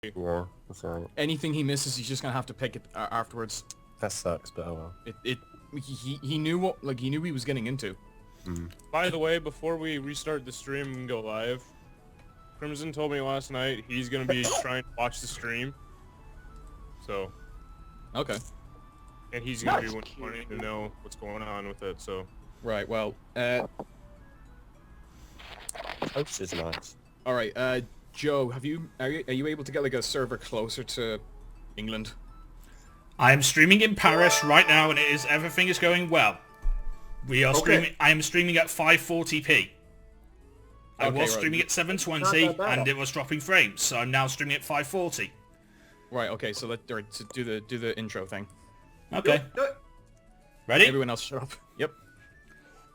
Yeah, that's alright. Anything he misses, he's just gonna have to pick it afterwards. That sucks, but oh well. He knew what he knew he was getting into. By the way, before we restart the stream and go live, Crimson told me last night he's gonna be trying to watch the stream. So. Okay. And he's gonna be wanting to know what's going on with it. So. Right. Well. Host is nice. All right. Joe, are you able to get like a server closer to England? I am streaming in Paris right now, and everything is going well. We are streaming. I am streaming at 540p. I was streaming at 720, and it was dropping frames, so I'm now streaming at 540. Right. Okay. So let's do the intro thing. Okay. Ready? Everyone else, shut up. Yep.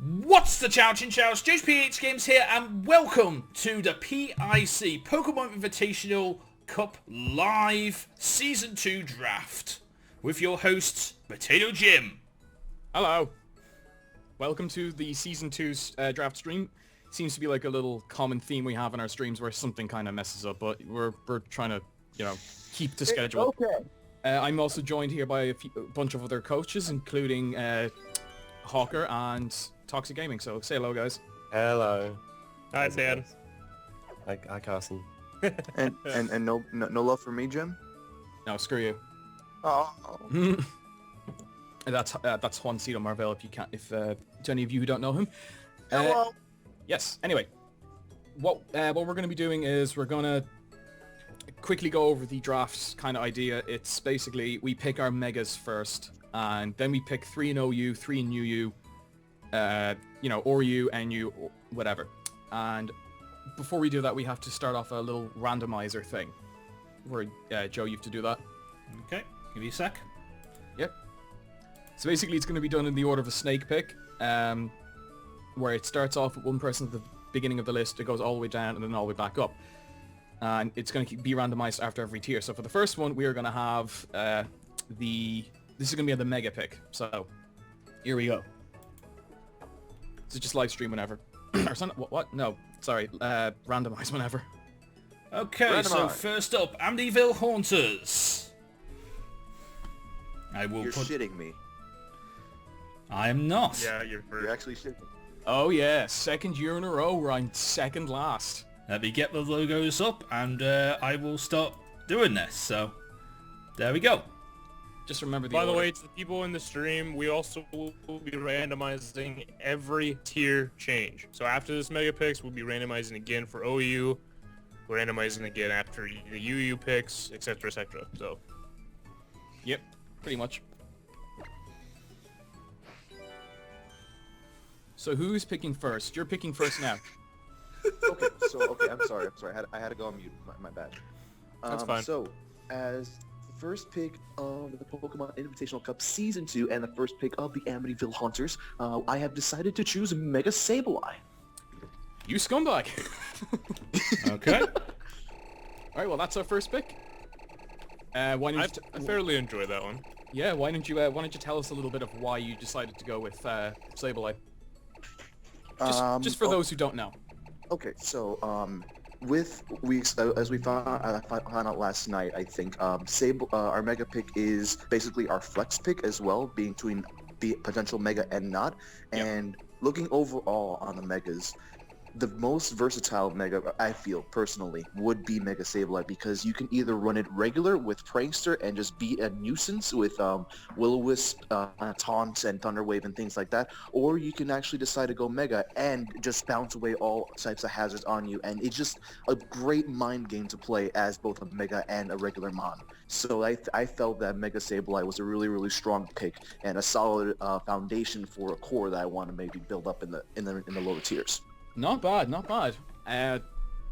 What's the chow, Chinchous? JoespehGames here, and welcome to the PIC Pokemon Invitational Cup Live Season 2 Draft with your hosts, Potato Jim. Hello. Welcome to the Season 2 draft stream. Seems to be like a little common theme we have in our streams where something kind of messes up, but we're trying to, keep to schedule. Okay. I'm also joined here by a bunch of other coaches, including Hawker and Toxic Gaming. So say hello, guys. Hello. Hi, Dan. Hi, Carson. And no love for me, Jim? No, screw you. Oh. That's Juancito Marvel. If to any of you who don't know him. Hello. Yes. Anyway, what we're going to be doing is we're going to quickly go over the draft kind of idea. It's basically we pick our megas first, and then we pick 3 in OU, 3 in UU, ORU, NU, whatever. And before we do that, we have to start off a little randomizer thing. Where Joe, you have to do that. Okay, give me a sec. Yep. So basically, it's going to be done in the order of a snake pick, where it starts off with one person at the beginning of the list, it goes all the way down, and then all the way back up. And it's going to be randomized after every tier. So for the first one, we are going to have this is going to be the mega pick. So here we go. So just live stream whenever. Or what? No, sorry. Randomize whenever. Okay, so first up, Amityville Haunters. You're shitting me. I am not. Yeah, you're actually shitting me. Oh yeah, second year in a row where I'm second last. Let me get the logos up, and I will start doing this. So, there we go. Just remember the By the order. way, to the people in the stream, we also will be randomizing every tier change. So after this mega picks, we'll be randomizing again for OU. We're randomizing again after the UU picks, etc., etc. So. Yep, pretty much. So who's picking first? You're picking first now. Okay, I'm sorry. I had to go on mute. My bad. That's fine. So, as the first pick of the Pokemon Invitational Cup Season 2 and the first pick of the Amityville Hunters, I have decided to choose Mega Sableye. You scumbag. Okay. All right, well that's our first pick. Why don't I fairly enjoy that one. Yeah, why don't you tell us a little bit of why you decided to go with Sableye? Just for those who don't know. Okay, so as we found out last night, I think our mega pick is basically our flex pick as well, being between the potential mega and not. And looking overall on the megas, the most versatile mega, I feel personally, would be Mega Sableye, because you can either run it regular with Prankster and just be a nuisance with Will-O-Wisp, Taunt, and Thunder Wave and things like that, or you can actually decide to go Mega and just bounce away all types of hazards on you, and it's just a great mind game to play as both a Mega and a regular Mon. So I felt that Mega Sableye was a really, really strong pick and a solid foundation for a core that I want to maybe build up in the lower tiers. Not bad, not bad.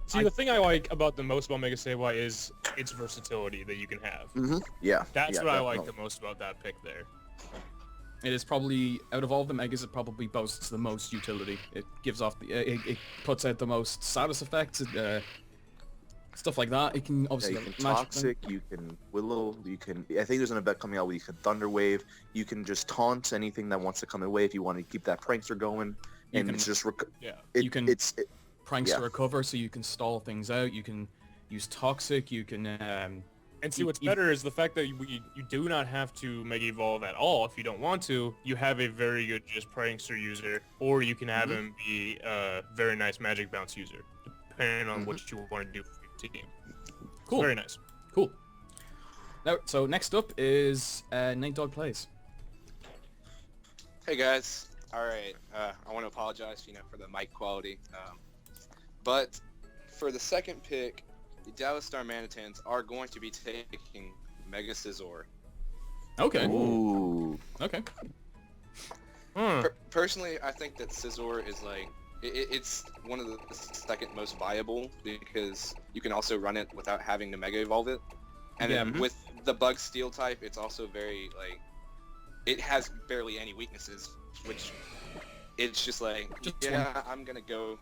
See, the thing I like about the most about Mega Sableye is its versatility that you can have. Mm-hmm. Yeah. That's what definitely. I like the most about that pick there. It is probably, out of all the megas, it probably boasts the most utility. It gives off it puts out the most status effects, stuff like that. It can obviously you can Toxic, you can Willow, you can... I think there's an event coming out where you can Thunder Wave, you can just taunt anything that wants to come away if you want to keep that Prankster going. And it's just... you can prankster recover, so you can stall things out. You use Toxic, you can... And see, what's better is the fact that you do not have to Mega Evolve at all if you don't want to. You have a very good just Prankster user, or you can have him be a very nice Magic Bounce user, depending on what you want to do for your team. Cool. Very nice. Cool. Now, so next up is NatedogPlays. Hey guys. All right. I want to apologize, for the mic quality. But for the second pick, the Dallas Darmanitans are going to be taking Mega Scizor. Okay. Ooh. Okay. Personally, I think that Scizor is like it's one of the second most viable because you can also run it without having to Mega Evolve it. And then with the Bug Steel type, it's also very like it has barely any weaknesses, which it's just like I'm gonna go.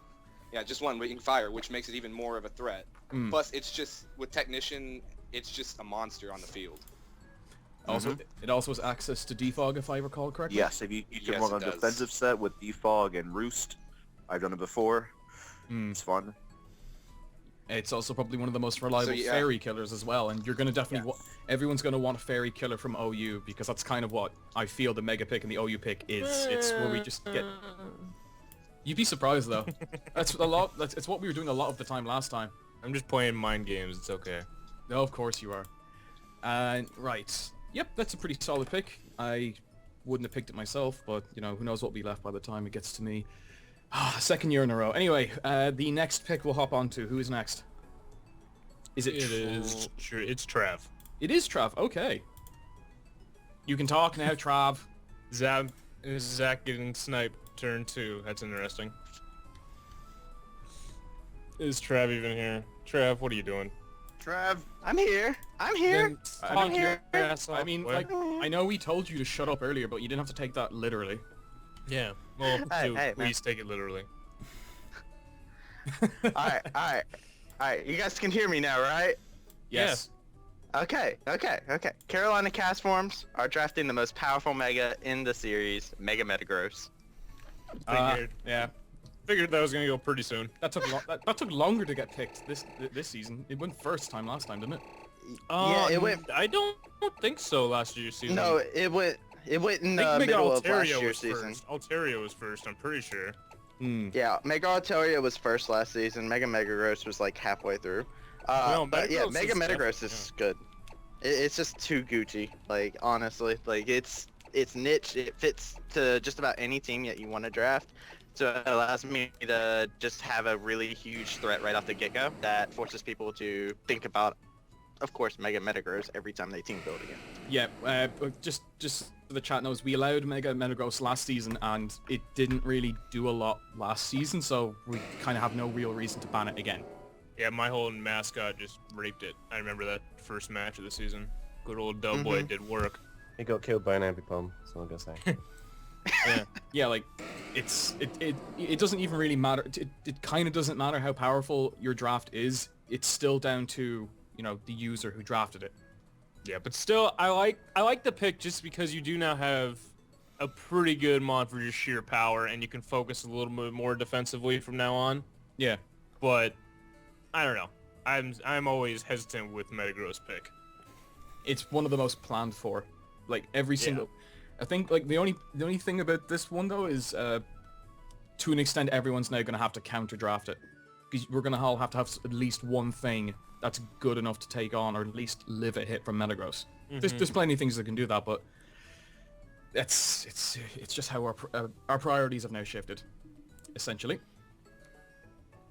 Yeah, just one Wing Fire, which makes it even more of a threat. Plus, it's just, with Technician, it's just a monster on the field. Also, it also has access to Defog, if I recall correctly. Yes, if you can run a defensive set with Defog and Roost. I've done it before. It's fun. It's also probably one of the most reliable fairy killers as well, and you're going to definitely... everyone's going to want a fairy killer from OU, because that's kind of what I feel the Mega Pick and the OU pick is. It's where we just get... You'd be surprised though. It's what we were doing a lot of the time last time. I'm just playing mind games. It's okay. No, of course you are. Right. Yep, that's a pretty solid pick. I wouldn't have picked it myself, but who knows what will be left by the time it gets to me. Second year in a row. Anyway, the next pick we'll hop on to. Who is next? Is it? It's Trav. It is Trav. Okay. You can talk now, Trav. Zach getting sniped. Turn 2. That's interesting. Is Trav even here? Trav, what are you doing? Trav, I'm here. I'm here. I'm here. I mean, like, I know we told you to shut up earlier, but you didn't have to take that literally. Yeah. Well, Hey, please take it literally. Alright. You guys can hear me now, right? Yes. Okay. Carolina Castforms are drafting the most powerful Mega in the series, Mega Metagross. Yeah. Figured that was gonna go pretty soon. That took longer to get picked this season. It went first time last time, didn't it? Yeah, it went. I don't think so last year's season. No, it went in the middle of last year's season. Altaria was first, I'm pretty sure. Yeah, Mega Altaria was first last season. Mega Metagross was like halfway through. But yeah, Mega Metagross is good. It's just too Gucci. Like honestly, like it's niche. It fits to just about any team that you want to draft. So it allows me to just have a really huge threat right off the get-go that forces people to think about, of course, Mega Metagross every time they team build again. Yeah, just so the chat knows, we allowed Mega Metagross last season and it didn't really do a lot last season, so we kind of have no real reason to ban it again. Yeah, my whole mascot just raped it. I remember that first match of the season. Good old Doublade did work. He got killed by an Ambipom, so I'm gonna say. Yeah, like it doesn't even really matter. It kind of doesn't matter how powerful your draft is. It's still down to the user who drafted it. Yeah, but still, I like the pick just because you do now have a pretty good mod for your sheer power, and you can focus a little bit more defensively from now on. Yeah, but I don't know. I'm always hesitant with Metagross pick. It's one of the most planned for, like every single. I think like the only thing about this one though is to an extent everyone's now going to have to counter draft it because we're going to all have to have at least one thing that's good enough to take on or at least live a hit from Metagross. There's plenty of things that can do that, but it's just how our priorities have now shifted, essentially.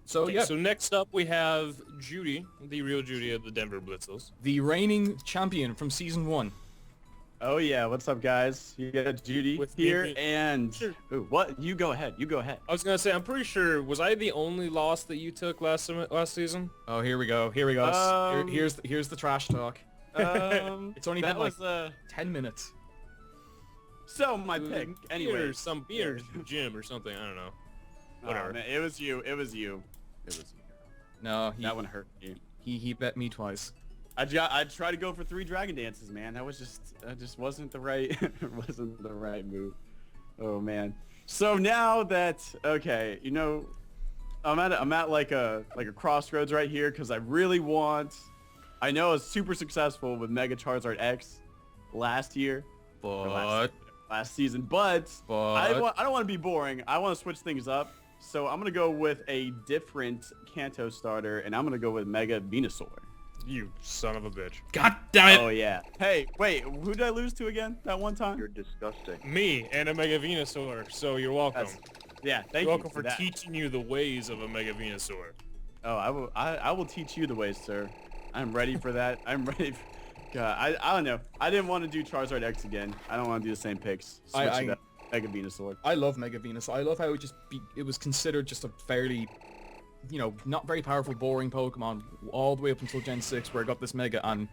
So okay, so next up we have Judee, the real Judee of the Denver Blitzles. The reigning champion from Season 1. Oh yeah, what's up guys? You got Judee With here me. and... Sure. Ooh, what? You go ahead. I was gonna say, I'm pretty sure, was I the only loss that you took last season? Oh, here we go. Here's the trash talk. It's only been like 10 minutes. So my pick, anyway. Some beer, gym or something, I don't know. Whatever. Oh, man, it was you. No, that one hurt you. He bet me twice. I tried to go for 3 Dragon Dances, man. That was just wasn't the right move. Oh man. So now that I'm at like a crossroads right here because I really want. I know I was super successful with Mega Charizard X last year, or last season, but I don't want to be boring. I want to switch things up, so I'm gonna go with a different Kanto starter, and I'm gonna go with Mega Venusaur. You son of a bitch. God damn it! Oh yeah. Hey, wait, who did I lose to again that one time? You're disgusting. Me and a Mega Venusaur, so you're welcome. Yeah, thank You're you welcome for that. teaching you the ways of a Mega Venusaur. Oh, I will teach you the ways, sir. I'm ready for that. I'm ready. God, I don't know. I didn't want to do Charizard X again. I don't want to do the same picks. Switch it up. Mega Venusaur. I love Mega Venusaur. I love how it was considered just a fairly, not very powerful, boring Pokemon all the way up until Gen 6, where it got this Mega, and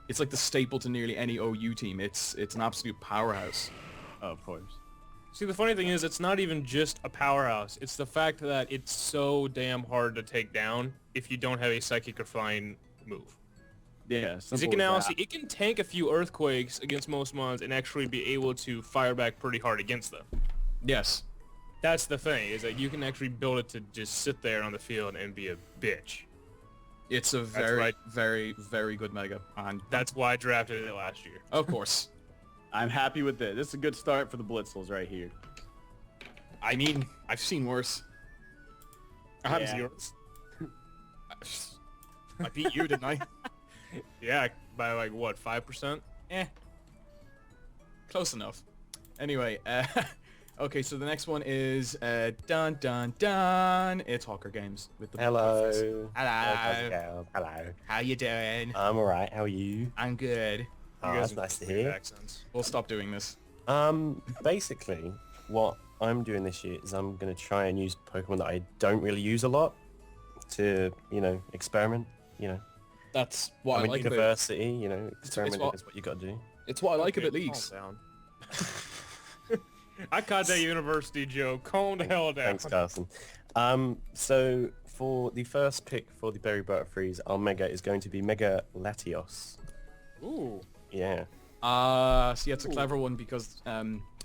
it's like the staple to nearly any OU team. It's an absolute powerhouse. Oh, of course. See, the funny thing is, it's not even just a powerhouse. It's the fact that it's so damn hard to take down if you don't have a Psychic or Flying move. Yeah, Because it can tank a few Earthquakes against most mons and actually be able to fire back pretty hard against them. Yes. That's the thing, is that you can actually build it to just sit there on the field and be a bitch. It's a very, very, very good Mega, and That's why I drafted it last year. of course. I'm happy with it. This is a good start for the Blitzles right here. I mean, I've seen worse. I have Yeah. zeros. I beat you, didn't I? Yeah, by like, what, 5%? Close enough. Anyway, okay, so the next one is dun dun dun. It's Hawker Games with the Hello. Butterfrees. How's it Hello. going? Hello. How you doing? I'm alright. How are you? I'm good. Oh, You guys that's have nice to weird hear. accents. We'll stop doing this. Basically, what I'm doing this year is I'm going to try and use Pokemon that I don't really use a lot to, experiment, That's what I I'm in like about university, experimenting what- is what you got to do. it's what I like Okay, about leagues. calm down. I caught that university joke. Calm the hell down. Thanks, Carson. So for the first pick for the Berry Butterfrees, our Mega is going to be Mega Latios. Ooh. Yeah. See, that's a clever one because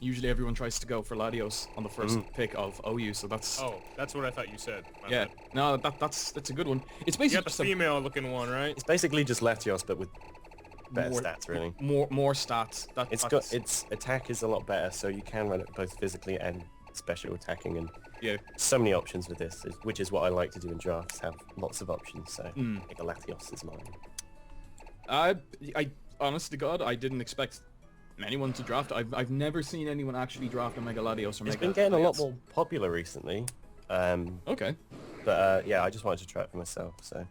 usually everyone tries to go for Latios on the first pick of OU, so that's Oh, that's what I thought you said. My yeah. bad. No, that's a good one. It's You basically got the just a female-looking one, right? It's basically just Latios, but with better More- stats, really. more stats. Its attack is a lot better, so you can run it both physically and special attacking, and yeah. so many options with this, which is what I like to do in drafts, have lots of options, so Mega Latios is mine. I honest to God, I didn't expect anyone to draft. I've never seen anyone actually draft a Mega Latios or It's Mega been getting a lot Latios. more popular recently, Okay. but yeah, I just wanted to try it for myself, so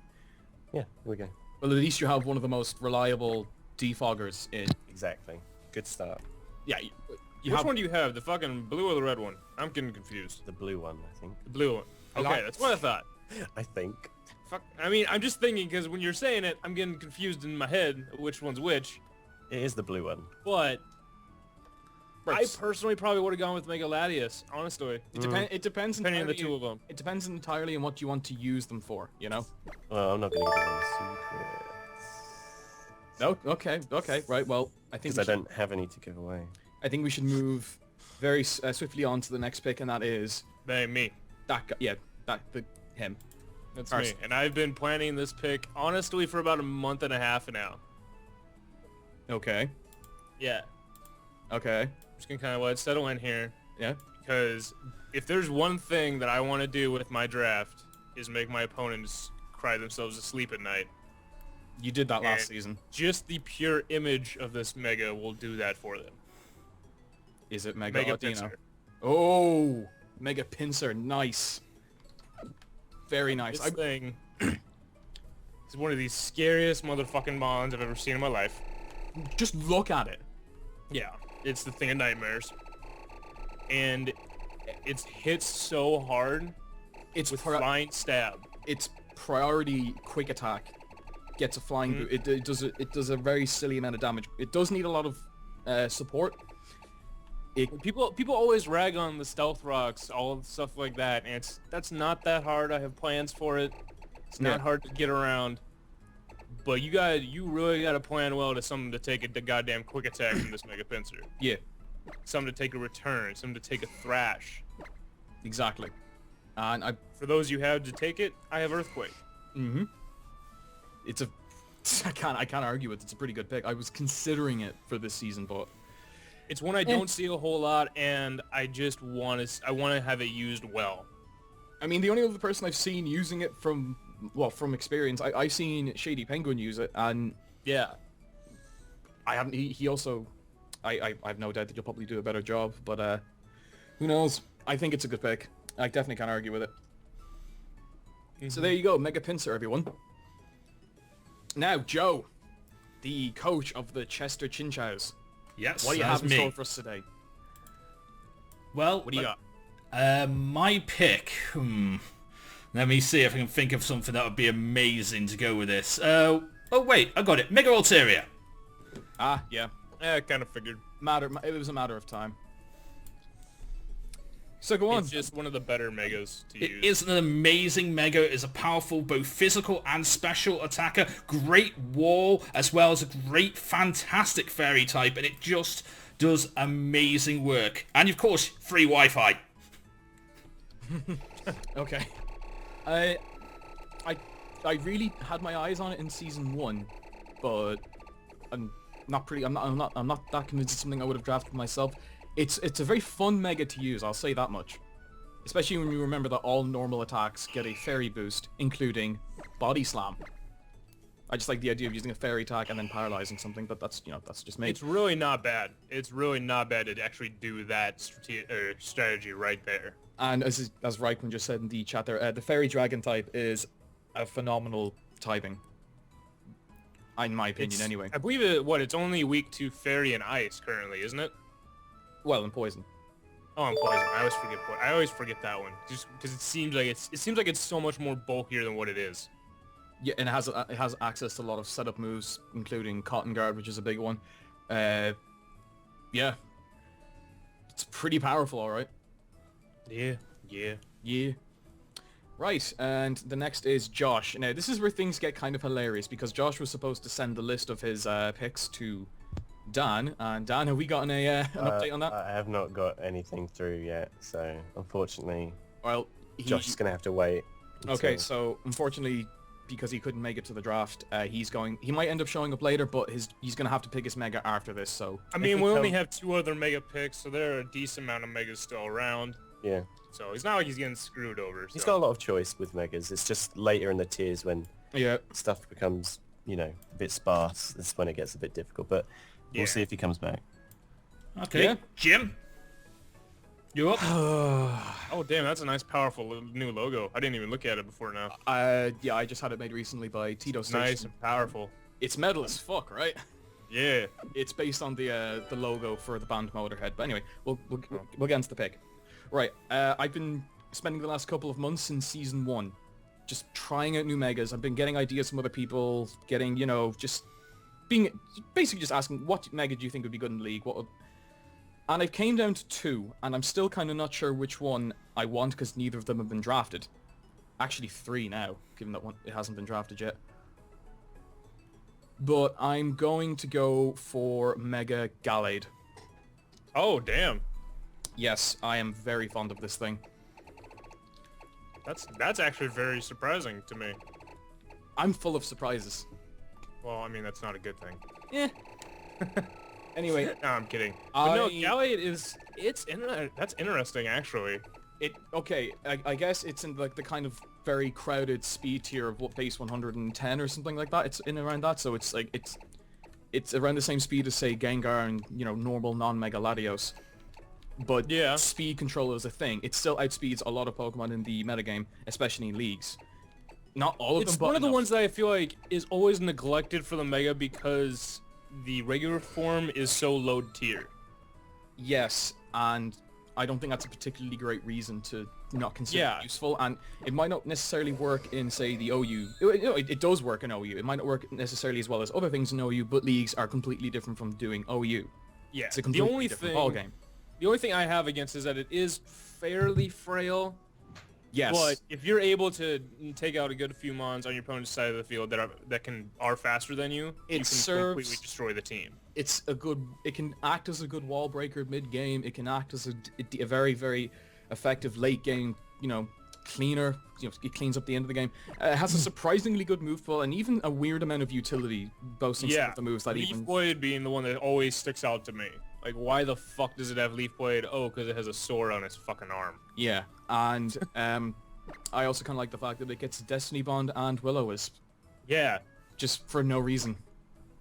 yeah, here we go. Well, at least you have one of the most reliable defoggers in. Exactly. Good start. Yeah. You Which have one do you have? The fucking blue or the red one? I'm getting confused. The blue one, I think. The blue one. Okay, that's what I thought. I think. Fuck. I mean, I'm just thinking because when you're saying it, I'm getting confused in my head which one's which. It is the blue one. But I Right. personally probably would have gone with Mega Latios, honestly. It depends Depending on the entirely- two of them. It depends entirely on what you want to use them for, Well, I'm not going to give away secrets. No, okay, right. Well, I think Because I don't have any to give away. I think we should move very swiftly on to the next pick, and that is Me. that guy. Yeah, him. That's Carson. me. And I've been planning this pick, honestly, for about a month and a half now. Okay. Yeah. Okay. Just gonna kind of let it settle in here. Yeah. Because if there's one thing that I want to do with my draft is make my opponents cry themselves to sleep at night. You did that last And season. Just the pure image of this Mega will do that for them. Is it Mega Mega Audino? Pinsir. Oh, Mega Pinsir. Nice. Very nice. This thing is one of the scariest motherfucking mons I've ever seen in my life. Just look at it. Yeah, it's the thing of nightmares. And it hits so hard It's with pri- flying stab. Its priority quick attack gets a flying boot. It does a very silly amount of damage. It does need a lot of support. People always rag on the stealth rocks, all of the stuff like that, and that's not that hard. I have plans for it. It's not Yeah. hard to get around. But you really gotta plan well to something to take a goddamn quick attack from this Mega Pinsir. Yeah, Something to take a return, something to take a thrash. exactly. And For those you have to take it, I have Earthquake. Mm-hmm. I can't argue with it. It's a pretty good pick. I was considering it for this season, but It's one I don't see a whole lot, and I just want to have it used well. I mean, the only other person I've seen using it from experience, I've seen Shady Penguin use it, and Yeah. I haven't. He also, I have no doubt that he'll probably do a better job, but who knows? I think it's a good pick. I definitely can't argue with it. So there you go, Mega Pincer, everyone. Now, Joe, the coach of the Chester Chinchous. Yes, What do you that's have in me. store for us today? Well, What do you got? my pick. Let me see if I can think of something that would be amazing to go with this. Oh wait, I got it. Mega Ulteria. Ah, yeah. I kind of figured. It was a matter of time. So go on. It's just one of the better megas to It use. is an amazing mega. It is a powerful both physical and special attacker. Great wall as well as a great fantastic fairy type, and it just does amazing work. And of course, free Wi-Fi. Okay. I really had my eyes on it in season 1, but I'm not that convinced it's something I would have drafted myself. It's a very fun mega to use, I'll say that much. Especially when you remember that all normal attacks get a fairy boost, including Body Slam. I just like the idea of using a fairy attack and then paralyzing something, but that's just me. It's really not bad. It's really not bad to actually do that strategy right there. And as Reichman just said in the chat there, the Fairy Dragon type is a phenomenal typing. In my opinion, anyway. I believe it's only weak to Fairy and Ice currently, isn't it? Well, and Poison. Oh, and Poison. I always forget that one, just because it seems like it's so much more bulkier than what it is. Yeah, and it has access to a lot of setup moves, including Cotton Guard, which is a big one. Yeah. It's pretty powerful, alright. Yeah. Right, and the next is Josh. Now, this is where things get kind of hilarious, because Josh was supposed to send the list of his picks to Dan, and Dan, have we gotten an update on that? I have not got anything through yet, so unfortunately, Well, Josh is going to have to wait. Okay, until- so unfortunately, because he couldn't make it to the draft, he might end up showing up later, but he's gonna have to pick his mega after this. So I mean, we only have 2 other mega picks, so there are a decent amount of megas still around. Yeah. So it's not like he's getting screwed over. He's so. got a lot of choice with megas. It's just later in the tiers when yeah, stuff becomes, a bit sparse. That's when it gets a bit difficult. But Yeah. we'll see if he comes back. Okay, Yeah. Jim. You up? Oh damn, that's a nice, powerful new logo. I didn't even look at it before now. yeah, I just had it made recently by Tito It's nice Station. and powerful. It's metal as fuck, right? Yeah. It's based on the logo for the band Motorhead. But anyway, we'll get into the pick. Right, I've been spending the last couple of months in season 1 just trying out new megas. I've been getting ideas from other people, getting, just basically just asking, what mega do you think would be good in the league? And I've came down to 2, and I'm still kind of not sure which one I want because neither of them have been drafted. Actually 3 now, given that it hasn't been drafted yet. But I'm going to go for Mega Gallade. Oh damn. Yes, I am very fond of this thing. That's actually very surprising to me. I'm full of surprises. Well, I mean, that's not a good thing. Eh. Anyway, No, I'm kidding. But no, I- Gallade that's interesting actually. I guess it's in like the kind of very crowded speed tier of what base 110 or something like that. It's in around that, so it's like it's around the same speed as say Gengar and normal non-Mega Latios. But Yeah. speed control is a thing. It still outspeeds a lot of Pokemon in the metagame, especially in leagues. Not all of It's them, but one of the enough. ones that I feel like is always neglected for the Mega because the regular form is so low tier. Yes, and I don't think that's a particularly great reason to not consider Yeah. it useful, and it might not necessarily work in, say, the OU. It does work in OU. It might not work necessarily as well as other things in OU, but leagues are completely different from doing OU. Yeah. It's a completely different ballgame. The only thing I have against is that it is fairly frail. Yes, But if you're able to take out a good few mons on your opponent's side of the field that are faster than you, you can completely destroy the team. it can act as a good wall breaker mid-game. It can act as a very, very effective late-game, cleaner. You know, it cleans up the end of the game. It has a surprisingly good move pool and even a weird amount of utility, boasting some of the moves that Leaf even... Blade being the one that always sticks out to me. Like, why the fuck does it have Leaf Blade? Oh, because it has a sword on its fucking arm. Yeah, and I also kind of like the fact that it gets Destiny Bond and Will-O-Wisp. Yeah. Just for no reason.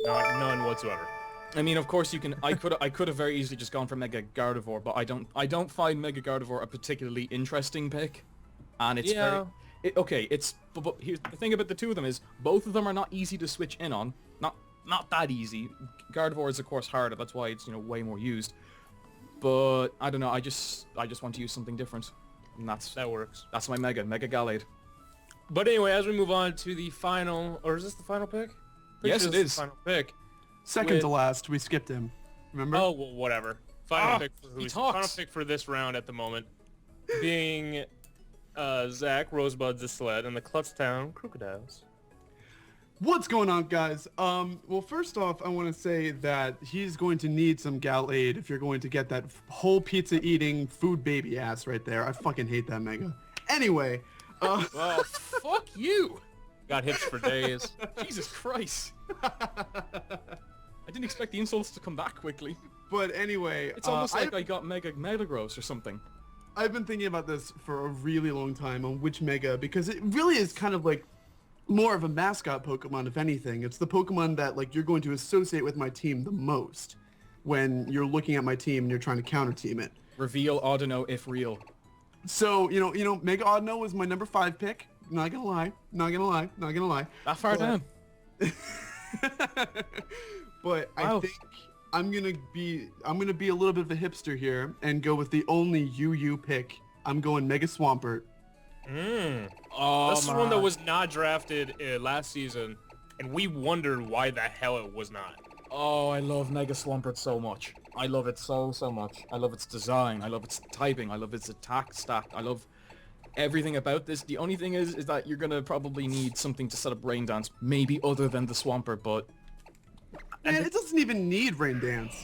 None whatsoever. I mean, of course you can. I could have very easily just gone for Mega Gardevoir, but I don't find Mega Gardevoir a particularly interesting pick, and it's but here's the thing about the two of them is both of them are not easy to switch in on. Not that easy. Gardevoir is of course harder. That's why it's way more used. But I don't know. I just want to use something different, and that works. That's my Mega Gallade. But anyway, as we move on to the final, or is this the final pick? Yes, it is. The final pick. Second to last, we skipped him. Remember? Oh, well, whatever. Final pick for this round at the moment, being Zach, Rosebud, the Sled, and the Kutztown Krookodiles. What's going on, guys? Well, first off, I want to say that he's going to need some Gallade if you're going to get that whole pizza-eating food baby ass right there. I fucking hate that Mega. Anyway. Well, fuck you. Got hits for days. Jesus Christ. I didn't expect the insults to come back quickly. But anyway... It's almost like I got Mega Metagross or something. I've been thinking about this for a really long time on which Mega, because it really is kind of like more of a mascot Pokemon, if anything. It's the Pokemon that like you're going to associate with my team the most when you're looking at my team and you're trying to counter team it. Reveal Audino if real. So, you know, Mega Audino was my number 5 pick. Not gonna lie. That far down. But wow. I think I'm gonna be a little bit of a hipster here and go with the only UU pick. I'm going Mega Swampert. Oh, this is one that was not drafted last season, and we wondered why the hell it was not. Oh, I love Mega Swampert so much. I love it so much. I love its design. I love its typing. I love its attack stat. I love everything about this. The only thing is that you're gonna probably need something to set up Rain Dance, maybe other than the Swampert, but... Man, it doesn't even need Rain Dance,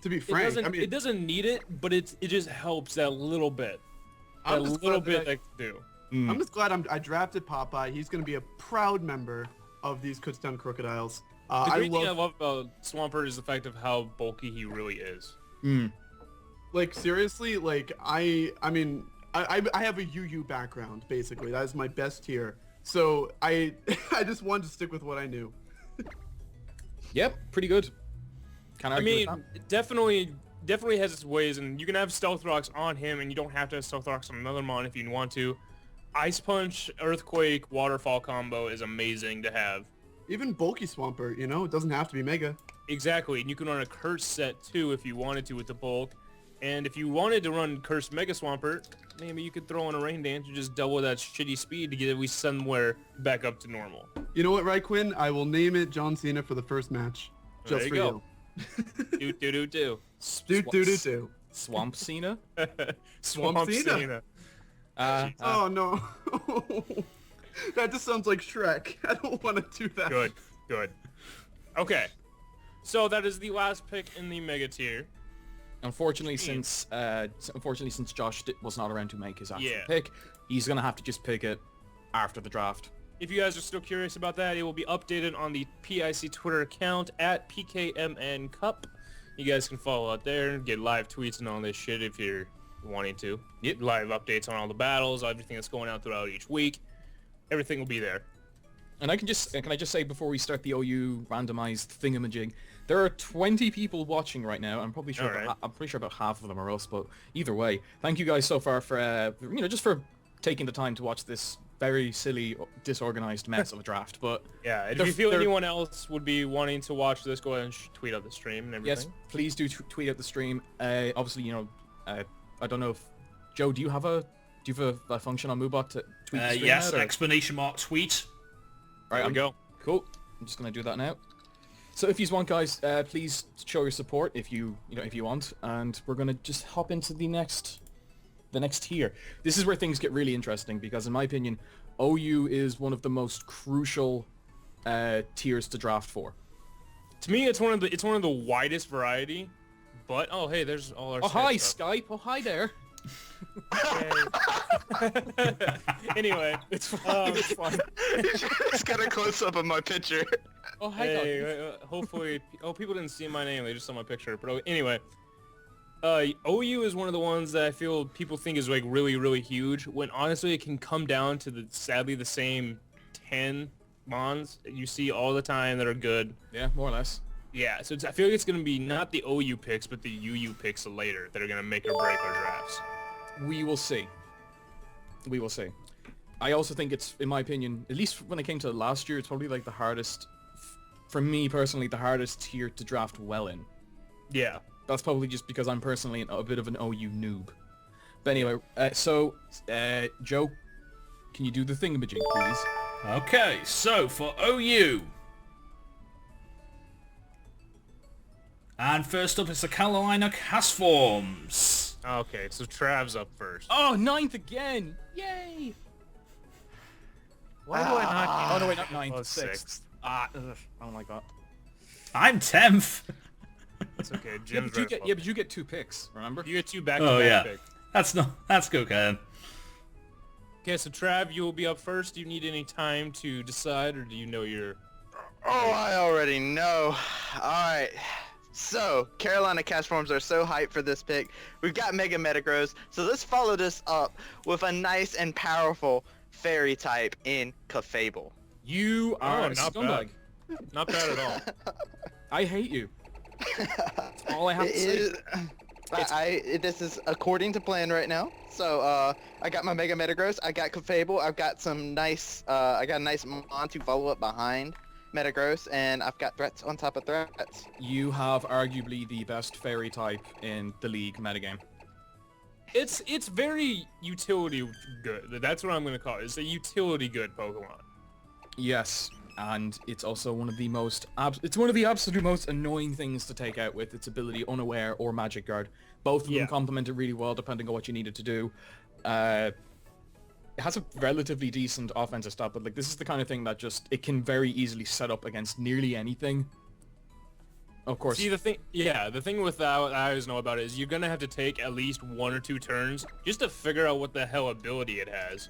to be frank. It doesn't need it, but it just helps that little bit. That little bit that can do. I'm just glad I drafted Popeye. He's going to be a proud member of these Kutztown Krookodiles. The great thing I love about Swampert is the fact of how bulky he really is. Like, seriously, like, I mean, I have a UU background, basically. That is my best tier. So, I just wanted to stick with what I knew. Yep, pretty good. I mean, it definitely has its ways, and you can have Stealth Rocks on him, and you don't have to have Stealth Rocks on another mon if you want to. Ice Punch, Earthquake, Waterfall combo is amazing to have. Even bulky Swampert, you know, it doesn't have to be Mega. Exactly, and you can run a Curse set too if you wanted to with the bulk. And if you wanted to run Curse Mega Swampert, maybe you could throw on a Rain Dance and just double that shitty speed to get at least somewhere back up to normal. You know what, Raikkonen? I will name it John Cena for the first match. Just for you. Do. Swamp Cena? Swamp Cena. Oh no. That just sounds like Shrek. I don't want to do that. Good. Okay. So that is the last pick in the Mega tier. Unfortunately, since Josh was not around to make his actual pick, he's gonna have to just pick it after the draft. If you guys are still curious about that, it will be updated on the PIC Twitter account at PKMNCup. You guys can follow out there and get live tweets and all this shit if you're wanting to. Get live updates on all the battles, everything that's going out throughout each week. Everything will be there. And can I just say before we start the OU randomized thingamajig, there are 20 people watching right now. I'm pretty sure about half of them are us, but either way, thank you guys so far for just for taking the time to watch this very silly, disorganized mess of a draft. But yeah, if you feel anyone else would be wanting to watch this, go ahead and tweet out the stream and everything. Yes, please do tweet out the stream. Obviously, I don't know if Joe, do you have a function on Moobot to tweet the stream yes, out, !tweet. Right, I'm go. Cool. I'm just gonna do that now. So if you want, guys, please show your support if you want, and we're gonna just hop into the next tier. This is where things get really interesting because, in my opinion, OU is one of the most crucial tiers to draft for. To me, it's one of the widest variety. But oh hey, there's all our. Oh hi Skype. Oh hi there. Anyway, it's fine. It's fine. It's got a close-up of my picture. Oh, hey, hopefully... Oh, people didn't see my name. They just saw my picture. But anyway, OU is one of the ones that I feel people think is like really, really huge, when honestly it can come down to sadly the same 10 mons you see all the time that are good. Yeah, more or less. Yeah, so I feel like it's going to be not the OU picks, but the UU picks later that are going to make or break our drafts. We will see. We will see. I also think it's, in my opinion, at least when it came to last year, it's probably like the hardest, for me personally, the hardest tier to draft well in. Yeah. That's probably just because I'm personally a bit of an OU noob. But anyway, Joe, can you do the thingamajig, please? Okay, so for OU. And first up is the Carolina Castforms. Okay, so Trav's up first. Oh, 9th again! Yay! Why do I not? Oh no, wait, not 9th, Oh, 6th. Oh my god. I'm 10th. It's okay. Yeah, Jim's but you get 2 picks, remember? You get 2 back-to-back picks. That's good, Ken. Okay, so Trav, you will be up first. Do you need any time to decide, or do you know your... Oh, I already know. Alright. So, Carolina Castforms are so hyped for this pick. We've got Mega Metagross, so let's follow this up with a nice and powerful fairy type in Clefable. You are a not scumbag. bad. Not bad at all. I hate you. That's all I have to say. This is according to plan right now. So I got my Mega Metagross, I got Clefable, I've got some nice, I got a nice Mon to follow up behind Metagross, and I've got threats on top of threats. You have arguably the best fairy type in the league metagame. It's very utility good. That's what I'm going to call it. It's a utility good Pokemon. Yes, and it's also one of the most it's one of the absolute most annoying things to take out with its ability Unaware or Magic Guard. Both of them complement it really well depending on what you need it to do. It has a relatively decent offensive stat, but like this is the kind of thing that just it can very easily set up against nearly anything. Of course. See, the thing with that I always know about it is you're gonna have to take at least 1 or 2 turns just to figure out what the hell ability it has,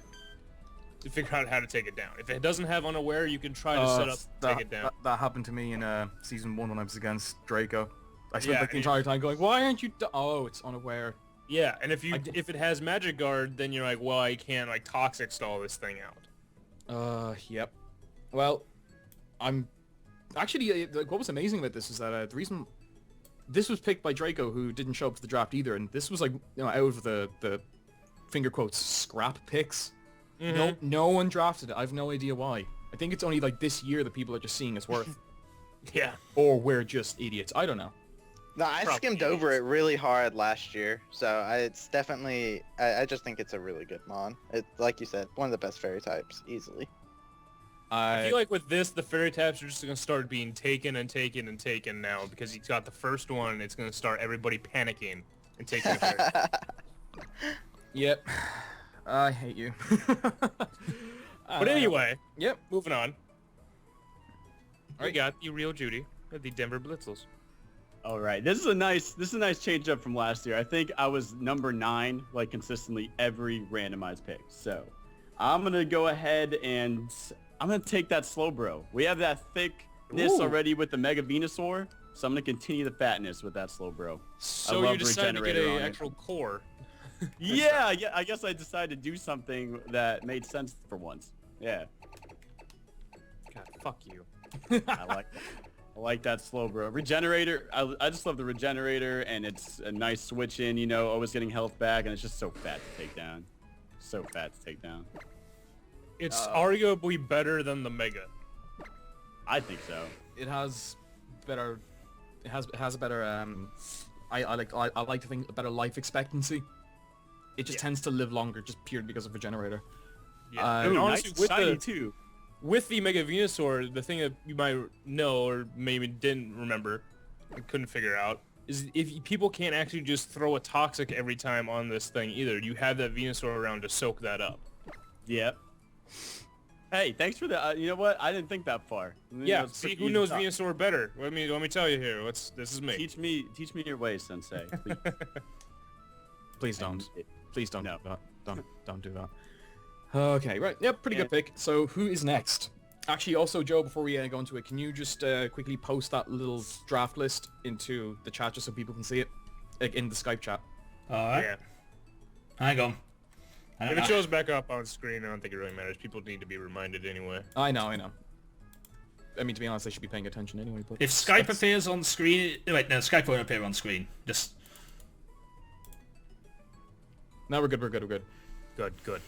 to figure out how to take it down. If it doesn't have Unaware, you can try to set up take it down. That happened to me in season 1 when I was against Draco. I spent like the entire time going, why aren't you? Oh, it's Unaware. Yeah, and if it has Magic Guard, then you're like, well, I can't like Toxic stall this thing out. Yep. Well, I'm actually like what was amazing about this is that the reason this was picked by Draco, who didn't show up to the draft either, and this was like out of the finger quotes scrap picks. Mm-hmm. No one drafted it. I have no idea why. I think it's only like this year that people are just seeing its worth. Yeah. Or we're just idiots. I don't know. No, I skimmed over it really hard last year, so it's definitely, I just think it's a really good Mon. It's, like you said, one of the best fairy types, easily. I feel like with this, the fairy types are just going to start being taken and taken and taken now, because he's got the first one, and it's going to start everybody panicking and taking the fairy. Yep. I hate you. But anyway, yep. Moving on. We got TheRealJudee of the Denver Blitzles. All right, this is a nice change up from last year. I think I was number 9, like consistently every randomized pick. So I'm gonna go ahead and I'm gonna take that Slowbro. We have that thickness already with the Mega Venusaur, so I'm gonna continue the fatness with that Slowbro. So you decided to get an actual core. Yeah, I guess I decided to do something that made sense for once. Yeah. God, fuck you. I like that Slowbro. Regenerator, I just love the Regenerator, and it's a nice switch in, you know, always getting health back, and it's just so fat to take down. So fat to take down. It's arguably better than the Mega. I think so. It has better. It has a better. I like to think a better life expectancy. It just tends to live longer, just purely because of Regenerator. Yeah, Ooh, honestly, nice shiny too. With the Mega Venusaur, the thing that you might know or maybe didn't remember, couldn't figure out, is if people can't actually just throw a Toxic every time on this thing either. You have that Venusaur around to soak that up. Yep. Hey, thanks for the. You know what? I didn't think that far. Yeah. See, who knows Venusaur better? Let me tell you here. This is me. Teach me your ways, Sensei. Please don't. Please don't do that. Don't do that. Okay, right. Yep, pretty good pick. So who is next? Actually, also, Joe, before we go into it, can you just quickly post that little draft list into the chat just so people can see it? Like, in the Skype chat. Alright. Yeah. Hang on. If it shows back up on screen, I don't think it really matters. People need to be reminded anyway. I know. I mean, to be honest, they should be paying attention anyway. But If Skype appears on screen... Wait, no, Skype won't appear on screen. Just... No, we're good. Good.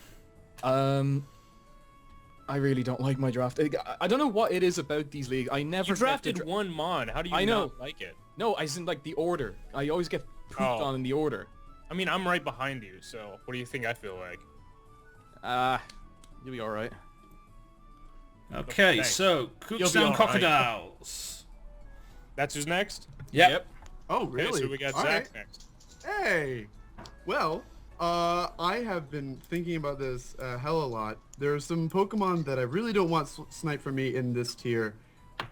I really don't like my draft. I don't know what it is about these leagues. I never You drafted one mod. How do you not like it? No, I in like the order. I always get pooped on in the order. I mean, I'm right behind you, so what do you think I feel like? You'll be alright. Okay, Thanks. so Kutztown Krookodiles. That's who's next? Yep. Oh, really? Okay, so we got All Zach right. next. Hey. Well, I have been thinking about this a hell a lot. There are some Pokemon that I really don't want snipe for me in this tier,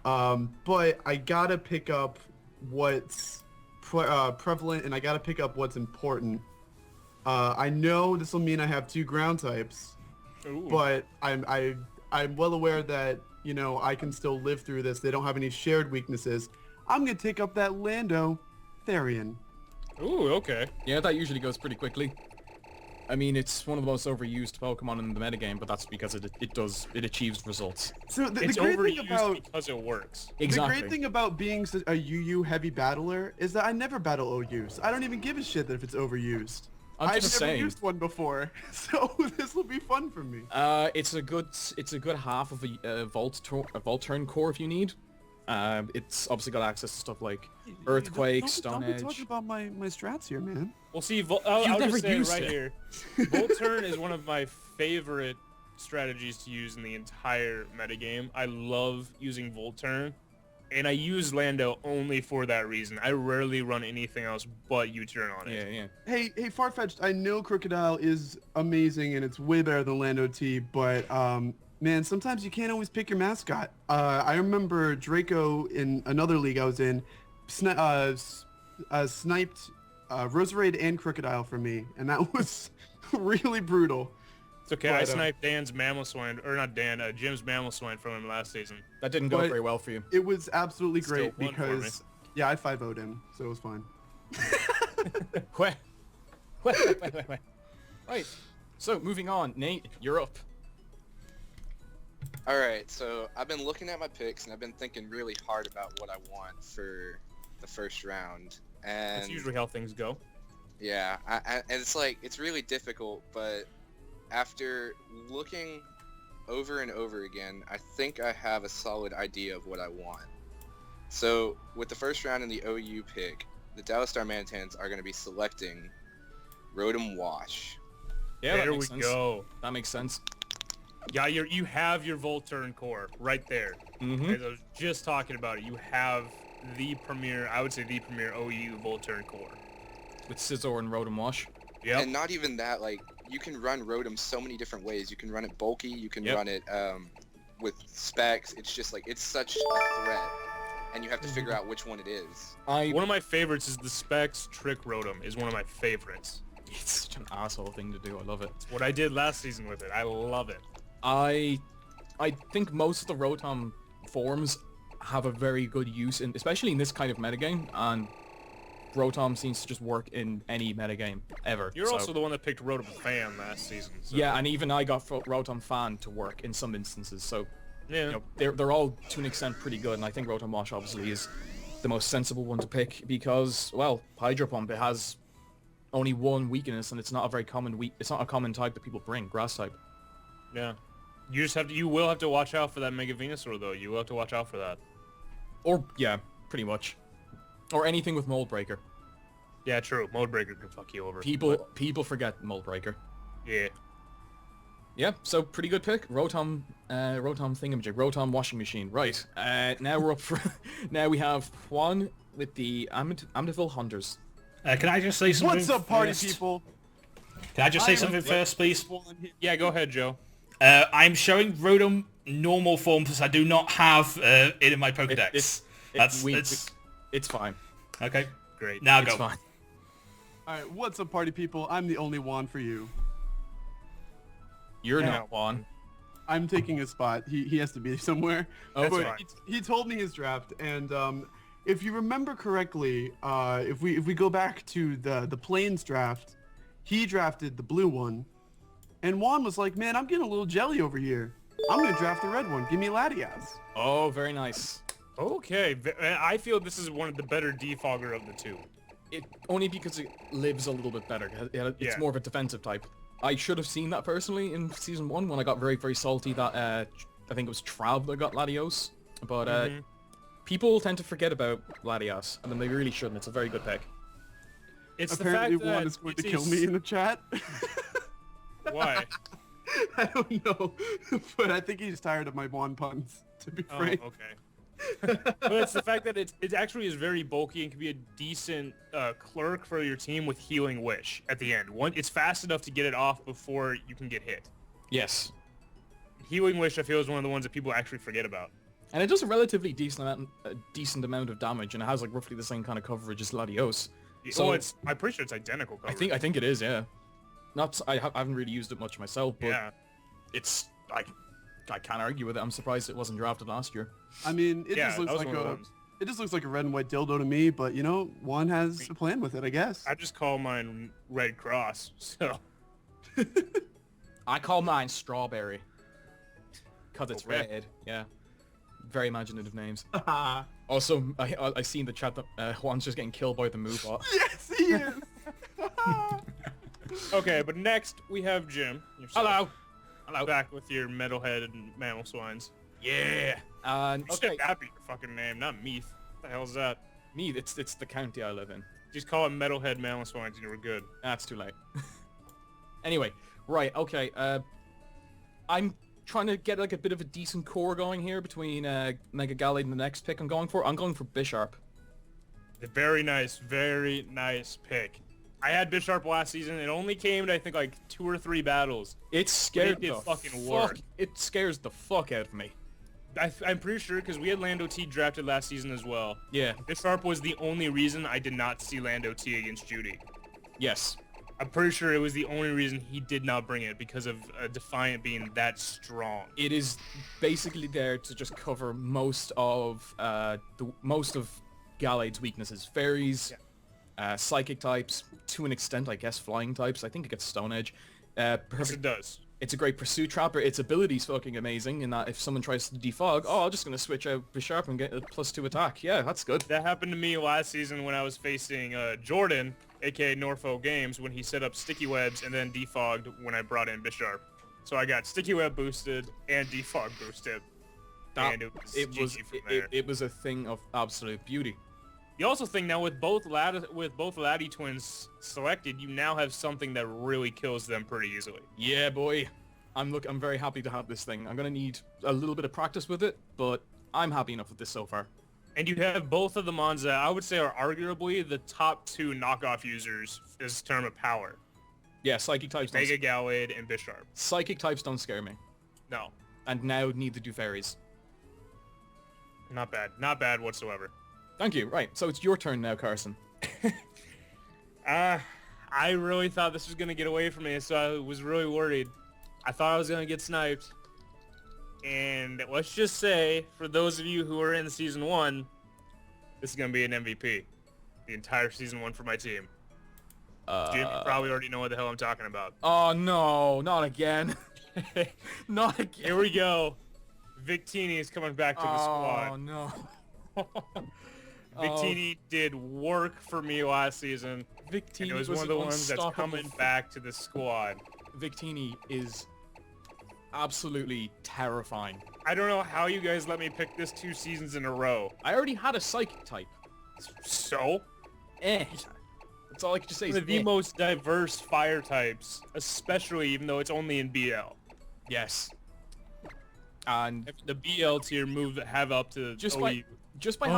but I gotta pick up what's prevalent, and I gotta pick up what's important. I know this will mean I have 2 ground types, Ooh. but I'm well aware that, you know, I can still live through this. They don't have any shared weaknesses. I'm gonna take up that Lando Therian. Ooh, okay. Yeah, that usually goes pretty quickly. I mean, it's one of the most overused Pokemon in the metagame, but that's because it achieves results. So the It's great thing overused about because it works. Exactly. The great thing about being a UU heavy battler is that I never battle OUs. I don't even give a shit that if it's overused. I'm I've just never saying. used one before, so this will be fun for me. It's a good half of a Volturn core if you need. It's obviously got access to stuff like Earthquake, Stone Don't Edge. be talking about my strats here, man. Well, see, I'll You've just never say it used right it. here. Volturn is one of my favorite strategies to use in the entire metagame. I love using Volturn, and I use Lando only for that reason. I rarely run anything else but U-turn on it. Yeah. Hey, Farfetch'd, I know Krookodile is amazing and it's way better than Lando T, but man, sometimes you can't always pick your mascot. I remember Draco in another league I was in sniped Roserade and Krookodile for me, and that was really brutal. It's okay, But, I sniped Dan's Mamoswine, or not Dan, Jim's Mamoswine from him last season. That didn't go But- very well for you. It was absolutely Still great won for me. because, yeah, I 5-0'd him, so it was fine. Wait. Right. So moving on, Nate, you're up. Alright, so I've been looking at my picks and I've been thinking really hard about what I want for the first round. And That's usually how things go. yeah, and it's like, it's really difficult, but after looking over and over again, I think I have a solid idea of what I want. So with the first round in the OU pick, the Dallas Darmanitans are going to be selecting Rotom Wash. Yeah, that There we makes sense. go. That makes sense. Yeah, you have your Volturn core right there. Mm-hmm. As I was just talking about it, you have the premier, I would say the premier OU Volturn core. With Scizor and Rotom Wash. Yep. And not even that, like, you can run Rotom so many different ways. You can run it bulky, you can Yep. run it with specs. It's just like, it's such a threat. And you have to figure out which one it is. One of my favorites is the Specs Trick Rotom is one of my favorites. It's such an asshole thing to do. I love it. It's what I did last season with it. I love it. I think most of the Rotom forms have a very good use, especially in this kind of metagame, and Rotom seems to just work in any metagame ever. You're so- also the one that picked Rotom Fan last season. So. Yeah, and even I got Rotom Fan to work in some instances, so Yeah. you know, they're all to an extent pretty good, and I think Rotom Wash obviously is the most sensible one to pick because, well, Hydro Pump, it has only one weakness, and it's not a very common it's not a common type that people bring, Grass type. Yeah. You will have to watch out for that Mega Venusaur though. You will have to watch out for that. Or, yeah, pretty much. Or anything with Mold Breaker. Yeah, true. Mode Breaker can fuck you over. People forget Mold Breaker. Yeah. Yeah, so pretty good pick. Rotom thingamajig, Rotom washing machine. Right. Now we're up for now we have Juan with the Amityville Hunters. Can I just say something What's up, party first? people? Can I just say something first, please? Yeah, go ahead, Joe. I'm showing Rotom normal form because I do not have it in my Pokedex. It's That's fine. okay. Great. Now It's go. fine. All right, what's up, party people? I'm the only Juan for you. You're not Juan. I'm taking his spot. He has to be somewhere. Oh, But right. he told me his draft, and if you remember correctly, if we go back to the Plains draft, he drafted the blue one, and Juan was like, "Man, I'm getting a little jelly over here. I'm gonna draft the red one. Give me Latias." Oh, very nice. Okay, I feel this is one of the better defogger of the two. It only because it lives a little bit better. It's Yeah. more of a defensive type. I should have seen that personally in season 1 when I got very, very salty that I think it was Trav that got Latios. But people tend to forget about Latios, and then they really shouldn't. It's a very good pick. It's Apparently, the fact Juan that is going to it kill is- me in the chat. Why? I don't know, but I think he's tired of my Juan puns. To be Oh, frank. okay. But it's the fact that it actually is very bulky and can be a decent clerk for your team with Healing Wish at the end. It's fast enough to get it off before you can get hit. Yes. Healing Wish, I feel, is one of the ones that people actually forget about. And it does a relatively decent amount of damage, and it has like roughly the same kind of coverage as Latios. So I'm pretty sure it's identical I coverage. think it is, yeah. I haven't really used it much myself, but Yeah. it's like I can't argue with it. I'm surprised it wasn't drafted last year. I mean, it Yeah, just that looks was like one of the a ones. it just looks like a red and white dildo to me. But you know, Juan has a plan with it, I guess. I just call mine Red Cross, so... I call mine Strawberry. Cause it's Okay. red. Yeah. Very imaginative names. Also, I see in the chat that Juan's just getting killed by the Moobot. Yes, he is. Okay, but next we have Jim. Yourself. Hello. Hello. Back with your Metalhead and Mamoswines. Yeah. And You okay, should that be your fucking name, not Meath. What the hell is that? Meath. It's the county I live in. Just call it Metalhead Mamoswines and you were good. That's too late. Anyway, right, okay. I'm trying to get like a bit of a decent core going here between Mega Gallade and the next pick I'm going for. I'm going for Bisharp. Very nice pick. I had Bisharp last season. It only came to, I think, like 2 or 3 battles. It scared did the fucking work. It scares the fuck out of me. I'm pretty sure because we had Lando T drafted last season as well. Yeah. Bisharp was the only reason I did not see Lando T against Judee. Yes. I'm pretty sure it was the only reason he did not bring it because of Defiant being that strong. It is basically there to just cover most of Gallade's weaknesses. Fairies, psychic types, to an extent, I guess, flying types. I think it gets Stone Edge. Yes, Perfect. it does. It's a great pursuit trapper. Its ability's fucking amazing in that if someone tries to defog, I'm just gonna switch out Bisharp and get a +2 attack. Yeah, that's good. That happened to me last season when I was facing Jordan, aka NorfoGames, when he set up sticky webs and then defogged when I brought in Bisharp. So I got sticky web boosted and defog boosted. And it was GG from there. It was a thing of absolute beauty. You also think now with both Laddie twins selected, you now have something that really kills them pretty easily. Yeah, boy. I'm very happy to have this thing. I'm gonna need a little bit of practice with it, but I'm happy enough with this so far. And you have both of the mons that I would say are arguably the top 2 knockoff users as a term of power. Yeah, psychic types. Mega Gallade and Bisharp. Psychic types don't scare me, No, and now neither do fairies. not bad. Not bad whatsoever. Thank you. Right, so it's your turn now, Carson. I really thought this was going to get away from me, so I was really worried. I thought I was going to get sniped. And let's just say, for those of you who are in Season 1, this is going to be an MVP. The entire Season 1 for my team. Jim, you probably already know what the hell I'm talking about. Oh no, not again. Not again. Here we go. Victini is coming back to the Oh squad. no. Victini did work for me last season. Victini And it was was one of the an ones that's unstoppable coming back to the squad. Victini is absolutely terrifying. I don't know how you guys let me pick this 2 seasons in a row. I already had a psychic type. So? That's all I could just say is One of the eh. most diverse fire types, especially even though it's only in BL. Yes. And The BL tier move that have up to just OU. by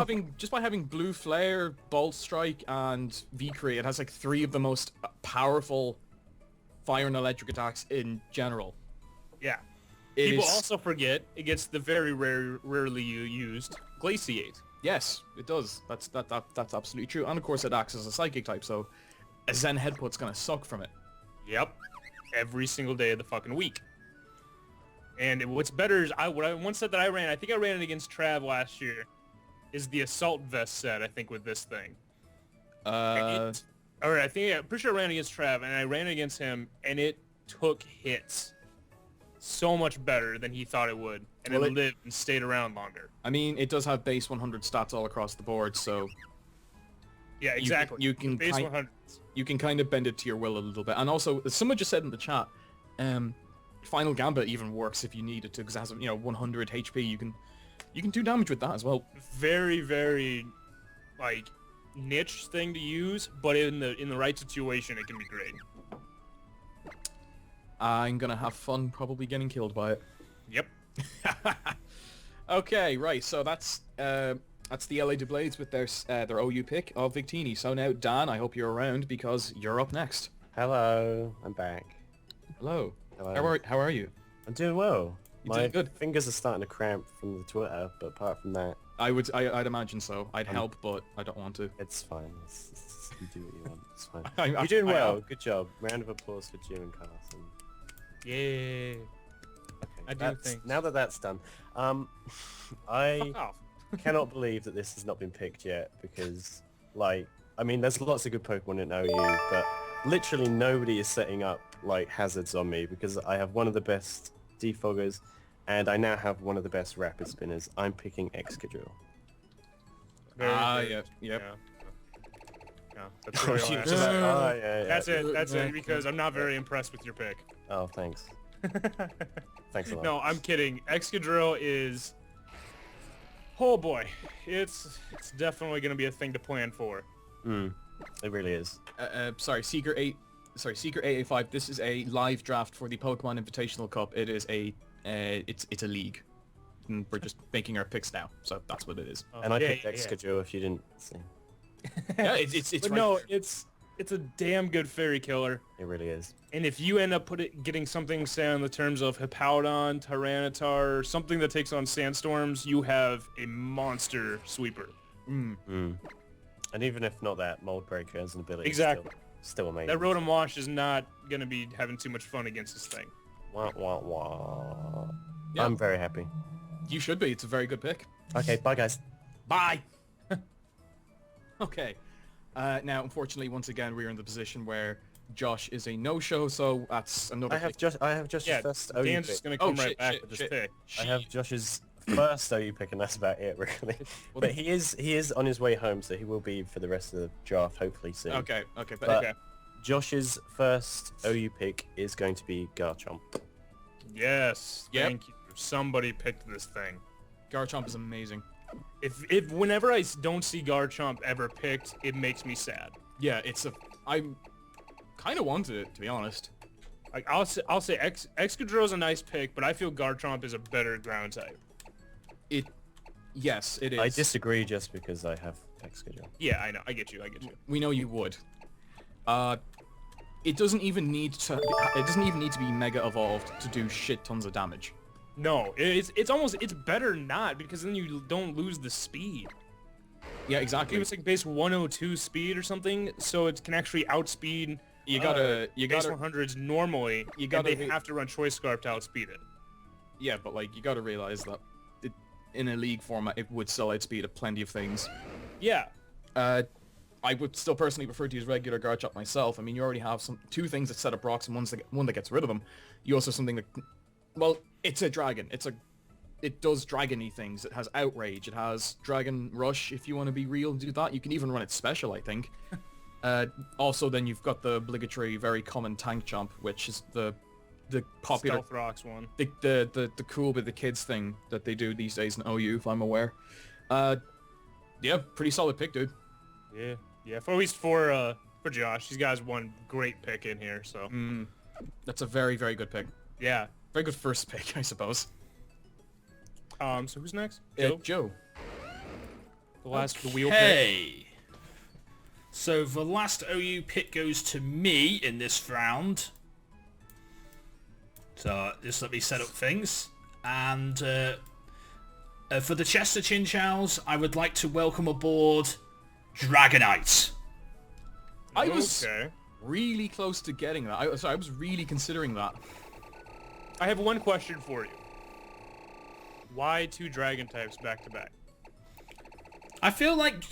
having blue flare, bolt strike, and V-Cree, it has like 3 of the most powerful fire and electric attacks in general. Yeah. It People is- also forget it gets the very rarely used Glaciate. Yes, it does. That's absolutely true. And of course, it acts as a psychic type, so a Zen Headbutt's gonna suck from it. Yep. Every single day of the fucking week. And what's better is one set that I ran, I think I ran it against Trav last year, is the Assault Vest set, I think, with this thing. I'm pretty sure I ran against Trav, and I ran against him, and it took hits so much better than he thought it would, and it lived and stayed around longer. I mean, it does have base 100 stats all across the board, so... Yeah, exactly. You can base 100s. You can kind of bend it to your will a little bit. And also, as someone just said in the chat, Final Gambit even works if you need it to, because it has 100 HP. You can do damage with that as well. Very, very, like, niche thing to use, but in the right situation, it can be great. I'm gonna have fun probably getting killed by it. Yep. Okay, right. So that's the LA Doublades with their OU pick of Victini. So now, Dan, I hope you're around because you're up next. Hello, I'm back. Hello. Hello. How are you? I'm doing well. You're My doing good. fingers are starting to cramp from the Twitter, but apart from that, I'd imagine so. I'd help, but I don't want to. it's fine. You do what you want. It's fine. I- You're doing I- well. Good job. Round of applause for Jim and Carson. Yeah. Okay. I do that's- think Now that that's done, I Fuck off. cannot believe that this has not been picked yet because, like, I mean, there's lots of good Pokemon in OU, but literally nobody is setting up, like, hazards on me because I have one of the best defoggers and I now have one of the best rapid spinners. I'm picking Excadrill. Yep. Yeah, that's really all I have to Just say. like, yeah. That's it, because I'm not very impressed with your pick. Oh, thanks. Thanks a lot. No, I'm kidding. Excadrill is... Oh boy. It's definitely going to be a thing to plan for. It really is. Sorry, Seeker 885. This is a live draft for the Pokemon Invitational Cup. It is it's a league. And we're just making our picks now, so that's what it is. And I yeah, picked yeah, Excadrill if you didn't see. Yeah, it's But right. no, it's a damn good fairy killer. It really is. And if you end up getting something, say, on the terms of Hippowdon, Tyranitar, something that takes on Sandstorms, you have a monster sweeper. And even if not that, Mold Breaker has an ability. Exactly. Still amazing. That Rotom Wash is not going to be having too much fun against this thing. Wah, wah, wah. Yeah. I'm very happy. You should be. It's a very good pick. Okay, bye guys. Bye. Okay. Now, unfortunately, once again, we're in the position where Josh is a no-show, so that's another I have pick. Josh's Yeah, first OU Dan's pick. just going to come Oh, right shit, back shit, with this shit. pick. I have Josh's first OU pick, and that's about it, really. Well, But he is on his way home, so he will be for the rest of the draft, hopefully soon. Okay, but But Okay. Josh's first OU pick is going to be Garchomp. Yes. Yep. Thank you. Somebody picked this thing. Garchomp is amazing. If whenever I don't see Garchomp ever picked, it makes me sad. Yeah, I kind of wanted it, to be honest. Like I'll say Excadrill is a nice pick, but I feel Garchomp is a better ground type. Yes, it is. I disagree just because I have Excadrill. Yeah, I know. I get you. We know you would. It doesn't even need to be mega evolved to do shit tons of damage. No, it's better not, because then you don't lose the speed. Yeah, exactly. It's like base 102 speed or something, so it can actually outspeed. You gotta base 100s normally. you gotta and they have to run Choice Scarf to outspeed it. Yeah, but like you gotta realize that in a league format, it would still outspeed plenty of things. Yeah. I would still personally prefer to use regular Garchomp myself. I mean, you already have two things that set up rocks and one that gets rid of them. You also have something that, well, it's a dragon. It does dragon-y things. It has Outrage. It has Dragon Rush, if you want to be real and do that. You can even run it special, I think. Also, then you've got the obligatory, very common Tank Chomp, which is the popular... Stealth Rocks one. The cool with the kids thing that they do these days in OU, if I'm aware. Yeah, pretty solid pick, dude. Yeah, for at least for Josh. He's got one great pick in here, so. That's a very, very good pick. Yeah. Very good first pick, I suppose. So who's next? Joe? Joe. The wheel pick. Hey. So the last OU pick goes to me in this round. So just let me set up things. And for the Chester Chinchous, I would like to welcome aboard Dragonite. I was Okay. really close to getting that. I was really considering that. I have one question for you. Why 2 dragon types back to back? I feel like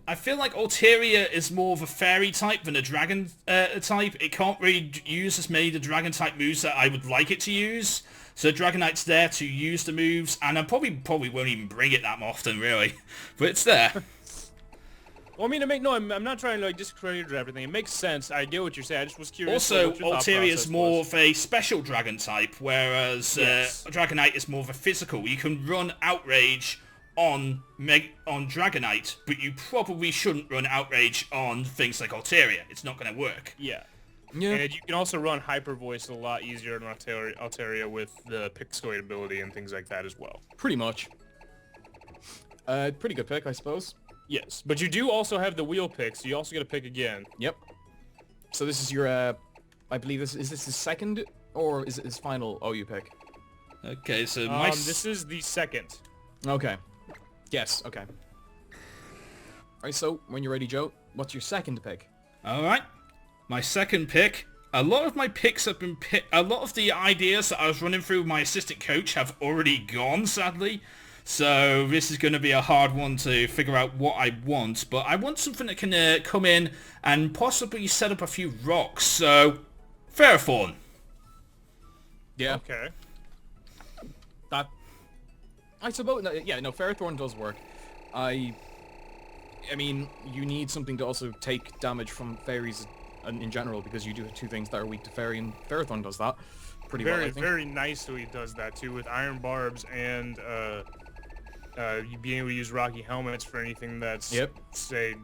Altaria is more of a fairy type than a dragon type. It can't really use as many of the dragon type moves that I would like it to use. So Dragonite's there to use the moves, and I probably won't even bring it that often, really. But it's there. Well, I mean, I'm not trying to like discredit everything. It makes sense. I get what you're saying. I just was curious. Also, what your thought Altaria is process more was. of a special dragon type, whereas Yes. Dragonite is more of a physical. You can run Outrage on Dragonite, but you probably shouldn't run Outrage on things like Altaria. It's not going to work. Yeah. Yeah. And you can also run Hyper Voice a lot easier than Altaria with the Pixoid ability and things like that as well. Pretty much. Pretty good pick, I suppose. Yes, but you do also have the wheel pick, so you also get to pick again. Yep. So this is your, I believe is this his second, or is it his final OU pick? Okay, so this is the second. Okay. Yes, okay. Alright, so when you're ready, Joe, what's your second pick? Alright, my second pick. A lot of my picks have been a lot of the ideas that I was running through with my assistant coach have already gone, sadly. So this is going to be a hard one to figure out what I want. But I want something that can come in and possibly set up a few rocks. So, Ferrothorn. Yeah. Okay. That... I suppose... Yeah, no, Ferrothorn does work. I mean, you need something to also take damage from fairies in general, because you do have 2 things that are weak to fairy, and Ferrothorn does that pretty well, I think. Very nicely does that too, with Iron Barbs and you being able to use Rocky Helmets for anything that's, say,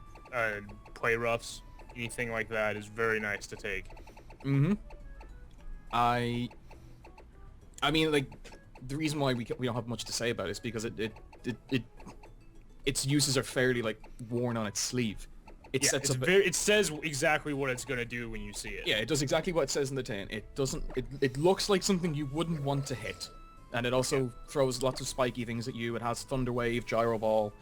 play roughs, anything like that is very nice to take. Mm-hmm. I mean, like, the reason why we don't have much to say about it is because its uses are fairly, like, worn on its sleeve. It sets up. It says exactly what it's gonna do when you see it. Yeah, it does exactly what it says in the tin. It doesn't. It looks like something you wouldn't want to hit, and it also throws lots of spiky things at you. It has Thunder Wave, Gyro Ball.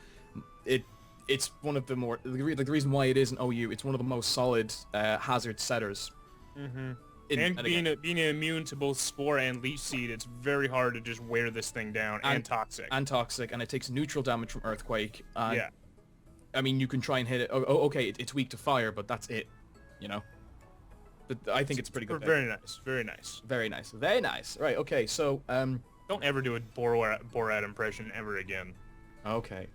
It's one of the more the reason why it is an OU. It's one of the most solid hazard setters. Mm-hmm. And being immune to both Spore and Leech Seed, it's very hard to just wear this thing down. And toxic. And toxic, and it takes neutral damage from Earthquake. Yeah. I mean, you can try and hit it. Oh, okay, it's weak to fire, but that's it. You know. But I think it's pretty good. Very nice. Very nice. Very nice. Very nice. Right. Okay. So, don't ever do a Borat impression ever again. Okay.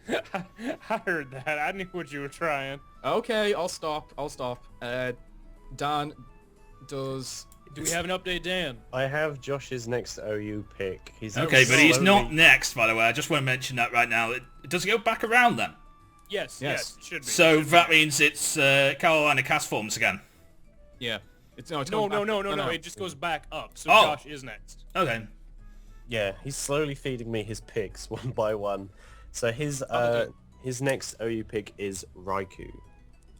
I heard that. I knew what you were trying. Okay, I'll stop. Dan, do we have an update, Dan? I have Josh's next OU pick. He's okay, but he's not next, by the way. I just want to mention that right now. Does it go back around then? Yes, it should be. So that means it's Carolina Castforms again. Yeah. No. It just goes back up. So Oh. Josh is next. Okay. Yeah, he's slowly feeding me his picks one by one. So his next OU pick is Raikou.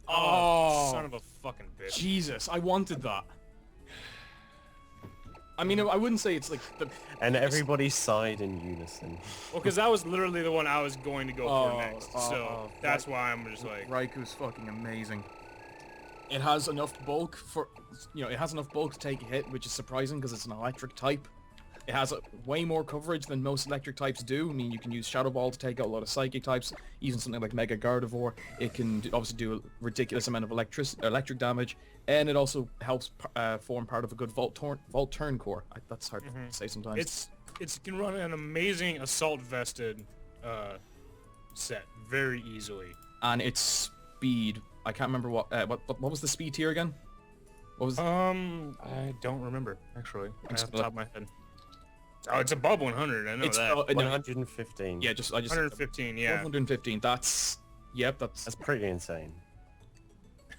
Oh, son of a fucking bitch. Jesus, I wanted that. I mean, I wouldn't say it's like the... And everybody sighed in unison. Well, because that was literally the one I was going to go for next. So that's why I'm just like... Raikou's fucking amazing. It has enough bulk for... it has enough bulk to take a hit, which is surprising because it's an electric type. It has way more coverage than most electric types do. I mean, you can use Shadow Ball to take out a lot of psychic types. Even something like Mega Gardevoir, it can obviously do a ridiculous amount of electric damage, and it also helps form part of a good Volt Turn core. That's hard to say sometimes. It can run an amazing Assault Vested set very easily. And its speed, I can't remember what was the speed tier again? What was? I don't remember actually. Off the top of my head. Oh, it's above 100. I know that. 115. Yeah, I just 115. Yeah. 115. That's pretty insane.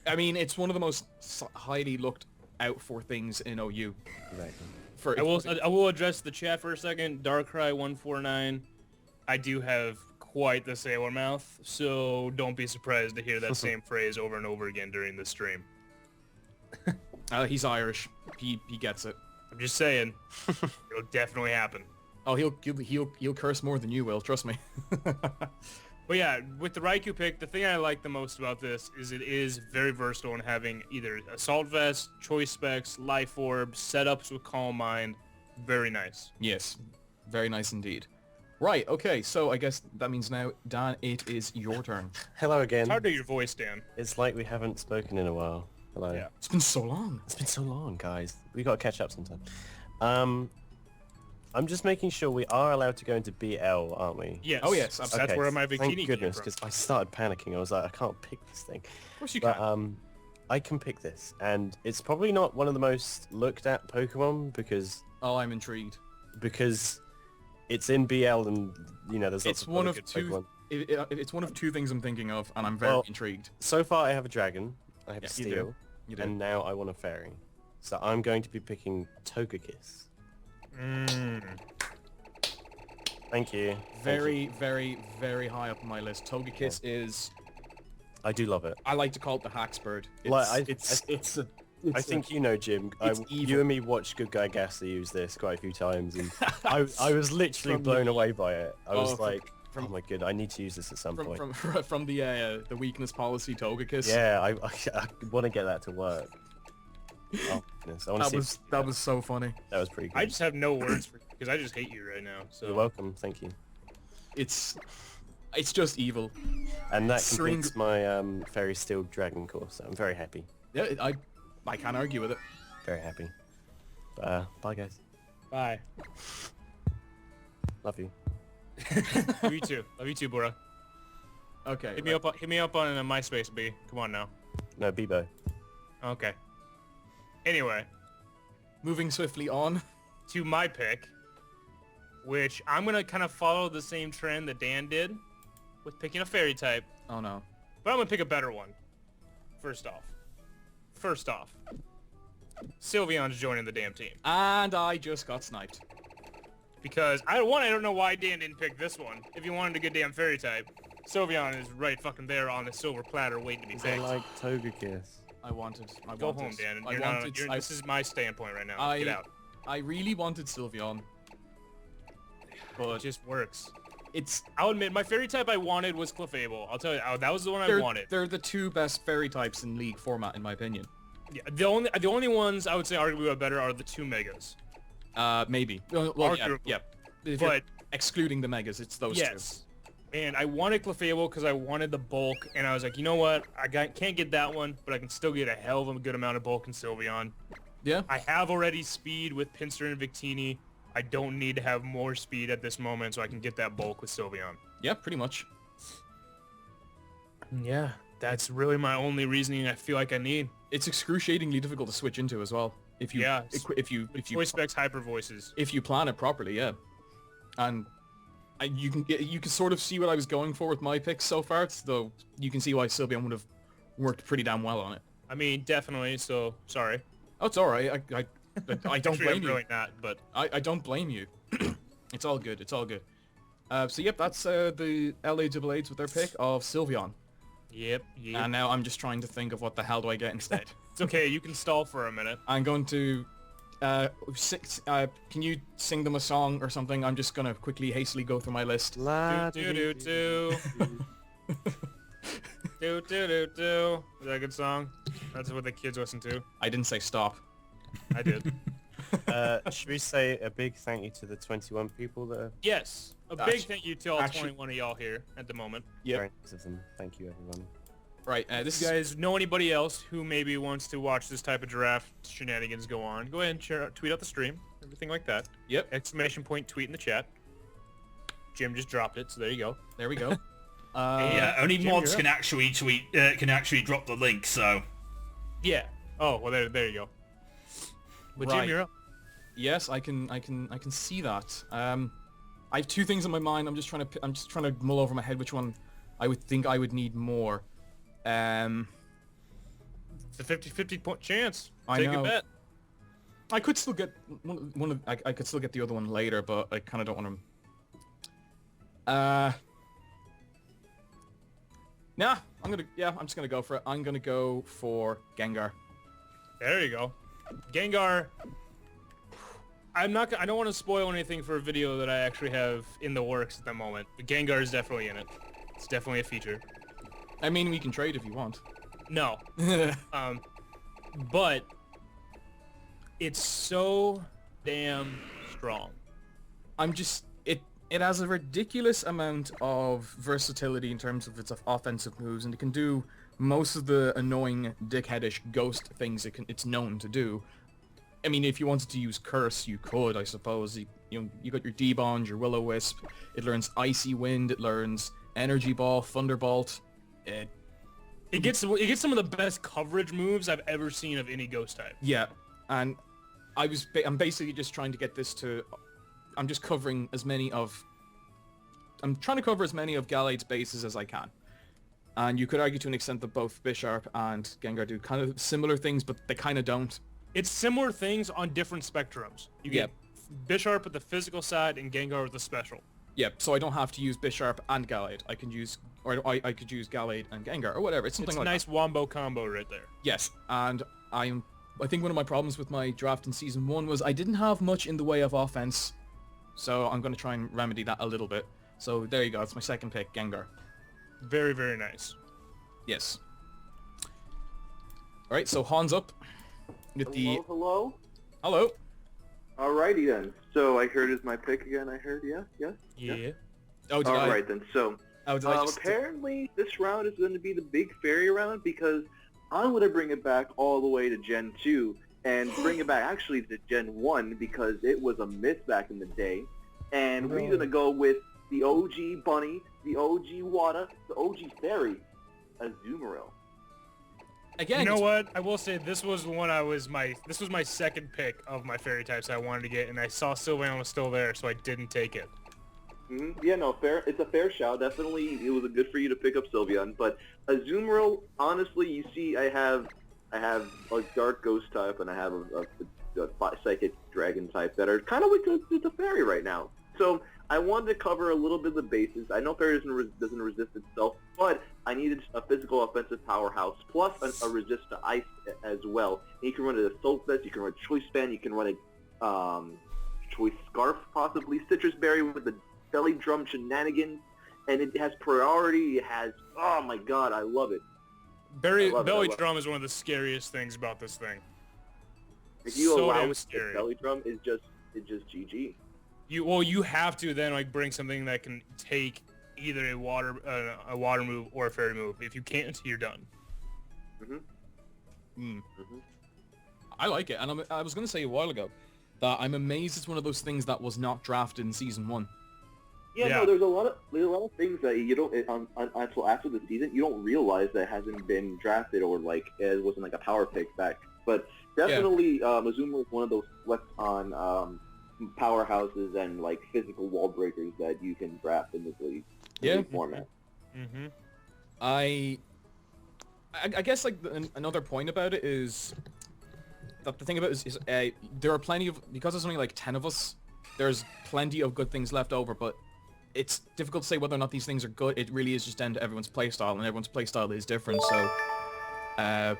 I mean, it's one of the most highly looked out for things in OU. Right. I will address the chat for a second. Darkrai 149. I do have quite the sailor mouth, so don't be surprised to hear that same phrase over and over again during the stream. He's Irish. He gets it. I'm just saying, it'll definitely happen. Oh, he'll curse more than you will. Trust me. But yeah, with the Raikou pick, the thing I like the most about this is it is very versatile in having either Assault Vest, Choice Specs, Life Orb, setups with Calm Mind. Very nice. Yes, very nice indeed. Right, okay, so I guess that means now, Dan, it is your turn. Hello again. It's hard to hear your voice, Dan. It's like we haven't spoken in a while. Hello. Yeah. It's been so long. It's been so long, guys. We got to catch up sometime. I'm just making sure we are allowed to go into BL, aren't we? Yes. Oh, yes, That's Okay, where my bikini Thank came goodness, from. because I started panicking. I was like, I can't pick this thing. Of course you But can. I can pick this, and it's probably not one of the most looked at Pokemon because Oh, I'm intrigued. it's in BL, and you know there's lots It's of one other of good Pokemon. It's one of two things I'm thinking of, and I'm very Well, intrigued. So far, I have a dragon, I have a You do. steel, You do. and now I want a fairy. So I'm going to be picking Togekiss. Thank you. Thank you. Very, very, very high up on my list. Togekiss is, I do love it. I like to call it the Haxbird. It's, Like, I think you know, Jim. it's You evil. and me watched Good Guy Ghastly use this quite a few times, and I was literally blown away by it. I was like, oh my god, I need to use this at some point. from the weakness policy Togekiss. Yeah, I want to get that to work. Oh goodness, I want to see. That was so funny. That was pretty good. I just have no words for because I just hate you right now. So You're welcome. Thank you. It's just evil. And that String- completes my Fairy Steel Dragon course. So I'm very happy. Yeah, I can't argue with it. Very happy. But, bye guys. Bye. Love you. Love you too. Love you too, Bora. Okay. Hit me up on MySpace, B. Come on now. No, Bebo. Okay. Anyway, Moving swiftly on. to my pick, which I'm gonna kind of follow the same trend that Dan did with picking a fairy type, Oh no. but I'm gonna pick a better one. First off, Sylveon's joining the damn team And I just got sniped. because I don't know why Dan didn't pick this one. If you wanted a good damn fairy type, Sylveon is right fucking there on the silver platter waiting to be I picked. like Togekiss. Go home, Dan. This is my standpoint right now. Get out. I really wanted Sylveon. But It just works. it's I'll admit, my fairy type I wanted was Clefable. I'll tell you, that was the one I they're, wanted. they're the two best fairy types in League format, in my opinion. Yeah, the only ones I would say arguably are better are the two Megas. Maybe. Well, yeah, Arguably. yeah. If you're But excluding the Megas, it's those yes. And I wanted Clefable because I wanted the bulk, and I was like, you know what? Can't get that one, but I can still get a hell of a good amount of bulk in Sylveon. two. Yeah. I have already speed with Pinsir and Victini. I don't need to have more speed at this moment, so I can get that bulk with Sylveon. Yeah, pretty much. Yeah, that's really my only reasoning I feel like I need. It's excruciatingly difficult to switch into as well. If you Yeah, if you Voice specs, hyper voices. if you plan it properly, yeah. And you can sort of see what I was going for with my picks so far, though you can see why Sylveon would have worked pretty damn well on it. I mean, definitely. So sorry. Oh, it's all right. I don't Actually, blame I'm you. really not, but I don't blame you. It's all good. It's all good. So yep, that's the LA Doublades with their pick of Sylveon. yep. And now I'm just trying to think of what the hell do I get instead. It's okay. You can stall for a minute. I'm going to can you sing them a song or something? I'm just gonna quickly hastily go through my list. La Do do do do do do. Is that a good song? That's what the kids listen to. I didn't say stop. I did. should we say a big thank you to the 21 people that are Yes. A big thank you to all 21 of y'all here at the moment. Yep. very nice of them. Thank you, everyone. Right. This If you is guys know anybody else who maybe wants to watch this type of draft shenanigans go on, go ahead and tweet out the stream, everything like that. Yep. Exclamation point tweet in the chat. Jim just dropped it, so there you go. There we go. Yeah, only Jim, mods you're can actually drop the link. So Yeah. Oh, well, there you go. But Jim, Right. you're up. Yes, I can see that. I have two things in my mind. I'm just trying to mull over my head which one I would think I would need more. It's a 50-50 point chance. I Take know. a bet. I could still get one of I could still get the other one later, but I kind of don't want to. Nah, I'm just gonna go for it. I'm gonna go for Gengar. There you go. Gengar. I don't want to spoil anything for a video that I actually have in the works at the moment. But Gengar is definitely in it. It's definitely a feature. I mean, we can trade if you want. No. But it's so damn strong. It has a ridiculous amount of versatility in terms of its offensive moves, and it can do most of the annoying dickheadish ghost things it's known to do. I mean, if you wanted to use Curse, you could, I suppose. You got your D-Bond, your Will-O-Wisp. It learns Icy Wind. It learns Energy Ball, Thunderbolt. It gets some of the best coverage moves I've ever seen of any ghost type. Yeah, and I'm basically just trying to get this to. I'm just covering as many of. I'm trying to cover as many of Galade's bases as I can. And you could argue to an extent that both Bisharp and Gengar do kind of similar things, but they kind of don't. It's similar things on different spectrums. You get Bisharp with the physical side and Gengar with the special. Yep, so I don't have to use Bisharp and Gallade. I could use Gallade and Gengar or whatever. It's something like nice wombo combo right there. Yes, and I think one of my problems with my draft in Season 1 was I didn't have much in the way of offense. So I'm going to try and remedy that a little bit. So there you go. It's my second pick, Gengar. Very, very nice. Yes. All right, so Han's up. With Hello? Hello. Alrighty then. So I heard is my pick again. I heard, yeah. Oh, did All right then. So just... apparently this round is going to be the big fairy round because I'm going to bring it back all the way to Gen 2 and bring it back actually to Gen 1 because it was a myth back in the day. And we're going to go with the OG Bunny, the OG Wada, the OG Fairy, Azumarill. Again, you know what? I will say this was my second pick of my fairy types I wanted to get, and I saw Sylveon was still there, so I didn't take it. Yeah, no, fair. It's a fair shout. Definitely, it was good for you to pick up Sylveon. But Azumarill, honestly, you see, I have a Dark Ghost type, and I have a Psychic Dragon type that are kind of like a fairy right now. So I wanted to cover a little bit of the bases. I know fairy doesn't resist itself, but I needed a physical offensive powerhouse plus a resist to ice as well. And you can run a Soul Fest, you can run a Choice Band, you can run a Choice Scarf possibly, Citrus Berry with the Belly Drum shenanigans, and it has priority. It has, oh my god, I love it. Belly Drum is one of the scariest things about this thing. If you allow it, the Belly Drum is just GG. You have to then bring something that can take either a water move or a fairy move. If you can't, you're done. I like it, and I was going to say a while ago that I'm amazed it's one of those things that was not drafted in Season 1. Yeah, no, there's a lot of things that you don't until after the season you don't realize that hasn't been drafted or it wasn't a power pick back. But definitely, Azumarill is one of those flex on powerhouses and physical wall breakers that you can draft in this league format. I guess another point about it is that the thing about it is there are plenty of, because there's only 10 of us, there's plenty of good things left over, but it's difficult to say whether or not these things are good. It really is just down to everyone's playstyle, and everyone's playstyle is different, so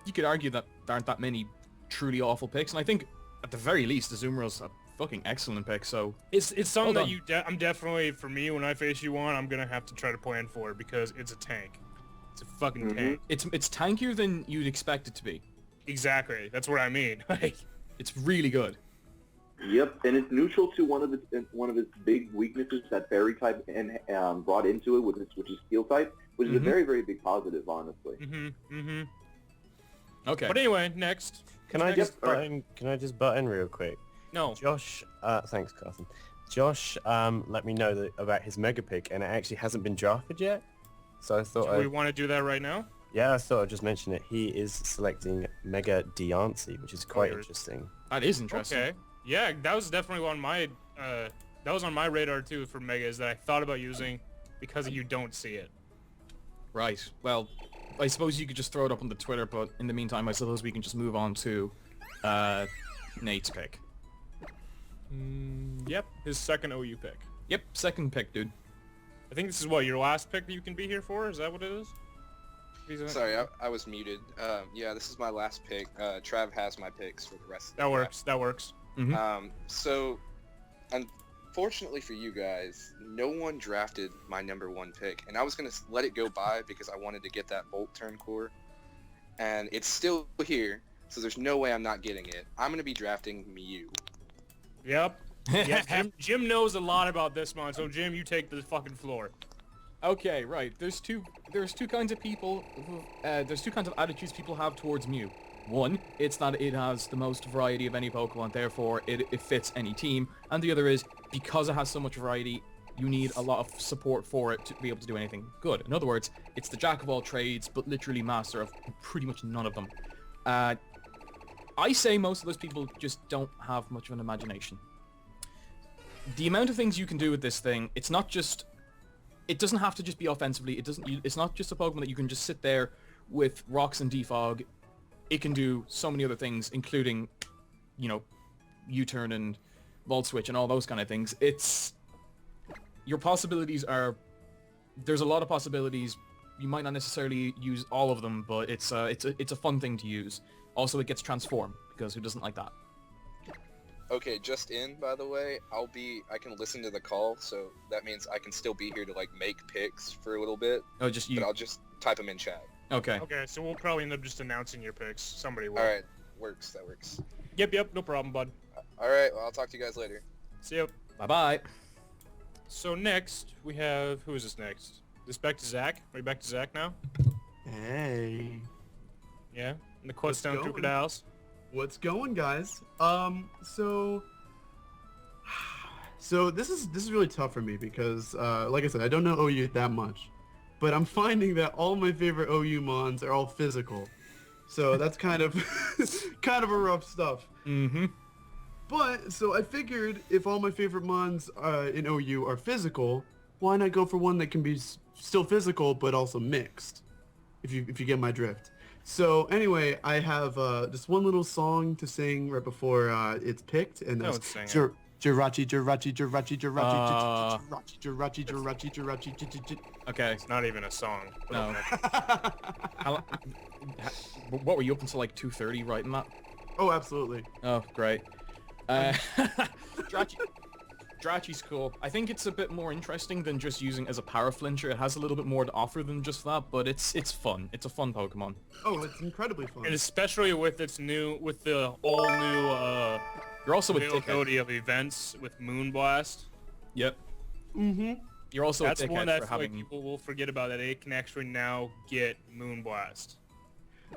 you could argue that there aren't that many truly awful picks, and I think at the very least Azumarill's a fucking excellent pick, so it's something that I'm definitely, for me, when I face you on, I'm gonna have to try to plan for it because it's a tank. It's a fucking tank. It's tankier than you'd expect it to be. Exactly. That's what I mean. It's really good. Yep, and it's neutral to one of its big weaknesses that fairy type and brought into it, which is steel type, which is a very, very big positive, honestly. Okay. But anyway, next. Can I just butt in real quick? No. Josh, thanks, Carson. Josh let me know about his mega pick, and it actually hasn't been drafted yet. So I thought. Do we want to do that right now? Yeah, I thought I'd just mention it. He is selecting Mega Diancie, which is quite interesting. That is interesting. Okay. Yeah, that was definitely on my radar too for Megas that I thought about using because you don't see it. Right. Well, I suppose you could just throw it up on the Twitter, but in the meantime, I suppose we can just move on to Nate's pick. Yep, his second OU pick. Yep, second pick, dude. I think this is your last pick that you can be here for? Is that what it is? Sorry, I was muted. Yeah, this is my last pick. Trav has my picks for the rest of the That works. So, unfortunately for you guys, no one drafted my #1 pick, and I was gonna let it go by because I wanted to get that Bolt Turn core, and it's still here, so there's no way I'm not getting it. I'm gonna be drafting Mew. Yep. Yeah, Jim knows a lot about this one, so Jim, you take the fucking floor. Okay, right. There's two kinds of people. There's two kinds of attitudes people have towards Mew. One, it's that it has the most variety of any Pokemon, therefore it fits any team. And the other is, because it has so much variety, you need a lot of support for it to be able to do anything good. In other words, it's the jack of all trades, but literally master of pretty much none of them. I say most of those people just don't have much of an imagination. The amount of things you can do with this thing, it's not just... It doesn't have to just be offensively. It's not just a Pokemon that you can just sit there with Rocks and Defog. It can do so many other things, including, you know, U-turn and Volt Switch and all those kind of things. Your possibilities are... There's a lot of possibilities. You might not necessarily use all of them, but it's a fun thing to use. Also, it gets Transform, because who doesn't like that? Okay, just in, by the way, I can listen to the call, so that means I can still be here to, like, make picks for a little bit. Oh, just you? But I'll just type them in chat. Okay. Okay, so we'll probably end up just announcing your picks. Somebody will. Alright, that works. Yep, no problem, bud. Alright, well, I'll talk to you guys later. See ya. Bye-bye. So next, we have... Who is this next? Is this back to Zach? Are we back to Zach now? Hey. Yeah? And the Kutztown Krookodiles? What's going, guys? So this is really tough for me because, like I said, I don't know OU that much, but I'm finding that all my favorite OU mons are all physical, so that's kind of a rough stuff. Mm-hmm. But so I figured if all my favorite mons in OU are physical, why not go for one that can be still physical but also mixed? If you get my drift. So anyway, I have just one little song to sing right before it's picked, and that's Jirachi. Okay. It's not even a song. No. What were you up until like 2:30 writing that? Oh, absolutely. Oh, great. Jirachi's cool. I think it's a bit more interesting than just using as a power flincher. It has a little bit more to offer than just that, but it's fun. It's a fun Pokemon. Oh, it's incredibly fun. And especially with the all new You're also with availability of events with Moonblast. Yep. Mm-hmm. You're also That's a one dickhead that for having... people will forget about, that it can actually now get Moonblast.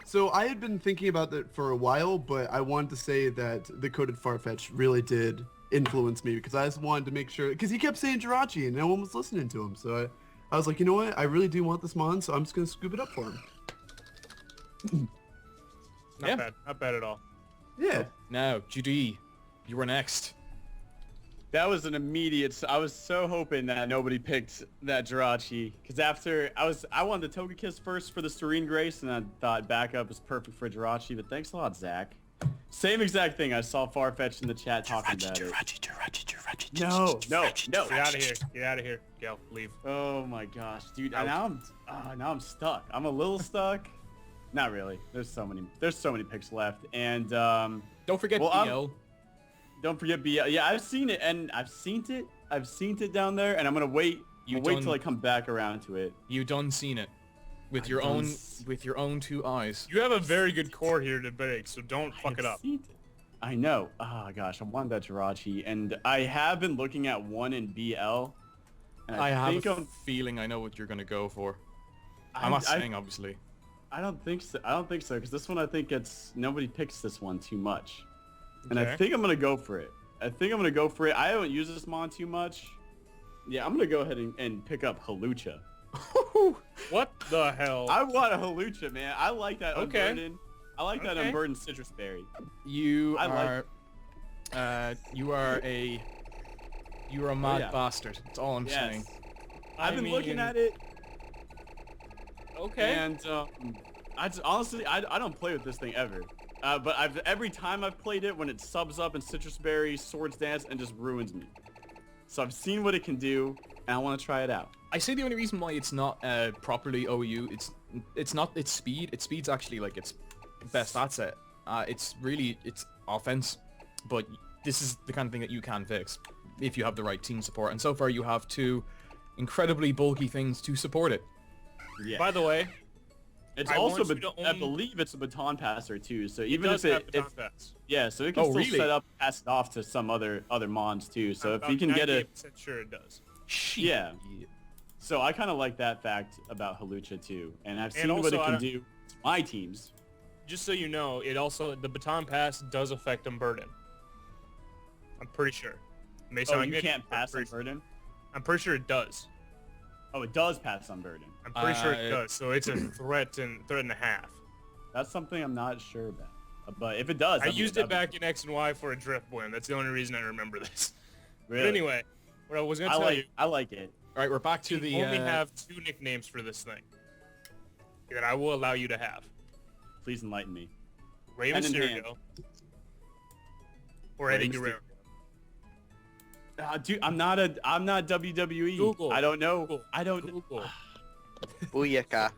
So I had been thinking about that for a while, but I wanted to say that the coded Farfetch really did influence me because I just wanted to make sure, because he kept saying Jirachi and no one was listening to him. So I was like, you know what? I really do want this mon, so I'm just going to scoop it up for him. Not bad. Not bad at all. Yeah. Now, Judee, you were next. That was an immediate... I was so hoping that nobody picked that Jirachi, because after... I wanted the Togekiss first for the Serene Grace, and I thought backup is perfect for Jirachi, but thanks a lot, Zach. Same exact thing. I saw Farfetch in the chat talking about it. Jirachi. No. Get out of here. Get out of here. Go. Leave. Oh my gosh, dude. Now I'm stuck. I'm a little stuck. Not really. There's so many picks left, and don't forget BL. Don't forget BL. Yeah, I've seen it, and I've seen it down there, and I'm gonna wait. Wait till I come back around to it. You done seen it with your own two eyes. You have a very good core here to break, so don't fuck it up. I know. Oh gosh, I want that Jirachi, and I have been looking at one in BL. And I have a feeling I know what you're gonna go for. I'm not saying, obviously. I don't think so. Because this one, I think nobody picks this one too much. And Okay. I think I'm going to go for it. I haven't used this mon too much. Yeah, I'm going to go ahead and pick up Hawlucha. What the hell? I want a Hawlucha, man. I like that Okay. unburdened. I like that unburdened citrus berry. You are a mad bastard. That's all I'm saying. I've been looking at it. Okay. And honestly, I don't play with this thing ever. But every time I've played it, when it subs up in Citrus Berry, Swords Dance, and just ruins me. So I've seen what it can do, and I want to try it out. I say the only reason why it's not properly OU, it's not its speed. Its speed's actually like its best asset. It's offense, but this is the kind of thing that you can fix. if you have the right team support. And so far you have two incredibly bulky things to support it. Yeah. By the way, It's I also, want you to I own- believe it's a baton passer too. So it even does if have it, baton pass. yeah, so it can Oh, still really? set up, pass it off to some other mons too. So I'm if you can get a, 98% sure it does. yeah. So I kind of like that fact about Halucha too, and I've And seen what also, it I can don't- do to my teams. Just so you know, it also the baton pass does affect Unburden. I'm pretty sure. It may Oh, sound you good, can't but I'm pass on pretty- burden. I'm pretty sure it does. Oh, it does pass on burden. I'm pretty sure it Uh, does. So it's a threat and a half. That's something I'm not sure about. But if it does, I used it that'd be- back in X and Y for a drift blend. That's the only reason I remember this. Really? But anyway, what I was gonna tell you, I like it. All right, we're back to you the... only have 2 nicknames for this thing that I will allow you to have: Please enlighten me. Rey Hand in hand. Mysterio or Rey Eddie Mysterio. Guerrero. Dude, I'm not WWE. Google. I don't know. Google. I don't. Google. Booyaka.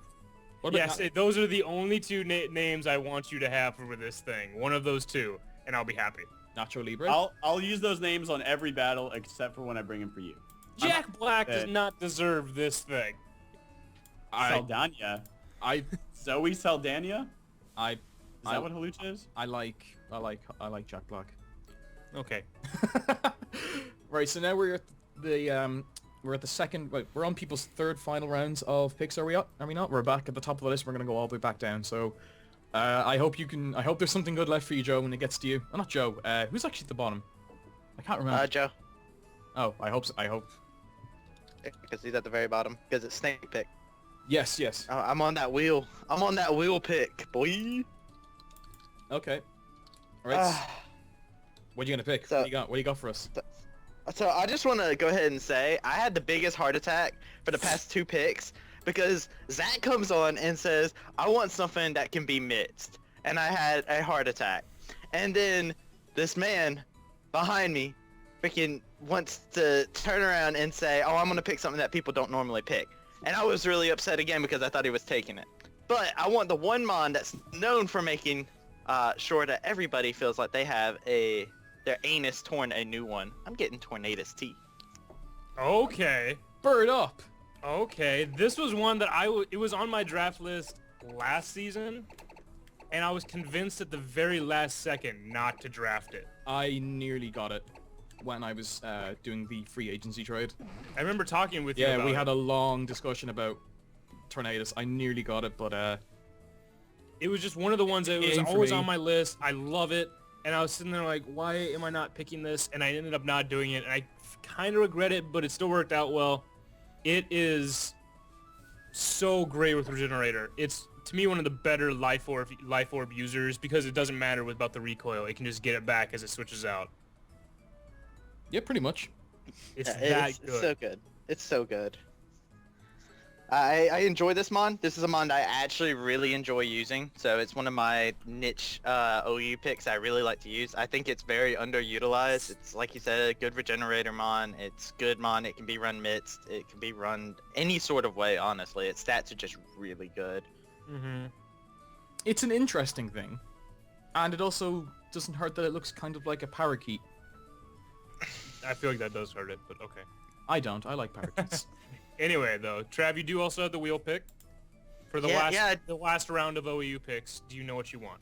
What about Yes, those are the only 2 names I want you to have for this thing. One of those 2, and I'll be happy. Nacho Libre? I'll use those names on every battle except for when I bring them for you. Jack Black does not deserve this thing. Saldana. I Zoe Saldana. I Is that what Halucha is? I like Jack Black. Okay. Right, so now we're at the second. Wait, we're on people's third final rounds of picks. Are we up? Are we not? We're back at the top of the list. We're gonna go all the way back down. So, I hope you can. I hope there's something good left for you, Joe, when it gets to you. Oh, not Joe. Who's actually at the bottom? I can't remember. Joe. Oh, I hope. So, I hope. Because he's at the very bottom. Because it's snake pick. Yes. Yes. I'm on that wheel. I'm on that wheel pick, boy. Okay. All right. What are you gonna pick? So- What do you got? What do you got for us? So I just want to go ahead and say I had the biggest heart attack for the past 2 picks because Zach comes on and says, I want something that can be mixed. And I had a heart attack. And then this man behind me freaking wants to turn around and say, oh, I'm going to pick something that people don't normally pick. And I was really upset again because I thought he was taking it. But I want the one mon that's known for making sure that everybody feels like they have their anus torn a new one. I'm getting Tornadus T. Okay. Bird up. Okay. This was one that it was on my draft list last season, and I was convinced at the very last second not to draft it. I nearly got it when I was doing the free agency trade. I remember talking with you Yeah, about we it. had a long discussion about Tornadus. I nearly got it, but It was just one of the ones that was Aim for always me. on my list. I love it. And I was sitting there like, why am I not picking this? And I ended up not doing it. And I kind of regret it, but it still worked out well. It is so great with Regenerator. It's, to me, one of the better life orb users because it doesn't matter about the recoil. It can just get it back as it switches out. yeah, pretty much. It's Yeah, that it's good. so good. It's so good. I enjoy this mon. This is a mon that I actually really enjoy using. So it's one of my niche OU picks I really like to use. I think it's very underutilized. It's like you said, a good regenerator mon. It's good mon. It can be run mixed. It can be run any sort of way, honestly. Its stats are just really good. Mm-hmm. It's an interesting thing. And it also doesn't hurt that it looks kind of like a parakeet. I feel like that does hurt it, but okay. I don't. I like parakeets. Anyway, though, Trav, you do also have the wheel pick for the the last round of OEU picks. Do you know what you want?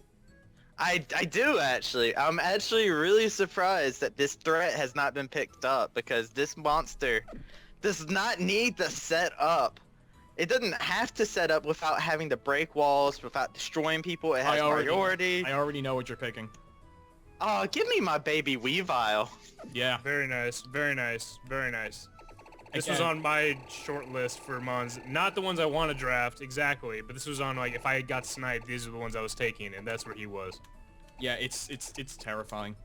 I do actually. I'm actually really surprised that this threat has not been picked up because this monster does not need to set up. It doesn't have to set up without having to break walls, without destroying people. It has priority. I already know what you're picking. Oh, give me my baby Weavile. Yeah. Very nice, very nice, very nice. This was Again. on my short list for Mons. Not the ones I want to draft, exactly, but this was on, like, if I got sniped, these are the ones I was taking, and that's where he was. Yeah, it's terrifying.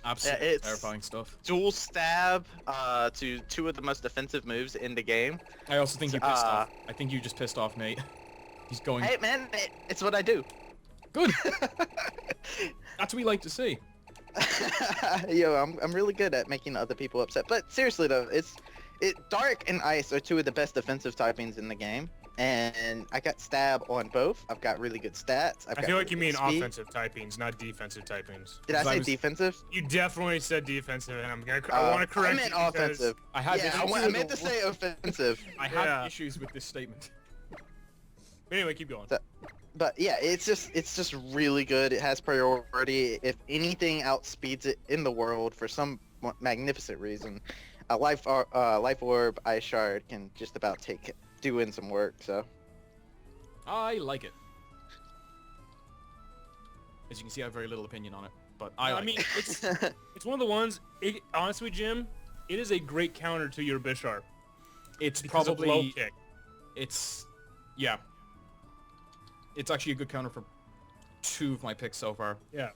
Absolutely it's- terrifying stuff. Dual stab to 2 of the most defensive moves in the game. I also think you pissed off. I think you just pissed off Nate. He's going... Hey man, it's what I do. Good. That's what we like to see. Yo, I'm really good at making other people upset. But seriously though, Dark and Ice are 2 of the best defensive typings in the game. and I got stab on both. I've got really good stats. I feel like you mean offensive typings, not defensive typings. Did I say defensive? You definitely said defensive, and I want to correct you. I meant offensive. I meant to say offensive. I have issues with this statement. But anyway, keep going. But yeah, it's just really good. It has priority. If anything outspeeds it in the world for some magnificent reason, a life orb, ice shard can just about do in some work. So I like it. As you can see, I have very little opinion on it, but I mean, it's one of the ones. Honestly, Jim, it is a great counter to your Bishar. It's because probably of low kick. Yeah. It's actually a good counter for 2 of my picks so far. Yeah.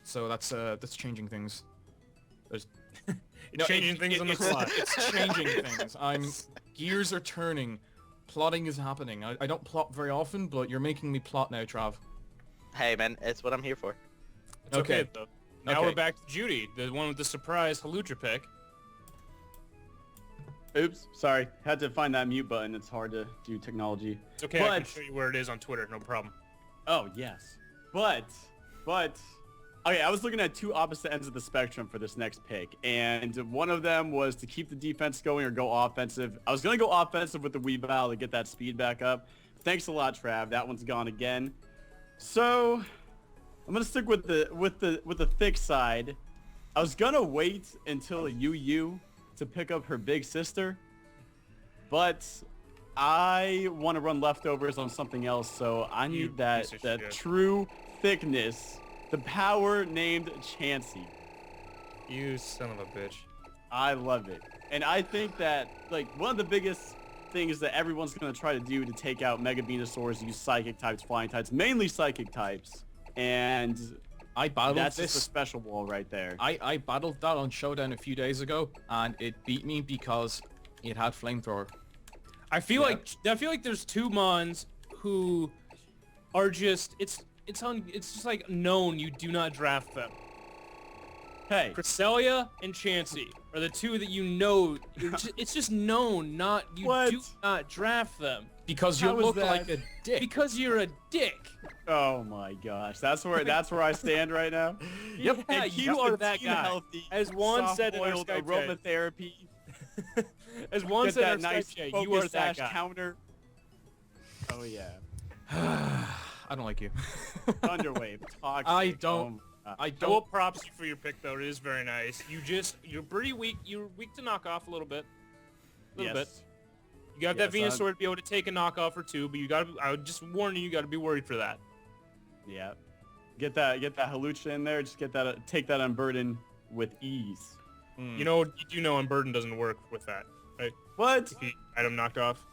So that's changing things. There's changing things on the fly. It's changing things. Gears are turning. Plotting is happening. I don't plot very often, but you're making me plot now, Trav. Hey man, it's what I'm here for. It's okay though. Now we're back to Judee, the one with the surprise Halucha pick. Oops, sorry. Had to find that mute button. It's hard to do technology. It's okay, I can show you where it is on Twitter, no problem. Oh, yes. But, okay, I was looking at 2 opposite ends of the spectrum for this next pick, and one of them was to keep the defense going or go offensive. I was going to go offensive with the Weavile to get that speed back up. Thanks a lot, Trav. That one's gone again. So, I'm going to stick with the thick side. I was going to wait until a UU to pick up her big sister, but I want to run leftovers on something else, so I need that true thickness, the power named Chansey. You son of a bitch. I love it, and I think that like one of the biggest things that everyone's going to try to do to take out Mega Venusaurs, use Psychic types, Flying types, mainly Psychic types, and I battled that's just a special wall right there. I battled that on Showdown a few days ago, and it beat me because it had Flamethrower. I feel like there's 2 Mons who are just it's just like known you do not draft them. Hey, Cresselia and Chansey are the 2 that you know. It's just known you do not draft them because you look like a dick. Because you're a dick. Oh my gosh, that's where I stand right now. Yep, yeah, you are that guy. Healthy, as Juan said in our Skype aromatherapy. As Juan said in our nice Skype chat, you are that guy. Counter. Oh yeah. I don't like you. Thunderwave, toxic. I don't. I will props you for your pick though. It is very nice. You're pretty weak. You're weak to knock off a little bit. A little bit. You got that Venusaur to be able to take a knockoff or 2, but I would just warn you got to be worried for that. Yeah. Get that Halucha in there. Just take that Unburden with ease. You know Unburden doesn't work with that, right? What? If you item knocked off.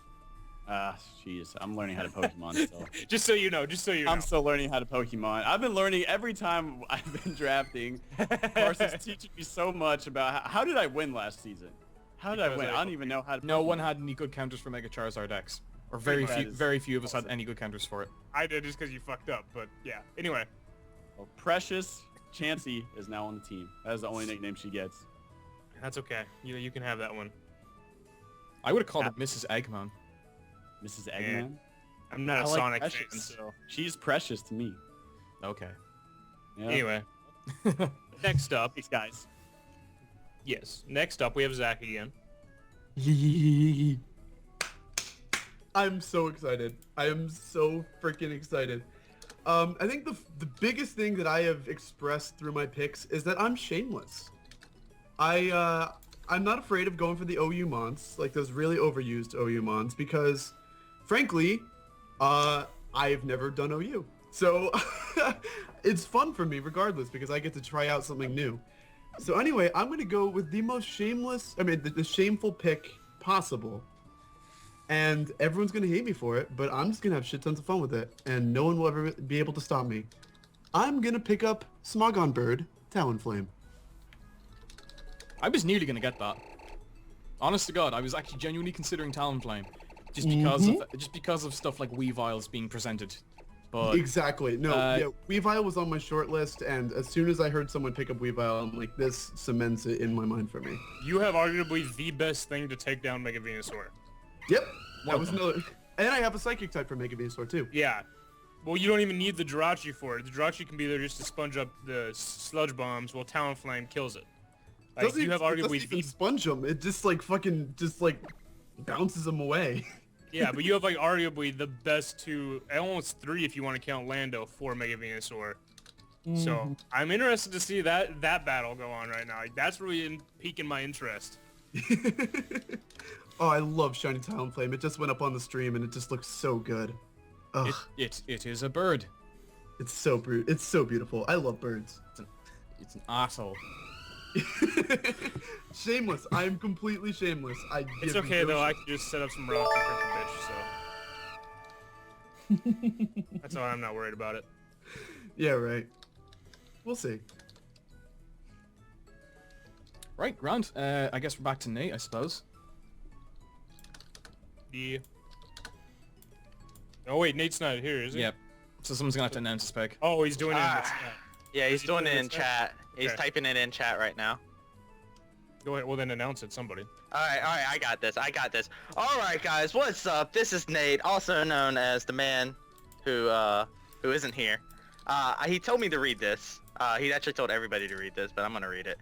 Jeez, I'm learning how to Pokemon still. Just so you know. I'm still learning how to Pokemon. I've been learning every time I've been drafting. Carson's teaching me so much about how did I win last season? How did I win? I don't even know how to. No one had any good counters for Mega Charizard X, or very few of us had any good counters for it. I did just because you fucked up, but yeah. Anyway. Well, Precious Chansey is now on the team. That is the only nickname she gets. That's okay. You can have that one. I would have called it Mrs. Eggman. Mrs. Eggman? I'm not a Sonic fan, so... She's precious to me. Okay. Yeah. Anyway. Next up... Thanks, guys. Yes. Next up, we have Zach again. I'm so excited. I am so freaking excited. I think the biggest thing that I have expressed through my picks is that I'm shameless. I'm not afraid of going for the OU Mons, like those really overused OU Mons, because, frankly, I've never done OU. So it's fun for me regardless, because I get to try out something new. So anyway, I'm going to go with the most shameless, the shameful pick possible. And everyone's going to hate me for it, but I'm just going to have shit tons of fun with it, and no one will ever be able to stop me. I'm going to pick up Smogon Bird, Talonflame. I was nearly going to get that. Honest to God, I was actually genuinely considering Talonflame, just because of stuff like Weaviles being presented. But exactly. No, Weavile was on my short list, and as soon as I heard someone pick up Weavile, I'm like, this cements it in my mind for me. You have arguably the best thing to take down Mega Venusaur. Yep. That was another. And I have a Psychic type for Mega Venusaur too. Yeah. Well, you don't even need the Jirachi for it. The Jirachi can be there just to sponge up the sludge bombs while Talonflame kills it. Like, Doesn't you have it doesn't arguably even sponge them. It just like fucking bounces them away. Yeah, but you have like arguably the best two, almost three if you want to count Lando for Mega Venusaur. So I'm interested to see that battle go on right now. Like, that's really piquing my interest. Oh, I love Shiny Talonflame. It just went up on the stream and it just looks so good. Ugh. It is a bird. It's so beautiful. I love birds. It's an arsehole. Shameless. I am completely shameless. It's okay though. I can just set up some rocks and crit the bitch. So that's why I'm not worried about it. Yeah, right. We'll see. Right, grand. I guess we're back to Nate, I suppose. Oh wait, Nate's not here, is he? Yep. So someone's gonna have to announce his pick. Oh, he's doing it. Yeah, he's doing it in chat? chat. He's Okay. typing it in chat right now. Go ahead. Well, then announce it, somebody. Alright, I got this. Alright, guys, what's up? This is Nate, also known as the man who isn't here. He told me to read this. He actually told everybody to read this, but I'm gonna read it.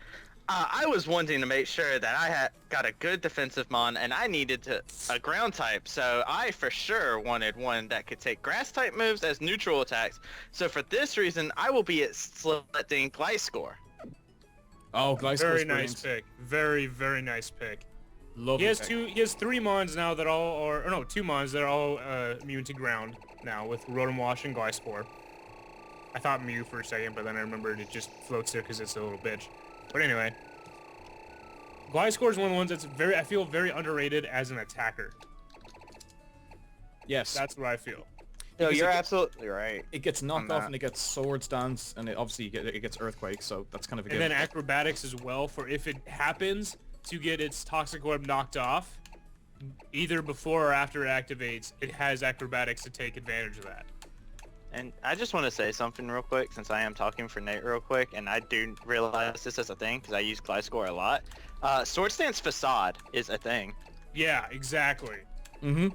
I was wanting to make sure that I had got a good defensive mon, and I needed a ground type, so I for sure wanted one that could take grass type moves as neutral attacks. So for this reason, I will be selecting Gliscor. Oh, Gliscor's Very brilliant. nice pick. Very, very nice pick. Lovely He has pick. He has 3 mons now that all are, or no, 2 mons that are all immune to ground now with Rotom Wash and Gliscor. I thought Mew for a second, but then I remembered it just floats there because it's a little bitch. But anyway, Gliscor is one of the ones that's I feel very underrated as an attacker. Yes. That's what I feel. No, Because you're it- absolutely right. It gets knocked on off that. and it gets Swords Dance, and obviously it gets Earthquake, so that's kind of a And given. then acrobatics as well for if it happens to get its Toxic Orb knocked off, either before or after it activates, it has acrobatics to take advantage of that. And I just want to say something real quick, since I am talking for Nate real quick, and I do realize this is a thing, because I use Gliscor a lot. Sword Stance Facade is a thing. Yeah, exactly. Mm-hmm.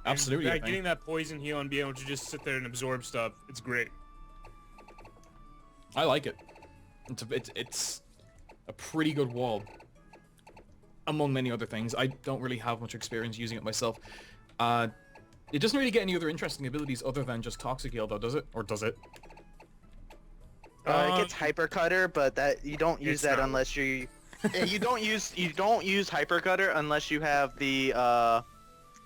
Absolutely. And, I think. getting that poison heal and being able to just sit there and absorb stuff, it's great. I like it. It's a pretty good wall. Among many other things. I don't really have much experience using it myself. It doesn't really get any other interesting abilities other than just Toxic Heal, though, does it? Or does it? It gets Hyper Cutter, but that you don't use It's that not. unless you you don't use Hyper Cutter unless you have the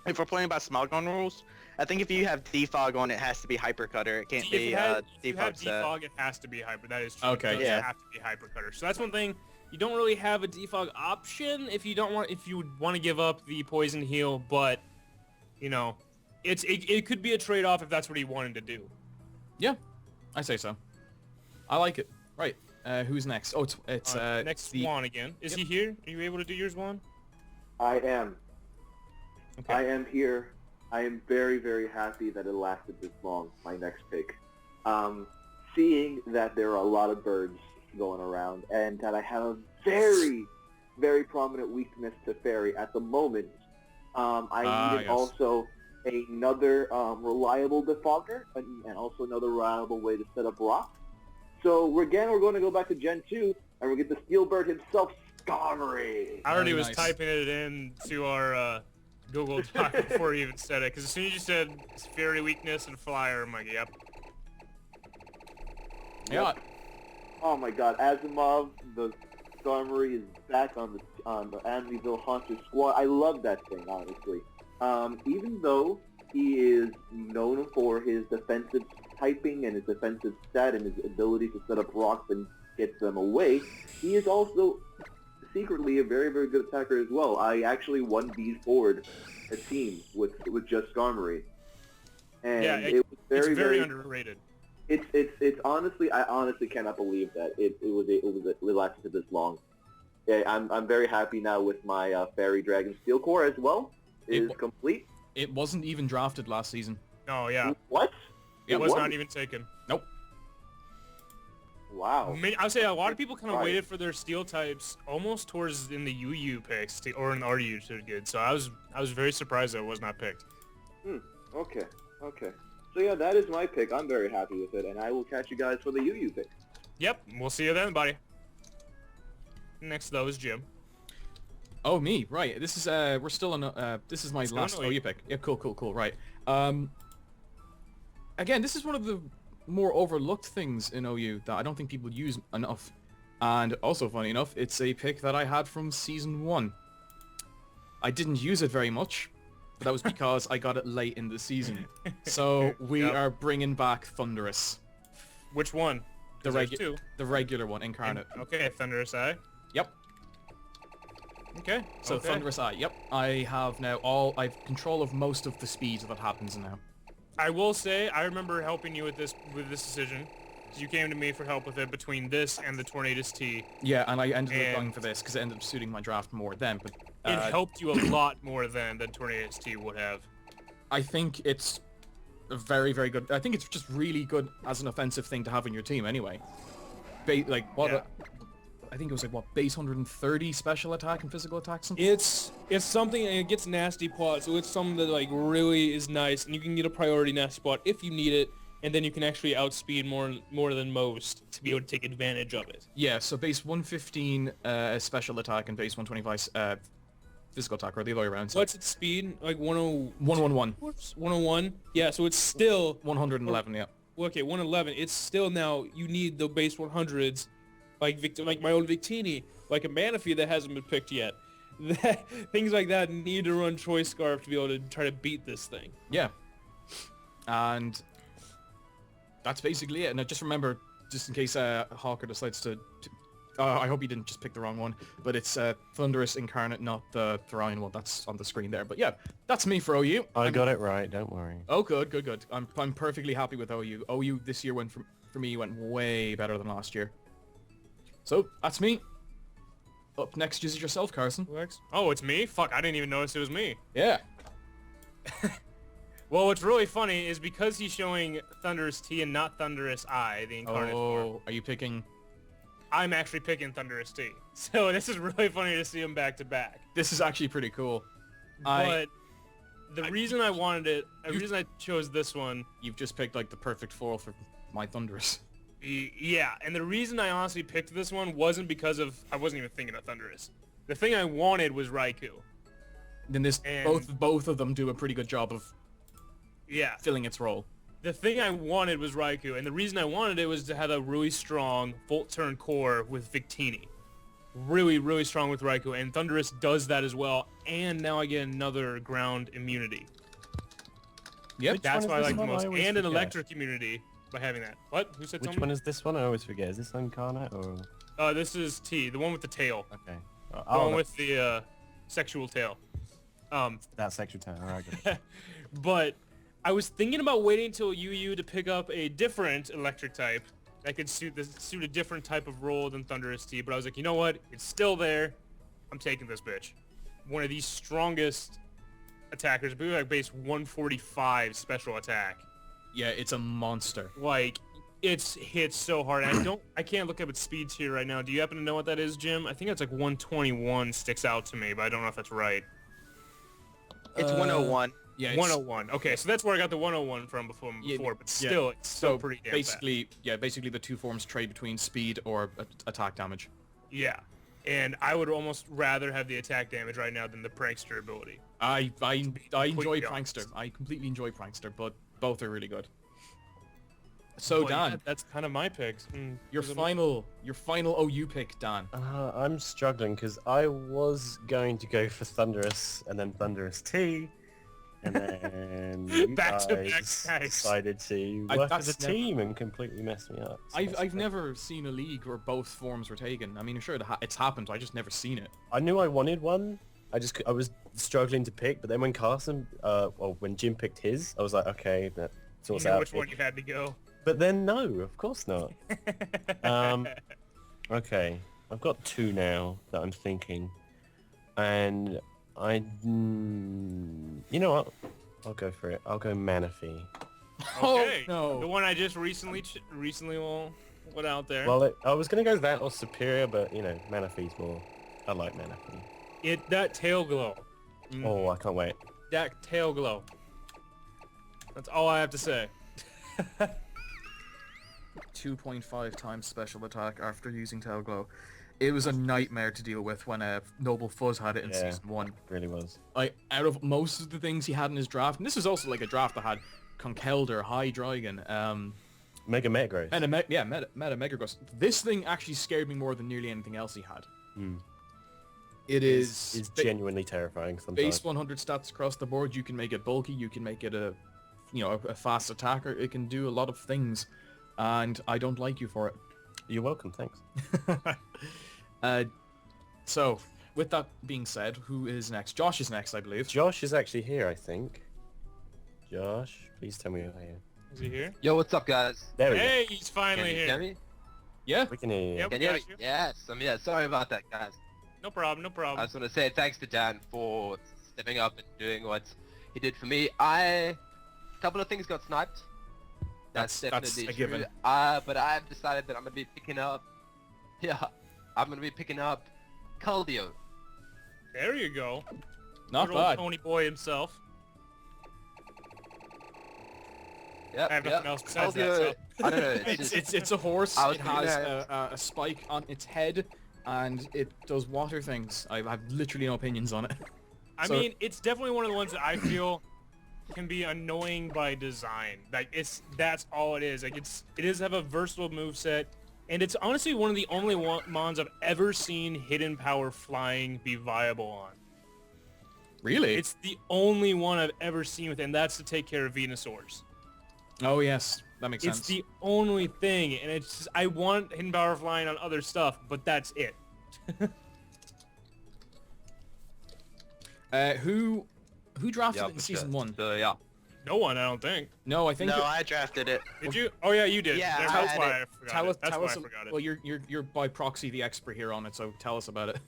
if we're playing by Smogon rules. I think if you have Defog on, it has to be Hyper Cutter. It can't If be you have Defog set. defog, it has to be hyper. That is true. Okay. It does Yeah. have to be hyper cutter. So that's one thing. You don't really have a defog option if you want to give up the poison heal, but you know, it could be a trade-off if that's what he wanted to do. Yeah, I say so. I like it. Right. Who's next? Oh, it's Next the... Juan again. Is Yep. he here? Are you able to do yours, Juan? I am. Okay. I am here. I am very, very happy that it lasted this long, my next pick. Seeing that there are a lot of birds going around and that I have a very, very prominent weakness to fairy at the moment, I needed yes. also another reliable defogger and also another reliable way to set up rocks. So we're going to go back to Gen 2 and we'll get the Steel Bird himself, Skarmory. I already Very was nice. typing it in to our Google Doc before you even said it, because as soon as you said fairy weakness and flyer, I'm like, yep. Yeah. Oh my god, Asimov, the Skarmory is back on the Amityville Haunted Squad. I love that thing, honestly. Even though he is known for his defensive typing and his defensive stat and his ability to set up rocks and get them away, he is also secretly a very, very good attacker as well. I actually 1v forward a team with just Skarmory. And Yeah, it was It's very, very underrated. It's honestly, I honestly cannot believe that it lasted this long. Yeah, I'm very happy now with my Fairy Dragon Steel Core as well. It is complete. It wasn't even drafted last season. No, yeah. What? It was wasn't? not even taken. Nope. Wow. I would say a lot of people kind of waited for their steel types almost towards in the UU picks or in the RU to good. So I was very surprised that it was not picked. Okay. So yeah, that is my pick. I'm very happy with it, and I will catch you guys for the UU pick. Yep, we'll see you then, buddy. Next though is Jim. Oh, me, right. This is we're still on. This is my last OU pick. Yeah, cool. Right. Again, this is one of the more overlooked things in OU that I don't think people use enough. And also, funny enough, it's a pick that I had from Season 1. I didn't use it very much, but that was because I got it late in the season. So we are bringing back Thunderous. Which one? The regular one, Incarnate. Okay, Thunderous Eye. Yep. Okay. So Thunderous Eye. Yep. I have now I've control of most of the speed that happens now. I will say I remember helping you with this decision. You came to me for help with it between this and the Tornadus T. Yeah, and I ended up going for this because it ended up suiting my draft more then. But it helped you a lot more than Tornadus T would have. I think it's very, very good. I think it's just really good as an offensive thing to have in your team anyway. I think it was base 130 special attack and physical attack something? It's something, and it gets nasty plot, so it's something that really is nice, and you can get a priority nasty plot if you need it, and then you can actually outspeed more than most to be able to take advantage of it. Yeah, so base 115 special attack and base 125 physical attack, or the other way around. So. What's its speed? Like 111. 101? Yeah, so it's still... 111, yeah. Okay, 111. It's still now, you need the base 100s, like my old Victini, like a Manaphy that hasn't been picked yet. Things like that need to run Choice Scarf to be able to try to beat this thing. Yeah. And that's basically it. And just remember, just in case Hawker decides to... I hope you didn't just pick the wrong one, but it's Thunderous Incarnate, not the Thorian one that's on the screen there. But yeah, that's me for OU. I got it right, don't worry. Oh, good. I'm perfectly happy with OU. OU this year went for me went way better than last year. So, that's me. Up next is yourself, Carson. Oh, it's me? Fuck, I didn't even notice it was me. Yeah. Well, what's really funny is because he's showing Thunderous T and not Thunderous I, the incarnate form. Are you picking... I'm actually picking Thunderous T. So this is really funny to see them back to back. This is actually pretty cool. But the reason I wanted it, the reason I chose this one... You've just picked like the perfect foil for my Thunderous. Yeah, and the reason I honestly picked this one wasn't because of... I wasn't even thinking of Thunderous. The thing I wanted was Raikou. Then both of them do a pretty good job of filling its role. The thing I wanted was Raikou, and the reason I wanted it was to have a really strong Volt Turn core with Victini. Really, really strong with Raikou, and Thunderous does that as well, and now I get another ground immunity. Yep. That's why I like the most, and an electric immunity by having that. What? Who said something? Which one is this one? I always forget. Is this Incarnate or...? This is T, the one with the tail. Okay. The one with the sexual tail. That sexual tail, alright. But... I was thinking about waiting until UU to pick up a different electric type that could suit a different type of role than Thunderous T, but I was like, you know what? It's still there. I'm taking this bitch. One of the strongest attackers, but like base 145 special attack. Yeah, it's a monster. Like, it's hit so hard. And I can't look up its speed tier right now. Do you happen to know what that is, Jim? I think it's like 121 sticks out to me, but I don't know if that's right. It's 101. Yeah, 101. Okay, so that's where I got the 101 from before, but still, it's still pretty damn basically, fast. Basically the two forms trade between speed or attack damage. Yeah, and I would almost rather have the attack damage right now than the Prankster ability. I enjoy Prankster. I completely enjoy Prankster, but both are really good. So Dan, yeah, that's kind of my picks. Your final OU pick, Dan. I'm struggling because I was going to go for Thunderous and then Thunderous T. And then you guys decided to work as a team and completely mess me up. So I've never seen a league where both forms were taken. I mean, I'm sure it's happened. I just never seen it. I knew I wanted one. I was struggling to pick, but then when when Jim picked his, I was like, okay, that sorts out. Which one you had to go? But then no, of course not. Okay, I've got two now that I'm thinking, and you know what? I'll go for it. I'll go Manaphy. Okay. Oh, no. The one I just recently What out there? Well, I was gonna go that or Superior, but you know, Manaphy's more. I like Manaphy. That tail glow. Oh, I can't wait. That tail glow. That's all I have to say. 2.5 times special attack after using Tail Glow. It was a nightmare to deal with when Noble Fuzz had it in Season 1. It really was. Like, out of most of the things he had in his draft, and this was also like a draft that had Conkeldurr, High Dragon, Mega Metagross. Meta Megagross. This thing actually scared me more than nearly anything else he had. It's genuinely terrifying sometimes. Base 100 stats across the board. You can make it bulky. You can make it a fast attacker. It can do a lot of things, and I don't like you for it. You're welcome. Thanks. So, with that being said, who is next? Josh is next, I believe. Josh is actually here, I think. Josh, please tell me you're here. Is he here? Yo, what's up, guys? There we go. Hey, he's finally Can you here. hear me? Yeah. We can hear you. Yep, Can we you hear got me? you. Yes. Yeah, sorry about that, guys. No problem, no I problem. just want to say thanks to Dan for stepping up and doing what he did for me. A couple of things got sniped. That's definitely a true. given. But I've decided that I'm going to be picking up... Yeah, I'm going to be picking up Keldeo. There you go. Not Good old bad. Pony boy himself. Yep, I have nothing else besides that, Keldeo, so. I don't know. It's just, It's a horse. I was It has thinking a spike on its head, and it does water things. I have literally no opinions on it. I So- mean, it's definitely one of the ones that I feel can be annoying by design. Like, that's all it is. Like, it does have a versatile moveset, and it's honestly one of the only mons I've ever seen hidden power flying be viable on. Really? It's the only one I've ever seen with it, and that's to take care of Venusaurs. Oh yes, that makes It's sense. the only thing, and it's just, I want hidden power flying on other stuff, but that's it. Who drafted it in for Season sure. 1? So, yeah. No one, I don't think. No, I think. No, I drafted it. Did you? Oh yeah, you did. Yeah, That's I had why it. I forgot Tell it. us. That's Tell why us. I forgot it. Well, you're by proxy the expert here on it, so tell us about it.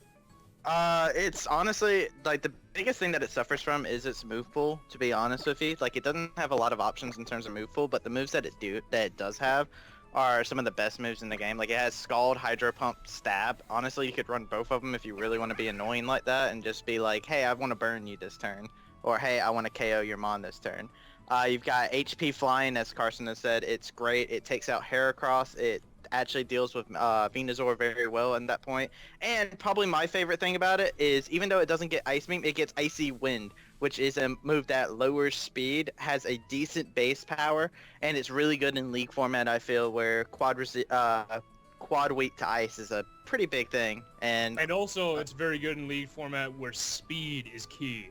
It's honestly, like, the biggest thing that it suffers from is its move pool, to be honest with you. Like, it doesn't have a lot of options in terms of move pool, but the moves that it does have are some of the best moves in the game. Like, it has Scald, Hydro Pump, Stab. Honestly, you could run both of them if you really want to be annoying like that and just be like, hey, I want to burn you this turn. Or, hey, I want to KO your Mon this turn. You've got HP Flying, as Carson has said. It's great. It takes out Heracross. It actually deals with Venusaur very well at that point. And probably my favorite thing about it is, even though it doesn't get Ice Beam, it gets Icy Wind, which is a move that lowers speed, has a decent base power, and it's really good in League format, I feel, where quad weak to ice is a pretty big thing. And also, it's very good in League format where speed is key.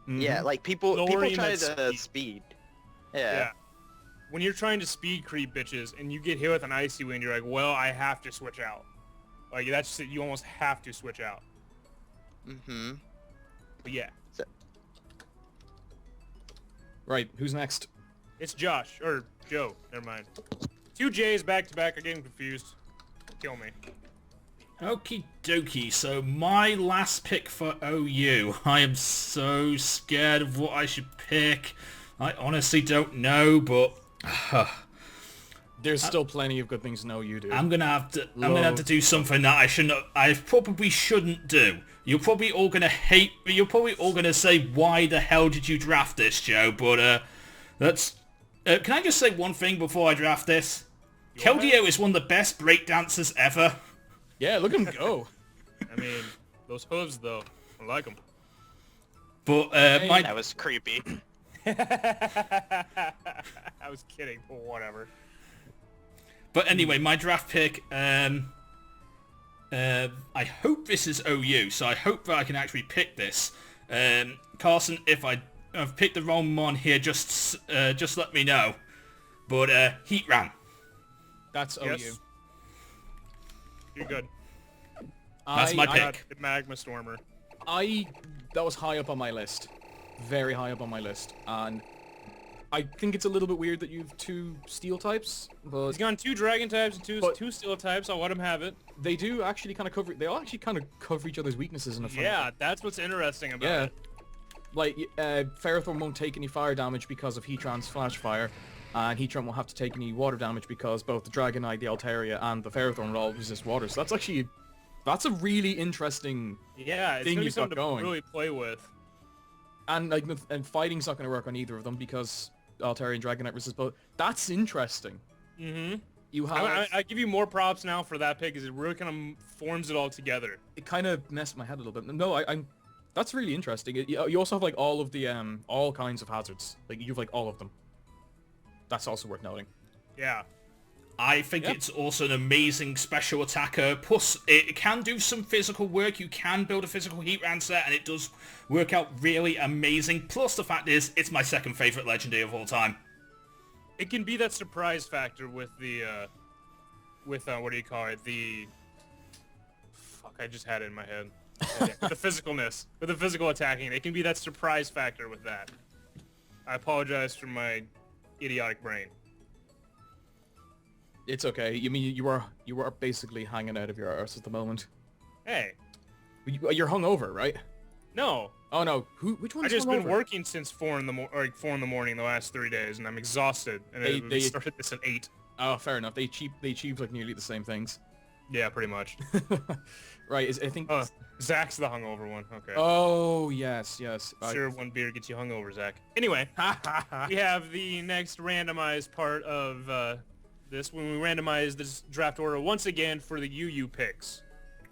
yeah, like people Lowering try that to speed. Yeah. When you're trying to speed creep bitches and you get hit with an Icy Wind, you're like, well, I have to switch out. Like, that's you almost have to switch out. Mm-hmm. But yeah, Right. Who's next? it's Josh or Joe. Never mind. 2 J's back to back. I'm getting confused. Kill me. Okie dokie, so my last pick for OU. I am so scared of what I should pick. I honestly don't know, but There's still plenty of good things to know you do. I'm gonna have to do something that I probably shouldn't do. You're probably all gonna hate me. You're probably all gonna say, why the hell did you draft this, Joe? But that's. Can I just say one thing before I draft this? Keldeo is one of the best breakdancers ever. Yeah, look at him go. I mean, those hooves though. I like them. But That was creepy. I was kidding, but whatever. But anyway, my draft pick, I hope this is OU, so I hope that I can actually pick this. Carson, if I've picked the wrong one here, just let me know. But Heatran. That's Yes. OU. You're good. That's my Got pick. the Magma Stormer. That was high up on my list. Very high up on my list. And I think it's a little bit weird that you have 2 steel types, but He's gone 2 dragon types and But- 2 steel types. I'll let him have it. they do actually kind of cover. They all actually kind of cover each other's weaknesses in a funny way. Yeah, that's what's interesting about Yeah. it. like, Ferrothorn won't take any fire damage because of Heatran's Flash Fire, and Heatran won't have to take any water damage because both the Dragonite, the Altaria, and the Ferrothorn will all resist water. So that's actually, that's a really interesting thing you've got going. To really play with. And like, and fighting's not going to work on either of them because Altaria and Dragonite resist both. That's interesting. Mm-hmm. You have... I give you more props now for that pick because it really kind of forms it all together. It kind of messed my head a little bit. No, I'm... That's really interesting. You also have like all of the all kinds of hazards. Like you have like all of them. That's also worth noting. Yeah. I think it's also an amazing special attacker. Plus, it can do some physical work. You can build a physical Heatran set, and it does work out really amazing. Plus, the fact is, it's my second favorite legendary of all time. It can be that surprise factor with the, what do you call it? The... Fuck, I just had it in my head. With the physicalness. With the physical attacking. It can be that surprise factor with that. I apologize for my idiotic brain. It's okay. You mean you are basically hanging out of your arse at the moment. Hey. You're hungover, right? No. Oh no. Which one's I just hungover? been working since 4 in the morning the last 3 days, and I'm exhausted. And they started this at 8. Oh, fair enough. They achieve like nearly the same things. Yeah, pretty much. Right. I think. Zach's the hungover one. Okay. Oh yes. Sure, one beer gets you hungover, Zach. Anyway, we have the next randomized part of this when we randomize this draft order once again for the UU picks.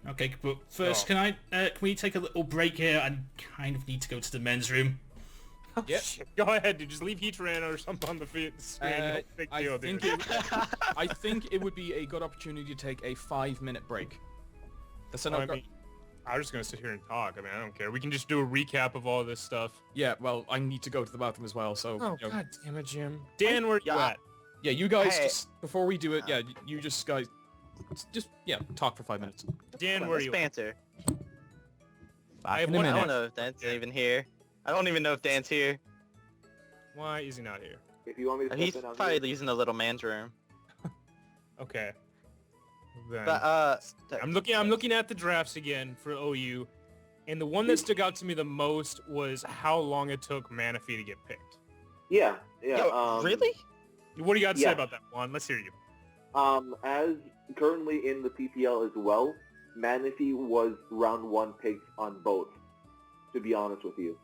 Okay, but first, can we take a little break here? I kind of need to go to the men's room. Yeah. Go ahead, dude. Just leave Heatran or something on the screen. Big deal, dude. I think it would be a good opportunity to take a 5-minute break. I'm just gonna sit here and talk. I mean, I don't care. We can just do a recap of all this stuff. Yeah, well, I need to go to the bathroom as well, so... Oh, God damn it, Jim. Dan, where you at? Yeah, you guys, just, before we do it, you just guys... Just, talk for 5 minutes. Dan, where are you at? Banter. I don't know if Dan's even here. I don't even know if Dan's here. Why is he not here? If you want me to He's probably using the little man's room. Okay. Then, But, I'm looking at the drafts again for OU, and the one that stuck out to me the most was how long it took Manaphy to get picked. Yeah. Yo, really? What do you got to say about that, Juan? Let's hear you. As currently in the PPL as well, Manaphy was round 1 picked on both, to be honest with you.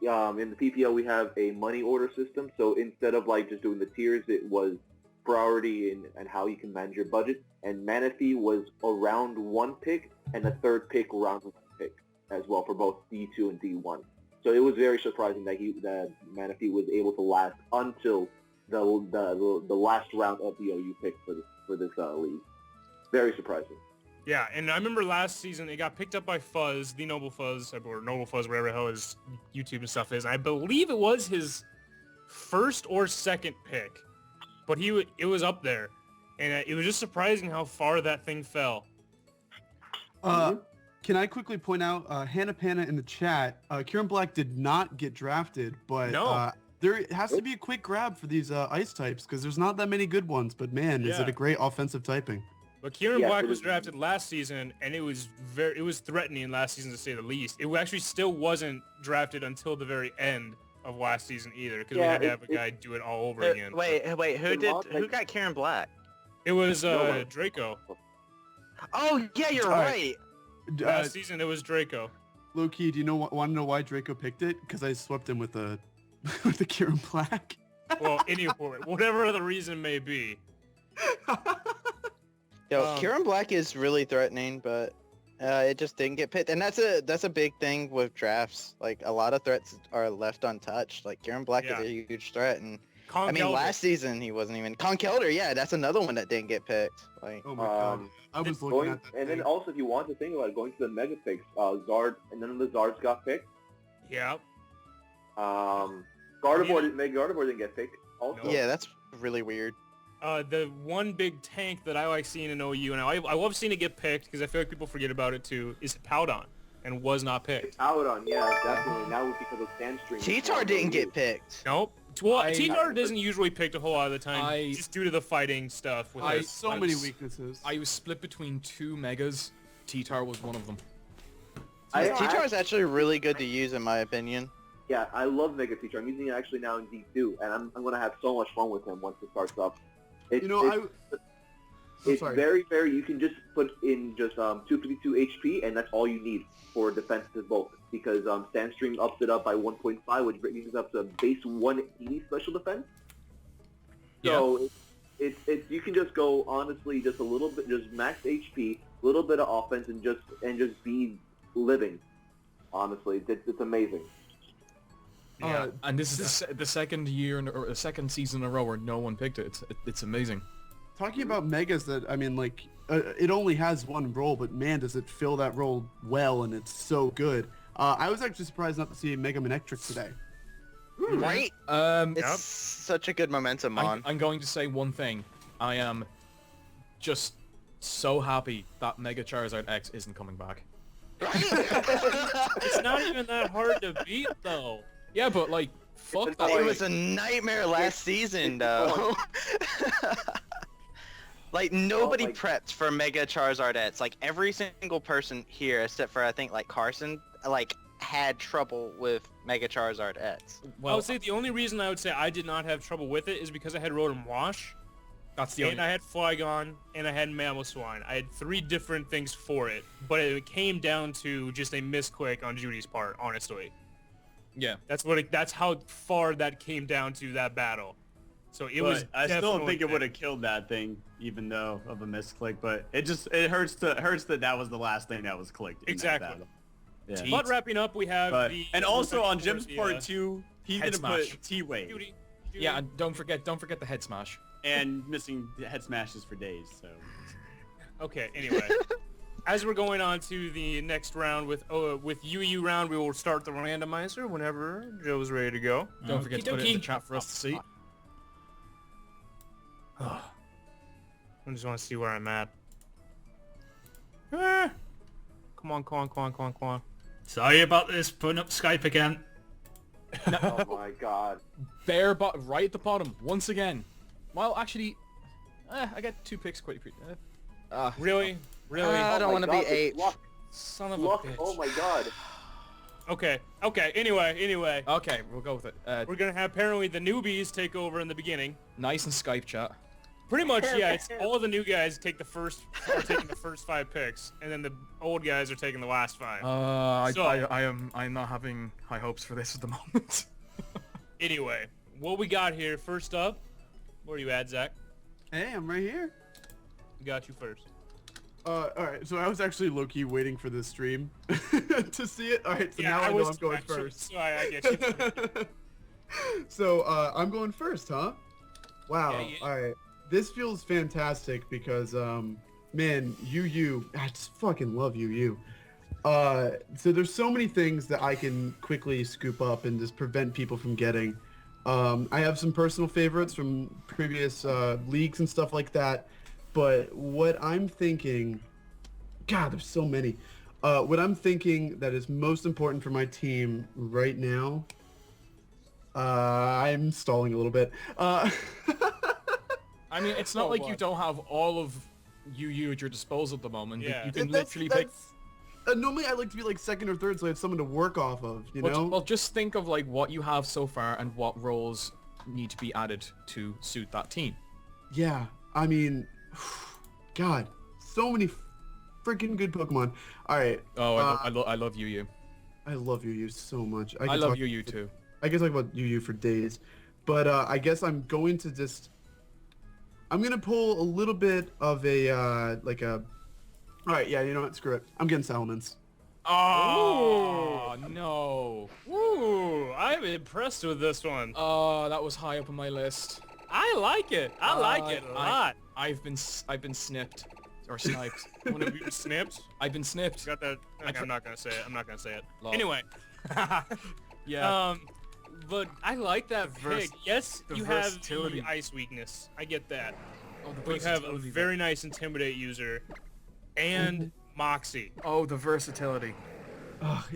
In the PPL we have a money order system, so instead of like just doing the tiers, it was priority and how you can manage your budget. And Manaphy was a round 1 pick and a 3rd pick round 1 pick as well for both D2 and D1. So it was very surprising that Manaphy was able to last until the last round of the OU pick for this league. Very surprising. Yeah, and I remember last season it got picked up by Fuzz, the Noble Fuzz, or Noble Fuzz, whatever the hell his YouTube and stuff is. I believe it was his 1st or 2nd pick, but it was up there, and it was just surprising how far that thing fell. Can I quickly point out, Hannah Panna in the chat, Kieran Black did not get drafted, but there has to be a quick grab for these ice types because there's not that many good ones, but man, is it a great offensive typing. But Kieran Black was drafted last season, and it was threatening last season to say the least. It actually still wasn't drafted until the very end of last season either, because we had to have a guy do it all over again. Wait, who got Kieran Black? It was Draco. Oh yeah, you're right. Last season it was Draco. Low key, do you want to know why Draco picked it? Because I swept him with the Kieran Black. Well, whatever the reason may be. Yo, Kieran Black is really threatening, but it just didn't get picked, and that's a big thing with drafts. Like a lot of threats are left untouched. Like Kieran Black is a huge threat, and last season he wasn't even Conkeldurr. Yeah, that's another one that didn't get picked. Like, oh my god, I was looking at that. And then also, if you want to think about it, going to the mega picks, Zard, and none of the Zards got picked. Yeah. Gardevoir didn't get picked. Also. Yeah, that's really weird. The one big tank that I like seeing in OU, and I love seeing it get picked because I feel like people forget about it too, is Powdon, and was not picked. Powdon, yeah, definitely. Now because of Sandstream. T-Tar didn't get picked. Nope. Well, T-Tar doesn't usually picked a whole lot of the time, just due to the fighting stuff. With so many weaknesses. I was split between 2 megas. T-Tar was one of them. T-Tar is actually really good to use in my opinion. Yeah, I love Mega Teacher. I'm using it actually now in D2, and I'm going to have so much fun with him once it starts up. It's very, very, you can just put in just 252 HP, and that's all you need for defensive bulk, because Sandstream ups it up by 1.5, which brings it up to base 180 special defense. So it's you can just go, honestly, just a little bit, just max HP, a little bit of offense, and just be living. Honestly, it's amazing. Yeah, and this is the second year or the second season in a row where no one picked it. It's amazing. Talking about megas, that I mean, like, it only has one role, but man, does it fill that role well, and it's so good. I was actually surprised not to see Mega Manectric today. Right? It's such a good momentum on. I'm going to say one thing. I am just so happy that Mega Charizard X isn't coming back. It's not even that hard to beat, though. Yeah, but like, fuck that. It was a nightmare last season, though. Like, nobody prepped for Mega Charizardettes. Like, every single person here, except for, I think, like, Carson, like, had trouble with Mega Charizardettes. Well, I would say the only reason I would say I did not have trouble with it is because I had Rotom Wash. That's the only. And I had Flygon, and I had Mamoswine. I had 3 different things for it, but it came down to just a misclick on Judee's part, honestly. Yeah. That's how far that came down to that battle. So it was. I still don't think it would have killed that thing, even though of a misclick. But it hurts that was the last thing that was clicked. Exactly. In that battle. Yeah. But wrapping up, we have and also on Jim's part too, he didn't put T-Wave. Judy. Yeah, and don't forget the head smash. And missing head smashes for days. So. Okay. Anyway. As we're going on to the next round with UU round, we will start the randomizer whenever Joe's ready to go. Don't forget to put it in the chat for us to see. I just want to see where I'm at. Come on. Sorry about this, putting up Skype again. Oh my god. Bare right at the bottom, once again. Well, actually, I got 2 picks quite Really? Really? I don't want to be 8. Son of a bitch. Oh my god. Okay. Anyway. Okay, we'll go with it. We're gonna have apparently the newbies take over in the beginning. Nice and Skype chat. Pretty much, yeah. It's all the new guys taking the first 5 picks, and then the old guys are taking the last 5. I'm not having high hopes for this at the moment. Anyway, what we got here? First up, where are you at, Zach? Hey, I'm right here. We got you first. Alright, so I was actually low-key waiting for this stream to see it. Alright, so now I know I'm going first. So I get you. So, I'm going first, huh? Wow, Yeah. alright. This feels fantastic because, man, UU, I just fucking love UU. So there's so many things that I can quickly scoop up and just prevent people from getting. I have some personal favorites from previous leagues and stuff like that. But what I'm thinking, God, there's so many. What I'm thinking that is most important for my team right now, I'm stalling a little bit. I mean, it's not like you don't have all of UU at your disposal at the moment. Yeah. You can literally pick... normally I like to be like second or third, so I have someone to work off of, you know? Well, just think of like what you have so far and what roles need to be added to suit that team. Yeah, I mean, God, so many freaking good Pokemon. All right. Oh, I love UU. I love UU so much. I love UU too. I can talk about UU for days, but I guess I'm going to just... I'm gonna pull a little bit of a All right, yeah, you know what? Screw it. I'm getting Salamence. Oh no! Ooh, I'm impressed with this one. Oh, that was high up on my list. I like it. I like it a lot. I've been snipped or sniped. One of you snipped? I've been snipped. Got that? Okay, I'm not gonna say it. I'm not gonna say it. Lol. Anyway. Yeah. But I like that pick. Yes, the you have versatility. the ice weakness. I get that. Oh, the But you have a versatility. very nice Intimidate user and Moxie. Oh, the versatility.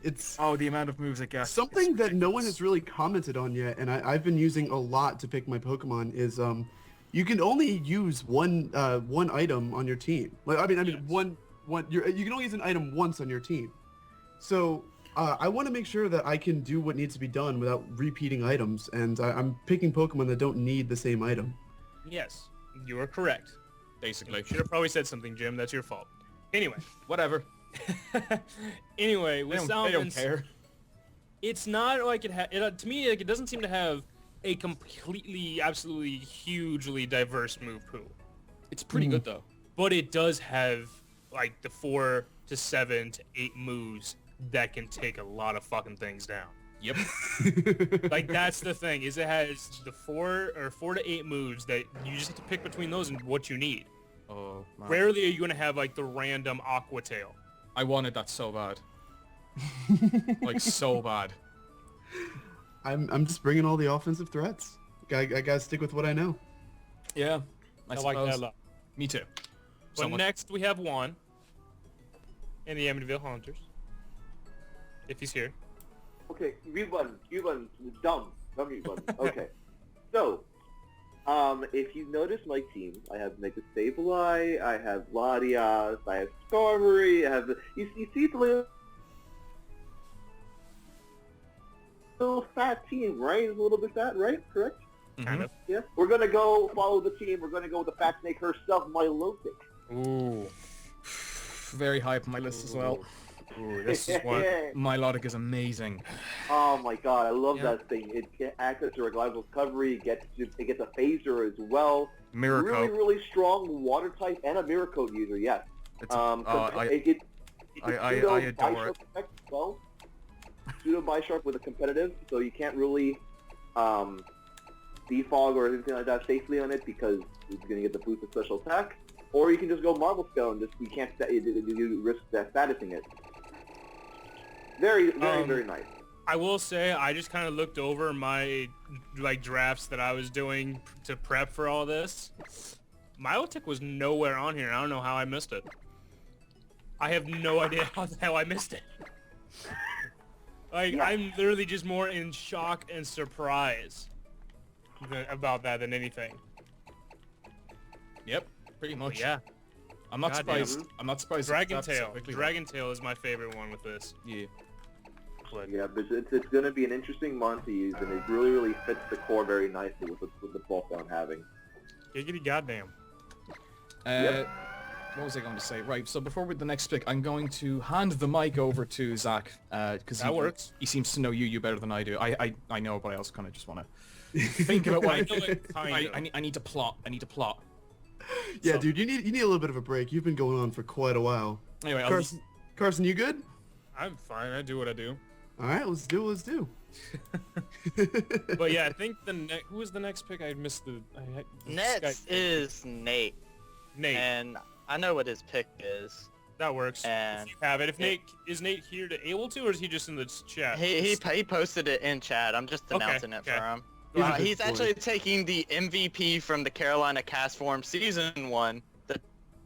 It's the amount of moves it gets. something that no one has really commented on yet, and I've been using a lot to pick my Pokemon is you can only use one item on your team. Like I mean Yes. you can only use an item once on your team. So I want to make sure that I can do what needs to be done without repeating items, and I'm picking Pokemon that don't need the same item. Yes, you are correct. Basically. Should have probably said something, Jim. That's your fault. Anyway. Whatever. Anyway, with They Salmons, don't care. it's not like to me, like, it doesn't seem to have a completely, absolutely, hugely diverse move pool. It's pretty good though. But it does have like the 4 to 7 to 8 moves that can take a lot of fucking things down. Yep. Like that's the thing, is it has the 4 to 8 moves that you just have to pick between those and what you need. Oh, man. Rarely are you gonna have like the random Aqua Tail. I wanted that so bad. Like so bad. I'm just bringing all the offensive threats. I gotta stick with what I know. Yeah. I like that a lot. Me too. But Somewhat. next we have Juan and the Amityville Haunters. If he's here. Okay, mute button, dumb mute button. Okay, so, if you notice my team, I have Mega Sableye, I have Latias, I have Skarmory, I have you see the little fat team, right? It's a little bit fat, right? Correct? Kind of. Yeah. We're gonna go follow the team. We're gonna go with the fat snake herself, Milotic. Ooh. Very high up on my list as well. Ooh, this is one. Milotic is amazing. Oh my god, I love that thing. It gets access to reliable recovery. It gets a phaser as well. Mirror really, Coat. really strong water type and a mirror coat user. Yes. I adore it. Effect as well. Pseudo Bisharp with a competitive, so you can't really defog or anything like that safely on it because it's going to get the boost of special attack. Or you can just go Marble Scale and just you can't you risk that statusing it. Very nice. I will say I just kind of looked over my like drafts that I was doing to prep for all this. Milotic was nowhere on here. I don't know how I missed it. I have no idea how I missed it. Like Yeah. I'm literally just more in shock and surprise about that than anything. Yep, pretty much. Yeah. I'm not Goddamn. surprised. I'm not surprised. Dragon that's Tail. quickly Dragon Tail is my favorite one with this. Yeah. Yeah, but it's going to be an interesting mon to use, and it really, really fits the core very nicely with the bulk I'm having. Giggity goddamn. What was I going to say? Right, so before with the next pick, I'm going to hand the mic over to Zach, because That works. He seems to know you better than I do. I know, but I also kind of just want to think about what I know it, kind of. I need to plot. Yeah, So- dude, you need a little bit of a break. You've been going on for quite a while. Anyway, Carson, you good? I'm fine. I do what I do. All right, let's do. But yeah, I think who was the next pick? I missed the. Next is Nate, Nate. and I know what his pick is. That works. And If you have it. If Nate is Nate here to able to, or is he just in the chat? he posted it in chat. I'm just Okay, announcing it okay. for him. He's a good He's boy. actually taking the MVP from the Carolina Castforms Season 1.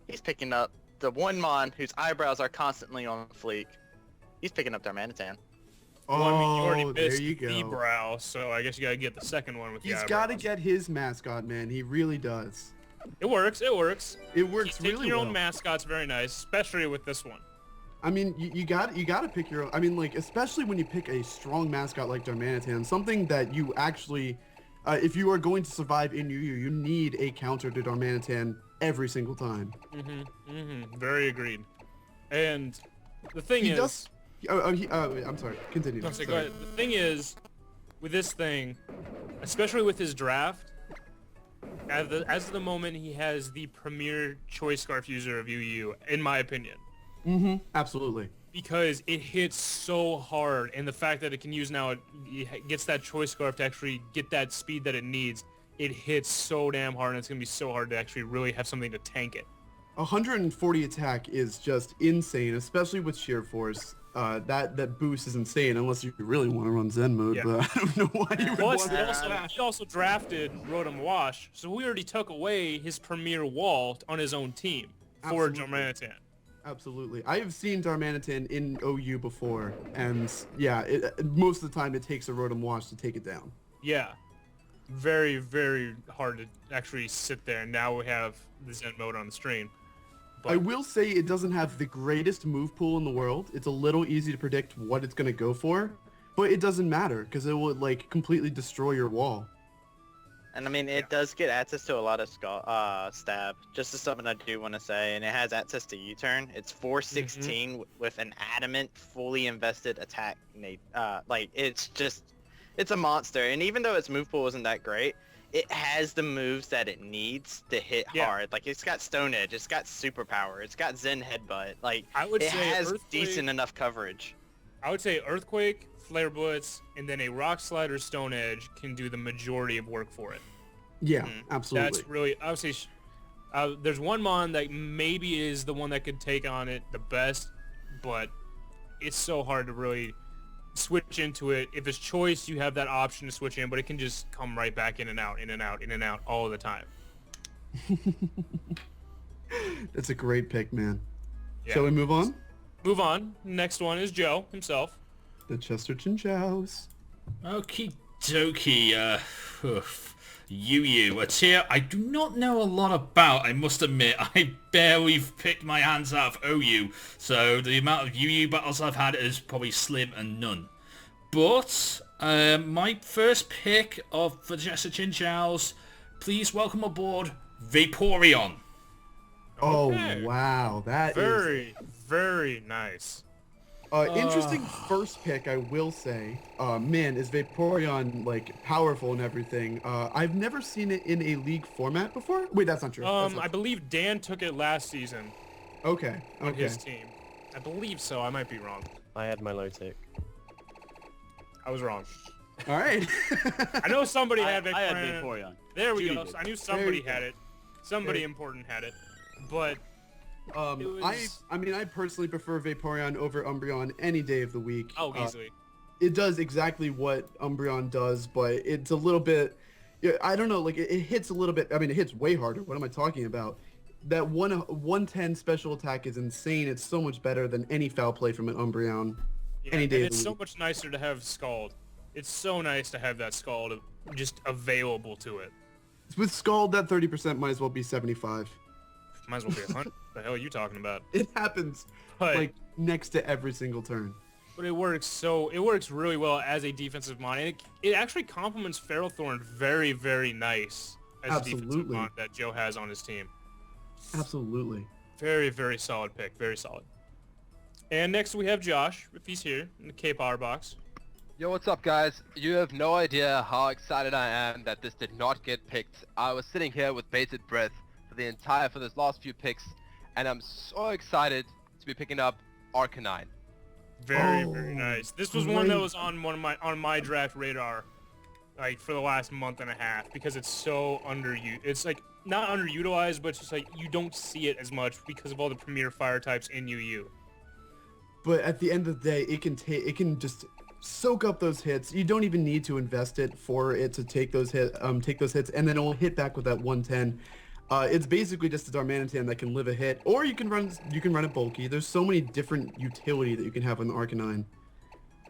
He's picking up the one mon whose eyebrows are constantly on fleek. He's picking up Darmanitan. Well, I mean, you already Oh, there missed you the go. brow, so I guess you gotta get the second one with the He's eyebrows. got to get his mascot, man. He really does. It works. It works. It works Taking really your well. own mascot's very nice, especially with this one. I mean, you got to pick your own. I mean, like, especially when you pick a strong mascot like Darmanitan, something that you actually, if you are going to survive in UU, you need a counter to Darmanitan every single time. Very agreed. And the thing He is, does. I'm sorry. Continue. no, so go Sorry. ahead. The thing is, with this thing, especially with his draft, as of the moment, he has the premier choice scarf user of UU, in my opinion. Absolutely. Because it hits so hard, and the fact that it can use now, it gets that choice scarf to actually get that speed that it needs. It hits so damn hard, and it's gonna be so hard to actually really have something to tank it. 140 attack is just insane, especially with sheer force. That boost is insane unless you really want to run Zen mode, Yeah. but I don't know why you would Plus, want to. he also drafted Rotom Wash, so we already took away his premier wall on his own team for Absolutely. Darmanitan. Absolutely. I have seen Darmanitan in OU before, and yeah, most of the time it takes a Rotom Wash to take it down. Yeah. Very, very hard to actually sit there, and now we have the Zen mode on the stream. I will say it doesn't have the greatest move pool in the world. It's a little easy to predict what it's going to go for, but it doesn't matter because it will like completely destroy your wall. And I mean, it does get access to a lot of stab. Just as something I do want to say, and it has access to U-turn. It's 416 with an adamant, fully invested attack. Like it's a monster. And even though its move pool isn't that great, it has the moves that it needs to hit hard. Like it's got Stone Edge, it's got Superpower, it's got Zen Headbutt. Like it has decent enough coverage. I would say Earthquake, Flare Blitz, and then a Rock Slide or Stone Edge can do the majority of work for it. Yeah, absolutely. That's really, I would say, there's one mon that maybe is the one that could take on it the best, but it's so hard to really switch into it. If it's choice, you have that option to switch in, but it can just come right back in and out, in and out, in and out all the time. That's a great pick, man. Yeah. Shall we move on? Move on. Next one is Joe himself. The Chester Chinchous. Okie dokie. UU, a tier I do not know a lot about, I must admit. I barely picked my hands out of OU, so the amount of UU battles I've had is probably slim and none. But my first pick of the Chester Chinchous, please welcome aboard Vaporeon. Oh, wow. That is... Very nice. Interesting first pick, I will say. Man, is Vaporeon, like, powerful and everything. I've never seen it in a league format before. Wait, that's not true. I believe Dan took it last season. Okay. On his team. I believe so. I might be wrong. I had my low tick. I was wrong. All right. I know somebody had Vaporeon. I had Vaporeon. There we Judee go. did. I knew somebody had it. Somebody important had it. But I mean, I personally prefer Vaporeon over Umbreon any day of the week. Oh, easily. It does exactly what Umbreon does, but it's a little bit, I don't know, like it hits a little bit. I mean, it hits way harder. What am I talking about? That 110 special attack is insane. It's so much better than any foul play from an Umbreon any day of the week. It's so much nicer to have Scald. It's so nice to have that Scald just available to it. With Scald, that 30% might as well be 75. Might as well be 100. The hell are you talking about? It happens like next to every single turn. But it works really well as a defensive mon. And it actually complements Ferrothorn very, very nice as a defensive mon that Joe has on his team. Absolutely. Very, very solid pick. Very solid. And next we have Josh, if he's here, in the K-Power box. Yo, what's up, guys? You have no idea how excited I am that this did not get picked. I was sitting here with bated breath for this last few picks, and I'm so excited to be picking up Arcanine. Very nice. This was one that was on my draft radar, like for the last month and a half, because it's so it's like not underutilized, but just like you don't see it as much because of all the premier fire types in UU. But at the end of the day, it can just soak up those hits. You don't even need to invest it for it to take those hits, and then it will hit back with that 110. It's basically just a Darmanitan that can live a hit, or you can run it bulky. There's so many different utility that you can have on the Arcanine.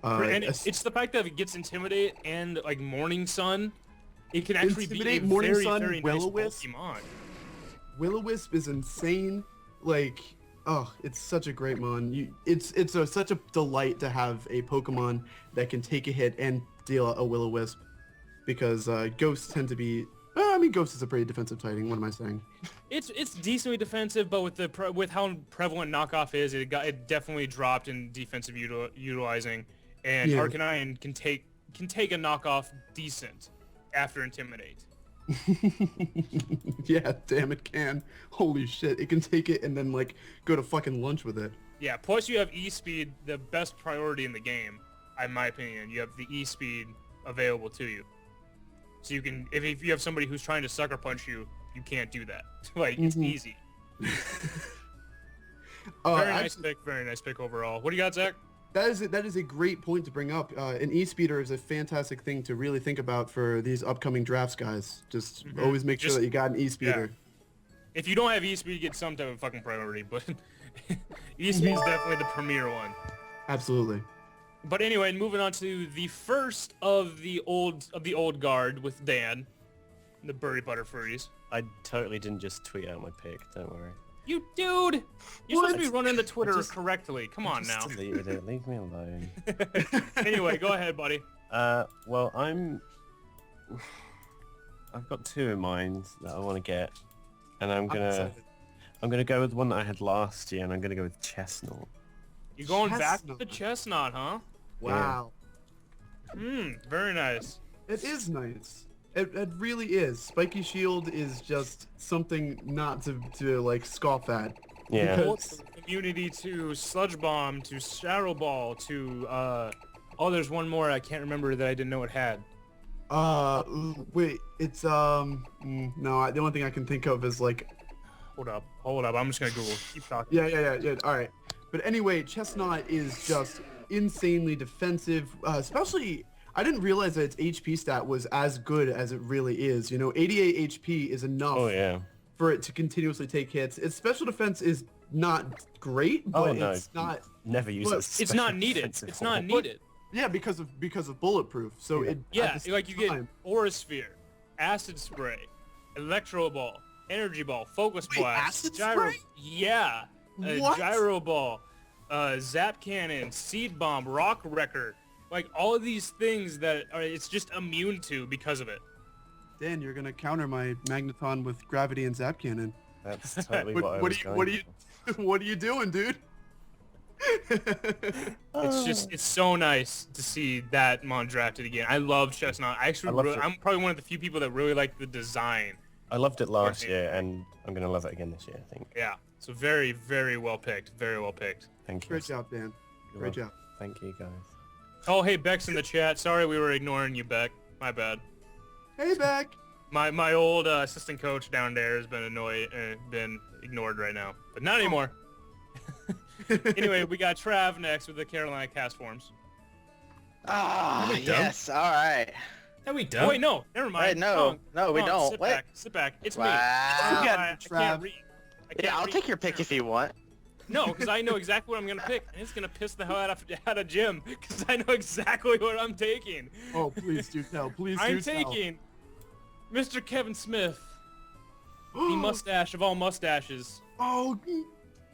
And it's the fact that it gets Intimidate and like Morning Sun. It can actually be a Morning very, Sun, very Will-O-Wisp. nice bulky mon. Will-O-Wisp is insane. Like, oh, it's such a great mon. It's such a delight to have a Pokemon that can take a hit and deal a Will-O-Wisp, because ghosts tend to be. I mean, Ghost is a pretty defensive typing. What am I saying? It's decently defensive, but with how prevalent knockoff is, it definitely dropped in defensive utilizing, and Arcanine can take a knockoff decent after Intimidate. Yeah, damn it can. Holy shit, it can take it and then like go to fucking lunch with it. Yeah, plus you have E-Speed, the best priority in the game, in my opinion. You have the E-Speed available to you. So you can, if you have somebody who's trying to sucker punch you, you can't do that. Like, it's easy. Very nice pick overall. What do you got, Zach? That is a great point to bring up. An E-Speeder is a fantastic thing to really think about for these upcoming drafts, guys. Just always make sure that you got an E-Speeder. Yeah. If you don't have E-Speed, get some type of fucking priority, but E-Speed is definitely the premier one. Absolutely. But anyway, moving on to the first of the old guard with Dan, the Butterfrees. I totally didn't just tweet out my pick. Don't worry. You dude! You're supposed to be running the Twitter correctly. Come on now. Just deleted it. Leave me alone. Anyway, go ahead, buddy. Well, I've got 2 in mind that I want to get, and I'm gonna go with one that I had last year, and I'm gonna go with Chestnut. You're going back to the Chestnut, huh? Wow. Very nice. It is nice. It really is. Spiky Shield is just something not to like scoff at. Yeah. Because... Immunity to Sludge Bomb, to Shadow Ball, to oh, there's one more I can't remember that I didn't know it had. Wait, it's no, the only thing I can think of is like... Hold up, I'm just gonna Google. Keep talking. Yeah, alright. But anyway, Chestnut is just insanely defensive, especially... I didn't realize that its HP stat was as good as it really is. You know, 88 HP is enough for it to continuously take hits. Its special defense is not great, but it's not... Never use it. It's not needed. It's not needed. Yeah, because of bulletproof. So it like you get Aura Sphere, Acid Spray, Electro Ball, Energy Ball, Focus Blast, Acid Spray? Yeah, What? Gyro Ball, Zap Cannon, Seed Bomb, Rock Wrecker, like all of these things that it's just immune to because of it. Dan, you're gonna counter my Magneton with Gravity and Zap Cannon. That's totally What are you doing, dude? It's so nice to see that mon drafted again. I love Chestnut. I'm probably one of the few people that really like the design. I loved it last year, and I'm gonna love it again this year, I think. Yeah. So very, very well picked. Very well picked. Thank you. Great job, Dan. Great job. Thank you, guys. Oh, hey, Beck's in the chat. Sorry we were ignoring you, Beck. My bad. Hey, Beck. My old assistant coach down there has been been ignored right now, but not anymore. Anyway, we got Trav next with the Carolina Castforms. Ah, yes. All right. No, we don't. Wait, no. Never mind. Right, no, we don't. Sit back. It's me. Wow. I can't read. I'll take your pick if you want. No, because I know exactly what I'm going to pick, and it's going to piss the hell out of Jim, because I know exactly what I'm taking. Oh, please do tell. Please do I'm tell. taking Mr. Kevin Smith, the mustache of all mustaches. Oh,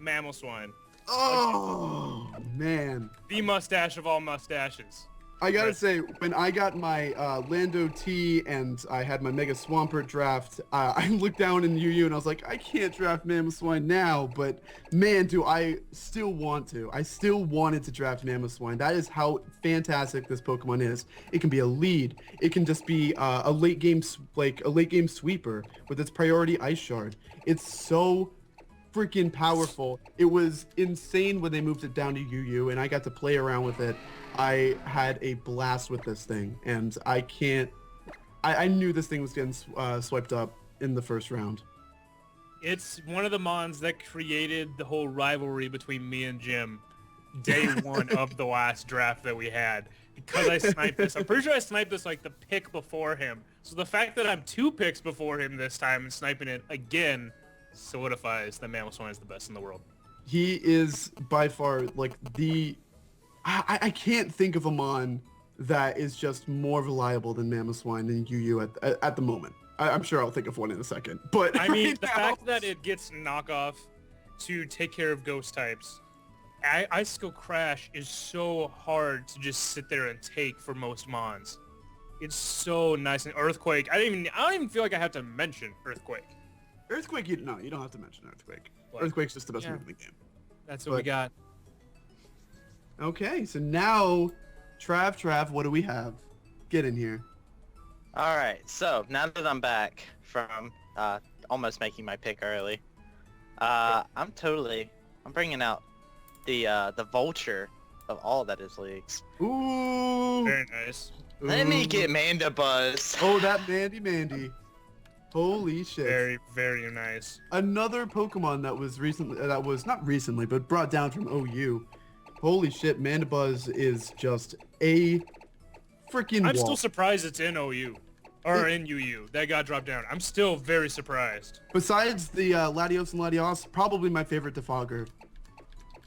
Mamoswine. Oh, man. The mustache of all mustaches. I gotta say, when I got my Lando T and I had my Mega Swampert draft, I looked down in UU and I was like, I can't draft Mamoswine now, but man, do I still want to. I still wanted to draft Mamoswine. That is how fantastic this Pokemon is. It can be a lead. It can just be a late game sweeper with its priority Ice Shard. It's so freaking powerful. It was insane when they moved it down to UU and I got to play around with it. I had a blast with this thing, and I knew this thing was getting swiped up in the first round. It's one of the mons that created the whole rivalry between me and Jim day one of the last draft that we had, because I sniped this. I'm pretty sure I sniped this like the pick before him. So the fact that I'm 2 picks before him this time and sniping it again solidifies that Mamoswine is the best in the world. He is by far like the... I can't think of a mon that is just more reliable than Mamoswine and UU at the moment. I'm sure I'll think of one in a second. But I mean, the fact that it gets knockoff to take care of ghost types, Icicle Crash is so hard to just sit there and take for most mons. It's so nice. And Earthquake, I don't even feel like I have to mention Earthquake. Earthquake, you don't have to mention Earthquake. Earthquake's just the best move in the game. That's what we got. Okay, so now, Trav, what do we have? Get in here. All right, so now that I'm back from almost making my pick early, I'm bringing out the vulture of all that is leagues. Ooh. Very nice. Let me get Mandibuzz. Oh, that Mandy. Holy shit. Very, very nice. Another Pokemon that was not recently, but brought down from OU. Holy shit, Mandibuzz is just a freaking I'm still surprised it's in OU. Or in UU. That got dropped down. I'm still very surprised. Besides the Latios and Latios, probably my favorite defogger.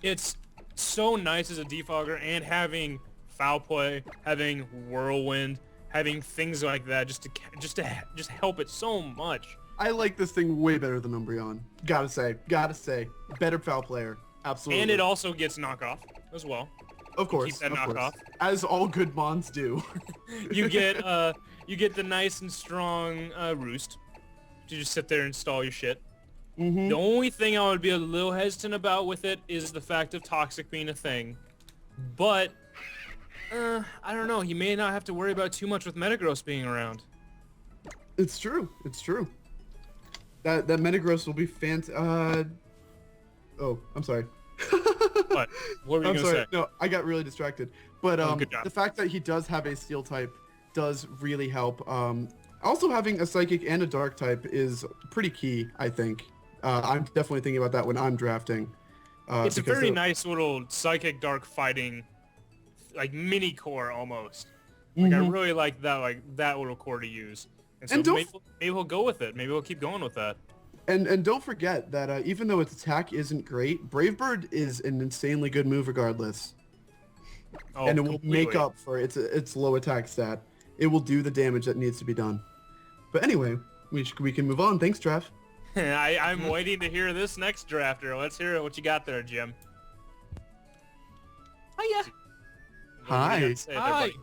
It's so nice as a defogger, and having Foul Play, having Whirlwind, having things like that just to help it so much. I like this thing way better than Umbreon. Gotta say. Better foul player. Absolutely. And it also gets knockoff as well. Of course. Keep that of knockoff. course. As all good mons do. You get the nice and strong roost to just sit there and stall your shit. Mm-hmm. The only thing I would be a little hesitant about with it is the fact of toxic being a thing. But I don't know. You may not have to worry about too much with Metagross being around. It's true. It's true. That Metagross will be oh, I'm sorry. What were you I'm gonna sorry. say? No, I got really distracted. But good job. the fact that he does have a steel type does really help. Also having a psychic and a dark type is pretty key, I think. I'm definitely thinking about that when I'm drafting. It's a very nice little psychic dark fighting, like mini core almost. Like I really like that little core to use. And so And don't maybe we'll go with it. Maybe we'll keep going with that. And don't forget that even though its attack isn't great, Brave Bird is an insanely good move regardless. Oh, And it will completely. make up for its low attack stat. It will do the damage that needs to be done. But anyway, we can move on. Thanks, Trav. I'm waiting to hear this next drafter. Let's hear what you got there, Jim. Hiya. What do you got to say there, Hi. buddy?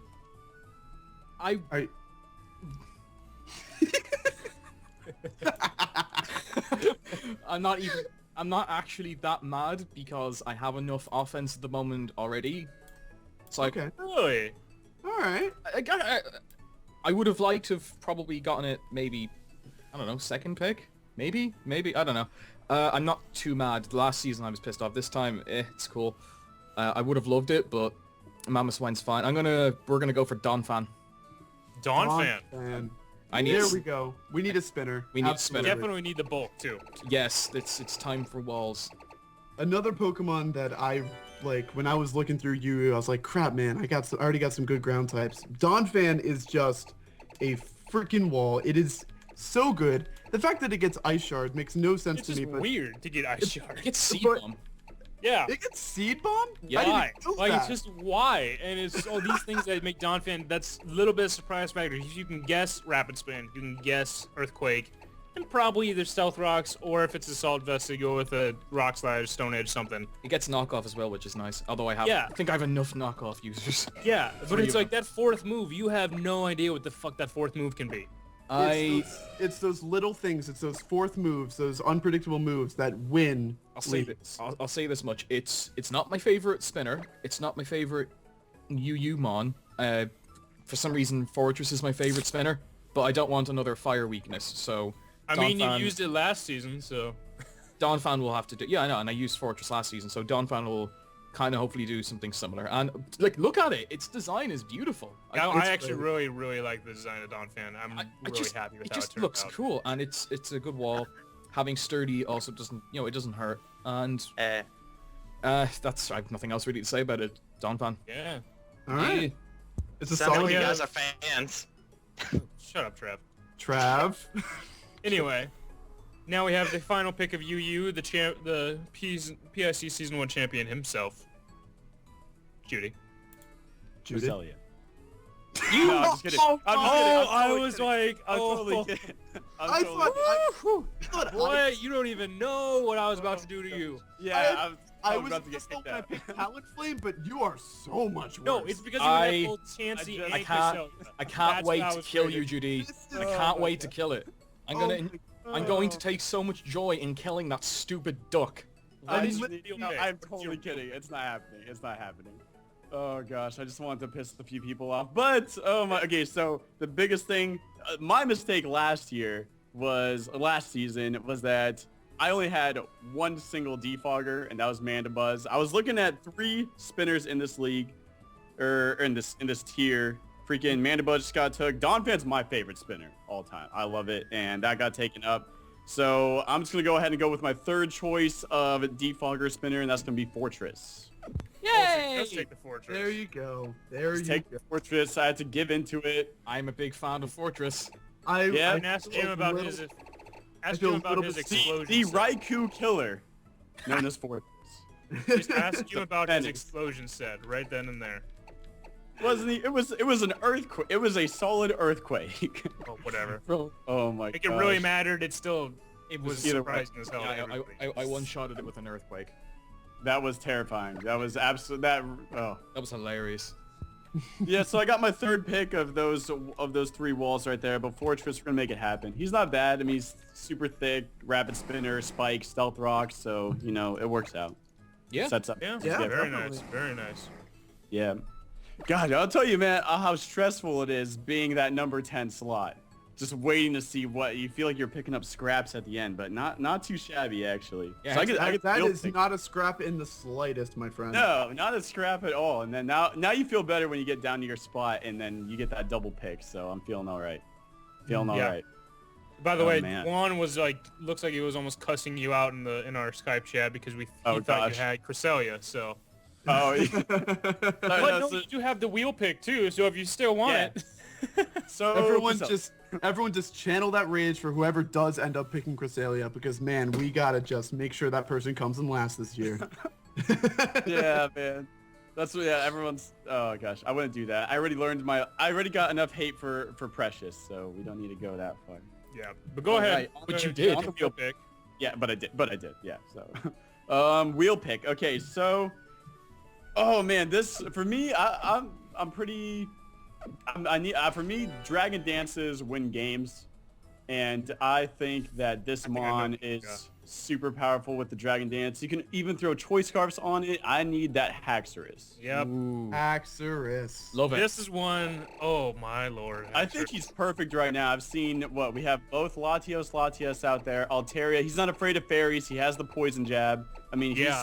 I'm not actually that mad because I have enough offense at the moment already. So Okay. Really? All right. I would have liked to have probably gotten it maybe, I don't know, second pick? Maybe, I don't know. I'm not too mad. The last season I was pissed off. This time, it's cool. I would have loved it, but Mamoswine's fine. We're gonna go for Donphan. Donphan. Fan. I need. There we go. We need a spinner. We need a Absolutely. spinner. Definitely need the bulk too. Yes, it's time for walls. Another Pokemon that I like when I was looking through Yu, I was like, crap, man, I already got some good ground types. Donphan is just a freaking wall. It is so good. The fact that it gets Ice Shard makes no sense It's to just me. But weird to get Ice Shard. It's Seed But- Bomb. Yeah. it gets Seed Bomb? Yeah. I didn't Why? know Like, that. it's just why? And it's all these things that make Donphan, that's a little bit of surprise factor. You can guess Rapid Spin, you can guess Earthquake, and probably either Stealth Rocks, or if it's Assault Vest, you go with a Rock Slide, Stone Edge, something. It gets knockoff as well, which is nice. Although I think I have enough knockoff users. Yeah, but Three it's of like that fourth move, you have no idea what the fuck that fourth move can be. It's those little things. It's those fourth moves, those unpredictable moves that win. I'll say this. I'll say this much. It's not my favorite spinner. It's not my favorite UU mon. For some reason, Fortress is my favorite spinner, but I don't want another fire weakness. So I mean, you Donphan- used it last season, so... Donphan will have to do. Yeah, I know, and I used Fortress last season, so Donphan will kind of hopefully do something similar. And like, look at it. Its design is beautiful. I actually really like the design of Donphan. I'm really happy with it how just it turned looks out. cool, and it's a good wall. Having sturdy also doesn't, it doesn't hurt. And that's I have nothing else really to say about it. Donphan. Yeah. All right. Yeah. It's a Sounds like solid you guys are fans. Shut up, Trav. Trav. Anyway, now we have the final pick of UU, the PIC Season 1 champion himself, Judee. Roselia. You? No, I'm just kidding. I'm just kidding. I was like, I'm totally kidding. I thought What? You don't even know what I was about to do to you. Yeah, I I'm was about to get just kicked when I out. picked Talent Flame, but you are so much worse. No, it's because you I- have both Chansey and I can't Roselia. I can't That's wait what I to was kill trying you, to- Judee. This I is- can't wait to kill it. I'm Oh going to take so much joy in killing that stupid duck. I'm Okay. totally kidding. It's not happening. It's not happening. Oh gosh, I just wanted to piss a few people off. But oh my. Okay, so the biggest thing, my mistake last season was that I only had one single defogger, and that was Mandibuzz. I was looking at 3 spinners in this league, or in this tier. Freaking Mandibuzz just got took. Donphan's my favorite spinner all time. I love it, and that got taken up. So I'm just gonna go ahead and go with my third choice of defogger spinner, and that's gonna be Fortress. Yay! Let's take the Fortress. There you go. There Just you take go. Fortress. I had to give into it. I'm a big fan of Fortress. Yeah. And ask Jim about his. Ask feel Jim a about little his bit- explosion. The set. Raikou killer, known as Fortress. Just ask Jim about his Pennies. explosion set right then and there. It was an earthquake. It was a solid earthquake. Oh, whatever. Bro. Oh my god. Like, it really mattered. It was either surprising as hell. Yeah, I one-shotted it with an earthquake. That was terrifying. That was That was hilarious. Yeah, so I got my third pick of those 3 walls right there, but Fortress, we're gonna make it happen. He's not bad. I mean, he's super thick, rapid spinner, spike, stealth rock, so you know it works out. Yeah. Sets up. Yeah. Very nice. Very nice. Yeah. God, I'll tell you, man, how stressful it is being that number 10 slot. Just waiting to see what you feel like you're picking up scraps at the end, but not too shabby actually. Yeah, so I get that is not a scrap in the slightest, my friend. No, not a scrap at all. And then now you feel better when you get down to your spot, and then you get that double pick. So I'm feeling all right. Feeling all right. By the way, man. Juan was looks like he was almost cussing you out in our Skype chat because he thought gosh. you had Cresselia. So. Oh. But no, you do have the wheel pick too. So if you still want it. So everyone just channel that rage for whoever does end up picking Cresselia, because man, we gotta just make sure that person comes in last this year. Yeah, man. That's what. Yeah, everyone's. Oh gosh, I wouldn't do that. I already got enough hate for Precious, so we don't need to go that far. Yeah, but go ahead. But you did. On the wheel pick. Yeah, but I did. Yeah. So, wheel pick. Okay, so. Oh man, this for me, I'm pretty. For me, Dragon Dances win games, and I think that this Mon is super powerful with the Dragon Dance. You can even throw Choice Scarfs on it. I need that Haxorus. Yep. Haxorus. Love it. This is one, oh my lord. I think he's perfect right now. I've seen we have both Latios out there. Altaria, he's not afraid of fairies. He has the poison jab. I mean, he's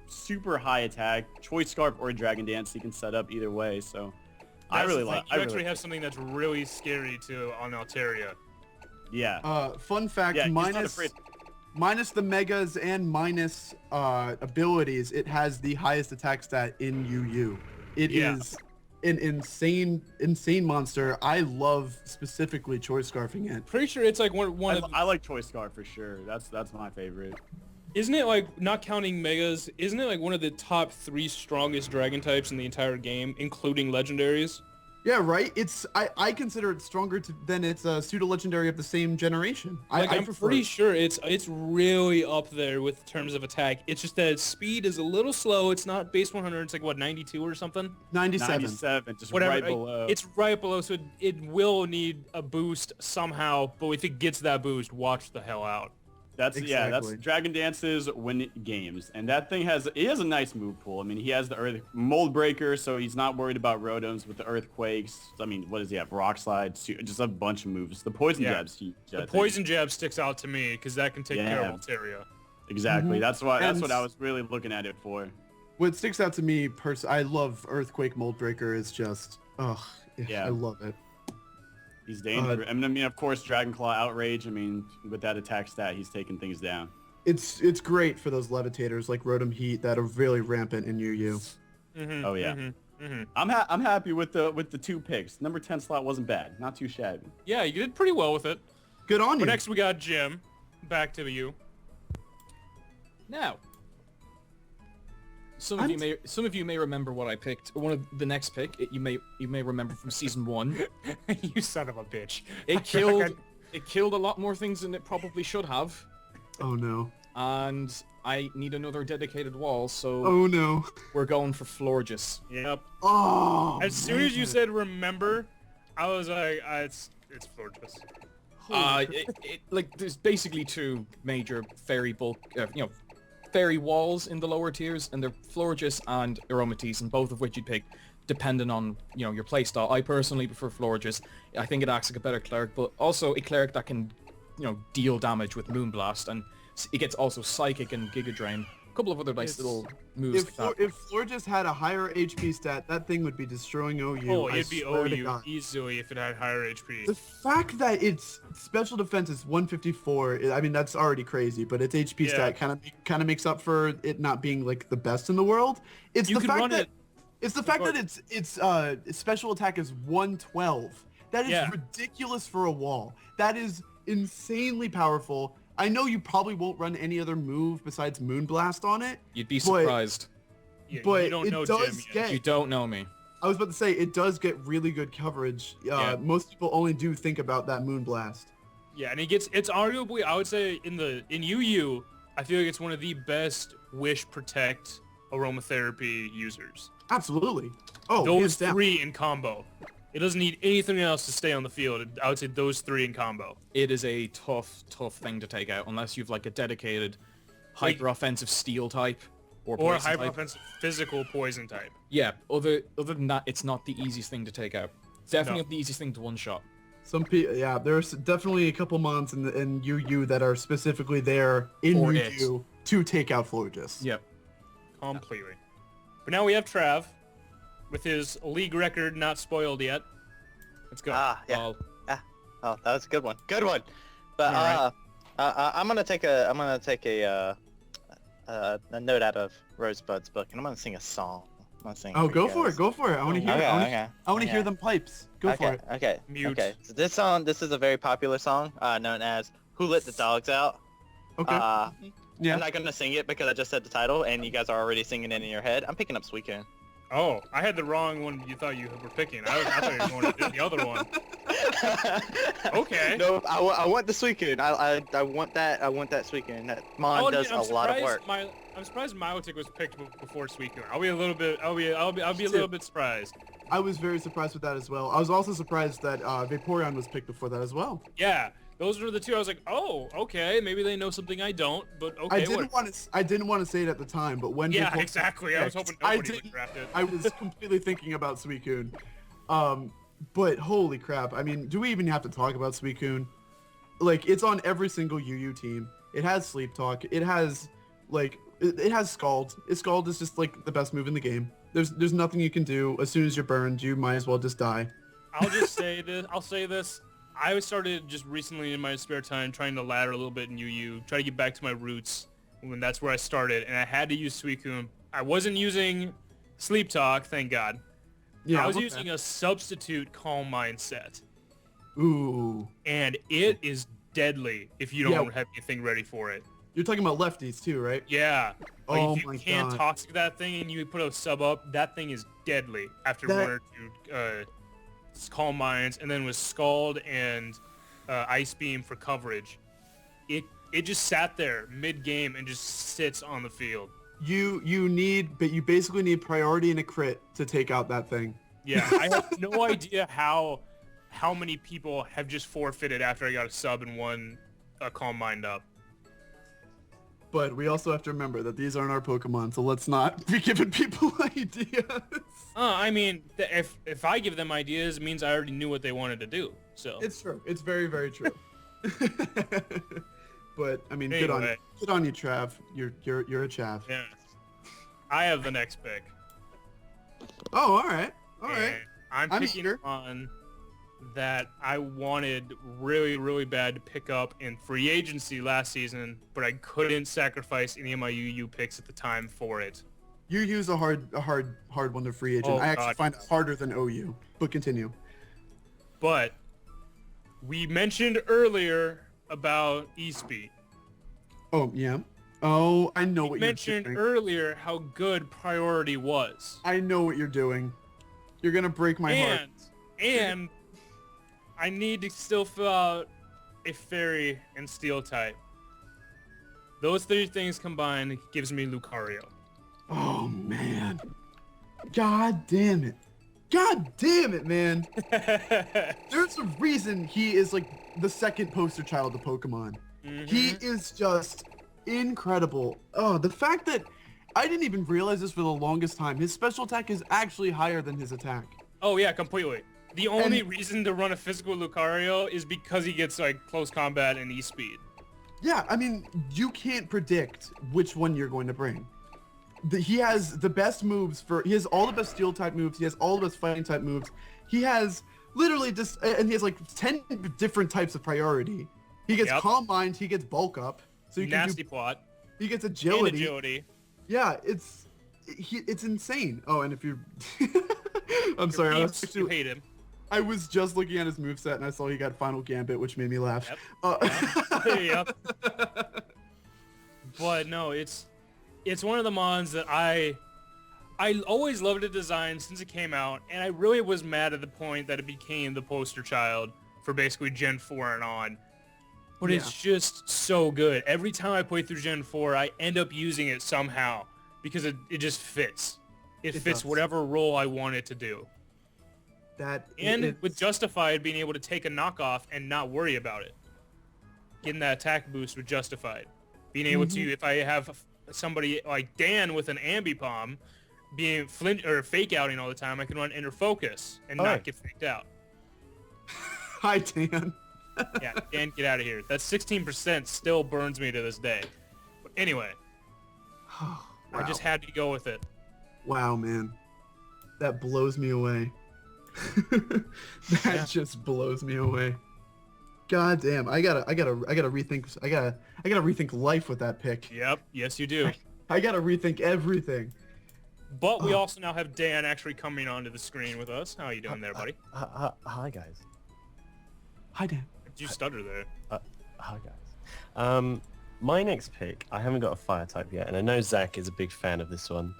super high attack. Choice Scarf or Dragon Dance, he can set up either way, so... I really like. You actually have something that's really scary too on Altaria. Yeah. Fun fact: minus the megas and minus abilities, it has the highest attack stat in UU. It is an insane monster. I love specifically Choice Scarfing it. Pretty sure it's like one of. I like Choice Scarf for sure. That's my favorite. Isn't it like, not counting megas, isn't it like one of the top 3 strongest dragon types in the entire game, including legendaries? Yeah, right. I consider it stronger than its pseudo-legendary of the same generation. I'm pretty sure it's really up there with terms of attack. It's just that its speed is a little slow. It's not base 100. It's like, what, 92 or something? 97. Just whatever, right below. It's right below, so it will need a boost somehow, but if it gets that boost, watch the hell out. That's Dragon Dances win games, and that thing has a nice move pool. I mean, he has the Earth Mold Breaker, so he's not worried about Rotoms with the Earthquakes. I mean, what does he have? Rock Slide, just a bunch of moves. The Poison Jab's huge. The Poison Jab sticks out to me because that can take care of Altaria. Exactly. That's what I was really looking at it for. What sticks out to me, I love Earthquake Mold Breaker. Is just, I love it. He's dangerous. I mean, of course, Dragon Claw Outrage. I mean, with that attack stat, he's taking things down. It's great for those levitators like Rotom Heat that are really rampant in UU. Oh yeah. I'm happy with the 2 picks. Number 10 slot wasn't bad. Not too shabby. Yeah, you did pretty well with it. Good on you. Next we got Jim. Back to you. Now, some of you may remember what I picked. One of the next pick, you may remember from season 1. You son of a bitch. It killed a lot more things than it probably should have. Oh no. And I need another dedicated wall, so oh no. We're going for Florges. Yep. Oh. As soon as you said remember, I was like, it's Florges. Like there's basically 2 major fairy fairy walls in the lower tiers, and they're Florges and Aromatisse, and both of which you'd pick depending on your playstyle. I personally prefer Florges. I think it acts like a better cleric, but also a cleric that can deal damage with Moonblast, and it gets also Psychic and Giga Drain. A couple of other nice little moves. If Florges had a higher HP stat, that thing would be destroying OU. Oh, it'd be OU easily if it had higher HP. The fact that its special defense is 154, I mean, that's already crazy, but its HP stat kind of makes up for it not being like the best in the world. It's the fact that its special attack is 112. That is ridiculous for a wall. That is insanely powerful. I know you probably won't run any other move besides Moonblast on it. You'd be surprised. But you don't know Jim yet. You don't know me. I was about to say, it does get really good coverage. Most people only do think about that Moonblast. Yeah, and it's arguably, I would say, in UU, I feel like it's one of the best Wish Protect aromatherapy users. Absolutely. Oh, those three in combo. It doesn't need anything else to stay on the field. I would say those three in combo. It is a tough thing to take out unless you've like a dedicated hyper-offensive steel type or a hyper-offensive physical poison type. Yeah, other than that, it's not the easiest thing to take out. It's definitely not the easiest thing to one-shot. Some people, yeah, there's definitely a couple mons in UU that are specifically there in UU to take out Florges. Yep. Completely. But now we have Trav with his league record not spoiled yet. Let's go. Yeah. Oh, that was a good one. Good one. But I'm gonna take a note out of Rosebud's book, and I'm gonna sing a song. Go for it. Go for it. I want to hear it. I want to hear them pipes. Go for it. Okay. Mute. Okay. So this is a very popular song known as "Who Let the Dogs Out." Okay. Yeah. I'm not gonna sing it because I just said the title, and you guys are already singing it in your head. I'm picking up Sweetcoon. Oh, I had the wrong one you thought you were picking. I thought you were going to do the other one. Okay. No, I want the Sweetcoon. I want that Sweetcoon. That Mon does a lot of work. I'm surprised Milotic was picked before Sweetcoon. I'll be a little bit surprised. I was very surprised with that as well. I was also surprised that Vaporeon was picked before that as well. Yeah. Those were the two. I was like, oh, okay, maybe they know something I don't, but okay. I didn't want to say it at the time, but when exactly. I was hoping nobody would draft it. I was completely thinking about Sweetcoon. But holy crap! I mean, do we even have to talk about Sweetcoon? Like, it's on every single UU team. It has Sleep Talk. It has it has Scald. Scald is just like the best move in the game. There's nothing you can do. As soon as you're burned, you might as well just die. I'll just say this. I'll say this. I started just recently in my spare time trying to ladder a little bit in UU, try to get back to my roots, when that's where I started, and I had to use Sweetcoon. I wasn't using Sleep Talk, thank God. Yeah, I was using a substitute Calm Mind set. Ooh. And it is deadly if you don't have anything ready for it. You're talking about lefties too, right? Yeah. Like Oh if you can't toxic that thing and you put a sub up, that thing is deadly after one or two Calm Minds, and then with Scald and Ice Beam for coverage. It just sat there mid-game and just sits on the field. You basically need priority and a crit to take out that thing. Yeah, I have no idea how many people have just forfeited after I got a sub and won a Calm Mind up. But we also have to remember that these aren't our Pokemon, so let's not be giving people ideas. I mean, if I give them ideas, it means I already knew what they wanted to do. So it's true. It's very, very true. But I mean, anyway. good on you, Trav. You're a chav. Yeah. I have the next pick. Oh, all right. I'm picking one that I wanted really, really bad to pick up in free agency last season, but I couldn't sacrifice any of my UU picks at the time for it. UU's a hard one to free agent. I actually find it harder than OU, but continue. But we mentioned earlier about eSpeed. Oh, yeah. Oh, I know what you're doing. You mentioned earlier how good Priority was. I know what you're doing. You're going to break my heart. And I need to still fill out a Fairy and Steel type. Those three things combined gives me Lucario. Oh, man. God damn it. God damn it, man. There's a reason he is like the second poster child of Pokemon. Mm-hmm. He is just incredible. Oh, the fact that I didn't even realize this for the longest time. His special attack is actually higher than his attack. Oh, yeah, completely. The only reason to run a physical Lucario is because he gets like close combat and E-speed. Yeah, I mean, you can't predict which one you're going to bring. He has the best moves he has all the best steel type moves. He has all the best fighting type moves. He has literally and he has like 10 different types of priority. He gets Calm Mind. He gets Bulk Up. So you Nasty Plot. He gets Agility. And Agility. Yeah, it's insane. Oh, and if you, I'm sorry, you hate him. I was just looking at his moveset and I saw he got Final Gambit, which made me laugh. Yep. Yep. But no, it's one of the mons that I I always loved the design since it came out, and I really was mad at the point that it became the poster child for basically Gen 4 and on. But it's just so good. Every time I play through Gen 4, I end up using it somehow because it just fits. It fits whatever role I want it to do. With Justified being able to take a knockoff and not worry about it. Getting that attack boost with Justified. Being able to, if I have somebody like Dan with an Ambipom being fake outing all the time, I can run Inner Focus and not get faked out. Hi, Dan. Yeah, Dan, get out of here. That 16% still burns me to this day. But anyway, Wow. I just had to go with it. Wow, man. That blows me away. That just blows me away. God damn, I gotta rethink life with that pick. Yep, yes you do. I gotta rethink everything. But we also now have Dan actually coming onto the screen with us. How are you doing there, buddy? Hi guys. Hi, Dan. Did you stutter there? Hi guys. My next pick, I haven't got a fire type yet, and I know Zach is a big fan of this one.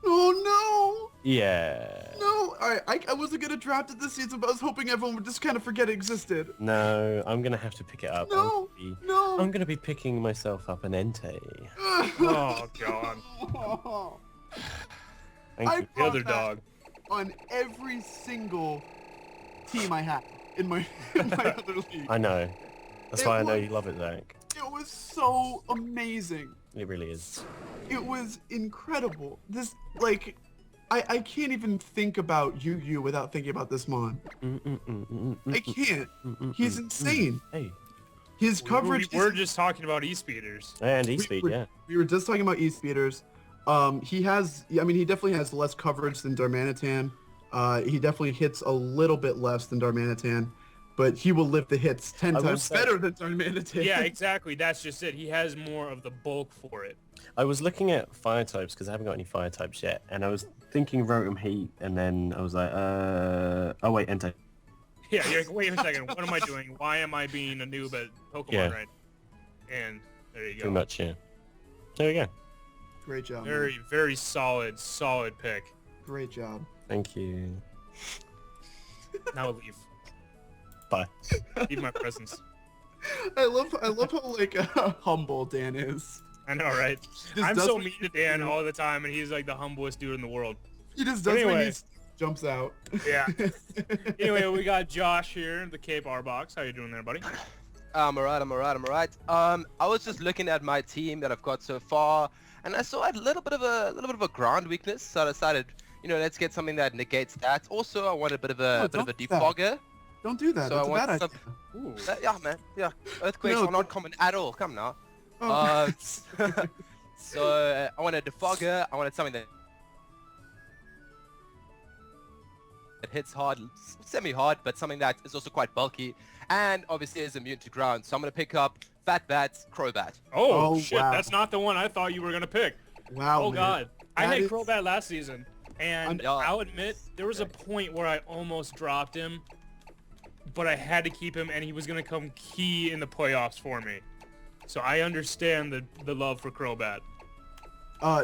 Oh Yeah. no! No, I wasn't gonna draft it this season, but I was hoping everyone would just kind of forget it existed. No, I'm gonna have to pick it up. No, no. I'm gonna be picking myself up an Entei. Oh god. Thank you. The other dog. On every single team I had in my other league. I know. That's why I know you love it, Zach. It was so amazing. It really is. It was incredible. This, like, I can't even think about Yu without thinking about this Mon. I can't. He's insane. Hey. His coverage. We're just talking about E-Speeders. And E-Speed, yeah. We were just talking about E-Speeders. He definitely has less coverage than Darmanitan. He definitely hits a little bit less than Darmanitan, but he will lift the hits 10 times better than Darmanitan. Yeah, exactly. That's just it. He has more of the bulk for it. I was looking at fire types because I haven't got any fire types yet, and I was thinking Rotom Heat, and then I was like, oh wait, Entei. Yeah, you're like, wait a second, what am I doing? Why am I being a noob at Pokemon right? And there you go. Pretty much, yeah. There we go. Great job. Very, very solid pick. Great job. Thank you. Now leave. Bye. Leave my presence. I love how like humble Dan is. I know, right? I'm so mean to Dan all the time, and he's like the humblest dude in the world. He just does when he jumps out. Yeah. Anyway, we got Josh here, the Cape Arboks. How you doing there, buddy? I'm alright. I was just looking at my team that I've got so far, and I saw I had a little bit of a ground weakness, so I decided, let's get something that negates that. Also, I want a bit of a defogger. Don't do that. So That's a bad idea. Yeah, man. Yeah. Earthquakes are not common at all. Come now. Oh. So I wanted a defogger. I wanted something that hits hard, semi-hard, but something that is also quite bulky, and obviously is immune to ground. So I'm gonna pick up Bat, Crobat. Oh shit! Wow. That's not the one I thought you were gonna pick. Wow. Oh man. god, I had is- Crobat last season, and I'll admit there was a point where I almost dropped him, but I had to keep him, and he was gonna come key in the playoffs for me. So I understand the love for Crobat.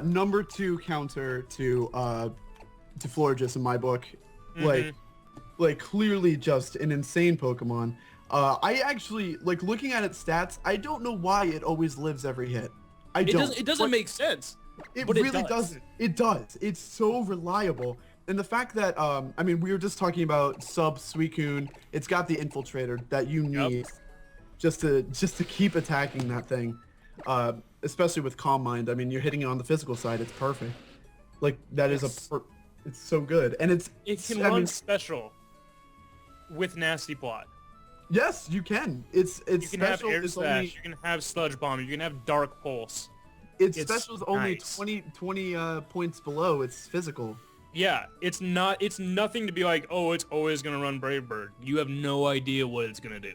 Number 2 counter to Florges in my book. Like clearly just an insane Pokemon. I actually, like, looking at its stats, I don't know why it always lives every hit. It doesn't make sense. It but really doesn't. It does. It's so reliable. And the fact that, we were just talking about Sub Suicune. It's got the Infiltrator that you need just to keep attacking that thing. Especially with Calm Mind. I mean, you're hitting it on the physical side. It's perfect. Like, that is it's so good. And it can run special with Nasty Plot. Yes, you can. It's you can special. have Air Slash, you can have Sludge Bomb, you can have Dark Pulse. Its special is only nice. 20 points below its physical. Yeah, it's nothing to be like, oh, it's always gonna run Brave Bird. You have no idea what it's gonna do.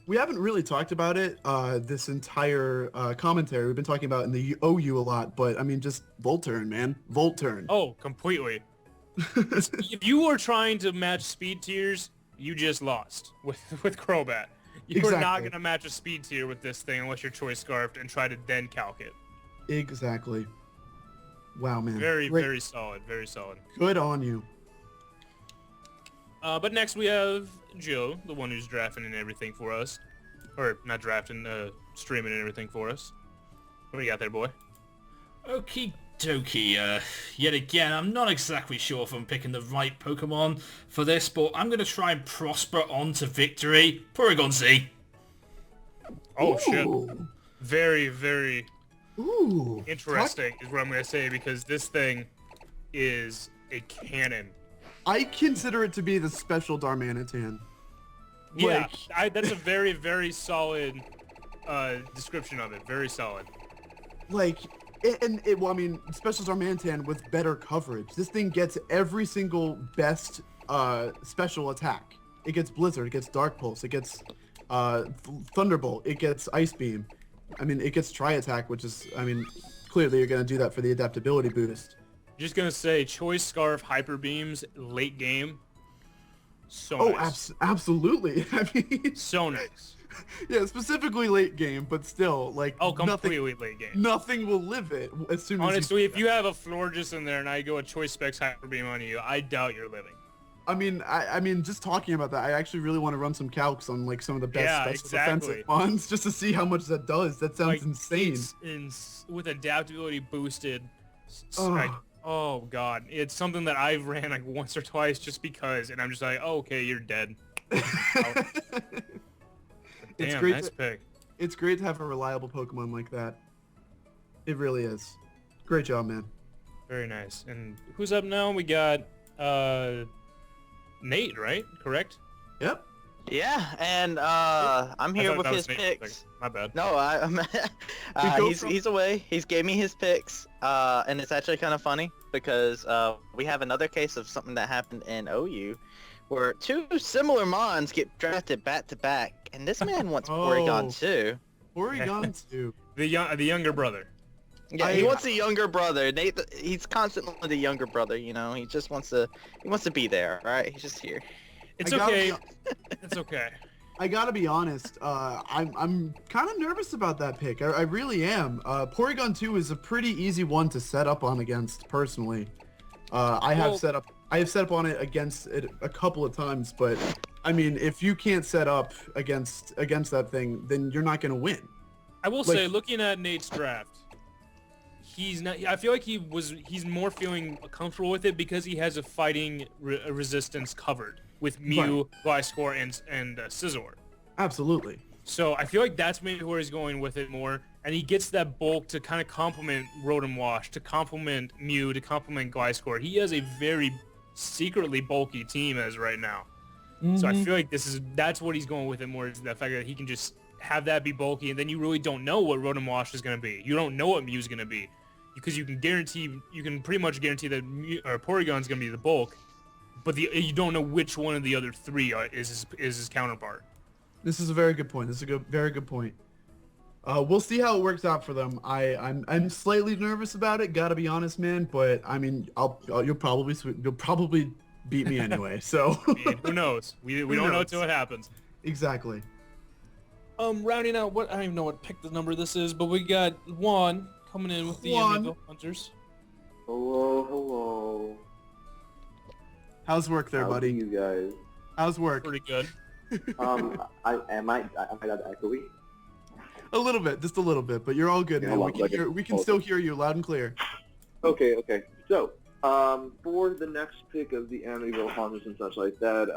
We haven't really talked about it this entire commentary. We've been talking about it in the OU a lot, but I mean, just Volturn, man. Volturn. Oh, completely. If you were trying to match speed tiers, you just lost with Crobat. You're not going to match a speed tier with this thing unless you're choice scarfed and try to then calc it. Exactly. Wow, man. Very, Great. very solid. Very solid. Good on you. But next we have Joe, the one who's drafting and everything for us. Or not drafting, streaming and everything for us. What do you got there, boy? Okie dokie. Yet again, I'm not exactly sure if I'm picking the right Pokemon for this, but I'm going to try and prosper on to victory. Porygon Z. Oh, shit. Ooh. Very, very Ooh. interesting is what I'm going to say, because this thing is a cannon. I consider it to be the special Darmanitan. Yeah, that's a very, very solid description of it. Very solid. Well, I mean, special Darmanitan with better coverage. This thing gets every single best special attack. It gets Blizzard, it gets Dark Pulse, it gets Thunderbolt, it gets Ice Beam. I mean, it gets Tri-Attack, which is, I mean, clearly you're going to do that for the adaptability boost. Just going to say, Choice Scarf Hyper Beams late game. So nice. Absolutely. I mean, so nice. Yeah, specifically late game, but still, like, completely late game. Nothing will live it as soon as honestly, if you have a Florges in there and I go a Choice Specs Hyper Beam on you, I doubt you're living. I mean, just talking about that, I actually really want to run some calcs on like some of the best defensive ones just to see how much that does. That sounds insane. With adaptability boosted, oh god, it's something that I've ran like once or twice just because, and I'm just like, oh, okay, you're dead. It's damn, great. Nice pick. It's great to have a reliable Pokemon like that. It really is. Great job, man. Very nice. And who's up now? We got Nate, right? Correct? Yep. Yeah, and I'm here with his picks. My bad. No, he's away. He's gave me his picks, and it's actually kind of funny because we have another case of something that happened in OU, where two similar Mons get drafted back to back, and this man wants Porygon 2. Porygon 2. The younger brother. Yeah, he wants a younger brother. Nate, he's constantly the younger brother. You know, he just wants to be there, right? He's just here. It's okay. It's okay. I gotta be honest. I'm kind of nervous about that pick. I really am. Porygon 2 is a pretty easy one to set up on against personally. I have set up on it against it a couple of times, but I mean, if you can't set up against that thing, then you're not gonna win. I will say, looking at Nate's draft, he's not. I feel like he's more feeling comfortable with it because he has a fighting resistance covered with Mew, Gliscor, and Scizor. Absolutely. So I feel like that's maybe where he's going with it more, and he gets that bulk to kind of complement Rotom Wash, to complement Mew, to complement Gliscor. He has a very secretly bulky team as right now. Mm-hmm. So I feel like that's what he's going with it more, is the fact that he can just have that be bulky, and then you really don't know what Rotom Wash is going to be. You don't know what Mew's going to be, because you can pretty much guarantee that Porygon's going to be the bulk, but you don't know which one of the other three is his counterpart. This is a very good point. This is very good point. We'll see how it works out for them. I'm slightly nervous about it. Gotta be honest, man. But I mean, you'll probably beat me anyway. So I mean, who knows? We don't know until it happens. Exactly. Rounding out I don't even know what pick the number this is, but we got Juan coming in with the Amityville Hunters. Hello. How's work there, buddy? How are you guys? How's work? Pretty good. Am I that echoey? A little bit, just a little bit, but you're all good, man. We can still hear you loud and clear. Okay. So, for the next pick of the Amityville Hunters and such like that,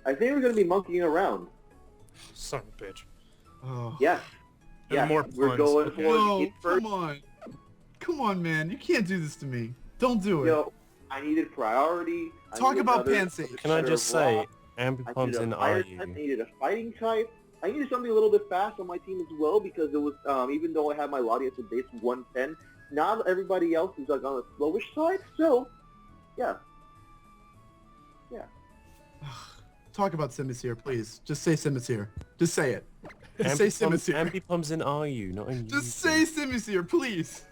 I think we're gonna be monkeying around. Son of a bitch. Oh. Yeah. We're going for Come on, man. You can't do this to me. Don't do it. Yo, I needed priority. Talk about Pansage. Can I just say, Ambipom's in I needed a fighting type. I needed something a little bit fast on my team as well, because it was, even though I had my Latias at base 110, not everybody else is like on the slowish side, so, yeah. Talk about Simisear, please. Just say Simisear. Just say it. Just say Simisear. Ambipom's in RU, not in Just say Simisear, please.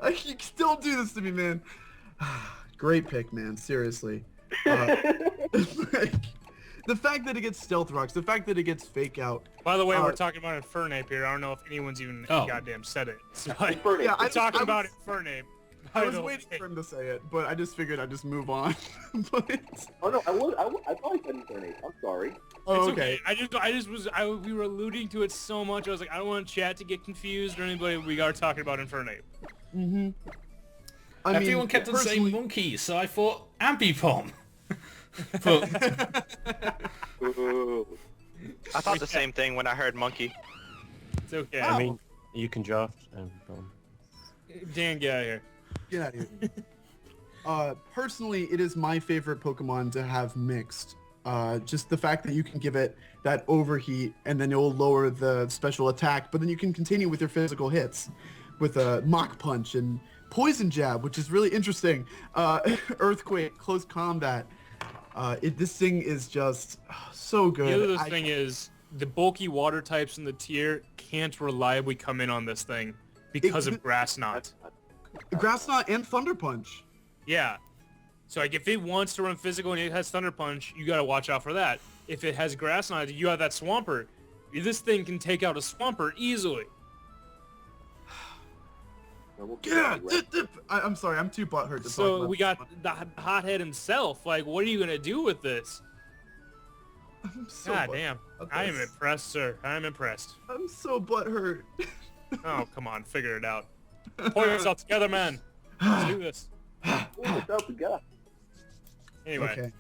You don't do this to me, man. Great pick, man. Seriously. The fact that it gets Stealth Rocks, the fact that it gets Fake Out. By the way, we're talking about Infernape here. I don't know if anyone's even goddamn said it. So we're talking about Infernape. I was waiting for him to say it, but I just figured I'd just move on. But... Oh no, I thought I said Infernape. I'm sorry. Oh, It's okay. We were alluding to it so much. I was like, I don't want chat to get confused or anybody. We are talking about Infernape. Mm-hmm. Everyone kept on saying monkey, so I thought Ambipom. But... I thought the same thing when I heard monkey. It's okay. I mean, you can draft. Dan, get out of here. Get out of here. Personally, it is my favorite Pokemon to have mixed. Just the fact that you can give it that overheat and then it will lower the special attack, but then you can continue with your physical hits with a Mach Punch and Poison Jab, which is really interesting. Earthquake, Close Combat. This thing is just so good. The other thing is, the bulky water types in the tier can't reliably come in on this thing because of Grass Knot. Grass Knot and Thunder Punch. Yeah. So like if it wants to run physical and it has Thunder Punch, you gotta watch out for that. If it has Grass Knot, you have that Swampert. This thing can take out a Swampert easily. Yeah, I'm sorry, I'm too butthurt to talk So about we got the hothead himself. Like, what are you gonna do with this? I'm so God damn. I am impressed, sir. I'm impressed. I'm so butthurt. Oh, come on, figure it out. Pull yourself together, man. Let's do this. Pull yourself together. Anyway. Okay.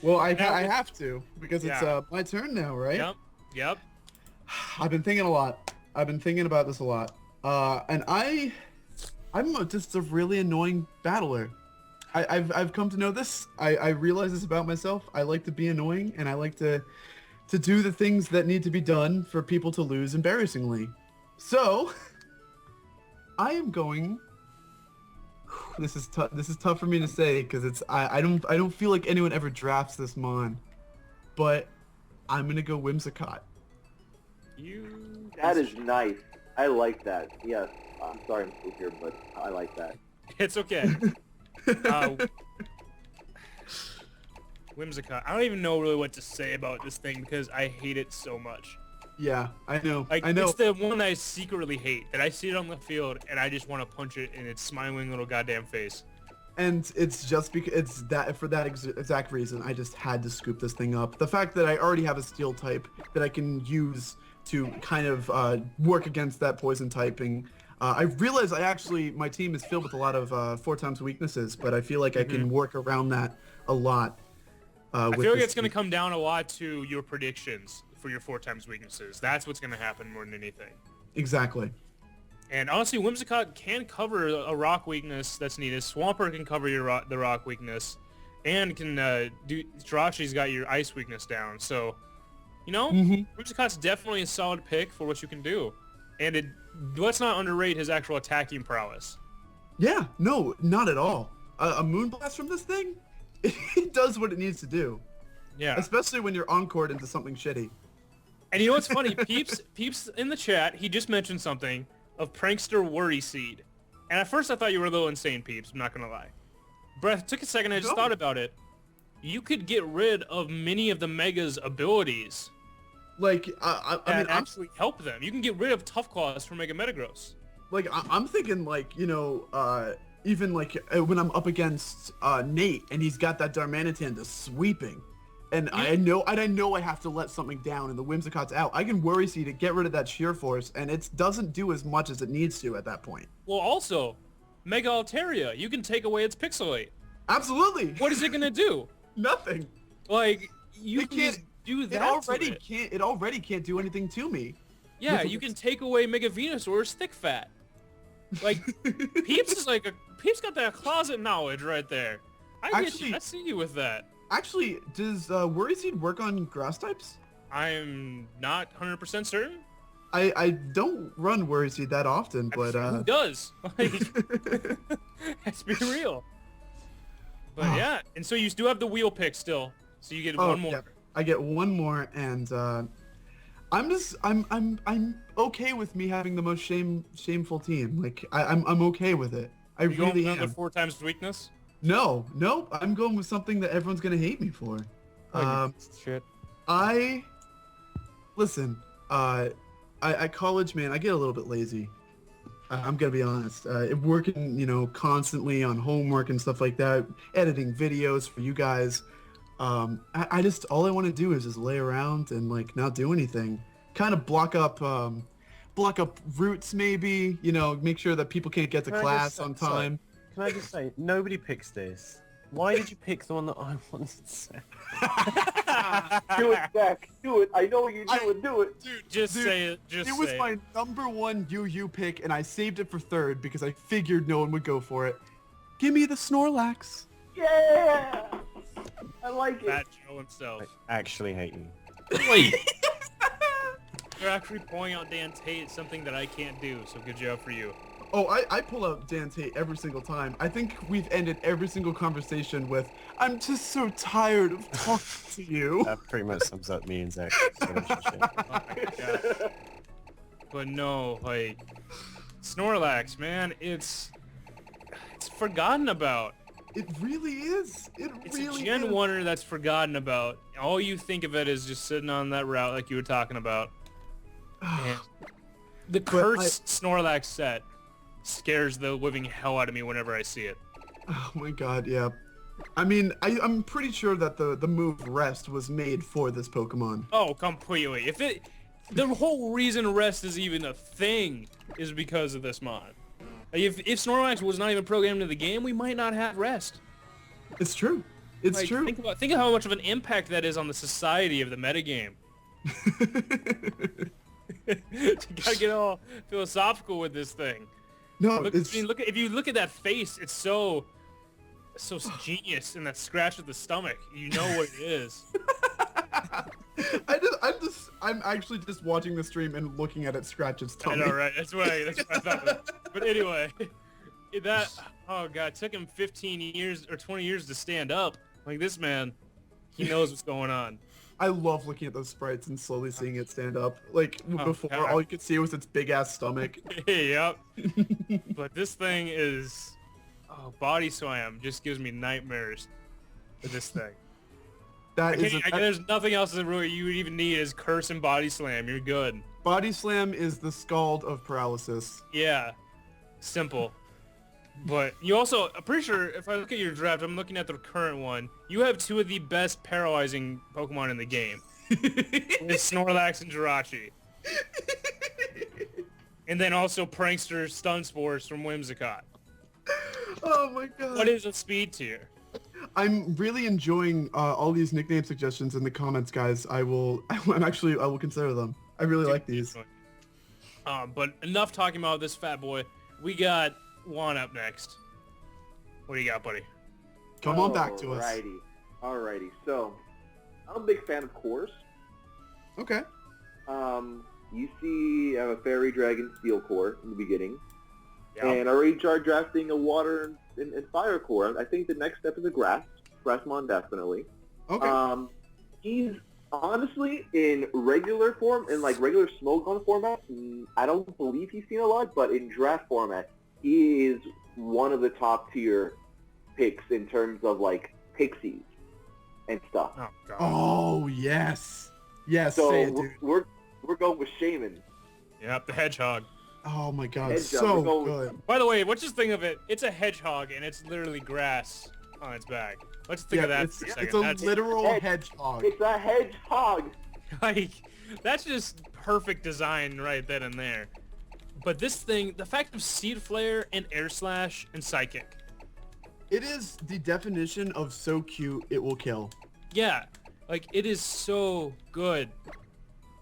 Well, I have to because it's my turn now, right? Yep. I've been thinking a lot. I've been thinking about this a lot. And I'm just a really annoying battler. I've come to know this. I realize this about myself. I like to be annoying, and I like to do the things that need to be done for people to lose embarrassingly. So, I am going. This is tough. This is tough for me to say because I don't feel like anyone ever drafts this mon, but I'm gonna go Whimsicott. That is nice. I like that. Yes. I'm sorry I'm still here, but I like that. It's okay. Whimsicott. I don't even know really what to say about this thing because I hate it so much. Yeah, I know. Like, I know. It's the one I secretly hate. That I see it on the field and I just want to punch it in its smiling little goddamn face. And it's just because it's that for that exact reason. I just had to scoop this thing up. The fact that I already have a steel type that I can use to kind of work against that poison typing. I realize my team is filled with a lot of 4x weaknesses, but I feel like I can work around that a lot. I feel like it's going to come down a lot to your predictions for your 4x weaknesses. That's what's going to happen more than anything. Exactly. And honestly, Whimsicott can cover a rock weakness that's needed. Swampert can cover the rock weakness, and can Jirachi's got your ice weakness down. So, you know, Whimsicott's definitely a solid pick for what you can do. And let's not underrate his actual attacking prowess. Yeah, no, not at all. A Moonblast from this thing, it does what it needs to do. Yeah. Especially when you're encored into something shitty. And you know what's funny? Peeps in the chat, he just mentioned something of Prankster Worry Seed. And at first I thought you were a little insane, Peeps, I'm not going to lie. But I took a second, I just thought about it. You could get rid of many of the Mega's abilities. Like, I mean, actually help them. You can get rid of Tough Claws for Mega Metagross. Like, I'm thinking, like, you know, even, like, when I'm up against Nate, and he's got that Darmanitan to sweeping, and I know I have to let something down, and the Whimsicott's out, I can Worry Seed to get rid of that Sheer Force, and it doesn't do as much as it needs to at that point. Well, also, Mega Altaria, you can take away its Pixelate. Absolutely. What is it going to do? Nothing. Like, you can't do that. It already can't do anything to me. Yeah, you can take away Mega Venusaur's Thick Fat. Like, Peeps got that closet knowledge right there. I see you with that. Actually, does Worry Seed work on grass types? I'm not 100% certain. I don't run Worry Seed that often, but who does? Like, let's be real. But yeah, and so you do have the wheel pick still, so you get one more. Yeah. I get one more, and I'm okay with me having the most shameful team. Like I'm okay with it. I really am. Another 4x weakness? No, I'm going with something that everyone's gonna hate me for. Shit. Listen. I college, man, I get a little bit lazy. I'm gonna be honest. Working, constantly on homework and stuff like that, editing videos for you guys. I just all I want to do is just lay around and like not do anything. Kind of block up routes maybe. Make sure that people can't get to class on time. Can I just say, nobody picks this. Why did you pick the one that I wanted to say? Do it, Zach. Do it. I know you do it. Do it. Dude, say it. It was my number one UU pick, and I saved it for third because I figured no one would go for it. Give me the Snorlax. Yeah! I like it. Fat Joe himself. I actually hate you. Wait. You're actually pouring out Dan Tate, something that I can't do, so good job for you. Oh, I pull out Dan Tate every single time. I think we've ended every single conversation with, I'm just so tired of talking to you. That pretty much sums up me and Zach's relationship. Oh my God. But no, like, Snorlax, man, it's forgotten about. It really is. It's a Gen 1er that's forgotten about. All you think of it is just sitting on that route like you were talking about. And the cursed Snorlax set scares the living hell out of me whenever I see it. Oh my God, yeah. I mean, I'm pretty sure that the move Rest was made for this Pokemon. Oh, completely. The whole reason Rest is even a thing is because of this mod. Like, if Snorlax was not even programmed into the game, we might not have Rest. It's true. It's true. Think of how much of an impact that is on the society of the metagame. You gotta get all philosophical with this thing. No, if you look at that face, it's so genius, and that scratch at the stomach. You know what it is. I'm actually just watching the stream and looking at it scratch its tummy. I know, right? That's what I thought. But anyway, oh God, it took him 15 years or 20 years to stand up. Like, this man, he knows what's going on. I love looking at those sprites and slowly seeing it stand up. Like, before, God. all you could see was its big-ass stomach. Yep. But this thing is... Oh, Body Slam just gives me nightmares with this thing. There's nothing else that really you would even need is Curse and Body Slam. You're good. Body Slam is the Scald of paralysis. Yeah. Simple. But you also, I'm pretty sure, if I look at your draft, I'm looking at the current one, you have two of the best paralyzing Pokemon in the game. It's Snorlax and Jirachi. And then also Prankster Stun Spores from Whimsicott. Oh my God. What is a speed tier? I'm really enjoying all these nickname suggestions in the comments, guys. I will consider them. I really like these. But enough talking about this fat boy. We got Juan up next. What do you got, buddy? Come on back to us. Alrighty. So, I'm a big fan of Course. Okay. You see, I have a Fairy Dragon Steel Core in the beginning. Yep. And I already started drafting a Water and Fire Core. I think the next step is a Grassmon, definitely. Okay. He's honestly in regular form, in like regular Smogon format, I don't believe he's seen a lot, but in draft format, he is one of the top tier picks in terms of like pixies and stuff. Oh, God. Oh yes. Yes, so say it, dude. We're going with Shaman. Yep, the Hedgehog. Oh my God, Hedgehog, so good. By the way, let's just think of it. It's a hedgehog, and it's literally grass on its back. Let's think of that for a second. It's a literal hedgehog. It's a hedgehog. Like, that's just perfect design right then and there. But this thing, the fact of Seed Flare and Air Slash and Psychic. It is the definition of so cute it will kill. Yeah, like, it is so good.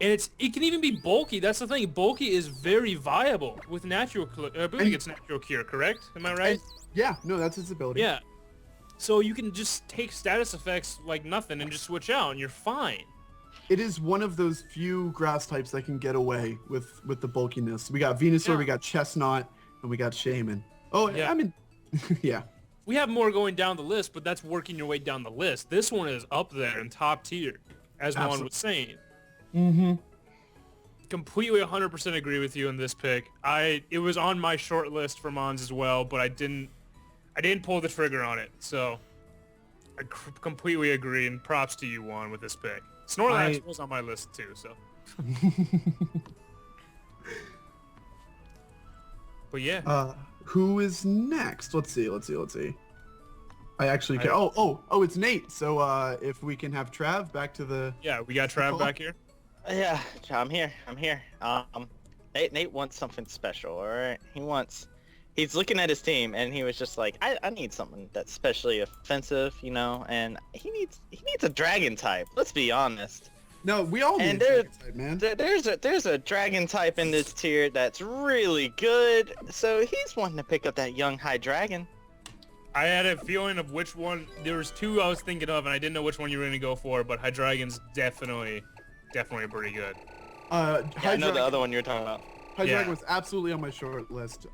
And it can even be bulky. That's the thing. Bulky is very viable with natural. I believe it's natural cure, correct? Am I right? Yeah. No, that's its ability. Yeah. So you can just take status effects like nothing and just switch out, and you're fine. It is one of those few grass types that can get away with the bulkiness. We got Venusaur, we got Chestnut, and we got Shaman. Oh, yeah. I mean, yeah. We have more going down the list, but that's working your way down the list. This one is up there in top tier, as Juan was saying. Mm-hmm. Completely 100% agree with you on this pick. It was on my short list for Mons as well, but I didn't pull the trigger on it. So I completely agree, and props to you, Juan, with this pick. Snorlax was on my list too, so. But yeah. Who is next? Let's see. I actually can. Oh, it's Nate. So if we can have Trav back to the. Yeah, we got Trav back here. Yeah, I'm here. Nate wants something special, all right? He's looking at his team, and he was just like, I need something that's especially offensive, you know, and he needs a dragon type. Let's be honest. No, we all need a dragon type, man. There's a dragon type in this tier that's really good, so he's wanting to pick up that young high dragon. I had a feeling of which one. There was two I was thinking of, and I didn't know which one you were going to go for, but High Dragon's definitely pretty good. I know the other one you were talking about. High Dragon was absolutely on my short list.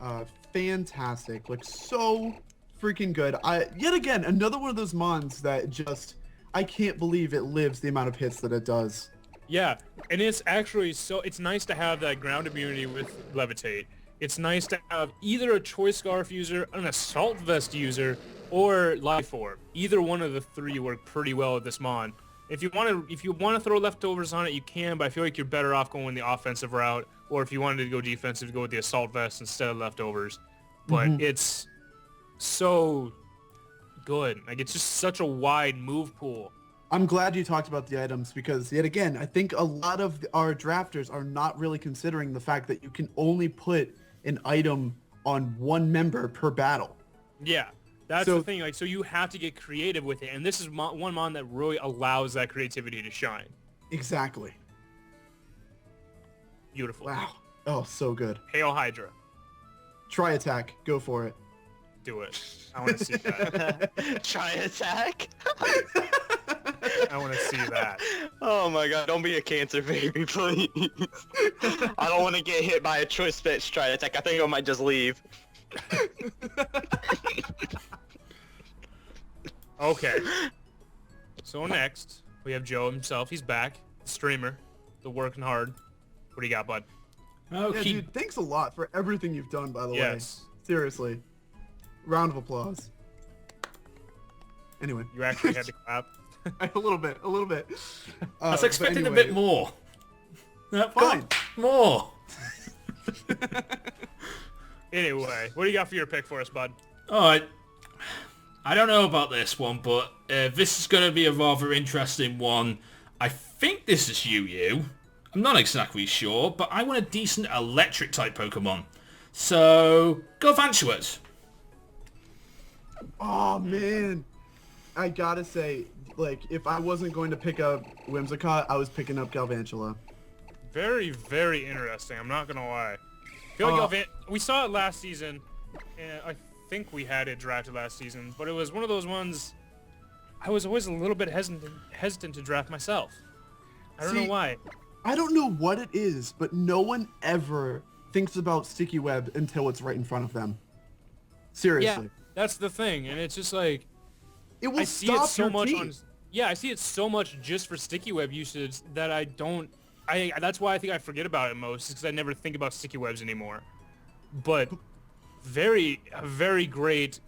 Fantastic. Like, so freaking good. Yet again, another one of those mons that just... I can't believe it lives the amount of hits that it does. Yeah, and it's actually it's nice to have that ground immunity with Levitate. It's nice to have either a Choice Scarf user, an Assault Vest user, or Life Orb. Either one of the three work pretty well with this mon. If you want to throw leftovers on it, you can, but I feel like you're better off going the offensive route, or if you wanted to go defensive, go with the Assault Vest instead of leftovers. But it's so good. Like, it's just such a wide move pool. I'm glad you talked about the items because, yet again, I think a lot of our drafters are not really considering the fact that you can only put an item on one member per battle. Yeah, that's the thing. Like, so you have to get creative with it, and this is one mon that really allows that creativity to shine. Exactly. Beautiful. Wow. Oh, so good. Hail Hydra. Try attack. Go for it. Do it. I want to see that. Try attack? I want to see that. Oh my god, don't be a cancer baby, please. I don't want to get hit by a choice bitch try attack. I think I might just leave. Okay. So next, we have Joe himself. He's back. The streamer. The working hard. What do you got, bud? Yeah, dude, thanks a lot for everything you've done, by the way. Seriously. Round of applause. Anyway. You actually had to clap? a little bit. I was expecting a bit more. Fine. More. Anyway, what do you got for your pick for us, bud? Alright. I don't know about this one, but this is going to be a rather interesting one. I think this is Yu. I'm not exactly sure, but I want a decent electric type Pokemon. So, go Vanchuet. Oh, man. I gotta say, like, if I wasn't going to pick up Whimsicott, I was picking up Galvantula. Very, very interesting. I'm not gonna lie. I feel like we saw it last season, and I think we had it drafted last season, but it was one of those ones I was always a little bit hesitant to draft myself. I don't know why. I don't know what it is, but no one ever thinks about Sticky Web until it's right in front of them. Seriously. Yeah, that's the thing, and it's just like... It will I see stop it so your much team. on... Yeah, I see it so much just for Sticky Web usage that I don't... that's why I think I forget about it most, because I never think about Sticky Webs anymore. But very great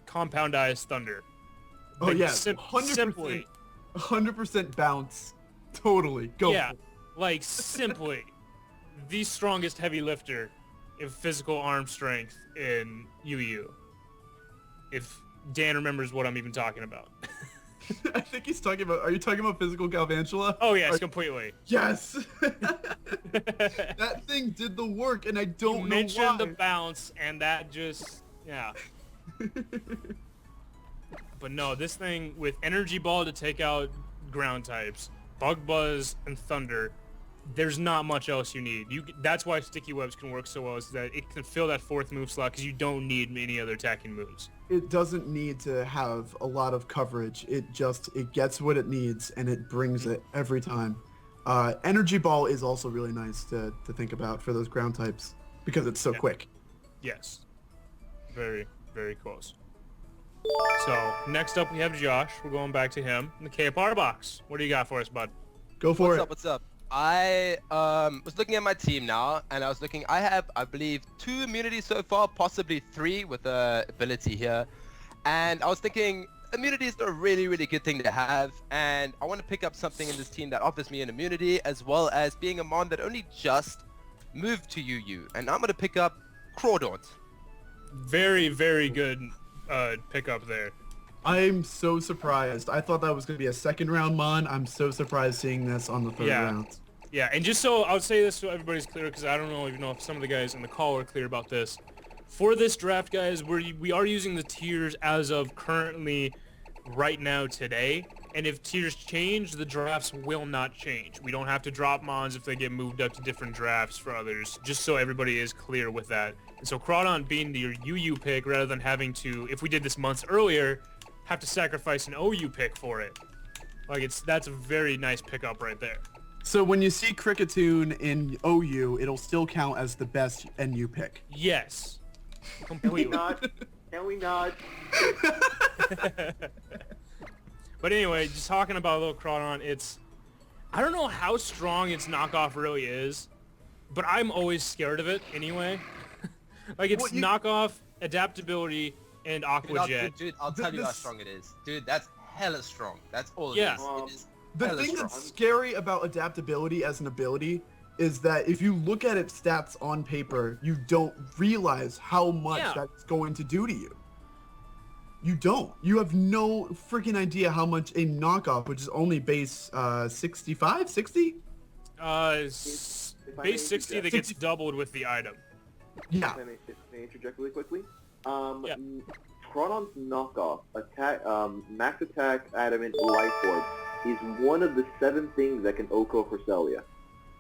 compoundized Thunder. Oh, Like, yeah. 100%. 100% bounce. Totally. Go. Yeah, like, simply the strongest heavy lifter in physical arm strength in UU. If Dan remembers what I'm even talking about. I think he's talking about... Are you talking about physical Galvantula? Oh, yes, completely. Yes! That thing did the work, and I don't know why. You mentioned the bounce, and that just... Yeah. But no, this thing with Energy Ball to take out ground types, Bug Buzz, and Thunder, there's not much else you need. That's why Sticky Webs can work so well, is that it can fill that fourth move slot because you don't need any other attacking moves. It doesn't need to have a lot of coverage. It gets what it needs, and it brings it every time. Energy Ball is also really nice to think about for those ground types because it's so quick. Yes. Very, very close. So, next up we have Josh. We're going back to him. In the KFR box. What do you got for us, bud? Go for it. What's up? I was looking at my team now, and I was looking. I have, I believe, 2 immunities so far, possibly 3 with the ability here. And I was thinking, immunities are a really, really good thing to have, and I want to pick up something in this team that offers me an immunity, as well as being a mon that only just moved to UU. And I'm going to pick up Crawdaunt. Very, very good pickup there. I'm so surprised. I thought that was going to be a second round mon. I'm so surprised seeing this on the third round. Yeah, and just so I'll say this so everybody's clear, because I don't even know if some of the guys in the call are clear about this. For this draft, guys, we are using the tiers as of currently right now today. And if tiers change, the drafts will not change. We don't have to drop mons if they get moved up to different drafts for others, just so everybody is clear with that. And so Crawdaunt being your UU pick rather than having to, if we did this months earlier, have to sacrifice an OU pick for it. Like that's a very nice pickup right there. So when you see Krookodiles in OU, it'll still count as the best NU pick. Yes. Completely. Can we not? But anyway, just talking about little Crawdaunt, I don't know how strong its knockoff really is, but I'm always scared of it anyway. Like it's knockoff, adaptability, and Aqua Jet. Dude, I'll tell you how strong it is. Dude, that's hella strong. That's all it is. It is the thing that's scary about adaptability as an ability is that if you look at its stats on paper, you don't realize how much that's going to do to you. You don't. You have no freaking idea how much a knockoff, which is only base 65, 60? Base 60 that gets doubled with the item. Yeah. May I interject really quickly? Crawdaunt's knockoff, attack, max attack, adamant, life orb, is one of the 7 things that can Oko for Celia.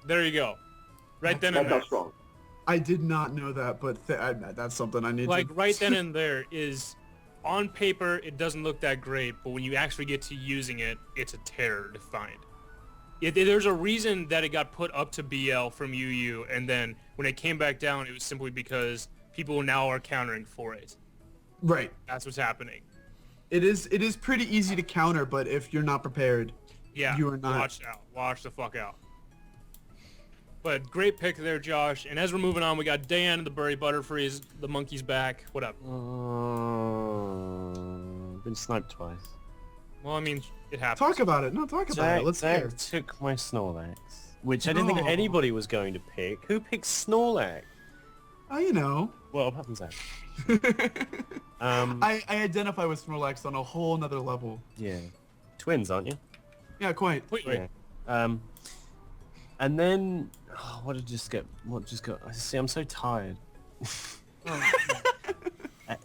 There you go. Right then and there. That's how strong. I did not know that, but that's something I need to... right then and and there is... On paper, it doesn't look that great, but when you actually get to using it, it's a terror to find. There's a reason that it got put up to BL from UU, and then when it came back down, it was simply because people now are countering for it. Right. That's what's happening. It is pretty easy to counter, but if you're not prepared, you are not. Watch out. Watch the fuck out. But great pick there, Josh. And as we're moving on, we got Dan and the Butterfrees. The monkey's back. What up? Been sniped twice. Well, I mean, it happens. Talk about it. No, talk about it. Let's hear. Took my Snorlax, which I didn't think anybody was going to pick. Who picked Snorlax? Oh, you know. Well, what happens that? I identify with Snorlax on a whole nother level. Yeah. Twins, aren't you? Yeah, quite. Yeah. And then, what just got? See, I'm so tired.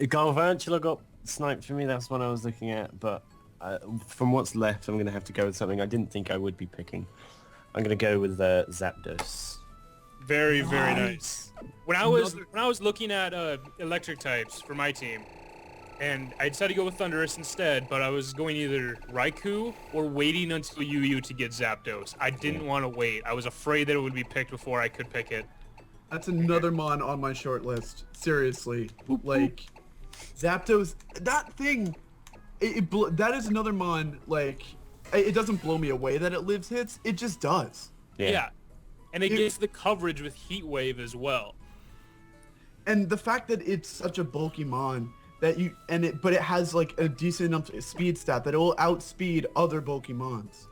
Galvantula got sniped for me. That's what I was looking at. But from what's left, I'm going to have to go with something I didn't think I would be picking. I'm going to go with Zapdos. Very, very nice. When I was looking at electric types for my team, and I decided to go with Thundurus instead, but I was going either Raikou or waiting until UU to get Zapdos. I didn't want to wait. I was afraid that it would be picked before I could pick it. That's another mon on my short list. Seriously. Like, Zapdos, that thing, that is another mon, like, it doesn't blow me away that it lives hits. It just does. Yeah. And it gets the coverage with Heat Wave as well. And the fact that it's such a bulky mon, but it has like a decent enough speed stat that it will outspeed other bulky mons.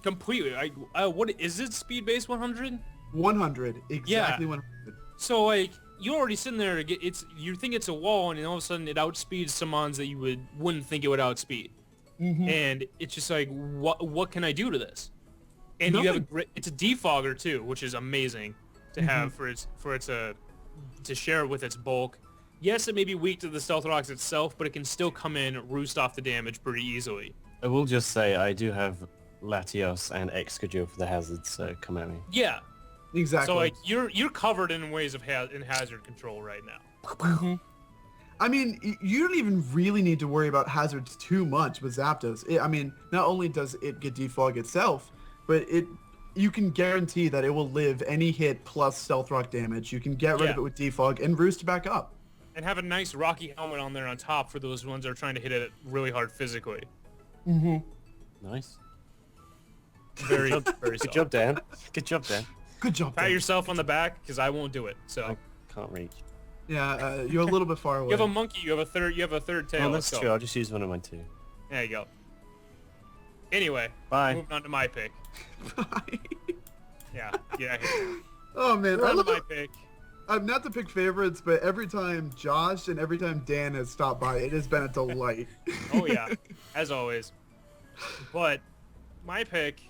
Completely. What is it? Speed base 100? 100. Exactly 100. So like you're already sitting there to get you think it's a wall, and all of a sudden it outspeeds some mons that you wouldn't think it would outspeed. And it's just like what can I do to this? And you have it's a defogger too, which is amazing to have for its to share with its bulk. Yes, it may be weak to the Stealth Rocks itself, but it can still come in, roost off the damage pretty easily. I will just say I do have Latios and Excadrill for the hazards, so come at me. Yeah. Exactly. So like you're covered in ways of in hazard control right now. I mean, you don't even really need to worry about hazards too much with Zapdos. I mean, not only does it get defog itself, but you can guarantee that it will live any hit plus Stealth Rock damage. You can get rid of it with defog and roost back up. And have a nice rocky helmet on there on top for those ones that are trying to hit it really hard physically. Nice. Very Good job, Dan. Good job, Dan. Good job, Pat yourself on the back, because I won't do it. So I can't reach. Yeah, you're a little bit far away. You have a monkey. You have a third tail. Oh, that's true. I'll just use one of my 2. There you go. Anyway, bye. Moving on to my pick. Bye. Yeah. Oh man, I love my pick. not to pick favorites, but every time Josh and every time Dan has stopped by, it has been a delight. Oh yeah, as always. But my pick,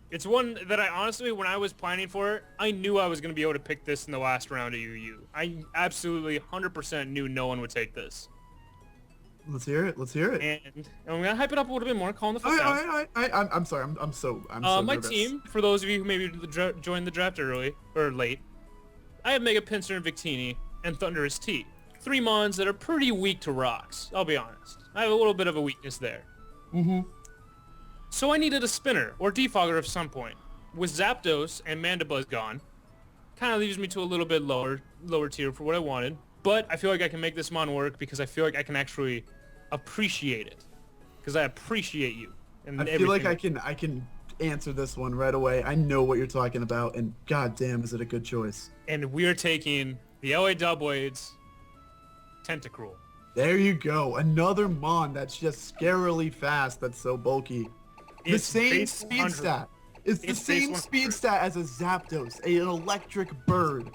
it's one that I honestly, when I was planning for it, I knew I was going to be able to pick this in the last round of UU. I absolutely 100% knew no one would take this. Let's hear it. Let's hear it. And I'm going to hype it up a little bit more, calling the fuck All out. right. I'm sorry. I'm so my nervous. team, for those of you who maybe joined the draft early or late, I have Mega Pinsir and Victini and Thunderous T. 3 mons that are pretty weak to rocks, I'll be honest. I have a little bit of a weakness there. Mm-hmm. So I needed a spinner or defogger of some point. With Zapdos and Mandibuzz gone, kind of leaves me to a little bit lower tier for what I wanted. But I feel like I can make this mon work because I feel like I can actually appreciate it. Because I appreciate you. And I feel like I can answer this one right away. I know what you're talking about, and goddamn, is it a good choice. And we are taking the LA Doublades Tentacruel. There you go. Another mon that's just scarily fast that's so bulky. The same speed stat. It's the same speed stat as a Zapdos, an electric bird.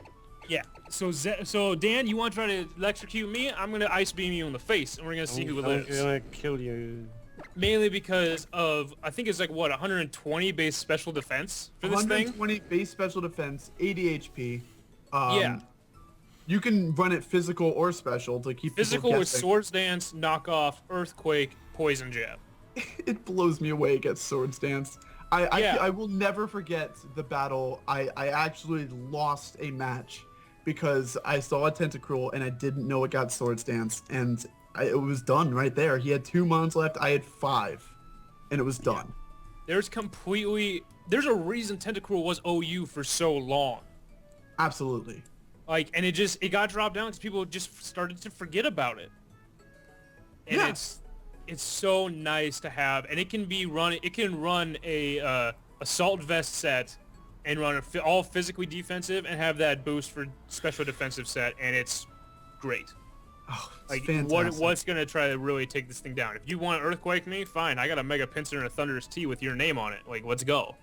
Yeah. So Dan, you want to try to electrocute me? I'm gonna ice beam you in the face, and we're gonna see who lives. I'm gonna kill you. Mainly because of, I think it's like what, 120 base special defense for this thing. 120 base special defense, 80 HP. Yeah. You can run it physical or special to keep Physical people with guessing. Swords Dance, Knockoff, Earthquake, Poison Jab. It blows me away against Swords Dance. I will never forget the battle. I actually lost a match because I saw a Tentacruel and I didn't know it got Swords Dance, and it was done right there. He had 2 mons left. I had 5, and it was done. There's a reason Tentacruel was OU for so long. Absolutely. Like, and it got dropped down because people just started to forget about it. And it's so nice to have, and it can run a assault vest set and run all physically defensive and have that boost for special defensive set, and it's great. Oh, like fantastic. what's gonna try to really take this thing down? If you want to Earthquake me, fine. I got a Mega Pinsir and a Thunderous T with your name on it. Like, let's go.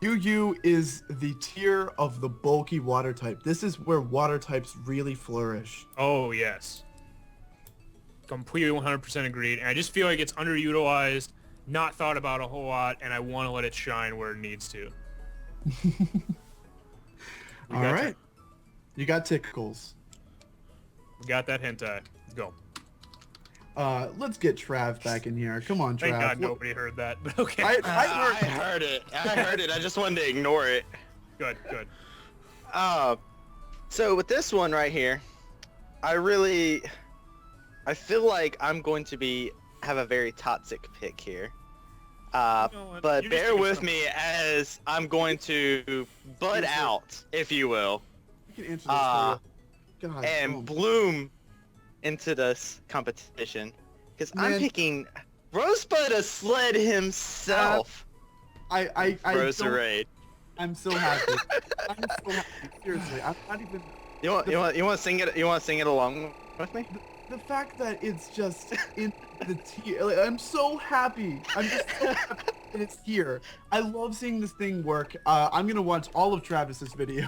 UU is the tier of the bulky water type. This is where water types really flourish. Oh yes. Completely 100% agreed. And I just feel like it's underutilized, not thought about a whole lot, and I want to let it shine where it needs to. All right. You got tickles. We got that hentai. Let's go. Let's get Trav back in here. Come on, Trav. Thank God nobody heard that, but okay. I heard it. I just wanted to ignore it. Good. So with this one right here, I feel like I'm going to have a very toxic pick here. But bear with me as I'm going to bud out, if you will, You can answer this for you. God, and bloom into this competition. Because I'm picking Rosebud a Sled himself. I Roserade. I'm so happy. I'm so happy. Seriously, I'm not even. You want to sing it? You want to sing it along with me? The fact that it's just in the tier, like, I'm so happy. I'm just so happy that it's here. I love seeing this thing work. I'm gonna watch all of Travis's videos.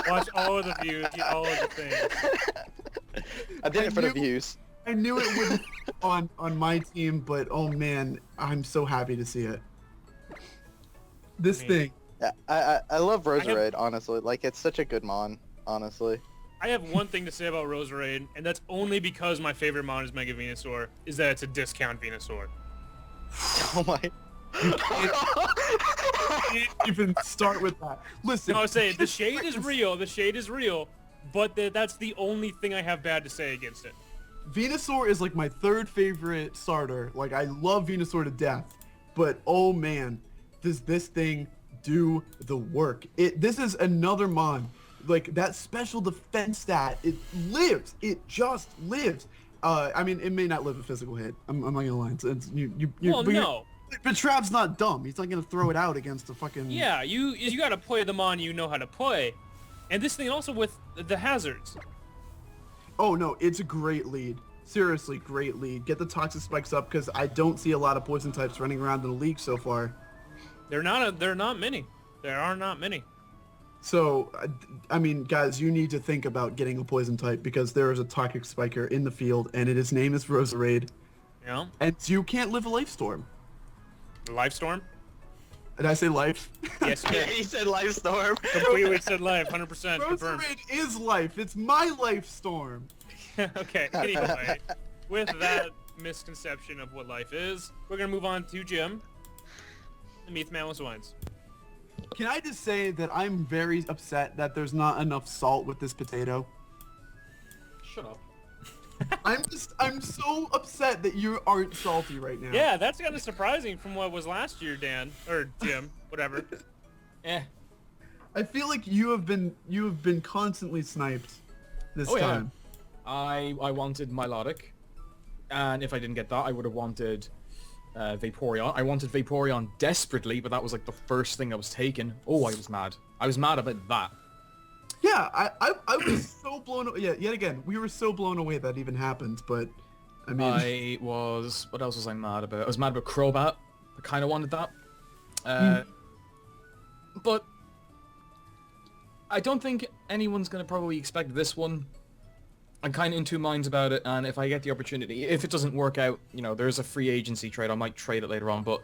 Watch all of the views, get all of the things. I did it for the views. I knew it would be on my team, but oh man, I'm so happy to see it. This thing. Yeah, I love Roserade, honestly. Like, it's such a good mon, honestly. I have one thing to say about Roserade, and that's only because my favorite mon is Mega Venusaur, is that it's a discount Venusaur. Oh my. You can't even start with that. Listen. No, I was saying, the shade is real, but that's the only thing I have bad to say against it. Venusaur is like my 3rd favorite starter. Like, I love Venusaur to death, but oh man, does this thing do the work. This is another mon. Like, that special defense stat, it lives. It just lives. I mean, it may not live a physical hit. I'm not gonna lie. No. But Trav's not dumb. He's not gonna throw it out against the fucking. Yeah, you gotta play the mon you know how to play, and this thing also with the hazards. Oh no, it's a great lead. Seriously, great lead. Get the toxic spikes up because I don't see a lot of poison types running around in the league so far. There are not many. There are not many. So, I mean, guys, you need to think about getting a poison type because there is a toxic spiker in the field, and his name is Roserade. Yeah. And you can't live a life storm. Life storm? Did I say life? Yes, Yeah, he said life storm. completely said life, 100% confirmed. Roserade is life. It's my life storm. Okay, anyway, with that misconception of what life is, we're going to move on to Jim, the Meath Mamoswines. Can I just say that I'm very upset that there's not enough salt with this potato? Shut up. I'm so upset that you aren't salty right now. Yeah, that's kind of surprising from what was last year, Dan. Or Jim, whatever. I feel like you have been constantly sniped this time. I wanted Milotic, and if I didn't get that, I would have wanted Vaporeon. I wanted Vaporeon desperately, but that was like the first thing I was taken. Oh, I was mad. I was mad about that. Yeah, I was so blown away. Yeah, yet again, we were so blown away that even happened, but I mean... what else was I mad about? I was mad about Crobat. I kind of wanted that. But I don't think anyone's going to probably expect this one. I'm kind of in two minds about it, and if I get the opportunity, if it doesn't work out, you know, there's a free agency trade. I might trade it later on, but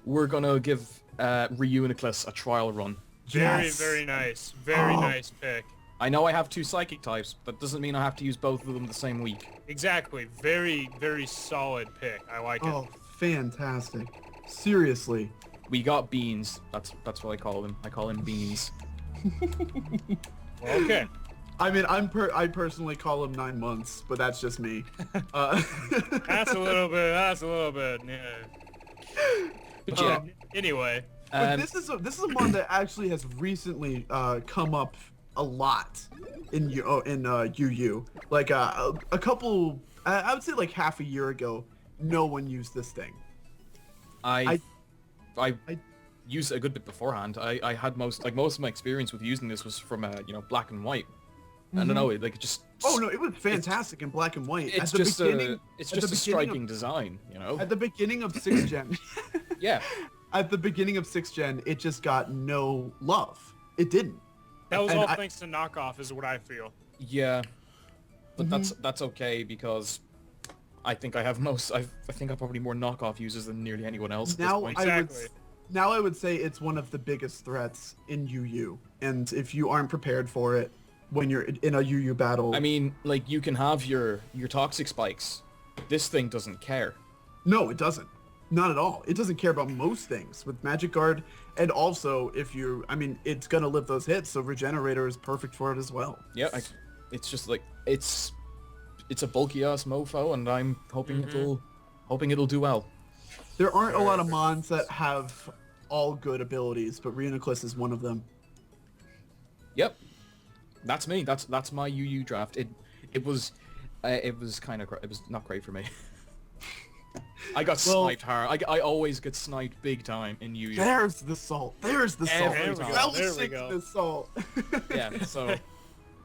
we're going to give Reuniclus a trial run. Very nice. Very nice pick. I know I have 2 psychic types, but that doesn't mean I have to use both of them the same week. Exactly. Very, very solid pick. I like it. Oh, fantastic. Seriously. We got Beans. That's what I call him. I call him Beans. Okay. I mean, I personally call him 9 months, but that's just me. That's a little bit. Yeah. Anyway. But this is a mod that actually has recently come up a lot in UU. Like a couple, I would say like half a year ago, no one used this thing. I used it a good bit beforehand. I had most of my experience with using this was from Black and White. I don't know, it just... Oh no, it was fantastic in Black and White. It's just a striking design, you know? At the beginning of 6th gen. Yeah. At the beginning of 6th gen, it just got no love. It didn't. That was all thanks to knockoff, is what I feel. Yeah. But that's okay, because I think I have I think I probably more knockoff users than nearly anyone else at this point. Now I would say it's one of the biggest threats in UU, and if you aren't prepared for it when you're in a UU battle... I mean, like, you can have your toxic spikes. This thing doesn't care. No, it doesn't. Not at all. It doesn't care about most things with Magic Guard, and also it's gonna live those hits, so Regenerator is perfect for it as well. Yeah, it's just like it's a bulky ass mofo, and I'm hoping it'll do well. There aren't a lot of mons that have all good abilities, but Reuniclus is one of them. Yep, that's me. That's my UU draft. It was not great for me. I got sniped hard. I always get sniped big time in UU. There's the salt. There's the salt. There we go. The salt. Yeah, so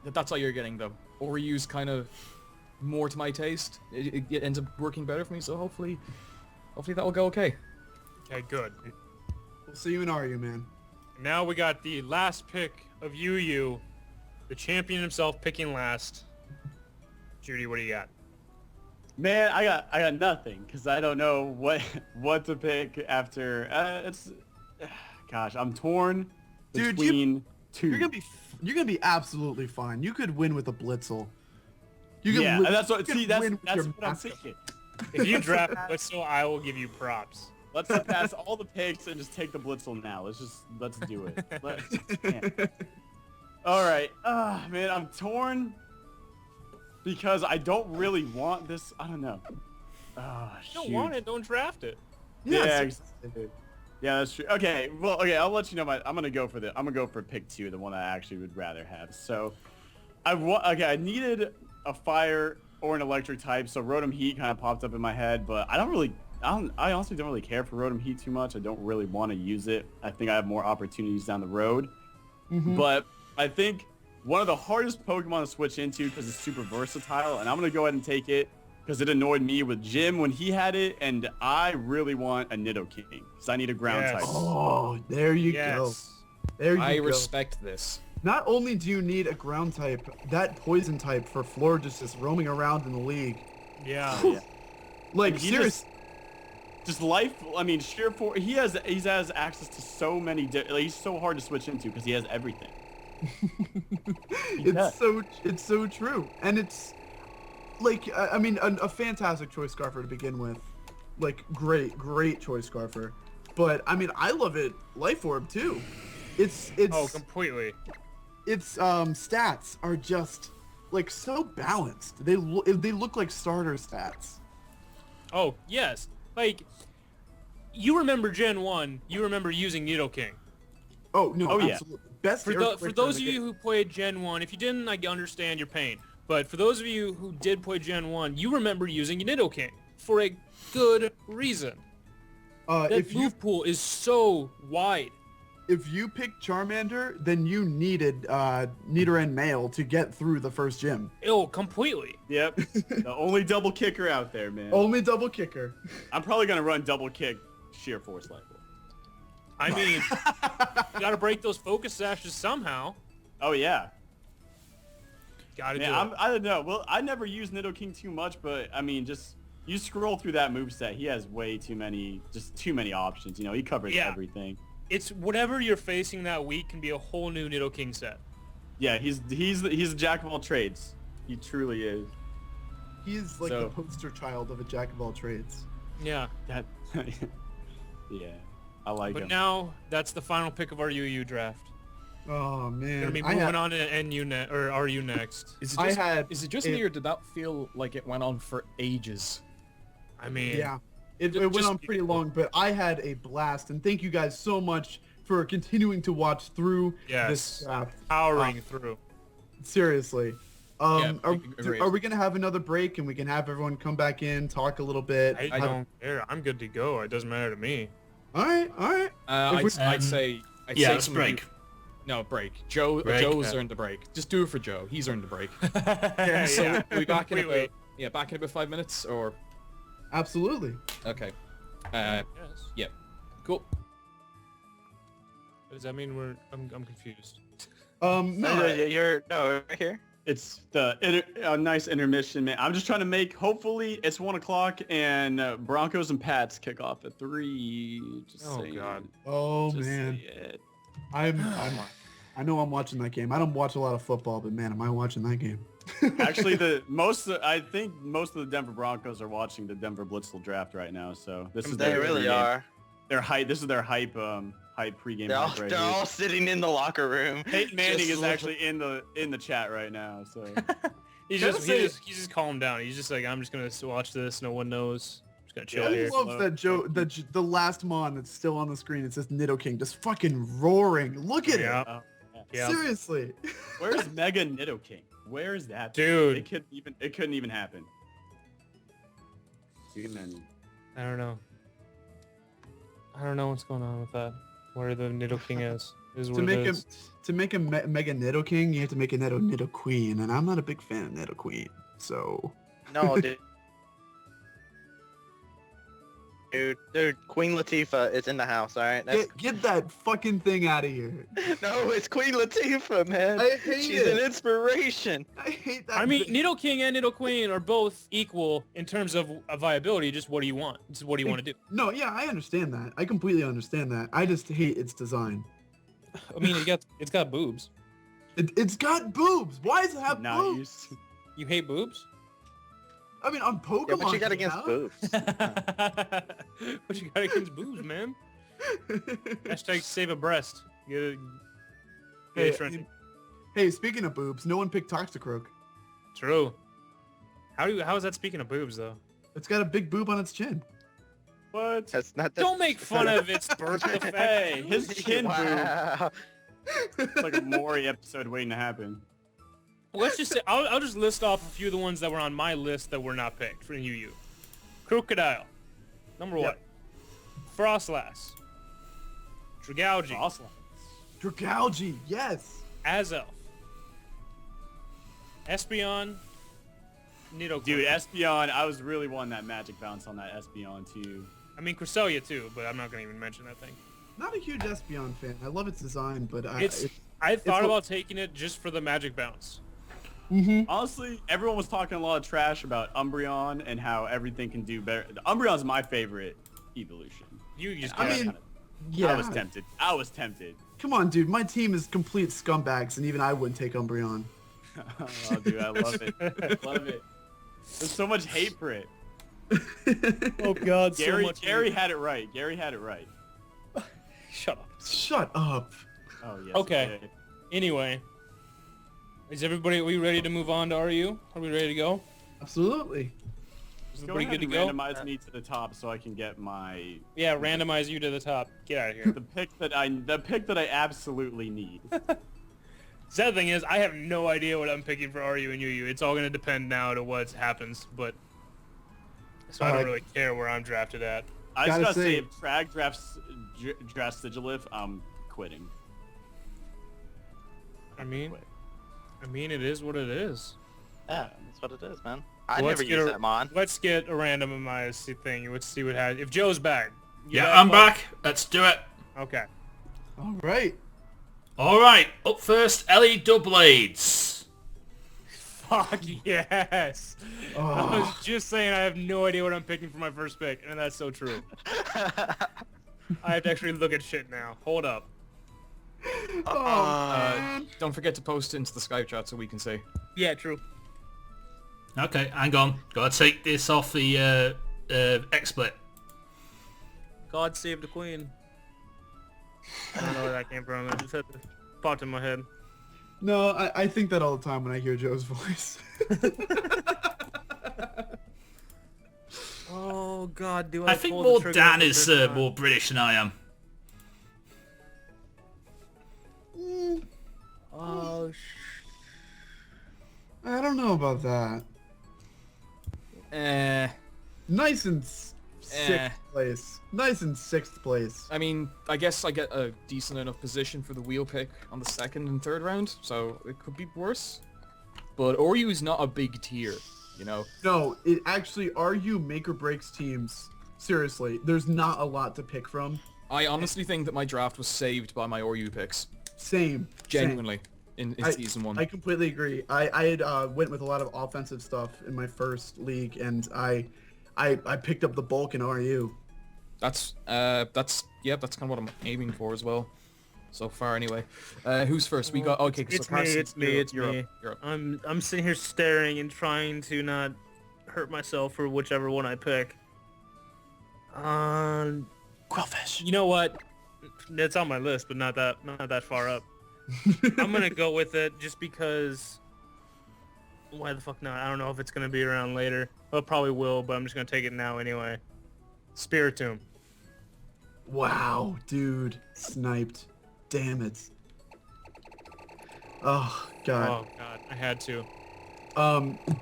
that's all you're getting though. Oriu's kind of more to my taste. It ends up working better for me, so hopefully that will go okay. Okay, good. We'll see you in RU, man. Now we got the last pick of UU, the champion himself picking last. Judee, what do you got? Man, I got nothing because I don't know what to pick after. Gosh, I'm torn between two. You're gonna be absolutely fine. You could win with a Blitzle. That's what I'm thinking. If you draft Blitzle, I will give you props. Let's pass all the picks and just take the Blitzle now. Let's do it. All right. Man, I'm torn. Because I don't really want this. I don't know. You don't want it, don't draft it. Yeah, that's true. Okay, I'll let you know. I'm gonna go for pick 2, the one I actually would rather have. So, I needed a fire or an electric type. So Rotom Heat kind of popped up in my head, but I honestly don't really care for Rotom Heat too much. I don't really want to use it. I think I have more opportunities down the road. But I think one of the hardest Pokemon to switch into because it's super versatile, and I'm going to go ahead and take it because it annoyed me with Jim when he had it, and I really want a Nidoking because I need a ground type. Oh, there you go. There you go. I respect this. Not only do you need a ground type, that poison type for Florges is roaming around in the league. Yeah. Like, He seriously. Just life. I mean, sheer force. He has access to so many. He's so hard to switch into because he has everything. It's so true, and it's like I mean a fantastic choice Scarfer to begin with, like great choice Scarfer, but I mean I love it Life Orb too. It's Oh, completely. Its stats are just like so balanced. They look like starter stats. Oh, yes. Like, you remember Gen 1, you remember using Nidoking. Oh, no, yeah. absolutely. Best For those of you who played Gen 1, if you didn't, I understand your pain. But for those of you who did play Gen 1, you remember using Nidoking for a good reason. That move pool is so wide. If you picked Charmander, then you needed Nidoran Male to get through the first gym. Oh, completely. Yep. The only double kicker out there, man. Only double kicker. I'm probably gonna run double kick sheer force Life Orb. I mean, you gotta break those focus sashes somehow. Oh yeah. Gotta do it. I don't know. Well, I never use Nidoking too much, but I mean, just you scroll through that moveset, he has way too many options. You know, he covers everything. It's whatever you're facing that week can be a whole new Nidoking set. Yeah, he's a jack of all trades. He truly is. He's like the poster child of a jack of all trades. Yeah. Yeah, I like him. But now that's the final pick of our UU draft. Oh man. Gonna be moving on to NU or RU next. Is it just me, or did that feel like it went on for ages? I mean, yeah. It went on pretty long, but I had a blast, and thank you guys so much for continuing to watch through this draft. Powering through. Seriously. Are agreed. we gonna have another break and we can have everyone come back in, talk a little bit? I don't care. I'm good to go. It doesn't matter to me. All right. I'd say let's break. No, break. Joe's earned the break. Just do it for Joe. He's earned the break. So we'll be back in about 5 minutes, or... Absolutely. Okay. Yes. Yeah. Cool. Does that mean I'm confused? No. You're right here. It's a nice intermission, man. I'm just trying to make. Hopefully, it's 1 o'clock and Broncos and Pats kick off at 3. God. Oh man. I know I'm watching that game. I don't watch a lot of football, but man, am I watching that game? Actually, I think most of the Denver Broncos are watching the Denver Blitzles draft right now. So this is They really are. Their hype. This is their hype pregame. They're all sitting in the locker room. Peyton Manning is actually in the chat right now. So he's just calmed down. He's just like, I'm just gonna watch this. No one knows. I'm just gonna chill here. I love that Joe. The last mon that's still on the screen. It says Nidoking just fucking roaring. Look at it. Yeah. Seriously. Where's Mega Nidoking? Where is that? Dude. It couldn't even happen. I don't know. I don't know what's going on with that. Where the Nidoking is to make a Mega Nidoking, you have to make a Nidoqueen, and I'm not a big fan of Nidoqueen. So. No, dude. Dude, Queen Latifah is in the house, alright? Get that fucking thing out of here. No, it's Queen Latifah, man. I hate She's an inspiration. I hate that. I mean, Nidoking and Nidoqueen are both equal in terms of viability. Just what do you want? Just what do you want to do? No, yeah, I understand that. I completely understand that. I just hate its design. I mean, it's got boobs. It's got boobs. Why does it have boobs? You hate boobs? I mean, on Pokemon. Yeah, what you got against boobs? What you got against boobs, man? Hashtag save a breast. Hey, speaking of boobs, no one picked Toxicroak. True. How is that speaking of boobs, though? It's got a big boob on its chin. What? That's not Don't make fun of its birth effect. Hey, his chin Wow. boob. It's like a Maury episode waiting to happen. Let's just say, I'll just list off a few of the ones that were on my list that were not picked for UU. Krookodile, number 1. Frostlass. Dragalge. Dragalge, yes. Azelf. Espeon. Nidoqueen. Dude, Espeon, I was really wanting that magic bounce on that Espeon too. I mean, Cresselia too, but I'm not going to even mention that thing. Not a huge Espeon fan. I love its design, but I thought about taking it just for the magic bounce. Honestly, everyone was talking a lot of trash about Umbreon and how everything can do better. Umbreon's my favorite evolution. You just I mean, yeah. I was tempted. I was tempted. Come on, dude. My team is complete scumbags, and even I wouldn't take Umbreon. Oh, dude, I love it. Love it. There's so much hate for it. Oh God, Gary, so much. Gary had it right. Gary had it right. Shut up. Shut up. Oh yes. Okay. Anyway, are we ready to move on to RU? Are we ready to go? Absolutely. Is Go everybody ahead good to and go? randomize me to the top so I can get my Yeah, randomize you to the top. Get out of here. the pick that I absolutely need. Sad thing is, I have no idea what I'm picking for RU and UU. It's all going to depend now to what happens, but... So I don't really care where I'm drafted at. I just gotta say, say- if Trag drafts Sigilif, I'm quitting. I mean, it is what it is. Yeah, that's what it is, man. I Let's never get use a- that mon. Let's get a randomized thing. Let's see what happens. If Joe's back. You Yeah, back, I'm bud? back. Let's do it. Okay. All right. All right, up first, Ellie Doublades. Fuck yes. I Oh, was just saying I have no idea what I'm picking for my first pick, and that's so true. I have to actually look at shit now. Hold up. man. Don't forget to post it into the Skype chat so we can see. Yeah, true. Okay, hang on. Gotta take this off the XSplit. God save the queen. I don't know where that came from. It just had to pop in my head. No, I think that all the time when I hear Joe's voice. Oh God, do I think more Dan is more British than I am. Oh I don't know about that. Nice in sixth place. Nice in sixth place. I mean, I guess I get a decent enough position for the wheel pick on the second and third round, so it could be worse. But Oryu is not a big tier, you know? No, it actually, RU make or breaks teams. Seriously, there's not a lot to pick from. I honestly think that my draft was saved by my Oryu picks. Same. Genuinely. In season one. I completely agree. I had went with a lot of offensive stuff in my first league, and I picked up the bulk in RU. That's kind of what I'm aiming for as well. So far, anyway. Who's first? We got okay. So Carson, It's me. you're up. I'm sitting here staring and trying to not hurt myself for whichever one I pick. Quillfish. You know what? It's on my list, but not that far up. I'm gonna go with it just because. Why the fuck not? I don't know if it's gonna be around later. Well, it probably will, but I'm just gonna take it now anyway. Spiritomb. Wow, dude, sniped. Damn it. Oh God. Oh God, I had to.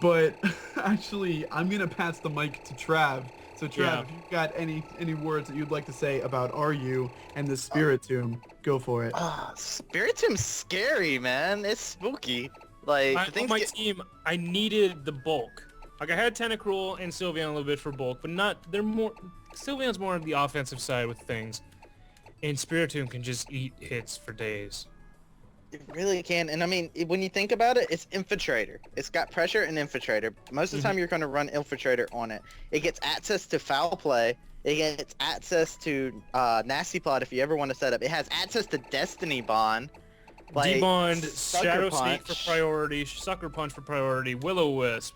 But actually, I'm gonna pass the mic to Trav. So Trav, Yeah. if you've got any words that you'd like to say about RU and the Spiritomb, go for it. Spiritomb's scary, man. It's spooky. Like, the On things my get... team, I needed the bulk. Like I had Tentacruel and Sylveon a little bit for bulk, but they're more. Sylveon's more on the offensive side with things, and Spiritomb can just eat hits for days. It really can, and I mean, when you think about it, it's Infiltrator. It's got pressure and Infiltrator. Most of the time, you're going to run Infiltrator on it. It gets access to Foul Play. It gets access to Nasty Plot if you ever want to set up. It has access to Destiny Bond. Like, Debond, Sucker Shadow Sneak Punch. for priority, Sucker Punch for priority, Will-O-Wisp.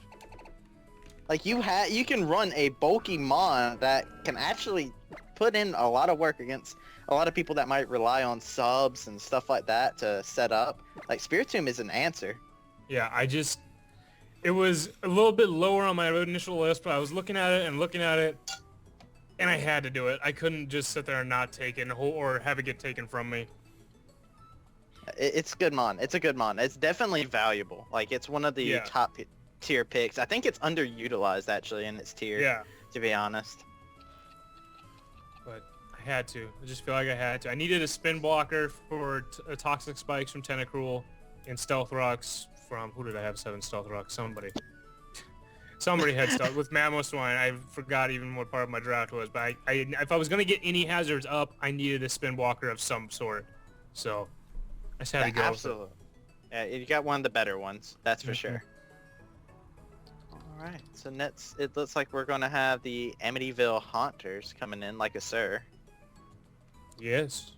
Like, you can run a bulky Mon that can actually put in a lot of work against a lot of people that might rely on subs and stuff like that to set up. Like, Spiritomb is an answer. Yeah, it was a little bit lower on my initial list, but I was looking at it, and I had to do it. I couldn't just sit there and not take it or have it get taken from me. It's good Mon. It's a good Mon. It's definitely valuable. Like, it's one of the top tier picks. I think it's underutilized, actually, in its tier, Yeah, to be honest. but I had to. I just feel like I had to. I needed a spin blocker for Toxic Spikes from Tentacruel and Stealth Rocks from... Who did I have 7 Stealth Rocks? Somebody had Stealth. With Mamoswine, I forgot even what part of my draft was, but if I was going to get any hazards up, I needed a spin blocker of some sort. So... I just had to go. Absolutely. Yeah, you got one of the better ones, that's for sure. Alright, so next, it looks like we're gonna have the Amityville Haunters coming in like a sir. Yes.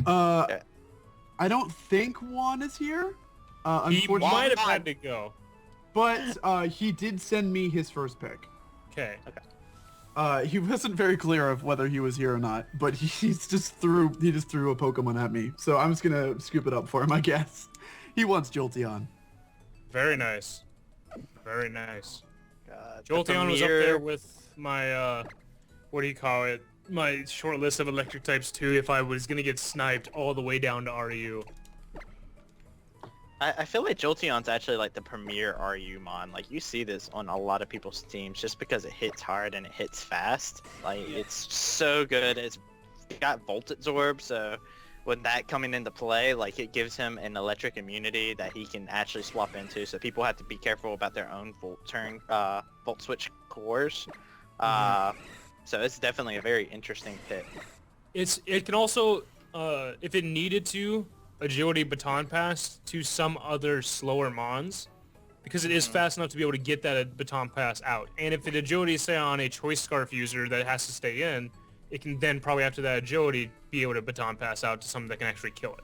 I don't think Juan is here. He Unfortunately, might have had to go. but he did send me his first pick. Okay. He wasn't very clear of whether he was here or not, but he just threw a Pokemon at me. So I'm just gonna scoop it up for him, I guess. He wants Jolteon. Very nice. Very nice. God, Jolteon was up there with my, what do you call it? My short list of electric types too if I was gonna get sniped all the way down to RU. I feel like Jolteon's actually like the premier RU mon. Like you see this on a lot of people's teams just because it hits hard and it hits fast. Like it's so good. It's got Volt Absorb, so with that coming into play, like it gives him an electric immunity that he can actually swap into. So people have to be careful about their own Volt Switch cores. So it's definitely a very interesting pick. It can also, if it needed to, Agility Baton Pass to some other slower mons, because it is fast enough to be able to get that Baton Pass out. And if it Agility is, say, on a Choice Scarf user that has to stay in, it can then probably after that Agility be able to Baton Pass out to someone that can actually kill it.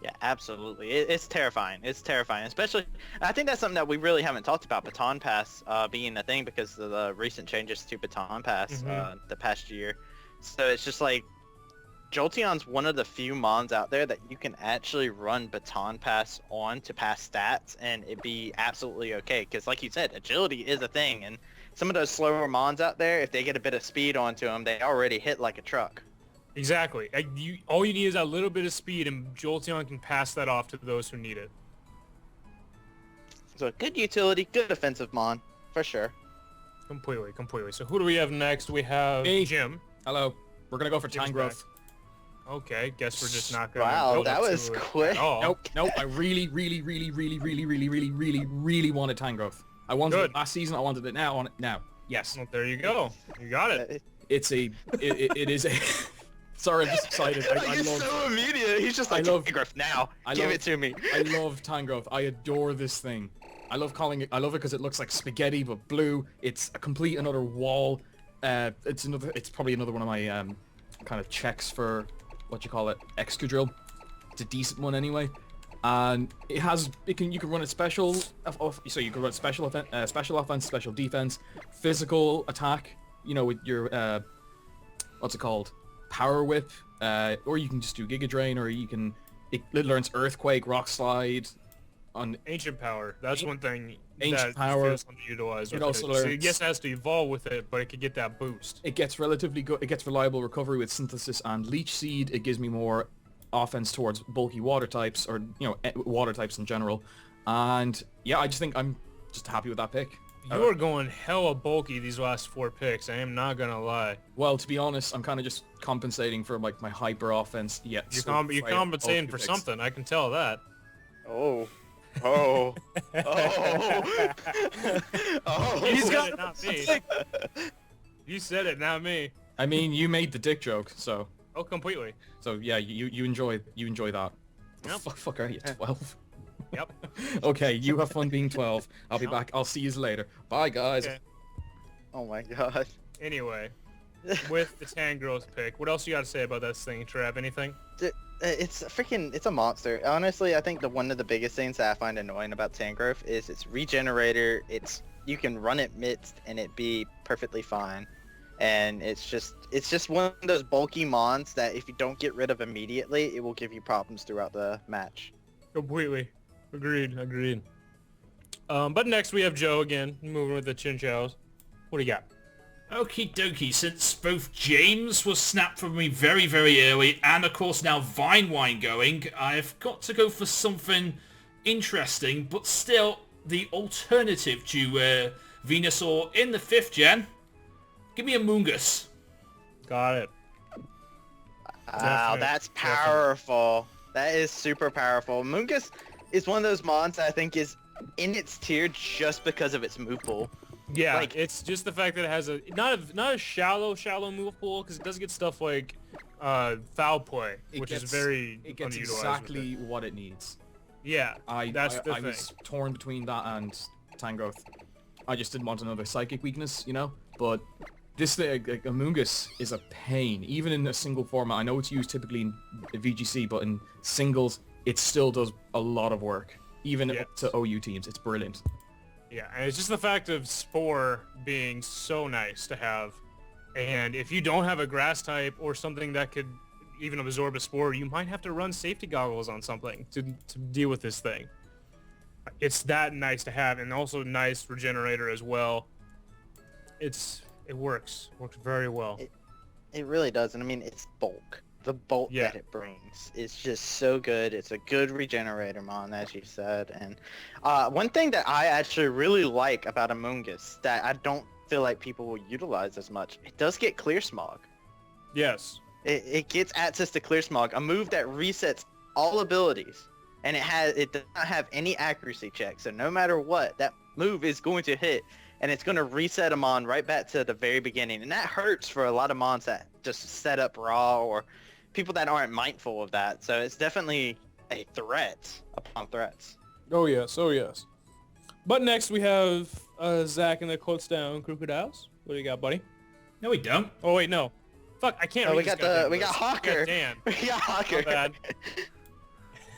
Yeah, absolutely. It's terrifying. It's terrifying. Especially, I think that's something that we really haven't talked about, Baton Pass being a thing because of the recent changes to Baton Pass the past year. So it's just like, Jolteon's one of the few mons out there that you can actually run Baton Pass on to pass stats and it be absolutely okay. Because like you said, agility is a thing, and some of those slower mons out there, if they get a bit of speed onto them, they already hit like a truck. Exactly. All you need is that little bit of speed, and Jolteon can pass that off to those who need it. So good utility, good offensive mon, for sure. Completely. So who do we have next? We have Jim. Hello. We're gonna go for Tangrowth. Okay, guess we're just not gonna. Wow, that was quick. Nope. I really wanted Tangrowth. I wanted it last season. I wanted it now. I want it now. Yes. Well, there you go. You got it. It is a. Sorry, I'm just excited. I He's love, so immediate. He's just like, Tangrowth now. Give it to me. I love Tangrowth. I adore this thing. I love it because it looks like spaghetti but blue. It's a complete another wall. It's probably another one of my kind of checks for what you call it, Excadrill. It's a decent one anyway, and you can run it special. So you can run special offense, special defense, physical attack. You know, with your what's it called, Power Whip, or you can just do Giga Drain, or it learns Earthquake, Rock Slide. On Ancient Power, that's one thing. Ancient Power feels underutilized. It also learns. So it yes, it has to evolve with it, but it could get that boost. It gets relatively good. It gets reliable recovery with Synthesis and Leech Seed. It gives me more offense towards bulky water types, or water types in general. And yeah, I just think I'm just happy with that pick. You are going hella bulky these last 4 picks. I am not gonna lie. Well, to be honest, I'm kind of just compensating for like my hyper offense. Yeah, you're compensating for something. I can tell that. Oh. He's got it, not me. You said it, not me. I mean, you made the dick joke, so. Oh, completely. So yeah, you enjoy that. Yep. Fuck, are you 12? Yep. Okay, you have fun being 12. I'll be back. I'll see you later. Bye, guys. Okay. Oh my god. Anyway, with the Tangrowth pick, what else you got to say about this thing, Trav? Anything? It's a monster. Honestly, I think one of the biggest things that I find annoying about Tangrowth is its regenerator. You can run it mixed and it be perfectly fine. And it's just one of those bulky mons that if you don't get rid of immediately, it will give you problems throughout the match. Completely. Agreed. But next we have Joe again, moving with the Chinchous. What do you got? Okie dokie, since both James was snapped from me very, very early, and of course now Vine Wine going, I've got to go for something interesting, but still the alternative to Venusaur in the 5th gen. Give me a Mungus. Got it. Wow, that's powerful. That is super powerful. Mungus is one of those mons that I think is in its tier just because of its move pool. Yeah, like, it's just the fact that it has not a shallow move pool, because it does get stuff like foul play, It which gets- is very It gets underutilized with exactly it. what it needs. Yeah, that's the I thing. was torn between that and Tangrowth. I just didn't want another psychic weakness, you know? But this thing, like, Amoonguss is a pain, even in a single format. I know it's used typically in VGC, but in singles, it still does a lot of work. Even up to OU teams, it's brilliant. Yeah, and it's just the fact of Spore being so nice to have. And if you don't have a grass type or something that could even absorb a Spore, you might have to run safety goggles on something to deal with this thing. It's that nice to have, and also nice regenerator as well. It works very well. It really does, and I mean, it's bulk. The bulk that it brings is just so good. It's a good regenerator mon, as you said. And one thing that I actually really like about Amoonguss that I don't feel like people will utilize as much, it does get Clear Smog. Yes. It gets access to Clear Smog, a move that resets all abilities. And it does not have any accuracy checks, so no matter what, that move is going to hit. And it's going to reset a mon right back to the very beginning. And that hurts for a lot of mons that just set up raw or people that aren't mindful of that. So it's definitely a threat upon threats. Oh yes, oh yes. But next we have Zach and the kutztown Krookodiles. What do you got, buddy? No, we don't. Oh wait, no. Fuck, I can't read we this got goddamn we got list. Hawker. Dan. We got Hawker. My bad.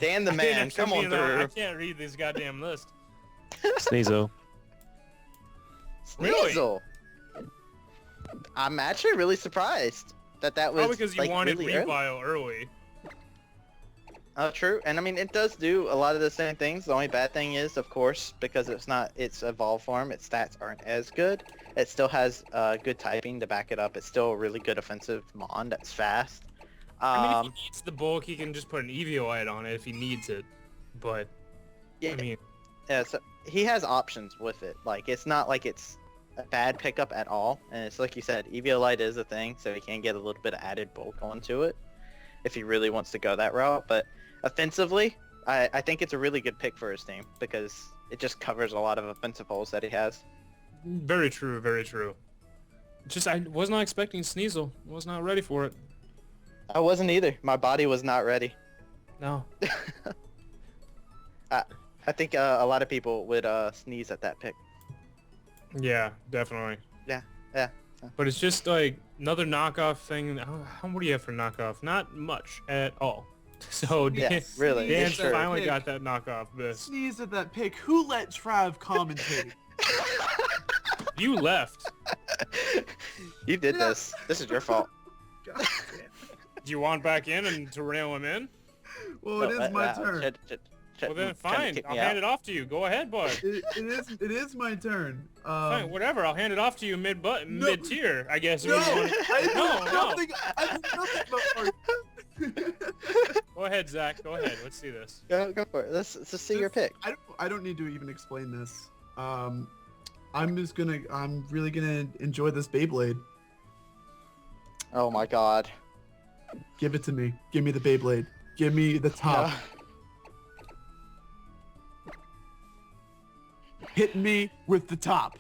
Dan the man, come on through. I can't read this goddamn list. Sneasel. Really? Sneasel. I'm actually really surprised that was Probably because you like, wanted really early. Revile early. True, and I mean it does do a lot of the same things. The only bad thing is, of course, because it's evolved form, its stats aren't as good. It still has good typing to back it up. It's still a really good offensive mon that's fast. I mean, if he needs the bulk, he can just put an Eviolite on it if he needs it. But yeah, I mean, yeah, so he has options with it. Like it's not like it's a bad pickup at all. And it's like you said, Eviolite is a thing, so he can get a little bit of added bulk onto it if he really wants to go that route. But offensively, I think it's a really good pick for his team because it just covers a lot of offensive holes that he has. very true, very true. Just I was not expecting Sneasel. I was not ready for it. I wasn't either. My body was not ready. No. I think a lot of people would sneeze at that pick. Yeah, definitely. Yeah. But it's just like another knockoff thing. What do you have for knockoff? Not much at all. So Dan, really. Dan Sure. finally got that knockoff list. Sneeze at that pick. Who let Trav commentate? You left. You did this. This is your fault. God damn. Do you want back in and to rail him in? Well, it is my turn. Well then, fine. I'll hand it off to you. Go ahead, bud. It is my turn. Fine, whatever. I'll hand it off to you mid-tier, I guess. No, No. I did nothing but Go ahead, Zach. Go ahead. Let's see this. Go for it. Let's see your pick. I don't need to even explain this. I'm really gonna enjoy this Beyblade. Oh my god. Give it to me. Give me the Beyblade. Give me the top. Hit me with the top.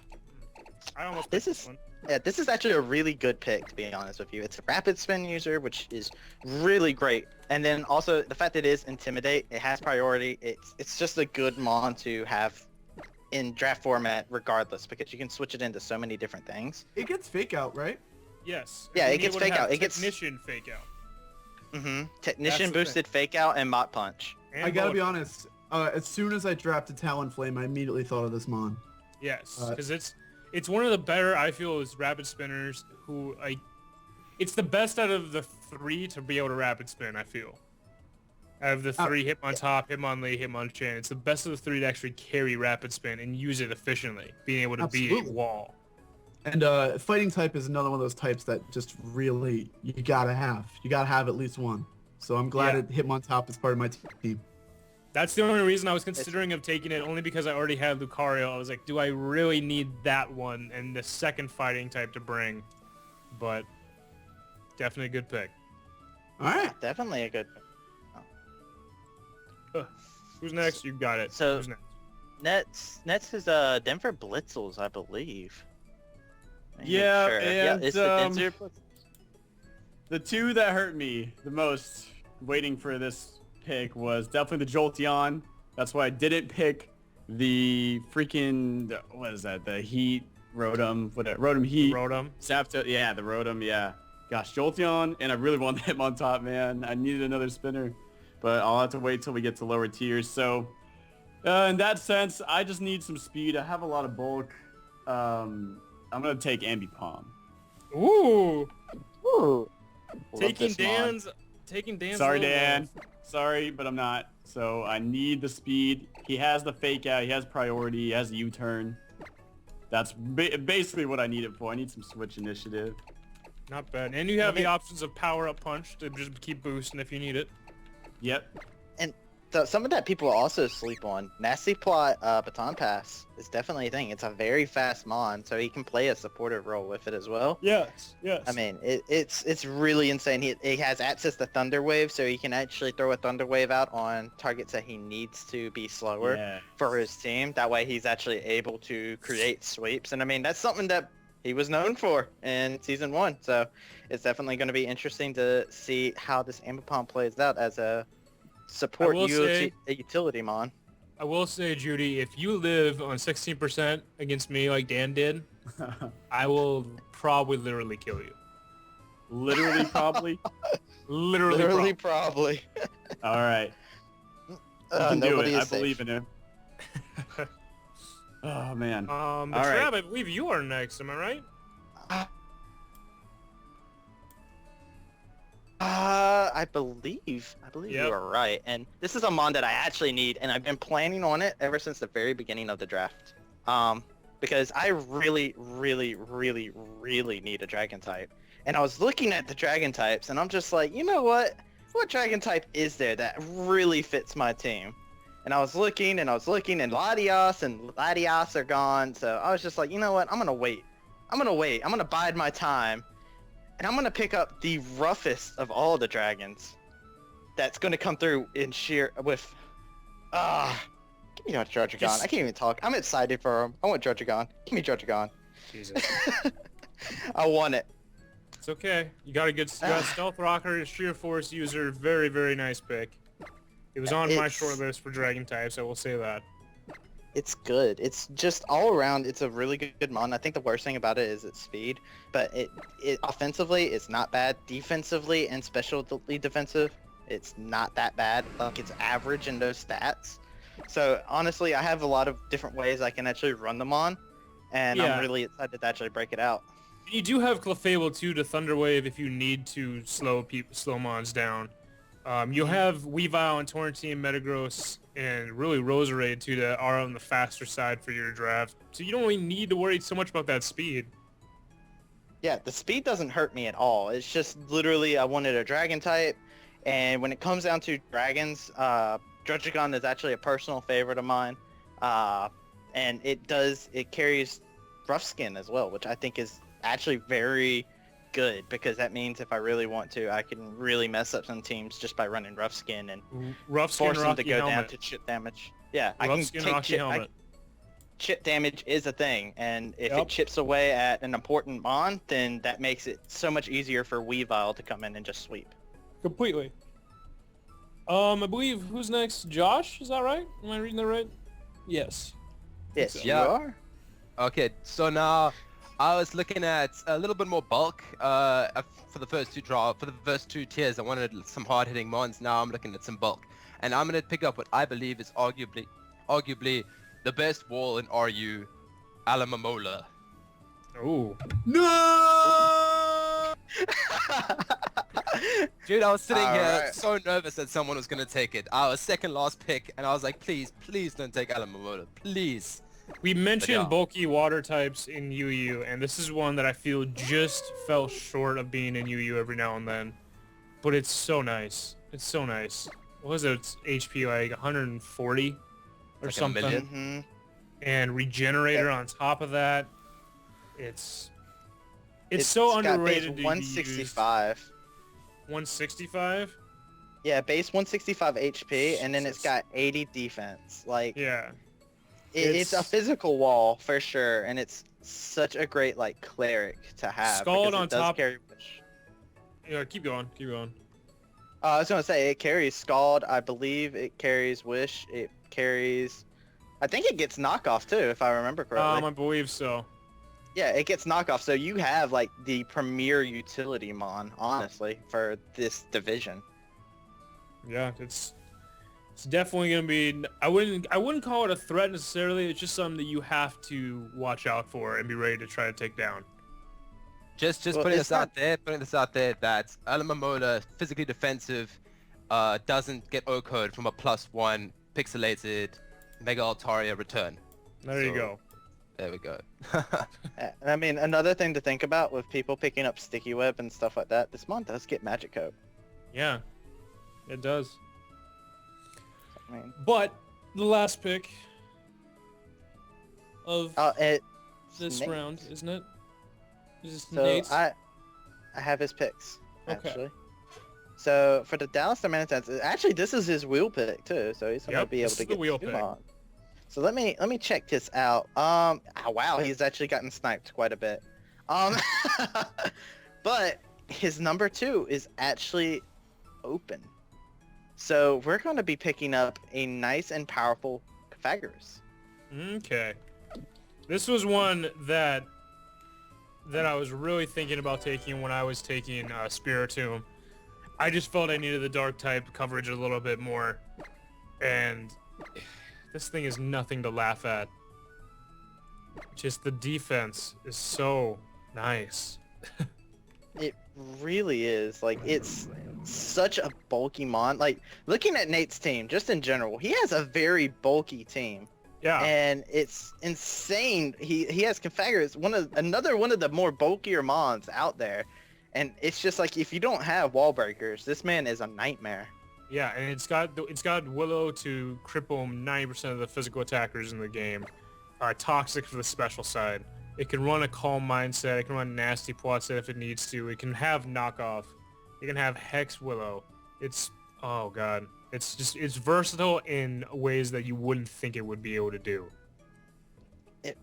I almost This picked is one. this is actually a really good pick, to be honest with you. It's a rapid spin user, which is really great. And then also the fact that it is intimidate, it has priority. It's just a good mon to have in draft format regardless, because you can switch it into so many different things. It gets fake out, right? Yes. Yeah, And it being gets able to fake have out. It gets technician fake out. Technician the boosted fake out and Mott Punch. And I gotta be bullet. honest. As soon as I drafted Talonflame, I immediately thought of this mon. Yes, because it's one of the better, I feel, is rapid spinners who it's the best out of the three to be able to rapid spin, I feel. Out of the three, Hitmontop, Hitmonlee, Hitmonchan, it's the best of the three to actually carry rapid spin and use it efficiently, being able to be a Absolutely. wall. And fighting type is another one of those types that just really you gotta have. You gotta have at least one. So I'm glad it Hitmontop is part of my team. That's the only reason I was considering of taking it, only because I already had Lucario. I was like, do I really need that one and the second fighting type to bring? But definitely a good pick. All right. Definitely a good. Who's next? You got it. So Who's next? Next is Denver Blitzles, I believe. Let me make Yeah, sure. and, it's the Denver Blitzles. The two that hurt me the most waiting for this pick was definitely the Jolteon. That's why I didn't pick the freaking, what is that? The Heat, Rotom, whatever. Rotom Heat. Rotom. Yeah, the Rotom, yeah. Gosh, Jolteon, and I really want him on top, man. I needed another spinner, but I'll have to wait till we get to lower tiers. So, in that sense, I just need some speed. I have a lot of bulk. I'm going to take Ambipom. Ooh. Ooh. Taking Dan's Sorry, little Dan. love. Sorry, but I'm not. So I need the speed. He has the fake out. He has priority. He has the U-turn. That's basically what I need it for. I need some switch initiative. Not bad. And you have the options of power up punch to just keep boosting if you need it. Yep. And something that people also sleep on, Nasty Plot Baton Pass is definitely a thing. It's a very fast mon, so he can play a supportive role with it as well. Yes. I mean, it's really insane. He has access to Thunder Wave, so he can actually throw a Thunder Wave out on targets that he needs to be slower for his team. That way he's actually able to create sweeps. And I mean, that's something that he was known for in Season 1. So it's definitely going to be interesting to see how this Ambipom plays out as a support utility mon. I will say, Judee, if you live on 16% against me like Dan did, I will probably literally kill you. Literally, probably? Literally probably. All right. You can do it. I believe in him. Oh, man. All right. Trav, I believe you are next. Am I right? I believe you are right. And this is a mon that I actually need, and I've been planning on it ever since the very beginning of the draft. Because I really need a dragon type. And I was looking at the dragon types, and I'm just like, you know what? What dragon type is there that really fits my team? And I was looking, and Latias are gone. So I was just like, you know what? I'm gonna wait. I'm gonna bide my time. And I'm going to pick up the roughest of all the dragons that's going to come through in sheer with... give me Drudgegon. I can't even talk. I'm excited for him. I want Drudgegon. Give me Drudgegon. Jesus. I want it. It's okay. You got Stealth Rocker, Sheer Force user. Very, very nice pick. It was on my short list for dragon types, I will say that. It's good. It's just all around. It's a really good mon. I think the worst thing about it is its speed, but it offensively it's not bad. Defensively and specially defensive, it's not that bad. Like it's average in those stats. So honestly, I have a lot of different ways I can actually run them on, and I'm really excited to actually break it out. You do have Clefable too to Thunder Wave if you need to slow mons down. You'll have Weavile and Torrentine, Metagross, and really Roserade too that are on the faster side for your draft. So you don't really need to worry so much about that speed. Yeah, the speed doesn't hurt me at all. It's just literally I wanted a dragon type, and when it comes down to dragons, Drudgegon is actually a personal favorite of mine. And it carries Rough Skin as well, which I think is actually very good, because that means if I really want to, I can really mess up some teams just by running Rough Skin and force them to go down to chip damage. Yeah, I can take chip. Chip damage is a thing, and if it chips away at an important mon, then that makes it so much easier for Weavile to come in and just sweep. Completely. I believe who's next? Josh, is that right? Am I reading that right? Yes. Yes, so. You are. Okay, so now I was looking at a little bit more bulk for the first two tiers. I wanted some hard-hitting mons. Now I'm looking at some bulk, and I'm gonna pick up what I believe is arguably the best wall in RU, Alamamola. Ooh. No! Dude, I was sitting here so nervous that someone was gonna take it. I was second last pick, and I was like, please don't take Alamamola, please. We mentioned bulky water types in UU, and this is one that I feel just fell short of being in UU every now and then. But it's so nice. It's so nice. What was it? It's HP like 140 or like something. Mm-hmm. And Regenerator on top of that. It's so underrated. Base 165. 165? Yeah, base 165 HP, and then it's got 80 defense. Like, yeah. It's a physical wall for sure, and it's such a great like cleric to have. Scald on top. Yeah, keep going. Keep going. I was gonna say it carries Scald. I believe it carries Wish. It carries. I think it gets knockoff too, if I remember correctly. I believe so. Yeah, it gets knockoff. So you have like the premier utility mon, honestly, for this division. Yeah, it's definitely gonna be. I wouldn't call it a threat necessarily. It's just something that you have to watch out for and be ready to try to take down. Just Well, putting it's this out there, that Alamomola, physically defensive, doesn't get O-code from a +1 pixelated Mega Altaria return. There you go. There we go. I mean, another thing to think about with people picking up Sticky Web and stuff like that, this mon does get Magic Coat. Yeah, it does. I mean, But the last pick of this Nate. round, isn't it? Is this So Nate's? I have his picks, Okay. actually. So for the Dallas Darmanitans, actually this is his wheel pick too, so he's gonna Yep, be able this to is the get wheel two pick. mon. So let me check this out. Oh, wow, he's actually gotten sniped quite a bit. But his number 2 is actually open. So we're going to be picking up a nice and powerful Pythagoras. Okay. This was one that I was really thinking about taking when I was taking Spiritomb. I just felt I needed the dark type coverage a little bit more, and this thing is nothing to laugh at. Just the defense is so nice. It really is. Like, it's such a bulky mon. Like, looking at Nate's team, just in general, he has a very bulky team. Yeah. And it's insane. He has Pythagoras, another one of the more bulkier mons out there. And it's just like, if you don't have wall breakers, this man is a nightmare. Yeah, and it's got Willow to cripple 90% of the physical attackers in the game. Toxic for the special side. It can run a calm mindset. It can run nasty plot set if it needs to. It can have knockoff. It can have Hex Willow. It's, oh god. It's versatile in ways that you wouldn't think it would be able to do.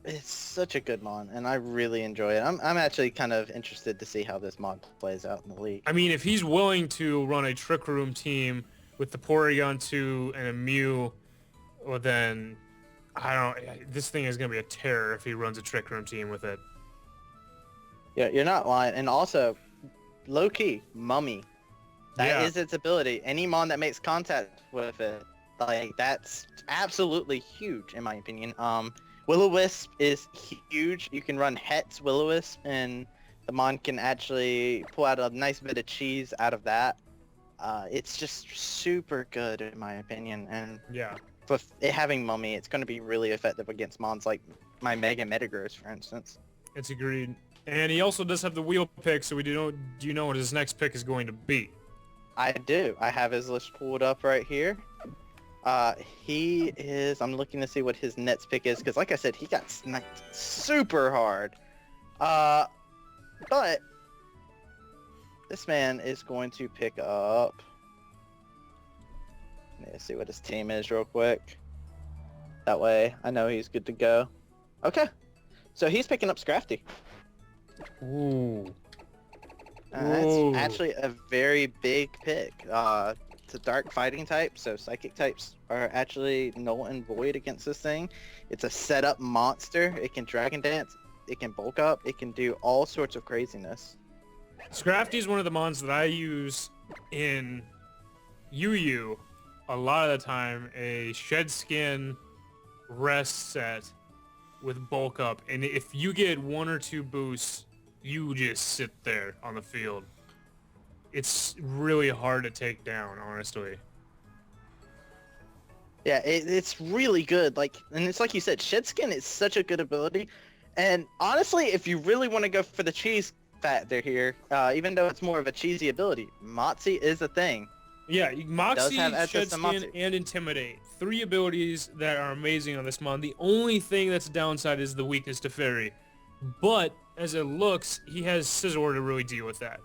It's such a good mon, and I really enjoy it. I'm actually kind of interested to see how this mod plays out in the league. I mean, if he's willing to run a Trick Room team with the Porygon 2 and a Mew, well then, this thing is going to be a terror if he runs a Trick Room team with it. Yeah, you're not lying. And also, low-key, Mummy. That is its ability. Any mon that makes contact with it, like, that's absolutely huge, in my opinion. Will-O-Wisp is huge. You can run Het's Will-O-Wisp, and the mon can actually pull out a nice bit of cheese out of that. It's just super good, in my opinion. And yeah, for it having Mummy, it's going to be really effective against mons like my Mega Metagross, for instance. It's agreed. And he also does have the wheel pick, so do you know what his next pick is going to be? I do. I have his list pulled up right here. He is, I'm looking to see what his next pick is, because like I said, he got sniped super hard. But this man is going to pick up, let's see what his team is real quick. That way I know he's good to go. Okay. So he's picking up Scrafty. Ooh. That's actually a very big pick. It's a dark fighting type, so psychic types are actually null and void against this thing. It's a setup monster. It can Dragon Dance. It can bulk up. It can do all sorts of craziness. Scrafty is one of the mons that I use in UU a lot of the time. A shed skin rest set with bulk up, and if you get 1 or 2 boosts, you just sit there on the field. It's really hard to take down, honestly. Yeah, it's really good. Like, and it's like you said, shed skin is such a good ability. And honestly, if you really want to go for the cheese factor here, even though it's more of a cheesy ability, Moxie is a thing. Yeah, Moxie, have Shed access to Skin, Moxie. and Intimidate. 3 abilities that are amazing on this mon. The only thing that's a downside is the weakness to Fairy. But, as it looks, he has Scizor to really deal with that.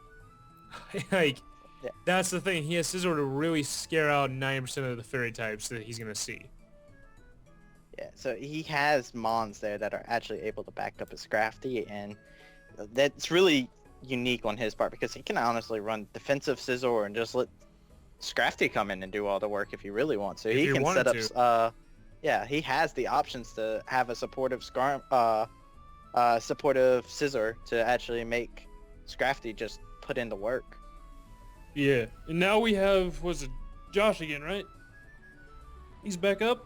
Like, Yeah. that's the thing. He has Scizor to really scare out 90% of the Fairy types that he's going to see. Yeah, so he has mons there that are actually able to back up his Scrafty, and that's really unique on his part because he can honestly run defensive Scizor and just let Scrafty come in and do all the work if he really wants to. If He he can wanted set up, yeah, he has the options to have a supportive supportive Scizor to actually make Scrafty just put in the work. Yeah. And now we have, was it Josh again, right? He's back up?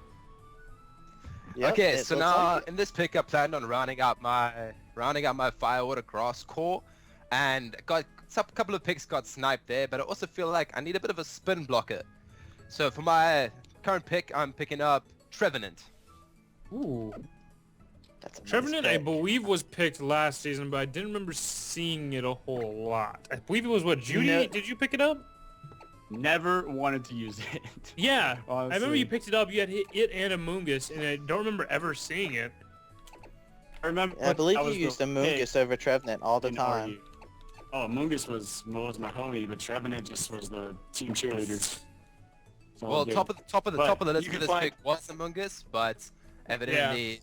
Yep, Okay, it so looks now like it. in this pick, I planned on rounding out my fire water grass core, and got a couple of picks got sniped there, but I also feel like I need a bit of a spin blocker. So for my current pick, I'm picking up Trevenant. Ooh. That's a nice Trevenant, I pick. believe, was picked last season, but I didn't remember seeing it a whole lot. I believe it was what, Judee? No. Did you pick it up? Never wanted to use it. Yeah, Honestly. I remember you picked it up. You had it and Amoonguss, and I don't remember ever seeing it. I remember. I believe that you was used the Amoonguss over Trevenant all the pick in time. RU. Oh, Mungus was my homie, but Trevenant just was the team cheerleader. So Well, good. top of the But top of the list you for can this find- pick was Amoonguss, but evidently,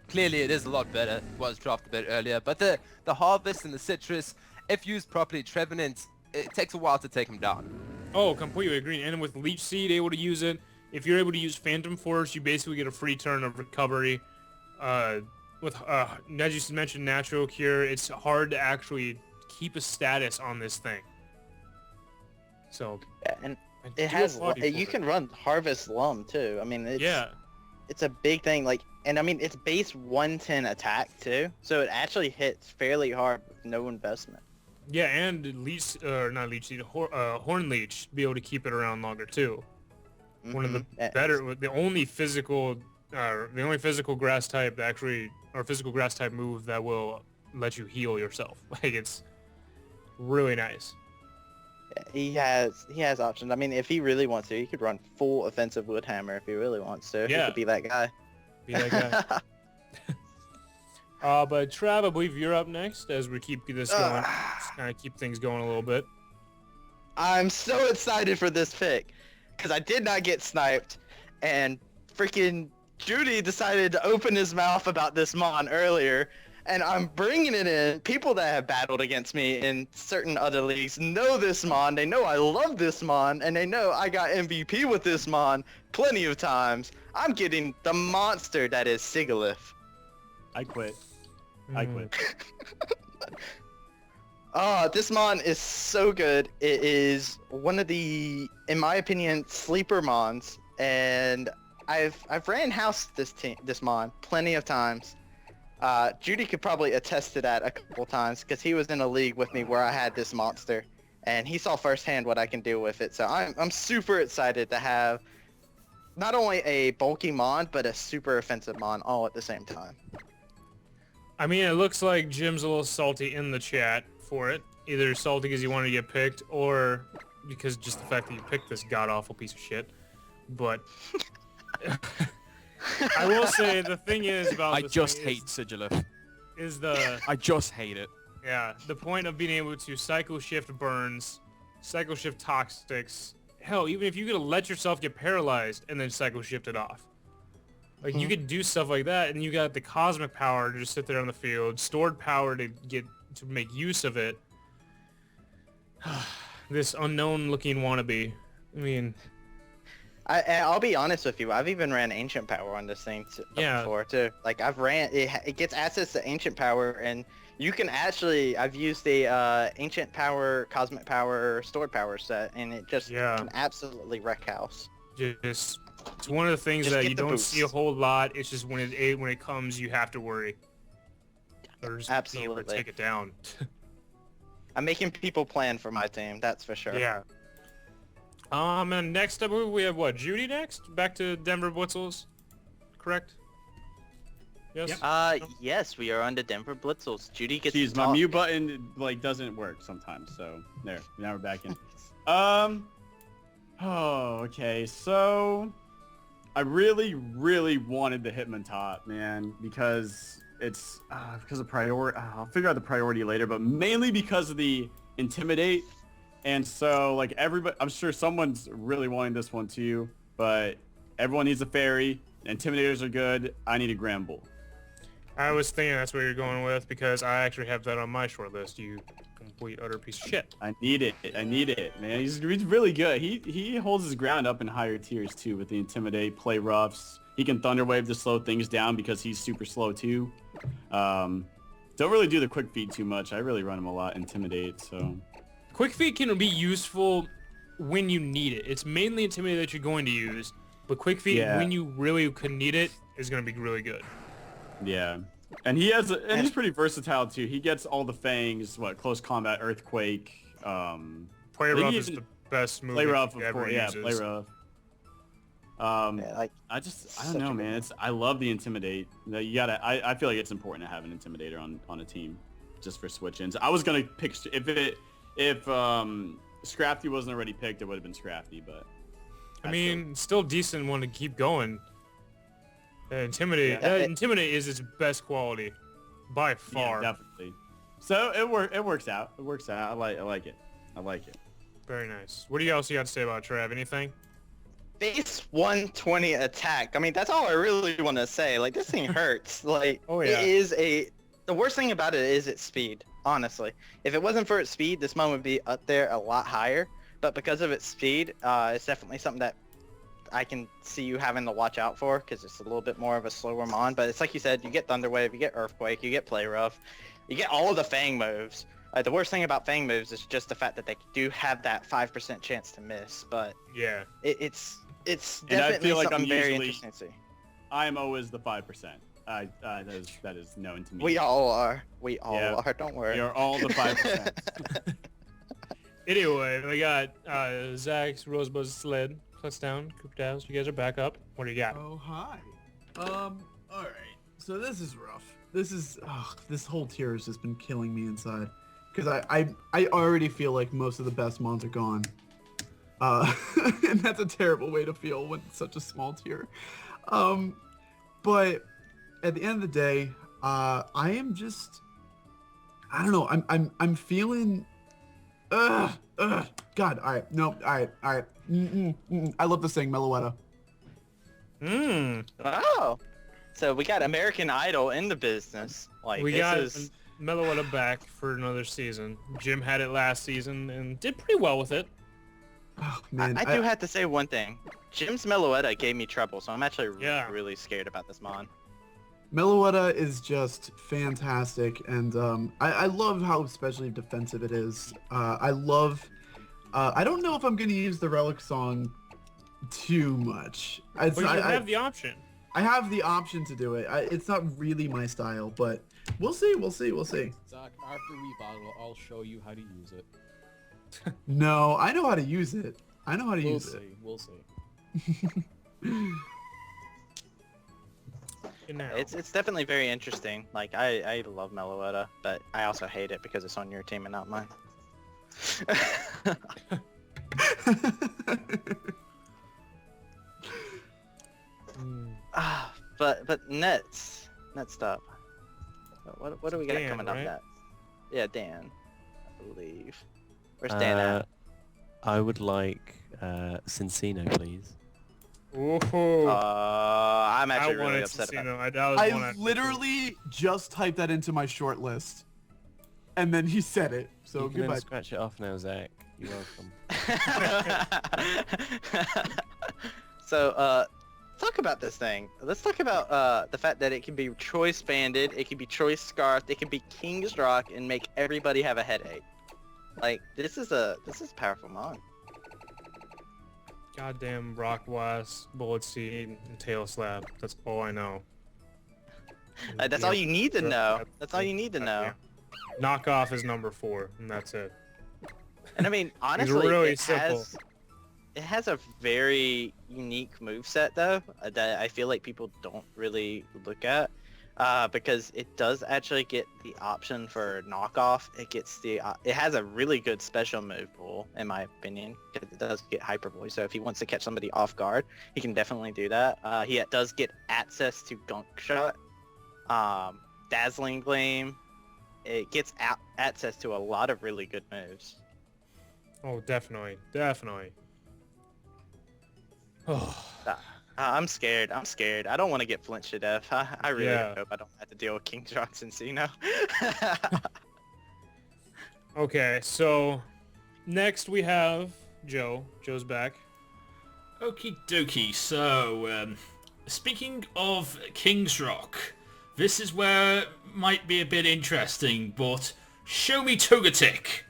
clearly it is a lot better. It was dropped a bit earlier, but the harvest and the citrus, if used properly, Trevenant, it takes a while to take him down. Oh, completely agree. And with Leech Seed, able to use it. If you're able to use Phantom Force, you basically get a free turn of recovery. With as you mentioned, Natural Cure, it's hard to actually keep a status on this thing. So Yeah, and I it do has applaud you you for can it. run Harvest Lum too. I mean, it's a big thing. Like, and I mean, it's base 110 attack too, so it actually hits fairly hard with no investment. Yeah, and not Leech Seed, Horn Leech, be able to keep it around longer too. One of the the only physical grass type that actually, or physical grass type move that will let you heal yourself. Like, it's really nice. He has options. I mean, if he really wants to, he could run full offensive Woodhammer if he really wants to. He Yeah. could be that guy. Be that guy. But Trav, I believe you're up next as we keep this going. Just kind of keep things going a little bit. I'm so excited for this pick because I did not get sniped, and freaking Judee decided to open his mouth about this Mon earlier, and I'm bringing it in. People that have battled against me in certain other leagues know this Mon. They know I love this Mon, and they know I got MVP with this Mon plenty of times. I'm getting the monster that is Sigalith. I quit. I quit. This Mon is so good. It is one of the, in my opinion, sleeper Mons, and I've ran house this Mon plenty of times. Judee could probably attest to that a couple times because he was in a league with me where I had this monster, and he saw firsthand what I can do with it. So I'm super excited to have not only a bulky Mon but a super offensive Mon all at the same time. I mean, it looks like Jim's a little salty in the chat for it. Either salty because he wanted to get picked, or because just the fact that you picked this god-awful piece of shit. But I will say the thing is about I this just thing hate Sigilith. is the I just hate it. yeah, the point of being able to cycle shift burns, cycle shift toxics. Hell, even if you could let yourself get paralyzed and then cycle shift it off. Like, you could do stuff like that, and you got the cosmic power to just sit there on the field, stored power to make use of it. This unknown-looking wannabe. I mean, I'll be honest with you. I've even ran ancient power on this thing before too. Like, I've ran it gets access to ancient power, and you can actually. I've used the ancient power, cosmic power, stored power set, and it just can absolutely wreck house. it's one of the things Just that get you the don't boost. see a whole lot. It's just when it comes, you have to worry. Or just being able to Absolutely. take it down. I'm making people plan for my team. That's for sure. Yeah. And next up we have what? Judee next? Back to Denver Blitzles, correct? Yes. Yes, we are on the Denver Blitzles. Judee gets Jeez, to my talk. mute button doesn't work sometimes. So there, now we're back in. Oh, okay. So I really wanted the Hitmontop, man, because it's because of priority. I'll figure out the priority later, but mainly because of the Intimidate. And so, like, everybody, I'm sure someone's really wanting this one too, but everyone needs a fairy. Intimidators are good. I need a Gramble. I was thinking that's what you're going with because I actually have that on my short list. You complete utter piece of shit. I need it. I need it, man. He's really good. He holds his ground up in higher tiers too with the Intimidate, Play Roughs. He can Thunderwave to slow things down because he's super slow too. Don't really do the Quick Feet too much. I really run him a lot Intimidate, so. Quick Feet can be useful when you need it. It's mainly Intimidate that you're going to use, but Quick Feet, when you really could need it, is going to be really good. Yeah. And he's pretty versatile too. He gets all the fangs, Close Combat, Earthquake. Play Rough is the best move. Play Rough, of ever course. uses. Yeah, Play Rough. I don't know, man. I love the Intimidate. I feel like it's important to have an Intimidator on a team, just for switch-ins. I was gonna pick if Scrafty wasn't already picked, it would have been Scrafty, but. I mean, still decent one to keep going. Intimidate. Intimidate is its best quality, by far. Yeah, definitely. So it works out. It works out. I like it. I like it. Very nice. What do you else got to say about Trav? Anything? Base 120 attack. I mean, that's all I really want to say. Like, this thing hurts. Like, oh, yeah. It is the worst thing about it is its speed, honestly. If it wasn't for its speed, this mon would be up there a lot higher. But because of its speed, it's definitely something that I can see you having to watch out for because it's a little bit more of a slower mon. But it's like you said, you get Thunderwave, you get Earthquake, you get Play Rough, you get all of the Fang moves. The worst thing about Fang moves is just the fact that they do have that 5% chance to miss. But yeah, it's definitely something very interesting to see. I am always the 5%. That is known to me. We all are. We all are. Don't worry. We are all the 5%. Anyway, we got Zach's Rosebud, Sled, Kutztown, Krookodiles. You guys are back up. What do you got? Oh, hi. All right. So this is rough. This whole tier has just been killing me inside. Because I already feel like most of the best mons are gone. And that's a terrible way to feel when it's such a small tier. But at the end of the day, I am just, I don't know. I'm feeling, God. All right. No. All right. I love this thing, Meloetta. Oh. So we got American Idol in the business. Like we got Meloetta back for another season. Jim had it last season and did pretty well with it. Oh, man, I do have to say one thing. Jim's Meloetta gave me trouble, so I'm actually really scared about this mon. Meloetta is just fantastic, and I love how especially defensive it is. I don't know if I'm going to use the Relic Song too much. But you have the option. I have the option to do it. It's not really my style, but we'll see. Zach, after we battle, I'll show you how to use it. No, I know how to use it. We'll see. It's definitely very interesting. Like I love Meloetta, but I also hate it because it's on your team and not mine. But Nets up. What do we got Dan, coming right? up? Yeah, Dan, I believe. Where's Dan at? I would like Cincino, please. Ooh. I'm actually really upset about that. I literally just typed that into my short list, and then he said it. So you can goodbye. Scratch it off now, Zach. You're welcome. So, talk about this thing. Let's talk about the fact that it can be choice banded, it can be choice scarfed, it can be King's Rock, and make everybody have a headache. Like this is a powerful mon. Goddamn Rock Blast, Bullet Seed, and Tail Slap. That's all I know. That's all you need to know. That's all you need to know. Knockoff is number 4, and that's it. And I mean, honestly, really it has a very unique moveset though that I feel like people don't really look at because it does actually get the option for knockoff. It has a really good special move pool in my opinion because it does get hyper voice. So if he wants to catch somebody off guard, he can definitely do that. He does get access to Gunk Shot, Dazzling Gleam. It gets access to a lot of really good moves. Oh, definitely. I'm scared. I don't want to get flinched to death. I really Yeah. hope I don't have to deal with King Drops and Cino. Okay, so next we have Joe. Joe's back. Okie dokie, so speaking of King's Rock, this is where it might be a bit interesting, but show me Twtich.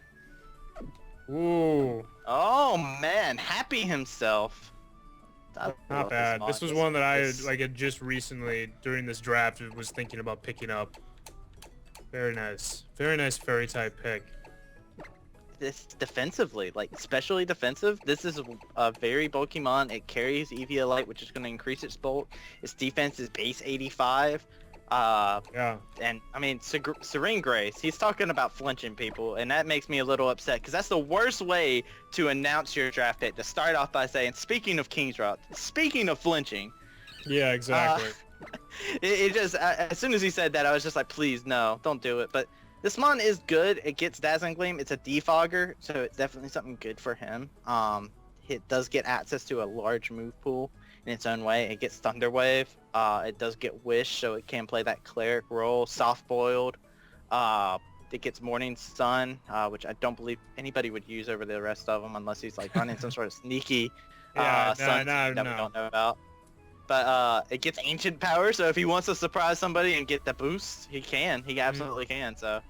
Ooh, Oh man, happy himself. I love not bad. mod. This was one that I had just recently during this draft was thinking about picking up. Very nice fairy type pick. This defensively, like especially defensive. This is a very bulky mon. It carries EVA Light, which is going to increase its bulk. Its defense is base 85. Yeah. And I mean, Serene Grace, he's talking about flinching people, and that makes me a little upset because that's the worst way to announce your draft pick, to start off by saying, speaking of King's Rock, speaking of flinching. Yeah, exactly. It just, as soon as he said that, I was just like, please, no, don't do it. But this mon is good. It gets Dazzling Gleam. It's a defogger, so it's definitely something good for him. It does get access to a large move pool in its own way. It gets Thunder Wave. It does get Wish, so it can play that cleric role. Soft Boiled. It gets Morning Sun, which I don't believe anybody would use over the rest of them unless he's like running some sort of sneaky sun that we don't know about. But it gets Ancient Power, so if he wants to surprise somebody and get the boost, he can. He absolutely can. So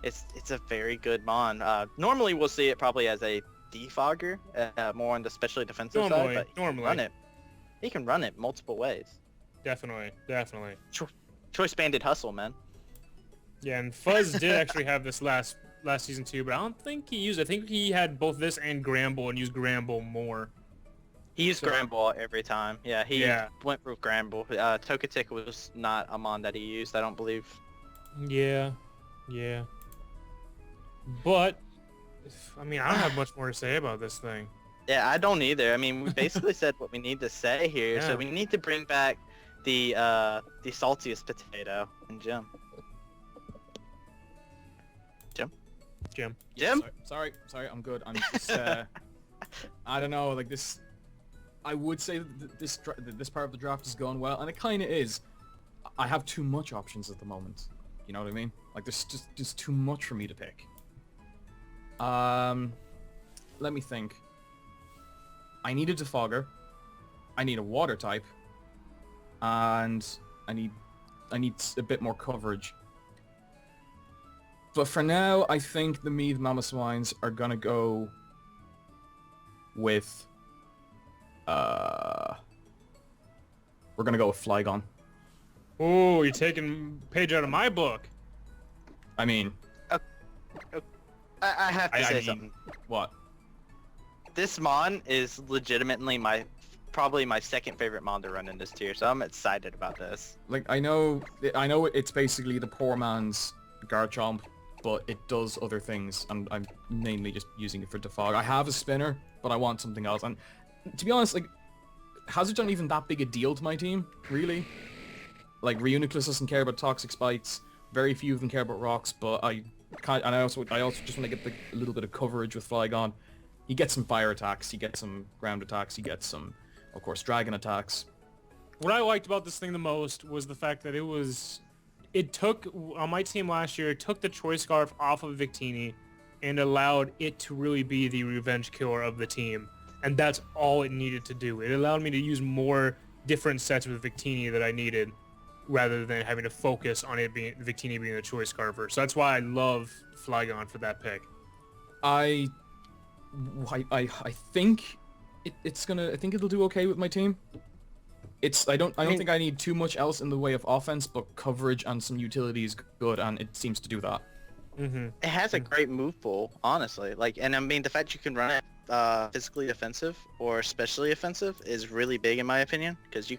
it's a very good mon. Normally we'll see it probably as a defogger, more on the especially defensive side, but he can run it multiple ways. Definitely. Choice banded hustle, man. Yeah, and Fuzz did actually have this last season too, but I don't think he used it. I think he had both this and Gramble and used Gramble more. He used Gramble every time. Yeah, he went for Gramble. Twtich was not a mon that he used, I don't believe. Yeah. But, I mean, I don't have much more to say about this thing. Yeah, I don't either. I mean, we basically said what we need to say here, Yeah. so we need to bring back the saltiest potato and Jim. Jim? Sorry, I'm good. I'm just, I don't know, like this, I would say that this part of the draft is going well, and it kind of is. I have too much options at the moment. You know what I mean? Like there's just too much for me to pick. Let me think. I need a defogger. I need a water type. And I need a bit more coverage. But for now, I think the Meath Mamoswines are gonna go with we're gonna go with Flygon. Oh, you're taking a page out of my book. I mean, I have to say something. What? This mon is legitimately probably my second favorite mon to run in this tier, so I'm excited about this. Like I know it's basically the poor man's Garchomp, but it does other things, and I'm mainly just using it for defog. I have a spinner, but I want something else. And to be honest, like Hazards aren't even that big a deal to my team, really. Like Reuniclus doesn't care about toxic spites. Very few of them care about rocks, but I also just want to get a little bit of coverage with Flygon. He gets some fire attacks, he gets some ground attacks, he gets some, of course, dragon attacks. What I liked about this thing the most was the fact that it took, on my team last year, it took the Choice Scarf off of Victini and allowed it to really be the revenge killer of the team. And that's all it needed to do. It allowed me to use more different sets with Victini that I needed, rather than having to focus on it being Victini being the Choice Scarfer. So that's why I love Flygon for that pick. I think I think it'll do okay with my team. I don't think I need too much else in the way of offense, but coverage and some utility is good, and it seems to do that. It has a great move pool, honestly. And I mean, the fact you can run it physically offensive or specially offensive is really big in my opinion, because you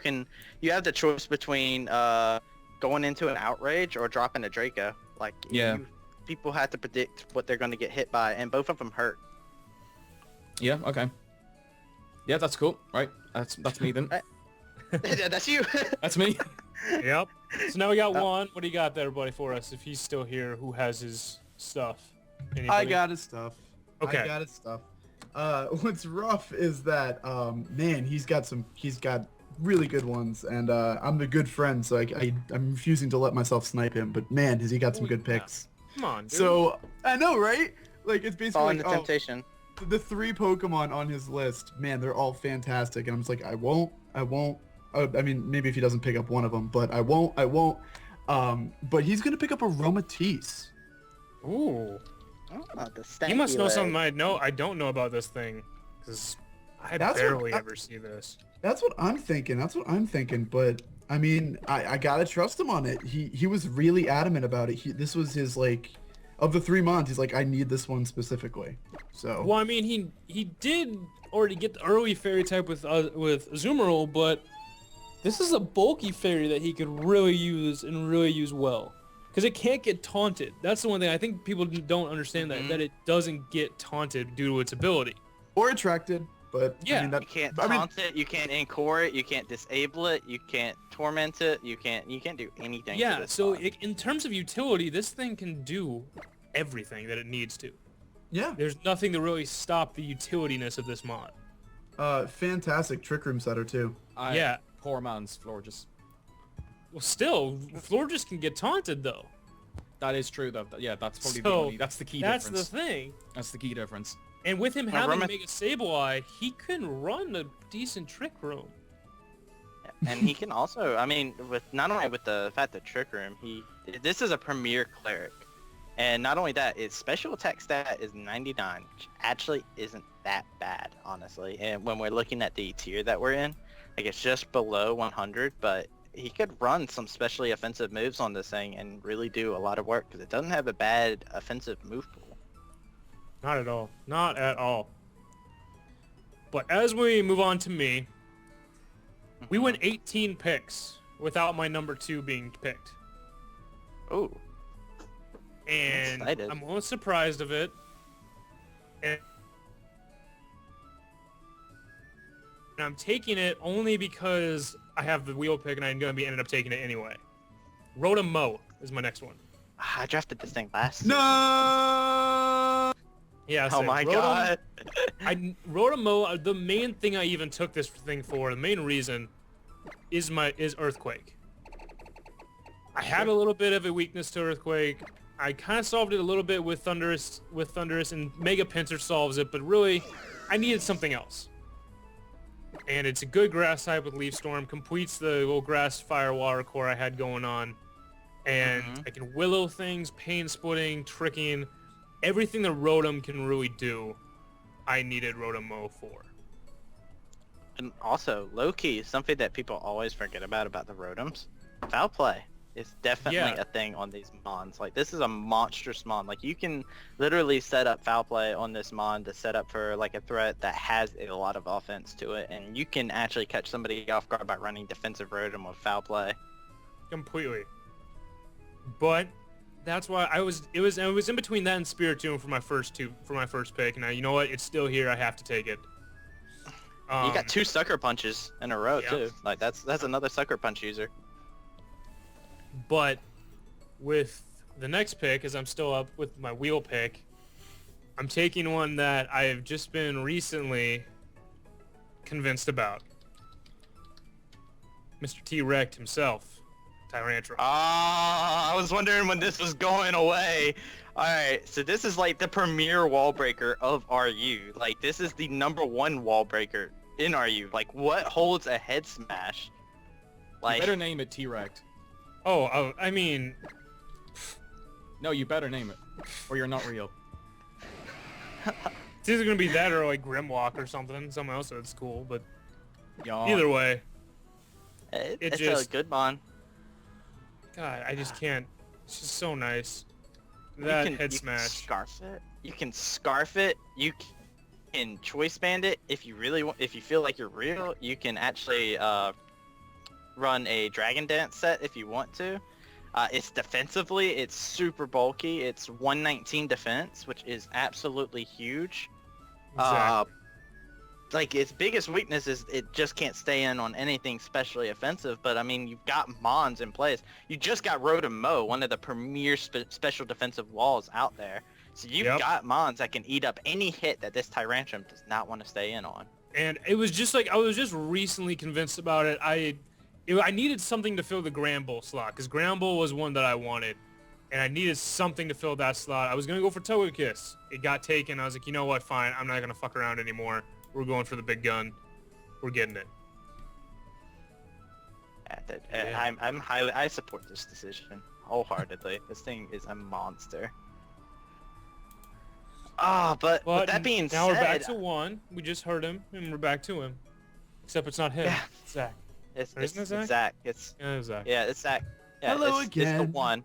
have the choice between going into an outrage or dropping a Draco. People have to predict what they're going to get hit by, and both of them hurt. Yeah, okay. Yeah, that's cool. Right, that's me then. That's you. That's me. Yep. So now we got Juan. What do you got there, buddy, for us? If he's still here, who has his stuff? Anybody? I got his stuff. Okay. I got his stuff. What's rough is that man, he's got really good ones, and I'm a good friend, so I'm refusing to let myself snipe him. But man, has he got some good picks. Come on, dude. So I know, right? Like it's basically Following like, the temptation. the 3 Pokemon on his list, man, they're all fantastic, and I'm just like, I won't. I mean, maybe if he doesn't pick up one of them, but I won't. But he's gonna pick up a Aromatisse. Ooh. Oh, the You must know stanky something leg. I don't know about this thing, because I That's barely what- ever see this. That's what I'm thinking. But I mean, I gotta trust him on it. He was really adamant about it. This was his like, of the 3 months, he's like, I need this one specifically. So. Well, I mean, he did already get the early fairy type with Azumarill, but this is a bulky fairy that he could really use and really use well. Because it can't get taunted. That's the one thing I think people don't understand, that it doesn't get taunted due to its ability. Or attracted, but Yeah. I mean, You can't taunt it, you can't encore it, you can't disable it, you can't torment it, you can't do anything. to Yeah, this so mod. in terms of utility, this thing can do everything that it needs to. yeah, There's nothing to really stop the utilityness of this mod. fantastic Trick Room setter too. Yeah. Poor man's Florges. Well, still, Florges can get taunted though. That is true though. Yeah, that's probably So, the only, that's the key That's difference. the thing. That's the key difference. And with him Now, having Roman- Mega Sableye, he can run a decent Trick Room. And he can also, I mean, with not only with the fact that Trick Room, this is a premier cleric. And not only that, its special attack stat is 99, which actually isn't that bad, honestly. And when we're looking at the tier that we're in, like it's just below 100, but he could run some specially offensive moves on this thing and really do a lot of work because it doesn't have a bad offensive move pool. Not at all. Not at all. But as we move on to me, we went 18 picks without my number 2 being picked. Ooh. And excited. I'm almost surprised of it. And I'm taking it only because I have the wheel pick and I'm going to be ended up taking it anyway. Rotom is my next one. I drafted this thing last. No. Yeah. Oh my god. Rotom, the main thing I even took this thing for, the main reason, is Earthquake. I had a little bit of a weakness to Earthquake. I kind of solved it a little bit with Thundurus, and Mega Pinsir solves it, but really, I needed something else. And it's a good grass type with Leaf Storm, completes the little grass fire water core I had going on. And I can willow things, pain splitting, tricking, everything the Rotom can really do, I needed Rotom for. And also, low-key, something that people always forget about the Rotoms, foul play is definitely a thing on these mons. Like, this is a monstrous mon. Like, you can literally set up foul play on this mon to set up for, like, a threat that has a lot of offense to it, and you can actually catch somebody off guard by running defensive Rotom with foul play. Completely. But that's why I was in between that and Spiritomb for my first pick. Now, you know what? It's still here. I have to take it. You got 2 sucker punches in a row too. Like that's another sucker punch user. But with the next pick, as I'm still up with my wheel pick, I'm taking one that I've just been recently convinced about. Mr. T-Rex himself, Tyrantrum. Ah, I was wondering when this was going away. Alright, so this is like the premier wall breaker of RU. Like, this is the #1 wall breaker in RU. Like, what holds a head smash? Like, You better name it T-Rex. Oh, I mean... No, you better name it, or you're not real. It's either gonna be that or like Grimlock or something else that's cool, but Yawn. either way, it's just- a good mon. God, I just can't. It's just so nice. You That can- head you can smash. scarf it. You can scarf it. You can choice band it if you really want. If you feel like you're real, you can actually run a Dragon Dance set if you want to. It's defensively, it's super bulky. It's 119 defense, which is absolutely huge. Exactly. Like, its biggest weakness is it just can't stay in on anything specially offensive, but I mean, you've got Mons in place. You just got Rotom, one of the premier special defensive walls out there. So you've got Mons that can eat up any hit that this Tyrantrum does not want to stay in on. And it was just like I was just recently convinced about it. I needed something to fill the Gramble slot because Gramble was one that I wanted, and I needed something to fill that slot. I was gonna go for Togekiss. It got taken. I was like, you know what? Fine. I'm not gonna fuck around anymore. We're going for the big gun. We're getting it. Yeah, I support this decision wholeheartedly. This thing is a monster. Ah, but with that being now said, we're back to Juan. We just heard him, and we're back to him. Except it's not him. Yeah. It's Zach. It's Zach? Zach. It's Zach. Yeah, it's Zach. Yeah, Hello it's again. the one.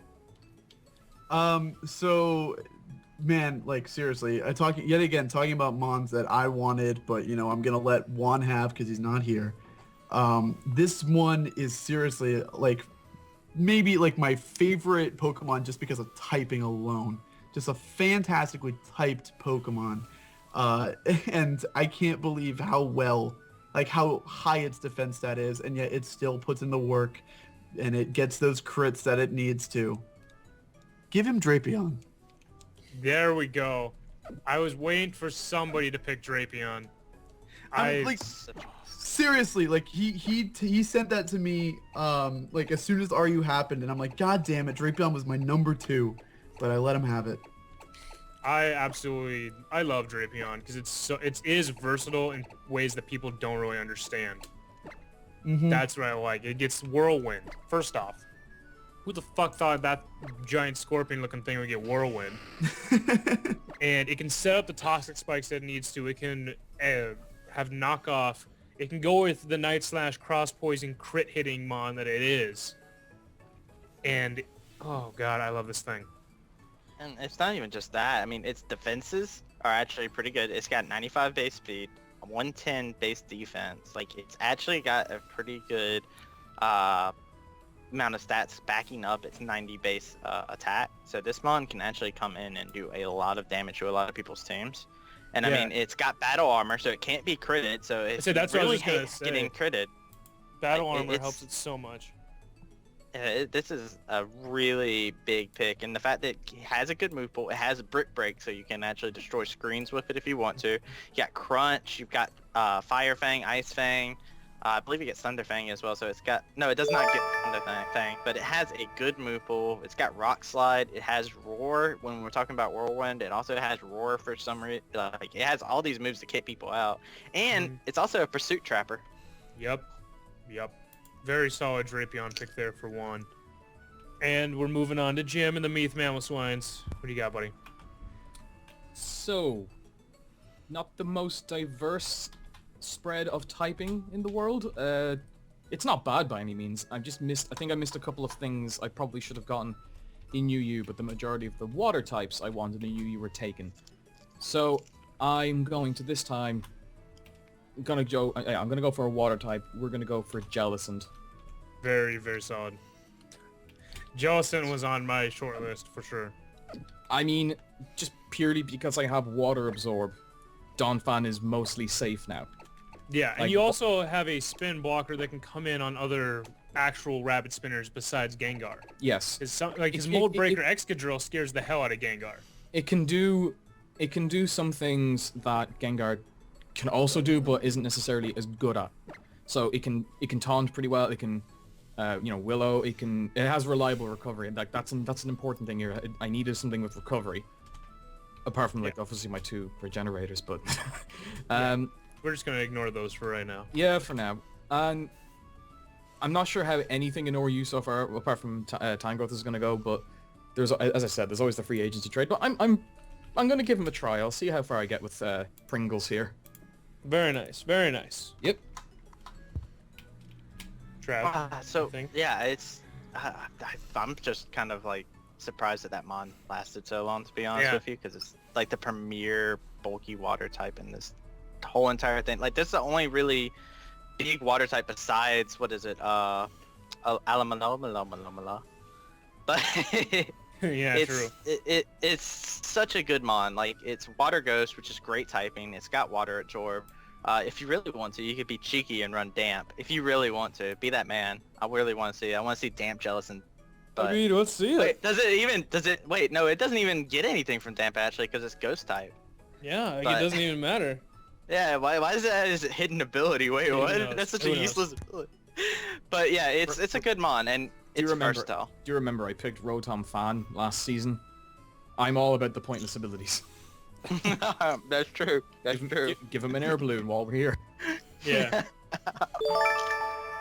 So, man, like seriously, talking about mons that I wanted, but you know, I'm gonna let Juan have because he's not here. This one is seriously like maybe like my favorite Pokemon just because of typing alone. Just a fantastically typed Pokemon. And I can't believe how high its defense stat is, and yet it still puts in the work and it gets those crits that it needs to. Give him Drapion. There we go. I was waiting for somebody to pick Drapion. Seriously, like he sent that to me like as soon as RU happened, and I'm like, God damn it, Drapion was my number 2, but I let him have it. I love Drapion because it is versatile in ways that people don't really understand. Mm-hmm. That's what I like. It gets Whirlwind. First off, who the fuck thought that giant scorpion-looking thing would get Whirlwind? And it can set up the toxic spikes that it needs to. It can have knockoff. It can go with the Night Slash cross poison crit hitting mon that it is. And oh god, I love this thing. And it's not even just that. I mean, its defenses are actually pretty good. It's got 95 base speed, 110 base defense. Like, it's actually got a pretty good amount of stats backing up its 90 base attack. So this mon can actually come in and do a lot of damage to a lot of people's teams. And I mean, it's got battle armor, so it can't be critted. So it's that's really what I was just gonna getting critted. Battle armor helps it so much. This is a really big pick, and the fact that it has a good move pool, it has a brick break, so you can actually destroy screens with it if you want to. You got Crunch, you've got Fire Fang, Ice Fang, I believe you get Thunder Fang as well, so it's got, no, it does not get Thunder Fang, but it has a good move pool. It's got Rock Slide, it has Roar when we're talking about Whirlwind, it also has Roar for some reason, like, it has all these moves to kick people out, and it's also a Pursuit Trapper. Yep. Very solid Drapion pick there for Juan. And we're moving on to Jim and the Meath Mamoswines. What do you got, buddy? So, not the most diverse spread of typing in the world. It's not bad by any means. I think I missed a couple of things I probably should have gotten in UU, but the majority of the water types I wanted in UU were taken. So, I'm going to this time... I'm gonna go for a water type. We're gonna go for Jellicent. Very, very solid. Jellicent was on my short list for sure. I mean, just purely because I have water absorb, Donphan is mostly safe now. Yeah, and you also have a spin blocker that can come in on other actual rabbit spinners besides Gengar. Yes. His Mold Breaker Excadrill scares the hell out of Gengar. It can do some things that Gengar can also do, but isn't necessarily as good at. So it can taunt pretty well. It can, Willow. It has reliable recovery, and that's an important thing here. I needed something with recovery, apart from obviously my 2 regenerators. But we're just gonna ignore those for right now. Yeah, for now. And I'm not sure how anything in ORU so far, apart from Time Growth, is gonna go. But there's, as I said, there's always the free agency trade. But I'm gonna give him a try. I'll see how far I get with Pringles here. Very nice. Very nice. Yep. Trav, it's... I'm just kind of, like, surprised that mon lasted so long, to be honest with you, because it's, like, the premier bulky water type in this whole entire thing. Like, this is the only really big water type besides, what is it, Alamala. But... true. It's such a good mon. Like, it's Water Ghost, which is great typing. It's got Water Absorb. If you really want to, you could be cheeky and run Damp. If you really want to, be that man. I really want to see. I want to see Damp Jellicent. But, I mean, let's see it. Wait, no, it doesn't even get anything from Damp actually, because it's Ghost type. Yeah, it doesn't even matter. Yeah, why is that his hidden ability? Wait, Who what? knows? That's such Who a knows? useless ability. But yeah, it's a good mon, and it's versatile. Do you remember I picked Rotom Fan last season? I'm all about the pointless abilities. That's true. That's true. Give him an air balloon while we're here. Yeah.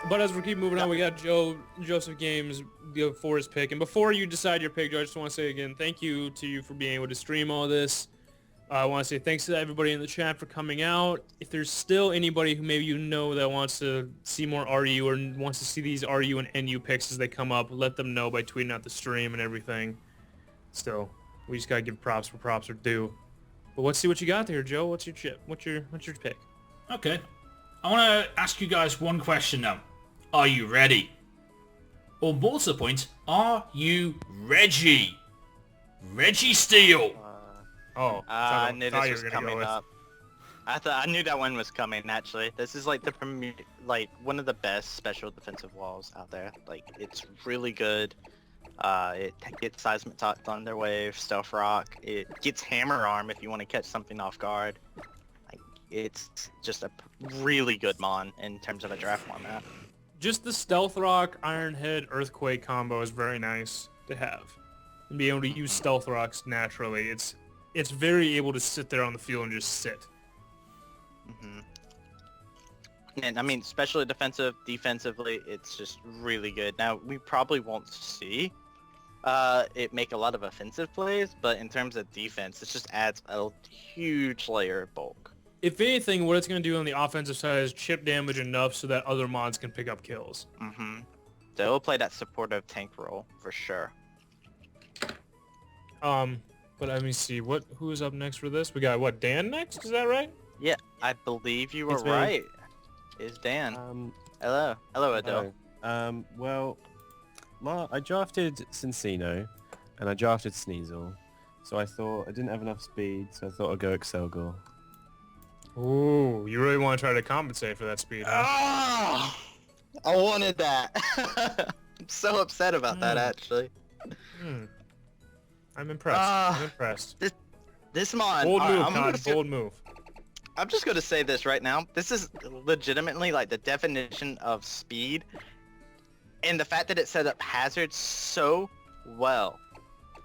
But as we keep moving on, we got JoespehGames for his pick. And before you decide your pick, Joe, I just want to say again, thank you to you for being able to stream all this. I want to say thanks to everybody in the chat for coming out. If there's still anybody who maybe you know that wants to see more RU or wants to see these RU and NU picks as they come up, let them know by tweeting out the stream and everything. Still, we just gotta give props where props are due. But let's see what you got there, Joe. What's your chip? What's your pick? Okay. I want to ask you guys one question now. Are you ready? Or more to the point, are you Reggie? Reggie Steele. I knew this was coming up. I knew that one was coming. Actually, this is like one of the best special defensive walls out there. Like, it's really good. It gets Seismic Thunderwave, Stealth Rock. It gets Hammer Arm if you want to catch something off guard. Like, it's just a really good mon in terms of a draft format. Just the Stealth Rock, Iron Head, Earthquake combo is very nice to have. And be able to use Stealth Rocks naturally. It's very able to sit there on the field and just sit. And I mean, especially defensively, it's just really good. Now, we probably won't see it make a lot of offensive plays, but in terms of defense, it just adds a huge layer of bulk. If anything, what it's going to do on the offensive side is chip damage enough so that other mods can pick up kills. So it'll play that supportive tank role for sure. But let me see, who is up next for this? We got, what, Dan next? Is that right? Yeah, I believe you were It's me. right. It's Dan. Hello. Hello, Adele. Well, I drafted Cincino, and I drafted Sneasel. So I thought I didn't have enough speed, so I thought I'd go Excelgor. Ooh, you really want to try to compensate for that speed, huh? Oh, I wanted that. I'm so upset about that, actually. I'm impressed. I'm impressed. This mon. Bold move, I'm Todd. Bold move. I'm just going to say this right now. This is legitimately like the definition of speed. And the fact that it set up hazards so well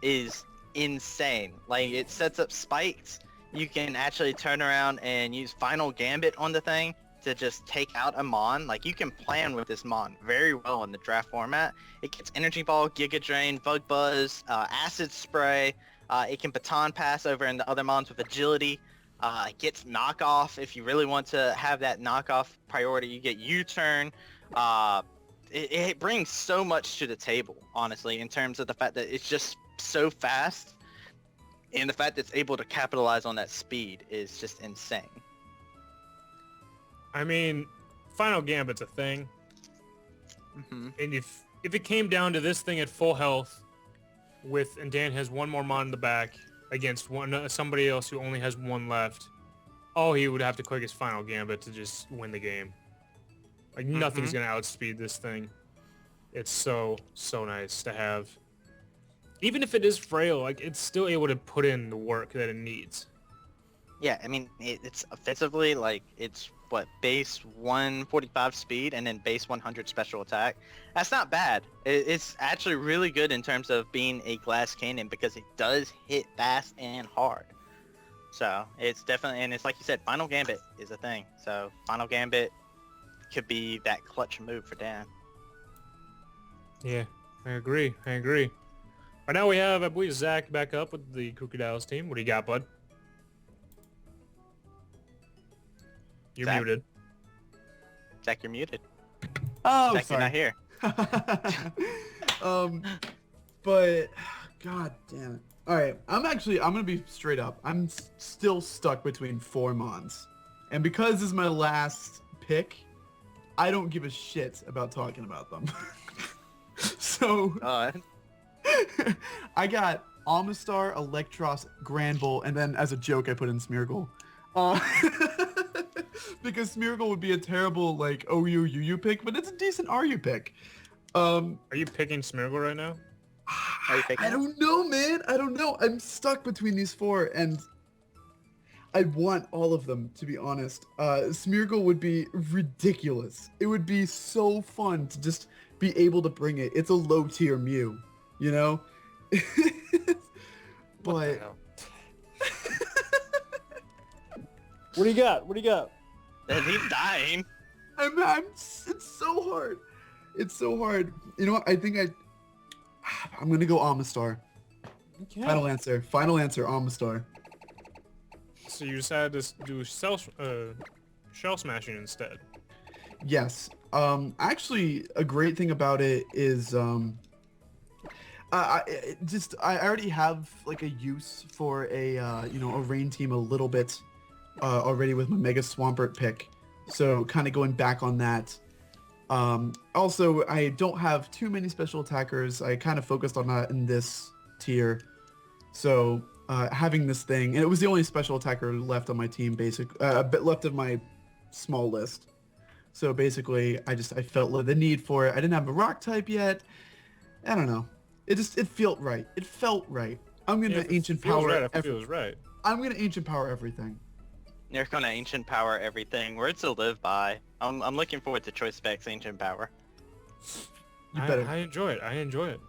is insane. Like, it sets up spikes. You can actually turn around and use Final Gambit on the thing to just take out a mon. Like, you can plan with this mon very well in the draft format. It gets Energy Ball, Giga Drain, Bug Buzz, Acid Spray. It can Baton Pass over in the other mons with Agility. It gets Knockoff if you really want to have that knockoff priority. You get U-Turn. It brings so much to the table, honestly, in terms of the fact that it's just so fast. And the fact that it's able to capitalize on that speed is just insane. I mean, Final Gambit's a thing. And if it came down to this thing at full health, and Dan has one more mon in the back against somebody else who only has one left, all he would have to click is Final Gambit to just win the game. Like, nothing's gonna outspeed this thing. It's so nice to have. Even if it is frail, like, it's still able to put in the work that it needs. Yeah, I mean, it's offensively, like, it's, what, base 145 speed and then base 100 special attack. That's not bad. It's actually really good in terms of being a glass cannon because it does hit fast and hard. So, it's definitely, and it's like you said, Final Gambit is a thing. So, Final Gambit could be that clutch move for Dan. Yeah, I agree. Right now we have, I believe, Zach back up with the Krookodiles team. What do you got, bud? You're Zach? muted. Zach, you're muted. Oh, Zach, sorry. you're not here. But god damn it. All right, I'm gonna be straight up. I'm still stuck between 4 mons, and because this is my last pick, I don't give a shit about talking about them. So I got Amistar, Electros, Granbull, and then as a joke I put in Smeargle. Because Smeargle would be a terrible, like, OU UU pick, but it's a decent RU pick. Are you picking Smeargle right now? I don't know, man. I don't know. I'm stuck between these 4, and I want all of them, to be honest. Smeargle would be ridiculous. It would be so fun to just be able to bring it. It's a low tier Mew, you know? But What do you got? What do you got? He's dying. it's so hard. It's so hard. You know what? I think I'm gonna go Amistar. Okay. Final answer, Amistar. So you decided to do shell smashing instead. Yes. Actually, a great thing about it is I already have like a use for a a rain team a little bit already with my Mega Swampert pick. So kind of going back on that. Also, I don't have too many special attackers. I kind of focused on that in this tier. So having this thing, and it was the only special attacker left on my team, left of my small list. So basically, I felt the need for it. I didn't have a rock type yet. I don't know. It felt right. It felt right. I'm gonna ancient power. It feels right. I'm gonna ancient power everything. You're gonna ancient power everything. Words to live by. I'm looking forward to ChoiceSpec's ancient power. I enjoy it. I enjoy it.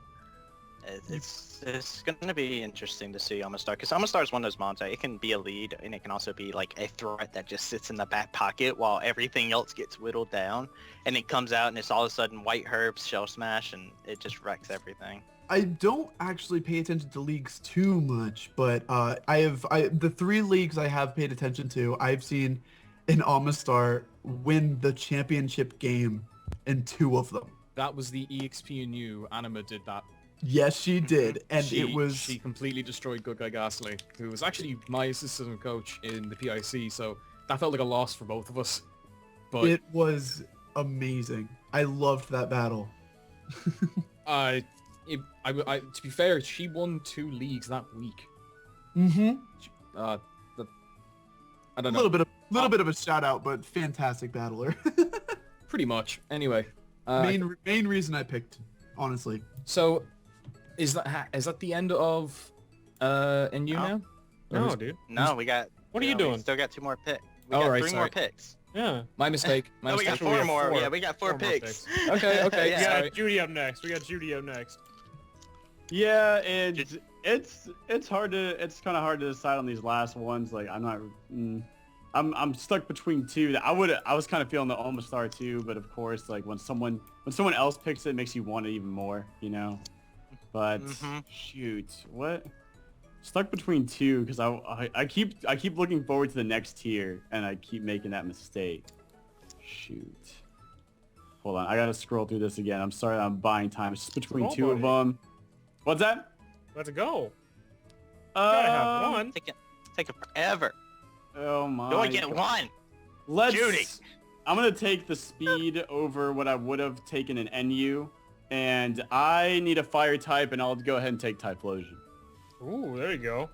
It's gonna be interesting to see Amistar, because Amistar is one of those mons that it can be a lead and it can also be like a threat that just sits in the back pocket while everything else gets whittled down, and it comes out and it's all of a sudden white herbs, shell smash, and it just wrecks everything. I don't actually pay attention to leagues too much, but the 3 leagues I have paid attention to, I've seen an Amistar win the championship game in 2 of them. That was the EXPNU. Anima did that. Yes, she did, and she completely destroyed Good Guy Ghastly, who was actually my assistant coach in the PIC. So that felt like a loss for both of us. But it was amazing. I loved that battle. to be fair, she won 2 leagues that week. Mm-hmm. I don't know. A little bit of a shout out, but fantastic battler. Pretty much. Anyway. Main reason I picked, honestly. So, is that the end of NU now? No, dude. No, we got. What are you doing? We still got 2 more picks. We Oh, got right, 3 more picks. Yeah. My mistake. No, we got 4 more. Yeah, we got 4 picks. Okay. We got Sorry. Judee up next. Yeah, and it's hard to kind of hard to decide on these last ones. Like I'm stuck between 2. I was kind of feeling the Amistar too, but of course, like when someone else picks it, makes you want it even more, you know. But shoot, what? Stuck between 2 because I keep looking forward to the next tier, and I keep making that mistake. Shoot. Hold on, I gotta scroll through this again. I'm sorry, I'm buying time. It's just between 2 of them. What's that? Let's go. You gotta have one. Take it forever. Oh my. Do I get 1? Judee. I'm gonna take the speed over what I would have taken an NU, and I need a fire type, and I'll go ahead and take Typhlosion. Ooh, there you go.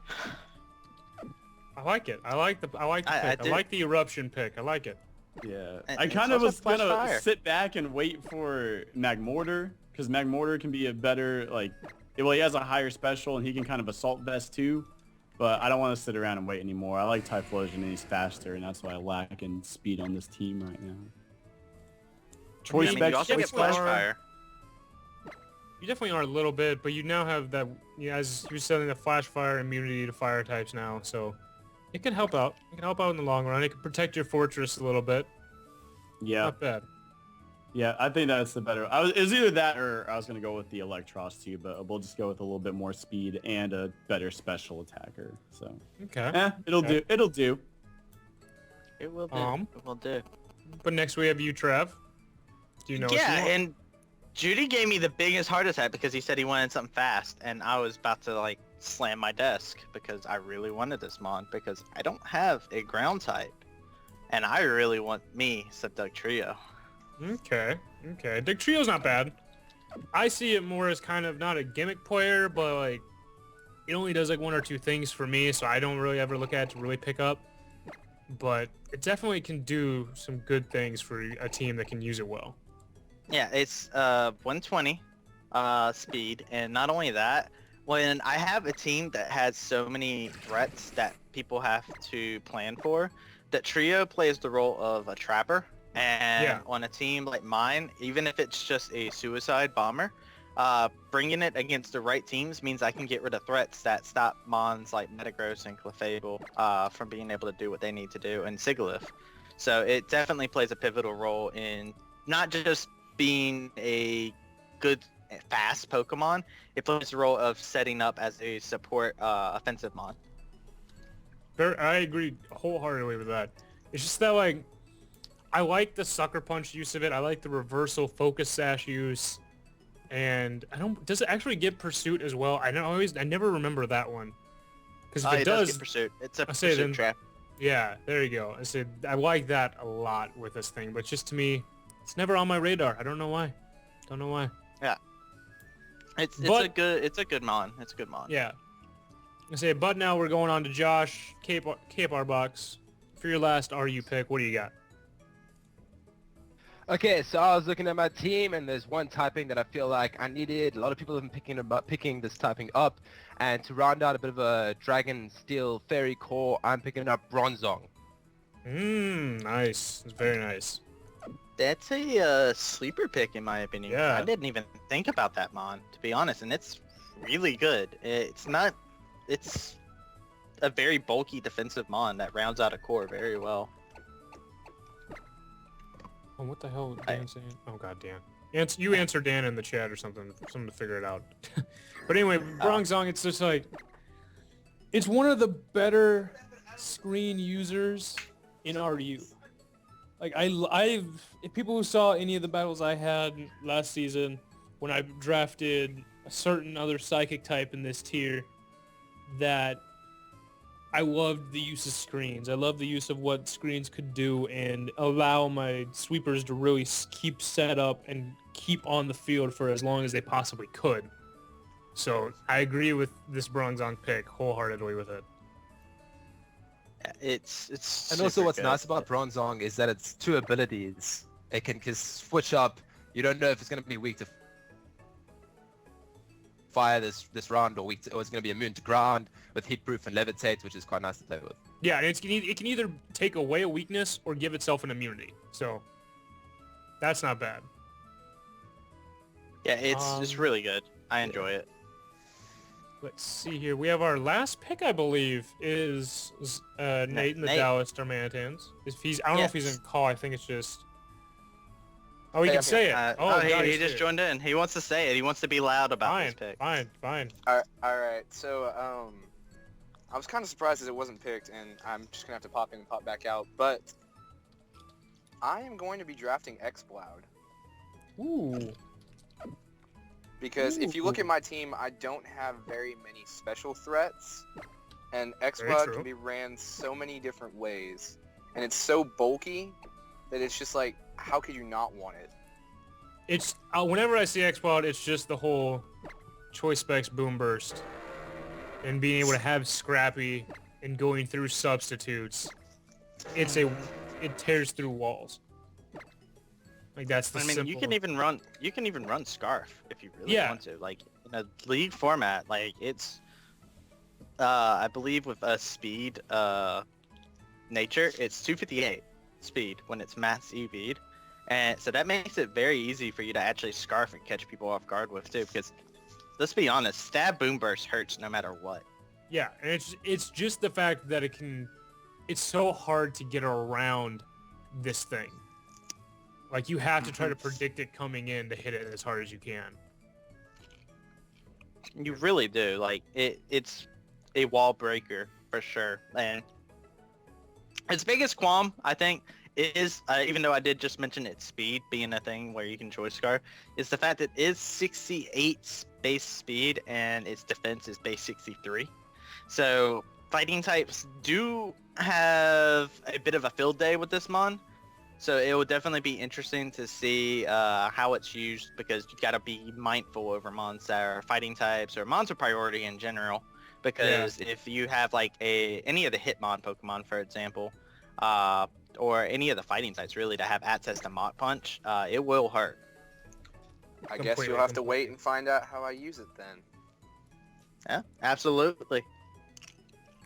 I like it. I like the pick. I like the eruption pick. I like it. Yeah. And I kind of also was flash gonna fire. sit back and wait for Magmortar, because Magmortar can be a better, like, well, he has a higher special and he can kind of assault vest too, but I don't want to sit around and wait anymore. I like Typhlosion and he's faster, and that's why I lack in speed on this team right now. Choice you also get flash fire. You definitely are a little bit, but you now have that, as you're selling the flash fire immunity to fire types now, so it can help out. It can help out in the long run. It can protect your fortress a little bit. Yeah. Not bad. Yeah, I think that's the better. It was either that or I was going to go with the Electros too, but we'll just go with a little bit more speed and a better special attacker. So, okay. It'll do. It'll do. It will do. It will do. But next we have you, Trav. Do you know what you want? And Judee gave me the biggest heart attack because he said he wanted something fast, and I was about to like slam my desk because I really wanted this mon because I don't have a ground type, and I really want me some Dugtrio. Okay. Dugtrio's not bad. I see it more as kind of not a gimmick player, but like it only does like 1 or 2 things for me, so I don't really ever look at it to really pick up. But it definitely can do some good things for a team that can use it well. Yeah, it's 120 speed, and not only that, When I have a team that has so many threats that people have to plan for, that Trio plays the role of a trapper. And on a team like mine, even if it's just a suicide bomber, bringing it against the right teams means I can get rid of threats that stop mons like Metagross and Clefable from being able to do what they need to do, and Sigilyph. So it definitely plays a pivotal role in not just being a good fast Pokemon, it plays the role of setting up as a support offensive mon. I agree wholeheartedly with that. It's just that, like, I like the Sucker Punch use of it. I like the reversal Focus Sash use. And does it actually get Pursuit as well? I never remember that one. Because if it does get Pursuit. It's a Pursuit trap. Yeah, there you go. I like that a lot with this thing, but just to me, it's never on my radar. I don't know why. Yeah. It's a good mon. It's a good mon. Yeah. But now we're going on to Josh, Cape Arboks. For your last RU pick, what do you got? Okay, so I was looking at my team, and there's one typing that I feel like I needed. A lot of people have been picking this typing up, and to round out a bit of a Dragon Steel Fairy core, I'm picking up Bronzong. Nice. It's very nice. That's a sleeper pick in my opinion. Yeah. I didn't even think about that mon, to be honest, and it's really good. It's a very bulky defensive mon that rounds out a core very well. Oh, what the hell is Dan saying? Oh, God, Dan. You answer Dan in the chat or something to figure it out. But anyway, Bronzong, it's just like... It's one of the better screen users in RU. Like, if people who saw any of the battles I had last season, when I drafted a certain other psychic type in this tier, that I loved the use of screens. I loved the use of what screens could do and allow my sweepers to really keep set up and keep on the field for as long as they possibly could. So I agree with this Bronzong pick wholeheartedly with it. It's and also what's good. nice about Bronzong is that it's two abilities. It can switch up. You don't know if it's going to be weak to fire this round or it's going to be immune to ground with Heat Proof and Levitate, which is quite nice to play with. Yeah, and it can either take away a weakness or give itself an immunity. So that's not bad. Yeah, it's really good. I enjoy it. Let's see here. We have our last pick, I believe, is Nate and the Dallas Darmanitans. I don't know if he's in call. I think it's just... Oh, he can say it. He just joined in. He wants to say it. He wants to be loud about this pick. Fine. Alright, so, I was kind of surprised that it wasn't picked, and I'm just going to have to pop in and pop back out, but I am going to be drafting Xbloud. Ooh. Because if you look at my team, I don't have very many special threats, and Xbloud can be ran so many different ways, and it's so bulky that it's just like, how could you not want it? It's whenever I see Xbloud, it's just the whole Choice Specs Boom Burst and being able to have Scrappy and going through substitutes. It tears through walls. Like that's the simple... you can even run Scarf if you really want to. Like in a league format, like it's I believe with a speed nature, it's 258 speed when it's max EV'd. And so that makes it very easy for you to actually Scarf and catch people off guard with too, because let's be honest, Stab Boom Burst hurts no matter what. Yeah, and it's just the fact that it's so hard to get around this thing. Like you have to try to predict it coming in to hit it as hard as you can. You really do. Like it's a wall breaker for sure. And its biggest qualm, I think, is, even though I did just mention its speed being a thing where you can choice scar, is the fact that it is 68 base speed and its defense is base 63. So fighting types do have a bit of a field day with this mon. So it will definitely be interesting to see how it's used, because you gotta be mindful over mons that are fighting types or mons of priority in general. Because if you have like any of the Hitmon Pokemon, for example, or any of the fighting types really that have access to Mach Punch, it will hurt. I guess you'll have to wait and find out how I use it then. Yeah, absolutely.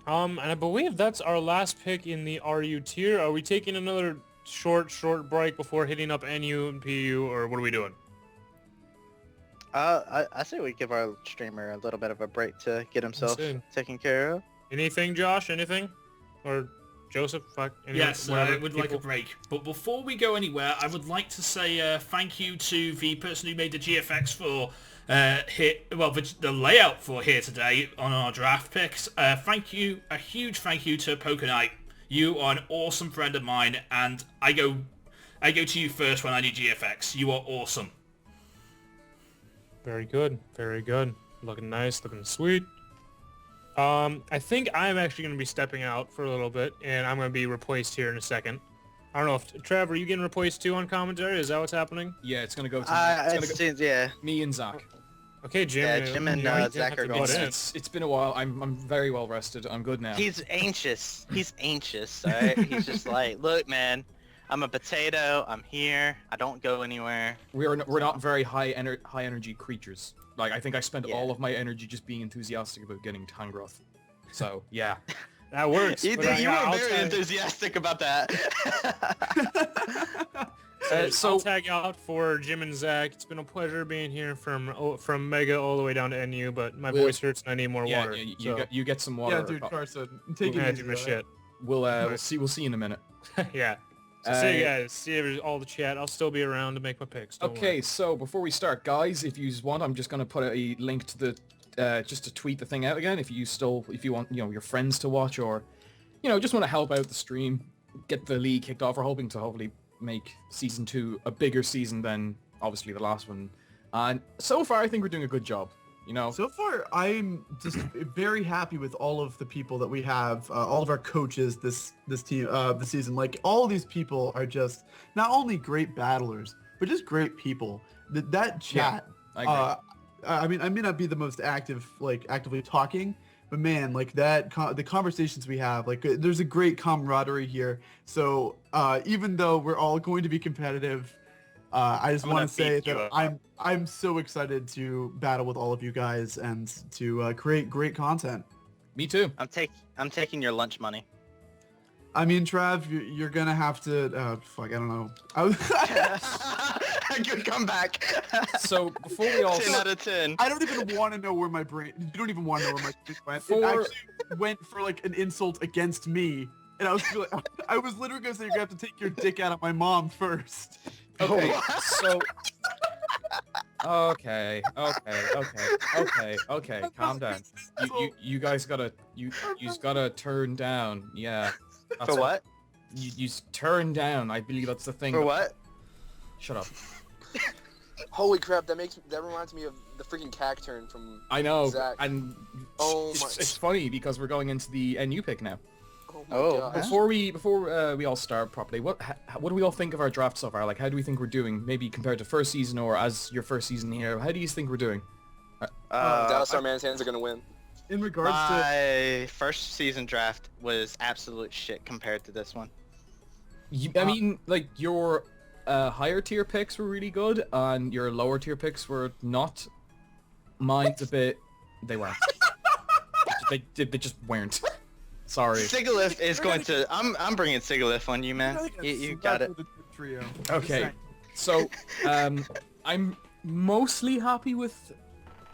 And I believe that's our last pick in the RU tier. Are we taking another short break before hitting up NU and PU, or what are we doing? I say we give our streamer a little bit of a break to get himself taken care of. Anything, Josh? Anything? Or Joseph? Fuck. Anyone? Yes, I would like a break. But before we go anywhere, I would like to say thank you to the person who made the GFX for the layout for here today on our draft picks. Thank you, a huge thank you to Pokernight. You are an awesome friend of mine, and I go to you first when I need GFX. You are awesome. Very good. Very good. Looking nice. Looking sweet. I think I'm actually going to be stepping out for a little bit, and I'm going to be replaced here in a second. I don't know if Trav, are you getting replaced too on commentary? Is that what's happening? Yeah, it's gonna go to yeah. Me and Zach. Okay, Jim. Yeah, Jim and Zach are going. It's been a while. I'm very well rested. I'm good now. He's anxious. He's anxious. All right. He's just like, look, man, I'm a potato. I'm here. I don't go anywhere. We're not very high energy creatures. Like I think I spent all of my energy just being enthusiastic about getting Tangroth. So yeah. That works. You were very enthusiastic about that. So I'll tag out for Jim and Zach. It's been a pleasure being here from Mega all the way down to NU, but my voice hurts and I need more water. Yeah, you get some water. Yeah, dude, Carson, take it easy. Do my shit. We'll see you in a minute. Yeah. So see you guys. See all the chat. I'll still be around to make my picks. Okay, so before we start, guys, if you want, I'm just gonna put a link to the just to tweet the thing out again. If you want, your friends to watch, or just want to help out the stream, get the league kicked off. We're hoping to hopefully make season 2 a bigger season than obviously the last one. And so far, I think we're doing a good job. So far, I'm just very happy with all of the people that we have, all of our coaches this team, this season. Like, all of these people are just not only great battlers, but just great people. That chat, I agree. I mean, I may not be the most actively talking, but man, like the conversations we have, like there's a great camaraderie here. So even though we're all going to be competitive, I just want to say that I'm so excited to battle with all of you guys and to create great content. Me too. I'm taking your lunch money. I mean, Trav, you're gonna have to. Fuck, I don't know. Good comeback. So before we all 10 out of 10. I don't even want to know where my brain. You don't even want to know where my brain went. It actually went for like an insult against me, and I was literally gonna say you're gonna have to take your dick out of my mom first. Okay, so. Okay, calm down. You guys gotta turn down. Yeah. For what? You turn down. I believe that's the thing. For what? Shut up. Holy crap! That reminds me of the freaking Cacturn from. I know, Zach. and it's funny because we're going into the NU pick now. Oh my gosh. Before we all start properly, what do we all think of our draft so far? Like, how do we think we're doing? Maybe compared to first season or as your first season here, how do you think we're doing? Dallas Darmanitans are gonna win. In regards my first season draft was absolute shit compared to this one. I mean, like your higher tier picks were really good, and your lower tier picks were not. Mine's a bit. They weren't. they just weren't. Sorry. Sigalith is going to. I'm bringing Sigalith on you, man. You got it. Okay. So, I'm mostly happy with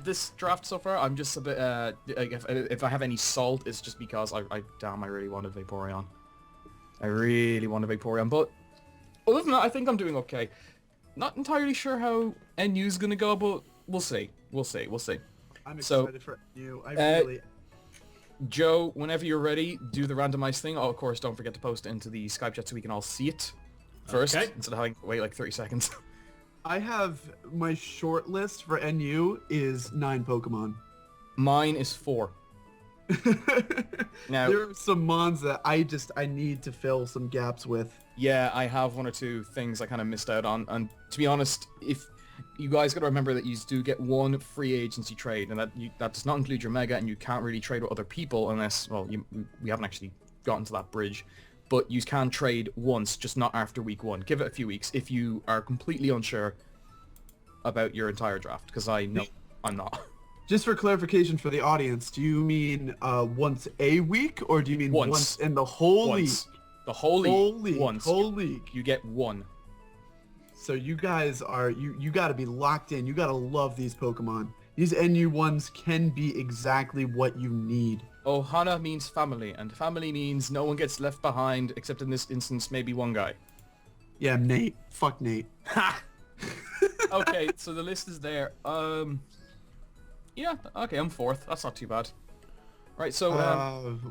this draft so far. I'm just a bit. If I have any salt, it's just because I really wanted Vaporeon. I really wanted Vaporeon, but other than that, I think I'm doing okay. Not entirely sure how NU's gonna go, but we'll see. I'm excited for NU. I really. Joe, whenever you're ready, do the randomized thing. Oh, of course, don't forget to post it into the Skype chat so we can all see it first, instead of having to wait like 30 seconds. I have my short list for NU is 9 Pokemon. Mine is 4. Now, there are some mons that I need to fill some gaps with. Yeah, I have 1 or 2 things I kind of missed out on, and to be honest, if you guys got to remember that you do get 1 free agency trade, and that does not include your Mega, and you can't really trade with other people unless, well, we haven't actually gotten to that bridge, but you can trade once, just not after week 1. Give it a few weeks if you are completely unsure about your entire draft, because I know I'm not. Just for clarification for the audience, do you mean once a week, or do you mean once in the whole league? The whole league. Whole league. Once. Whole league. You get one. So you guys are you got to be locked in. You got to love these Pokemon. These NU ones can be exactly what you need. Ohana means family, and family means no one gets left behind, except in this instance, maybe one guy. Yeah, Nate. Fuck Nate. Ha! Okay, so the list is there. Yeah, okay, I'm 4th. That's not too bad. Right, so...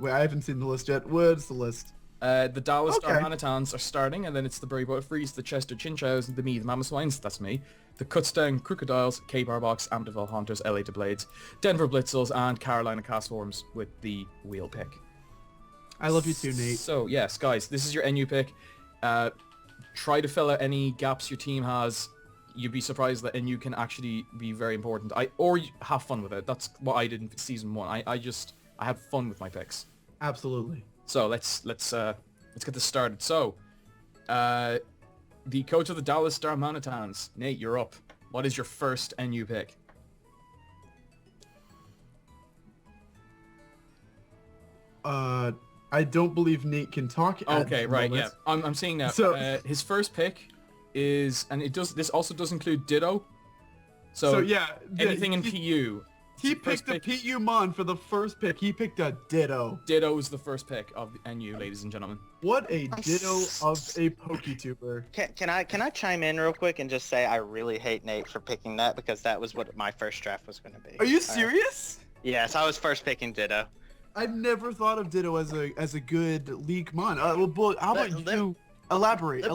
wait, I haven't seen the list yet. What's the list? The Dallas Darmanitans are starting, and then it's the Butterfrees, the Chester Chinchous, the Meath Mamoswines, that's me, the Kutztown Krookodiles, Cape Arboks, Amityville Hunters, LA Doublades, Denver Blitzles, and Carolina Castforms with the wheel pick. I love you too, Nate. So, yes, guys, this is your NU pick. Try to fill out any gaps your team has. You'd be surprised that NU can actually be very important. Or have fun with it. That's what I did in season 1. I have fun with my picks. Absolutely. So let's get this started. So, the coach of the Dallas Darmanitans, Nate, you're up. What is your first NU pick? I don't believe Nate can talk. Okay, right, yeah. I'm seeing now. So his first pick is, and this also does include Ditto. So yeah, anything in PU. He picked a PU Mon for the first pick. He picked a Ditto. Ditto is the first pick of the NU, ladies and gentlemen. What a Ditto of a PokeTuber. Can I chime in real quick and just say I really hate Nate for picking that, because that was what my first draft was going to be. Are you serious? Yes, I was first picking Ditto. I've never thought of Ditto as a good league Mon. Well, how about you? Elaborate.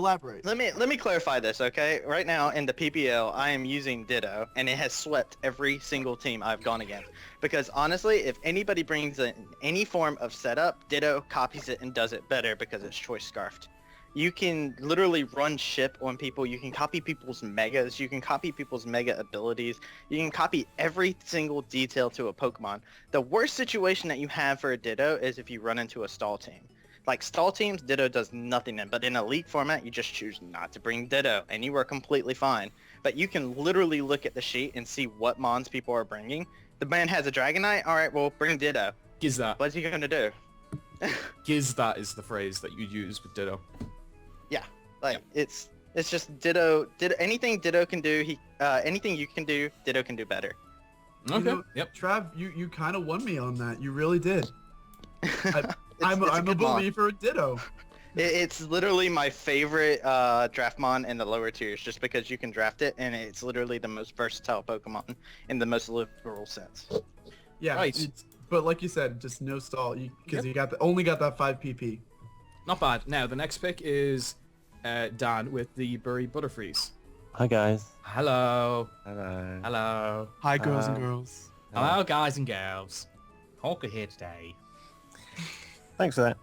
Let me clarify this, okay? Right now in the PPL, I am using Ditto, and it has swept every single team I've gone against. Because honestly, if anybody brings in any form of setup, Ditto copies it and does it better because it's choice scarfed. You can literally run ship on people. You can copy people's megas. You can copy people's mega abilities. You can copy every single detail to a Pokemon. The worst situation that you have for a Ditto is if you run into a stall team. Like stall teams, Ditto does nothing in, but in a league format, you just choose not to bring Ditto, and you are completely fine. But you can literally look at the sheet and see what Mons people are bringing. The man has a Dragonite, alright, well, bring Ditto. Giz that. What's he gonna do? Giz that is the phrase that you use with Ditto. Yeah, like, it's just Ditto, anything Ditto can do, anything you can do, Ditto can do better. Okay, yep. Trav, you kind of won me on that. You really did. I'm a believer in Ditto. It's literally my favorite Draftmon in the lower tiers, just because you can draft it, and it's literally the most versatile Pokemon in the most literal sense. Yeah, right. But like you said, just no stall, because you only got that 5 PP. Not bad. Now, the next pick is Dan with the Butterfrees. Hi, guys. Hello. Hello. Hello. Hi, girls and girls. Hello, guys and girls. Honka here today. Thanks for that.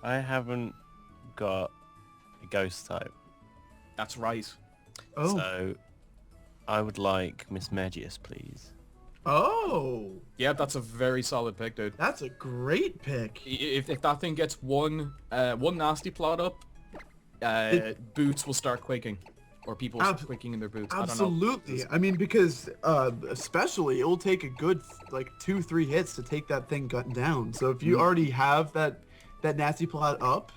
I haven't got a ghost type. That's right. Oh. So I would like Miss Magius, please. Oh. Yeah, that's a very solid pick, dude. That's a great pick. If that thing gets one nasty plot up, boots will start quaking. Or people will start quaking in their boots. Absolutely. I don't know. I mean, because especially it will take a good 2-3 hits to take that thing down. So if you already have that nasty plot up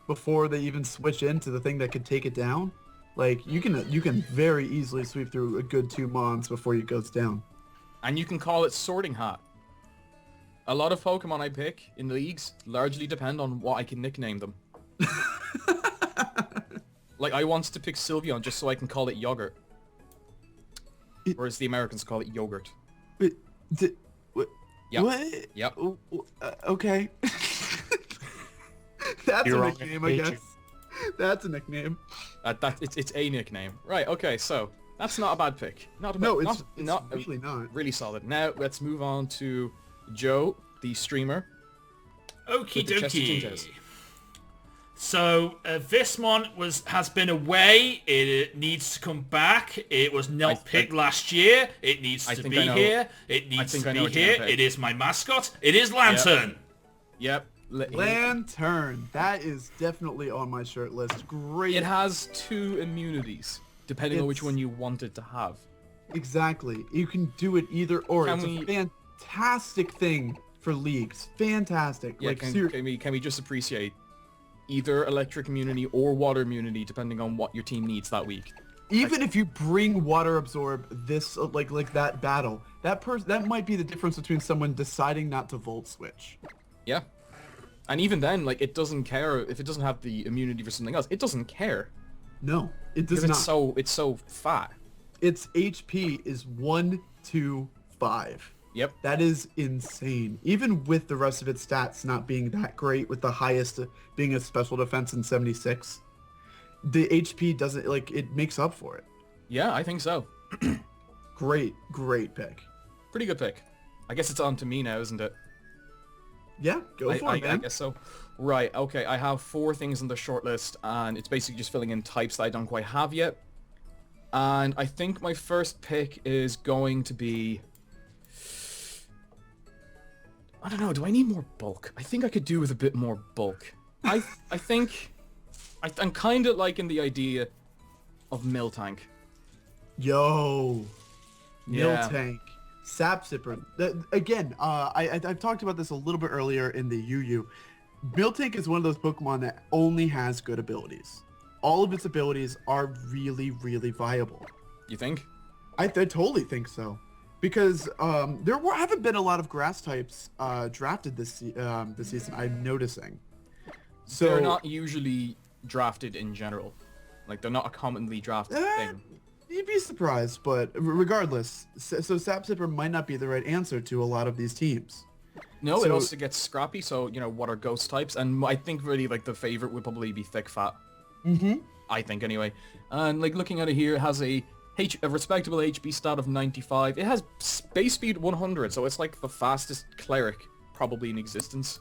before they even switch into the thing that could take it down, like you can very easily sweep through a good 2 Mons before it goes down. And you can call it Sorting Hat. A lot of Pokemon I pick in leagues largely depend on what I can nickname them. Like, I wanted to pick Sylveon just so I can call it Yogurt. Whereas the Americans call it Yogurt. What? Yep. What? Yep. Okay. That's You're a wrong, nickname, I guess. That's a nickname. It's a nickname. Right, okay, so that's not a bad pick. It's really not. Really solid. Now, let's move on to Joe, the streamer. Okie dokie. So this one has been away. It needs to come back. It was not picked last year. It needs to be here. It needs to be here. It is my mascot. It is Lantern. Yep. Lantern. That is definitely on my shirt list. Great. It has 2 immunities. depending on which one you wanted to have. Exactly. You can do it either or. It's a fantastic thing for leagues. Fantastic. Yeah, can we just appreciate either electric immunity or water immunity depending on what your team needs that week? Even if you bring water absorb this like that battle, that might be the difference between someone deciding not to volt switch. Yeah. And even then, like, it doesn't care if it doesn't have the immunity for something else. It doesn't care. No, it does not. It's so fat. Its HP is 125. Yep. That is insane. Even with the rest of its stats not being that great, with the highest being a special defense in 76, the HP doesn't, like, it makes up for it. Yeah, I think so. Great pick. Pretty good pick. I guess it's on to me now, isn't it? Yeah, go for it, man. I guess so. Right, okay, I have 4 things on the short list, and it's basically just filling in types that I don't quite have yet. And I think my first pick is going to be... I don't know, do I need more bulk? I think I could do with a bit more bulk. I think... I'm kind of liking the idea of Miltank. Yo! Yeah. Miltank. Sap Sipper. Again, I've talked about this a little bit earlier in the UU. Miltank is one of those Pokemon that only has good abilities. All of its abilities are really, really viable. You think? I totally think so. Because there haven't been a lot of grass types drafted this season, I'm noticing. So they're not usually drafted in general. Like, they're not a commonly drafted thing. You'd be surprised, but regardless, so Sap Sipper might not be the right answer to a lot of these teams. No, it also gets scrappy, so, you know, what are ghost types? And I think really, like, the favorite would probably be Thick Fat. Mm-hmm. I think, anyway. And, like, looking at it here, it has a respectable HP stat of 95. It has base speed 100, so it's, like, the fastest cleric probably in existence.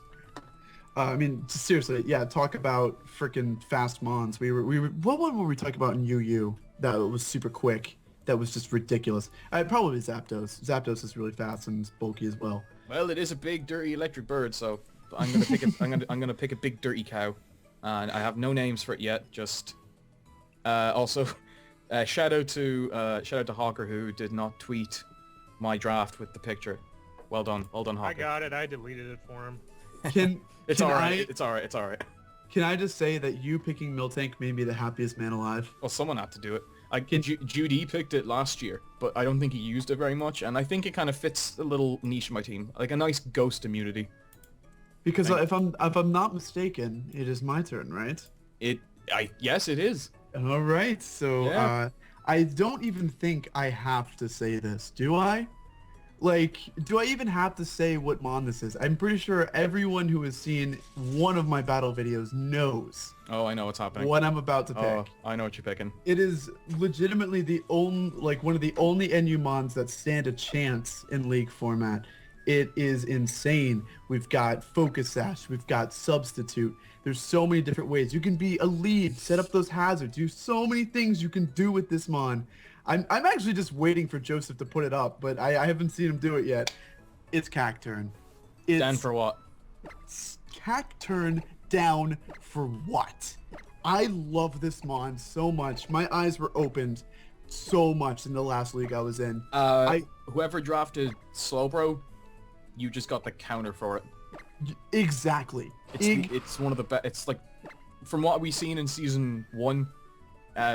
I mean, seriously, yeah, talk about freaking fast mons. What one were we talking about in UU that was super quick? That was just ridiculous. Probably Zapdos. Zapdos is really fast and bulky as well. Well, it is a big, dirty electric bird, so I'm gonna pick it. I'm gonna pick a big, dirty cow, and I have no names for it yet. Just also, shout out to Hawker, who did not tweet my draft with the picture. Well done, Hawker. I got it. I deleted it for him. It's alright. It's alright. Can I just say that you picking Miltank made me the happiest man alive? Well, someone had to do it. Judee picked it last year, but I don't think he used it very much, and I think it kind of fits a little niche in my team, like a nice ghost immunity. Because if I'm not mistaken, it is my turn, right? Yes, it is. All right, so yeah. I don't even think I have to say this, do I? Like, do I even have to say what mon this is? I'm pretty sure everyone who has seen one of my battle videos knows. Oh, I know what's happening. What I'm about to pick. Oh, I know what you're picking. It is legitimately one of the only NU mons that stand a chance in League format. It is insane. We've got Focus Sash. We've got Substitute. There's so many different ways. You can be a lead, set up those hazards. Do so many things you can do with this mon. I'm actually just waiting for Joseph to put it up, but I haven't seen him do it yet. It's Cacturn. Down for what? Cacturn down for what? I love this mon so much. My eyes were opened so much in the last league I was in. Whoever drafted Slowbro, you just got the counter for it. Exactly. It's one of the best. It's like, from what we've seen in season 1,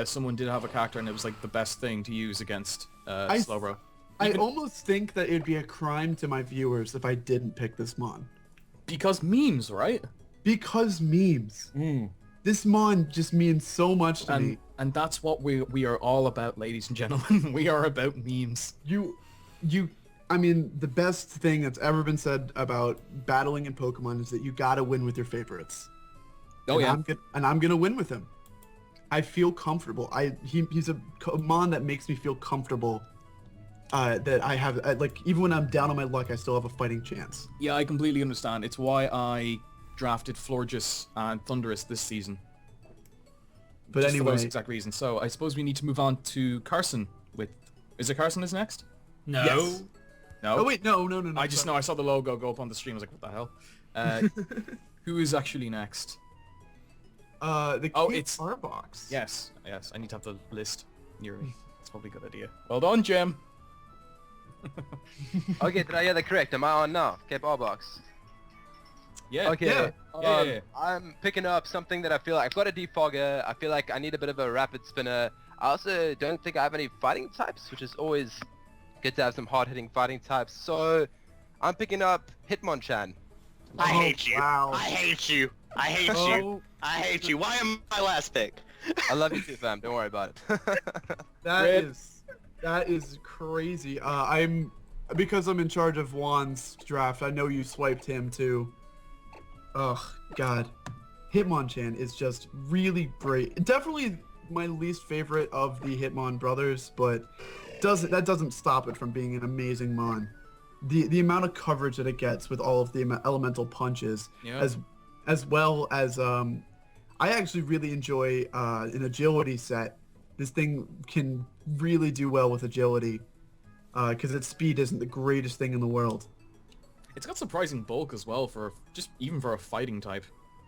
someone did have a character, and it was like the best thing to use against Slowbro. I almost think that it would be a crime to my viewers if I didn't pick this mon. Because memes, right? Because memes. This mon just means so much to me. And that's what we are all about, ladies and gentlemen. We are about memes. I mean, the best thing that's ever been said about battling in Pokemon is that you gotta win with your favorites. Oh, yeah. I'm gonna win with him. I feel comfortable. He's a mon that makes me feel comfortable. That I have, like, even when I'm down on my luck, I still have a fighting chance. Yeah, I completely understand. It's why I drafted Florges and Thundurus this season. But just anyway, for those exact reasons. So I suppose we need to move on to Carson. Is it Carson is next? No. Yes. No. Oh wait, no. I just know I saw the logo go up on the stream. I was like, what the hell? Who is actually next? It's Arboks. Yes. I need to have the list. It's probably a good idea. Well done, Jim. Okay, did I hear that correct? Am I on now? Okay, Arboks. Yeah. Okay. Yeah. I'm picking up something that I feel like I've got a defogger. I feel like I need a bit of a rapid spinner. I also don't think I have any fighting types, which is always good to have some hard-hitting fighting types. So I'm picking up Hitmonchan. I hate you. Wow. I hate you. I hate you. I hate you. Why am I last pick? I love you too, fam. Don't worry about it. That is crazy. Because I'm in charge of Juan's draft. I know you swiped him too. Ugh, God. Hitmonchan is just really great. Definitely my least favorite of the Hitmon brothers, but that doesn't stop it from being an amazing mon. The amount of coverage that it gets with all of the elemental punches, as well as I actually really enjoy an agility set. This thing can really do well with agility because its speed isn't the greatest thing in the world. It's got surprising bulk as well even for a fighting type.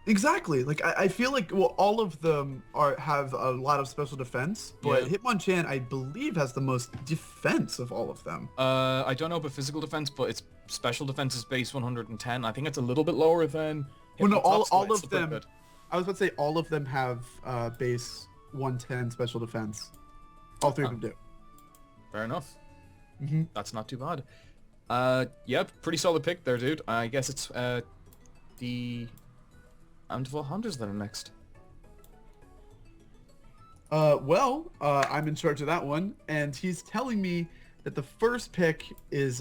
Exactly. Like I feel like all of them have a lot of special defense, but Hitmonchan I believe has the most defense of all of them. I don't know about physical defense, but its special defense is base 110. I think it's a little bit lower than. Well, no, all of still them. I was about to say all of them have base 110 special defense. All three of them do. Fair enough. Mm-hmm. That's not too bad. Yep, pretty solid pick there, dude. I guess it's the Amityville Hunters that are next. I'm in charge of that one, and he's telling me that the first pick is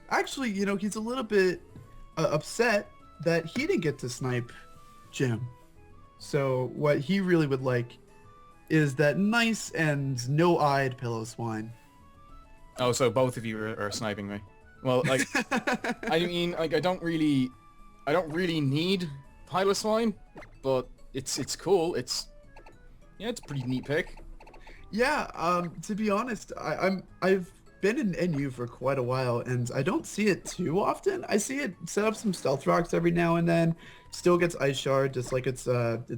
actually, he's a little bit upset that he didn't get to snipe Jim. So what he really would like is that nice and no-eyed pillow swine. Oh, so both of you are sniping me. Well, like, I mean, like, I don't really need Pilot Swine, but it's cool. It's a pretty neat pick. Yeah, to be honest, I've been in NU for quite a while, and I don't see it too often. I see it set up some stealth rocks every now and then. Still gets Ice Shard, just like it's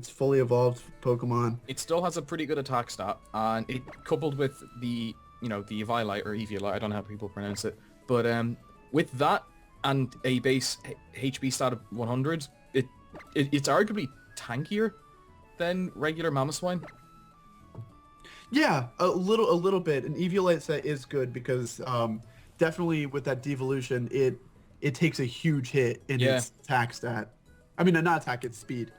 fully evolved Pokemon. It still has a pretty good attack stat, and it coupled with the the Eviolite or Eviolite, I don't know how people pronounce it, but with that and a base HP stat of 100, it's arguably tankier than regular Mamoswine. Yeah, a little bit. An Eviolite set is good because definitely with that devolution, it takes a huge hit in its attack stat. I mean, not attack, it's speed.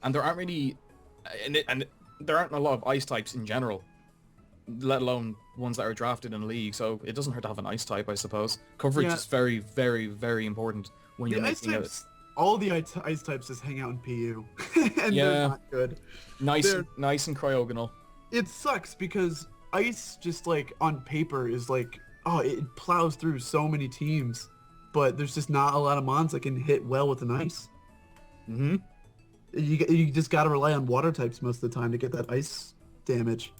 And there aren't really, and there aren't a lot of ice types in general, let alone ones that are drafted in a league. So it doesn't hurt to have an ice type, I suppose. Coverage is very, very, very important when you're making it. All the ice types just hang out in PU, and they're not good. Nice and cryogonal. It sucks because ice just like on paper is like, it plows through so many teams, but there's just not a lot of mons that can hit well with an ice. Mm-hmm. You just gotta rely on water types most of the time to get that ice damage.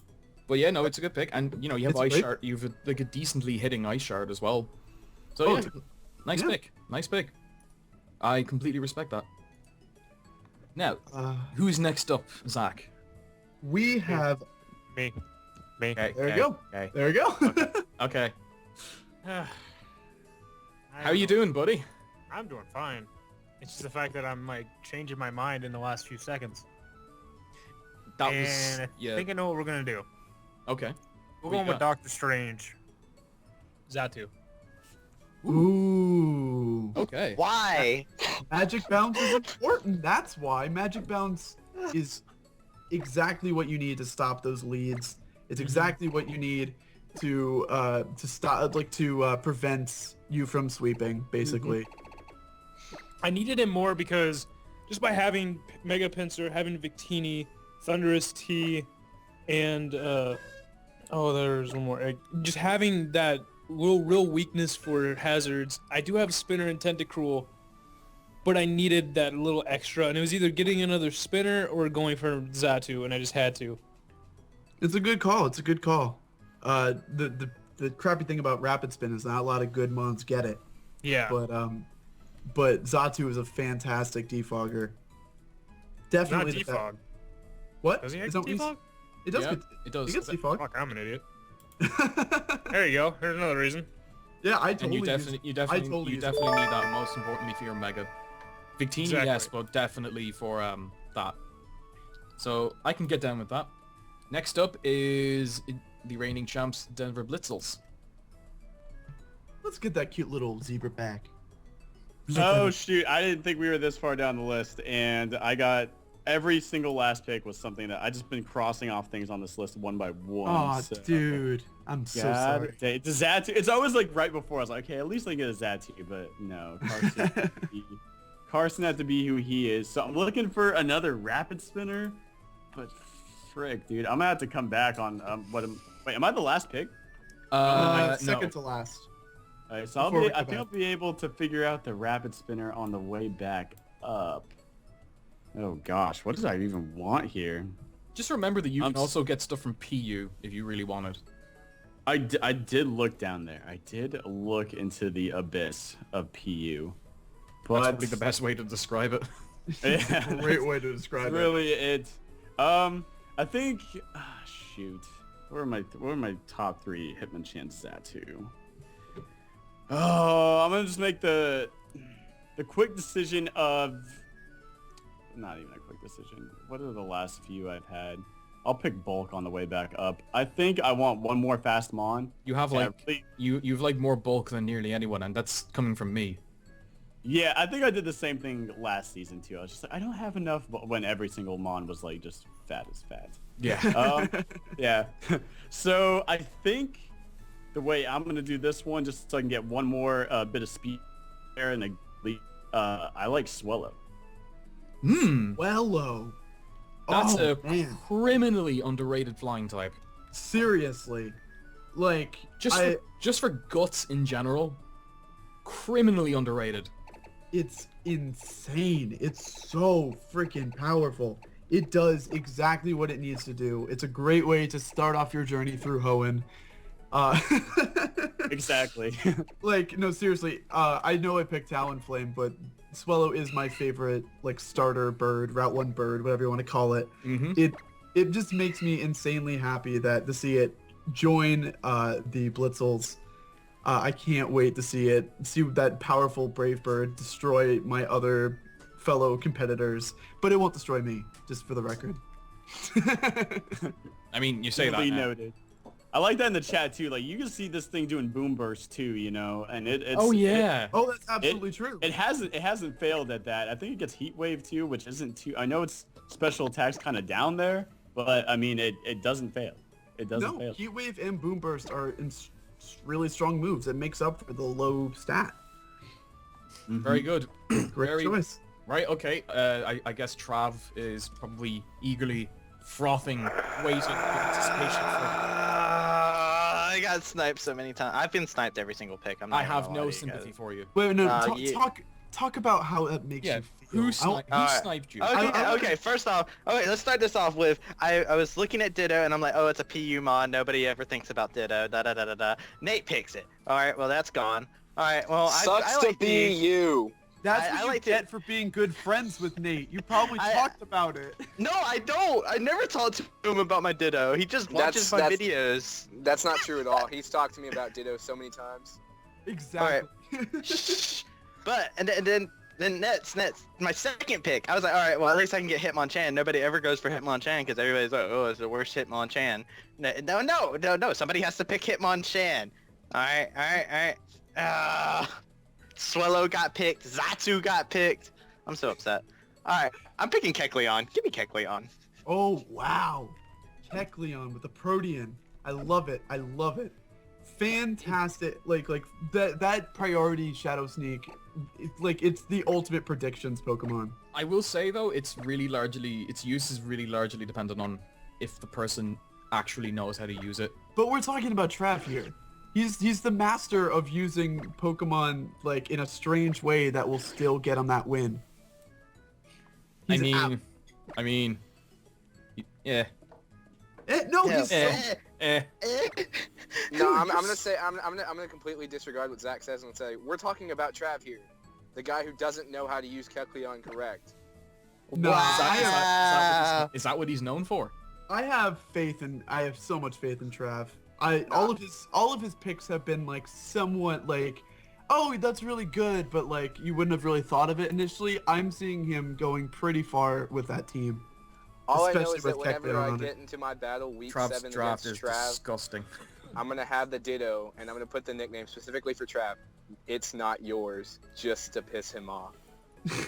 But yeah, no, it's a good pick, and you have Ice Shard. You have like a decently hitting Ice Shard as well. So nice pick. I completely respect that. Now, who's next up, Zach? We have me. There we go. Okay. There we go. Okay. How are you doing, buddy? I'm doing fine. It's just the fact that I'm like changing my mind in the last few seconds. I think I know what we're gonna do. Okay. We're going with Doctor Strange. Xatu. Ooh. Okay. Why? Magic Bounce is important. That's why. Magic Bounce is exactly what you need to stop those leads. It's exactly what you need to stop, prevent you from sweeping, basically. I needed him more because just by having Mega Pinsir, having Victini, Thunderous T, and there's one more. Just having that real weakness for hazards. I do have Spinner and Tentacruel, but I needed that little extra, and it was either getting another Spinner or going for Xatu, and I just had to. It's a good call. The crappy thing about Rapid Spin is not a lot of good mons get it. Yeah. But Xatu is a fantastic defogger. Definitely Not defog. What? Does he have Is that defog? It does. Yeah, Get, it does. It gets defog. Fuck, I'm an idiot. There you go. Here's another reason. Yeah, I And totally. you definitely need that most importantly for your Mega. Victini, Exactly. yes, but definitely for that. So I can get down with that. Next up is the reigning champs, Denver Blitzles. Let's get that cute little zebra back. Oh shoot, I didn't think we were this far down the list, and I got every single last pick was something that I just been crossing off things on this list one by one. Oh, so. dude, I'm so sorry. It's a Zatu. It's always like right before I was like, okay, at least I get a Zatu, but no, Carson had to be who he is. So I'm looking for another rapid spinner, but frick, dude, I'm gonna have to come back on wait, am I the last pick? Second to last. Alright, so I think I'll be able to figure out the rapid spinner on the way back up. Oh gosh, what does I even want here? Just remember that you can also get stuff from PU if you really want it. I did look down there. I did look into the abyss of PU. But That's probably the best way to describe it. Yeah, Great way to describe it. Really, it. I think. Shoot. What are my top 3 Hitmonchan Zatu? Oh, I'm gonna just make the quick decision of. Not even a quick decision. What are the last few I've had? I'll pick bulk on the way back up. I think I want one more fast mon. You have you've like more bulk than nearly anyone, and that's coming from me. Yeah, I think I did the same thing last season too. I was just like, I don't have enough when every single mon was like just fat as fat. Yeah. Yeah. So I think the way I'm gonna do this one, just so I can get one more bit of speed there, and I like Swellow. Wello. That's Oh, a man. criminally underrated flying type. Seriously. Like, just for guts in general, criminally underrated. it's insane. It's so freaking powerful. It does exactly what it needs to do. It's a great way to start off your journey through Hoenn. Exactly. Like, no, seriously, I know I picked Talonflame, but Swellow is my favorite, like, starter bird, Route 1 bird, whatever you want to call it. It just makes me insanely happy to see it join the Blitzles. I can't wait to see that powerful brave bird destroy my other fellow competitors, but it won't destroy me, just for the record. I mean, you say that now. Noted. I like that in the chat too. Like, you can see this thing doing boom burst too, you know, and it's. Oh yeah. That's absolutely true. It hasn't failed at that. I think it gets heat wave too, which isn't too. I know it's special attacks kind of down there, but I mean it doesn't fail. It doesn't fail. Heat wave and boom burst are really strong moves. It makes up for the low stat. Very good. Great choice. Right. Okay. I guess Trav is probably eagerly frothing, waiting with anticipation for. I got sniped so many times. I've been sniped every single pick. I have no sympathy for you. Wait, no. Talk about how that makes you feel. Who sniped you? Okay, first off, let's start this off with, I was looking at Ditto and I'm like, oh, it's a PU mod. Nobody ever thinks about Ditto. Nate picks it. All right, well, that's gone. All right, well, Sucks I like to be you. That's what you get for being good friends with Nate. You probably talked about it. No, I don't. I never talked to him about my Ditto. He just watches my videos. That's not true at all. He's talked to me about Ditto so many times. Exactly. But and then Nets, my second pick. I was like, all right, well, at least I can get Hitmonchan. Nobody ever goes for Hitmonchan because everybody's like, oh, it's the worst Hitmonchan. No. Somebody has to pick Hitmonchan. All right. Swellow got picked. Zatu got picked. I'm so upset. All right, I'm picking Kecleon. Give me Kecleon. Oh wow, Kecleon with the Protean. I love it. Fantastic. Like that priority Shadow Sneak. It's the ultimate predictions Pokemon. I will say though, its use is really largely dependent on if the person actually knows how to use it. But we're talking about Trav here. He's the master of using Pokemon like in a strange way that will still get him that win. I mean, yeah. No, I'm gonna completely disregard what Zach says and say we're talking about Trav here, the guy who doesn't know how to use Kecleon correct. No, is that what he's known for? I have so much faith in Trav. All of his picks have been like somewhat like, oh, that's really good, but like you wouldn't have really thought of it initially. I'm seeing him going pretty far with that team. All I know Especially is that with whenever Kekler I on get it. into my battle week Trav's 7 draft against is Trav, disgusting. I'm gonna have the Ditto, and I'm gonna put the nickname specifically for Trav. It's not yours, just to piss him off. All right,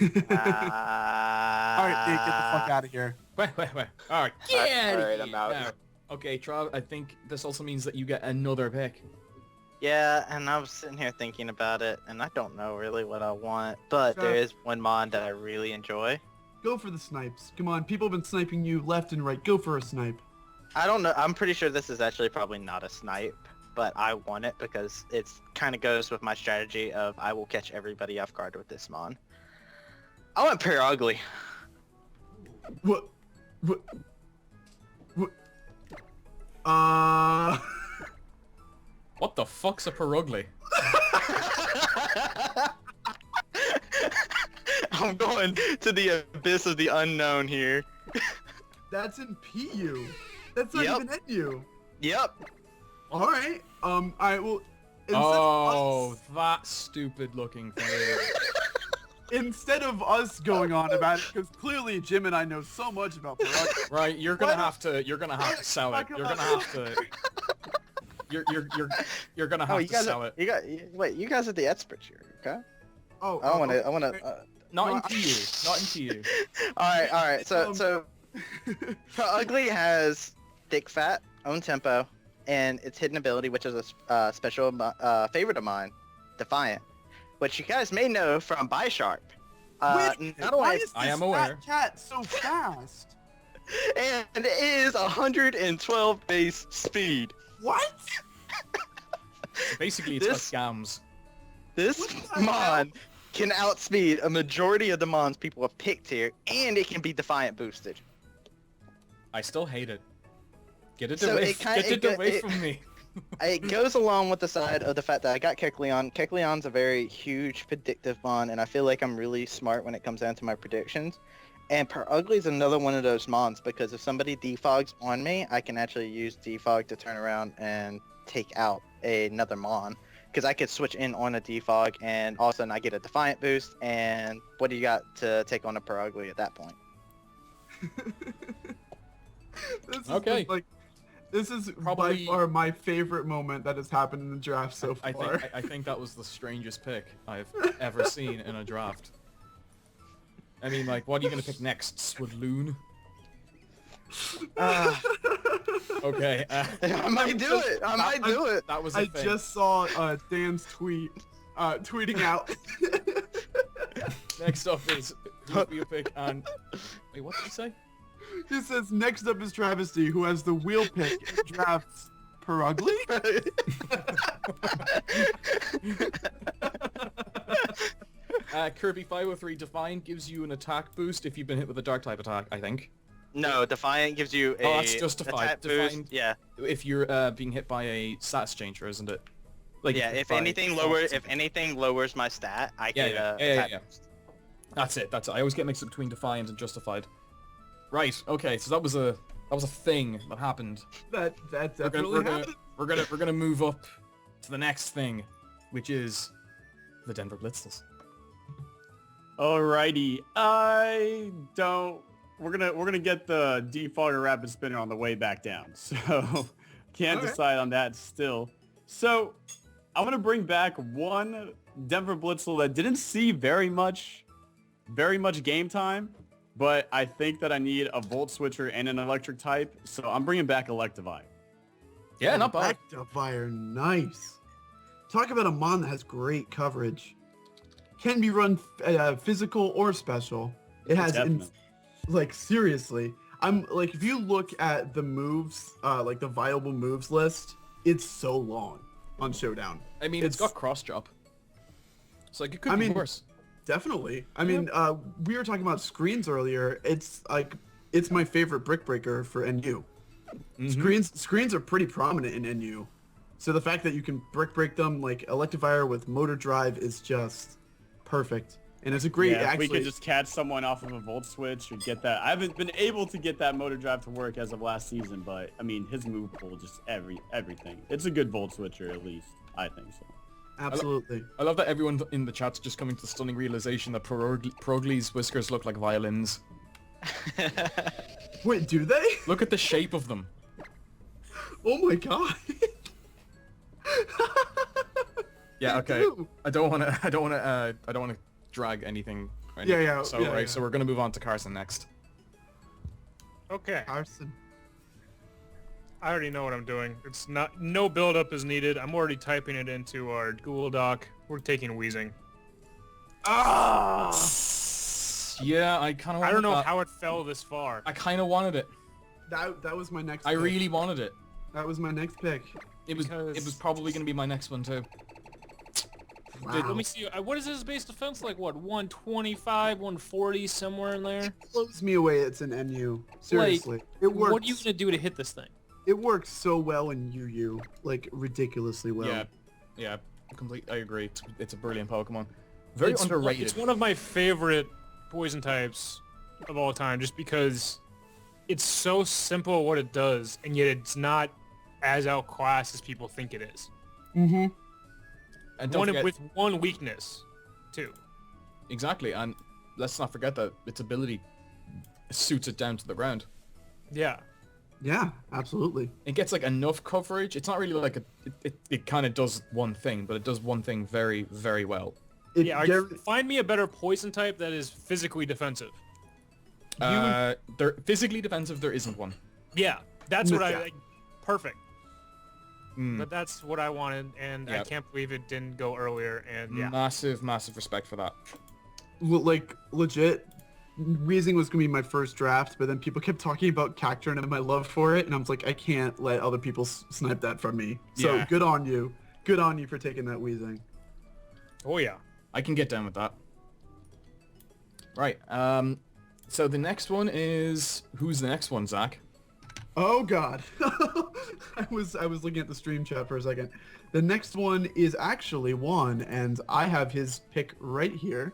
Nate, get the fuck out of here. Wait. All right, get Alright, I'm out. Now. Okay, Trav, I think this also means that you get another pick. Yeah, and I was sitting here thinking about it, and I don't know really what I want, but there is one mod that I really enjoy. Go for the snipes. Come on, people have been sniping you left and right. Go for a snipe. I don't know. I'm pretty sure this is actually probably not a snipe, but I want it because it kind of goes with my strategy of I will catch everybody off guard with this mon. I want Pure Ugly. What? What the fuck's a Perugly? I'm going to the abyss of the unknown here. That's in PU. That's not even NU. Yep. All right. All right. Well. Oh, that stupid looking thing. Instead of us going on about it, because clearly Jim and I know so much about Perugly. Right, you're gonna have to sell it. You're gonna have to. You're gonna have to sell it. You guys are the experts here, okay? Oh. I want to. Not into you. Not into you. All right. So Ugly has thick fat, own tempo, and its hidden ability, which is a special favorite of mine, Defiant, which you guys may know from Bisharp. Why is this I am aware. fat cat so fast? And it is 112 base speed. What? Basically, it's like Gams. This mon can outspeed a majority of the mons people have picked here, and it can be Defiant boosted. I still hate it. Get it So away, it away from me. It goes along with the side of the fact that I got Kecleon. Kecleon's a very huge predictive mon, and I feel like I'm really smart when it comes down to my predictions. And Perugly is another one of those mons, because if somebody defogs on me, I can actually use defog to turn around and take out another mon. Because I could switch in on a defog, and all of a sudden I get a Defiant boost, and what do you got to take on a Perugly at that point? Okay. This is Probably by far my favorite moment that has happened in the draft so far. I think that was the strangest pick I've ever seen in a draft. I mean, like, what are you gonna pick next? Swoodloon? Okay. I might do it. I might do it. That was I just saw Dan's tweet, tweeting out. Next up is who'll be a pick and wait, what did he say? He says next up is Travystyy, who has the wheel pick and drafts Perugly. Kirby 503 Defiant gives you an attack boost if you've been hit with a dark type attack, I think. No, Defiant gives you a that's justified. attack boost. Defiant, Yeah. If you're being hit by a stats changer, isn't it? Like Yeah, if anything lowers my stat, I get yeah. That's it. I always get mixed up between Defiant and Justified. Right. Okay. So that was a thing that happened. That definitely happened. We're gonna move up to the next thing, which is the Denver Blitzles. Alrighty. We're gonna get the defogger rapid spinner on the way back down. So can't decide on that still. So I'm gonna bring back one Denver Blitzle that didn't see very much game time, but I think that I need a Volt Switcher and an electric type, so I'm bringing back Electivire. Yeah, not bad. Electivire, nice. Talk about a mon that has great coverage. Can be run physical or special. It has, seriously. I'm like, if you look at the moves, like the viable moves list, it's so long on Showdown. I mean, it's got cross drop. It's like it could be worse. Definitely. I mean, we were talking about screens earlier. It's my favorite brick breaker for NU. Mm-hmm. Screens are pretty prominent in NU. So the fact that you can brick break them like Electivire with motor drive is just perfect. And it's a great, Yeah, if actually, we could just catch someone off of a volt switch or get that. I haven't been able to get that motor drive to work as of last season, but I mean, his move pool, just everything. It's a good volt switcher, at least. I think so. absolutely. I love that everyone in the chat's just coming to the stunning realization that Progly's whiskers look like violins. Wait, do they? Look at the shape of them. Oh my god. Yeah, They okay. do. I don't want to drag anything. Yeah, So yeah, right, yeah. so we're gonna move on to Carson next. Okay. Carson. I already know what I'm doing. It's not, no build-up is needed. I'm already typing it into our Google Doc. We're taking Wheezing. Ah! Yeah, I kind of. I don't know how it fell this far. I kind of wanted it. That was my next I pick. really wanted it. That was my next pick. It was probably gonna be my next one too. Wow. Let me see. What is his base defense like? What, 125, 140, somewhere in there? Blows me away it's an NU. Seriously. it works. What are you gonna do to hit this thing? It works so well in UU. Like, ridiculously well. Yeah, I agree. It's a brilliant Pokemon. Very underrated. It's one of my favorite poison types of all time, just because it's so simple what it does, and yet it's not as outclassed as people think it is. Mm-hmm. And don't forget, With one weakness, too. exactly, and let's not forget that its ability suits it down to the ground. Yeah. Yeah, absolutely. It gets like enough coverage. It's not really like it kind of does one thing, but it does one thing very, very well. Find me a better poison type that is physically defensive. They're physically defensive. There isn't one. Yeah, that's what Yeah. perfect. Mm. But that's what I wanted, and I Yep. can't believe it didn't go earlier. And yeah, Massive respect for that. Like, legit, Weezing was going to be my first draft, but then people kept talking about Cacturn and my love for it, and I was like, I can't let other people snipe that from me. So Yeah. good on you. Good on you for taking that Weezing. oh yeah. I can get down with that. Right. So the next one is who's the next one, Zach? Oh god. I was looking at the stream chat for a second. The next one is actually Juan, and I have his pick right here.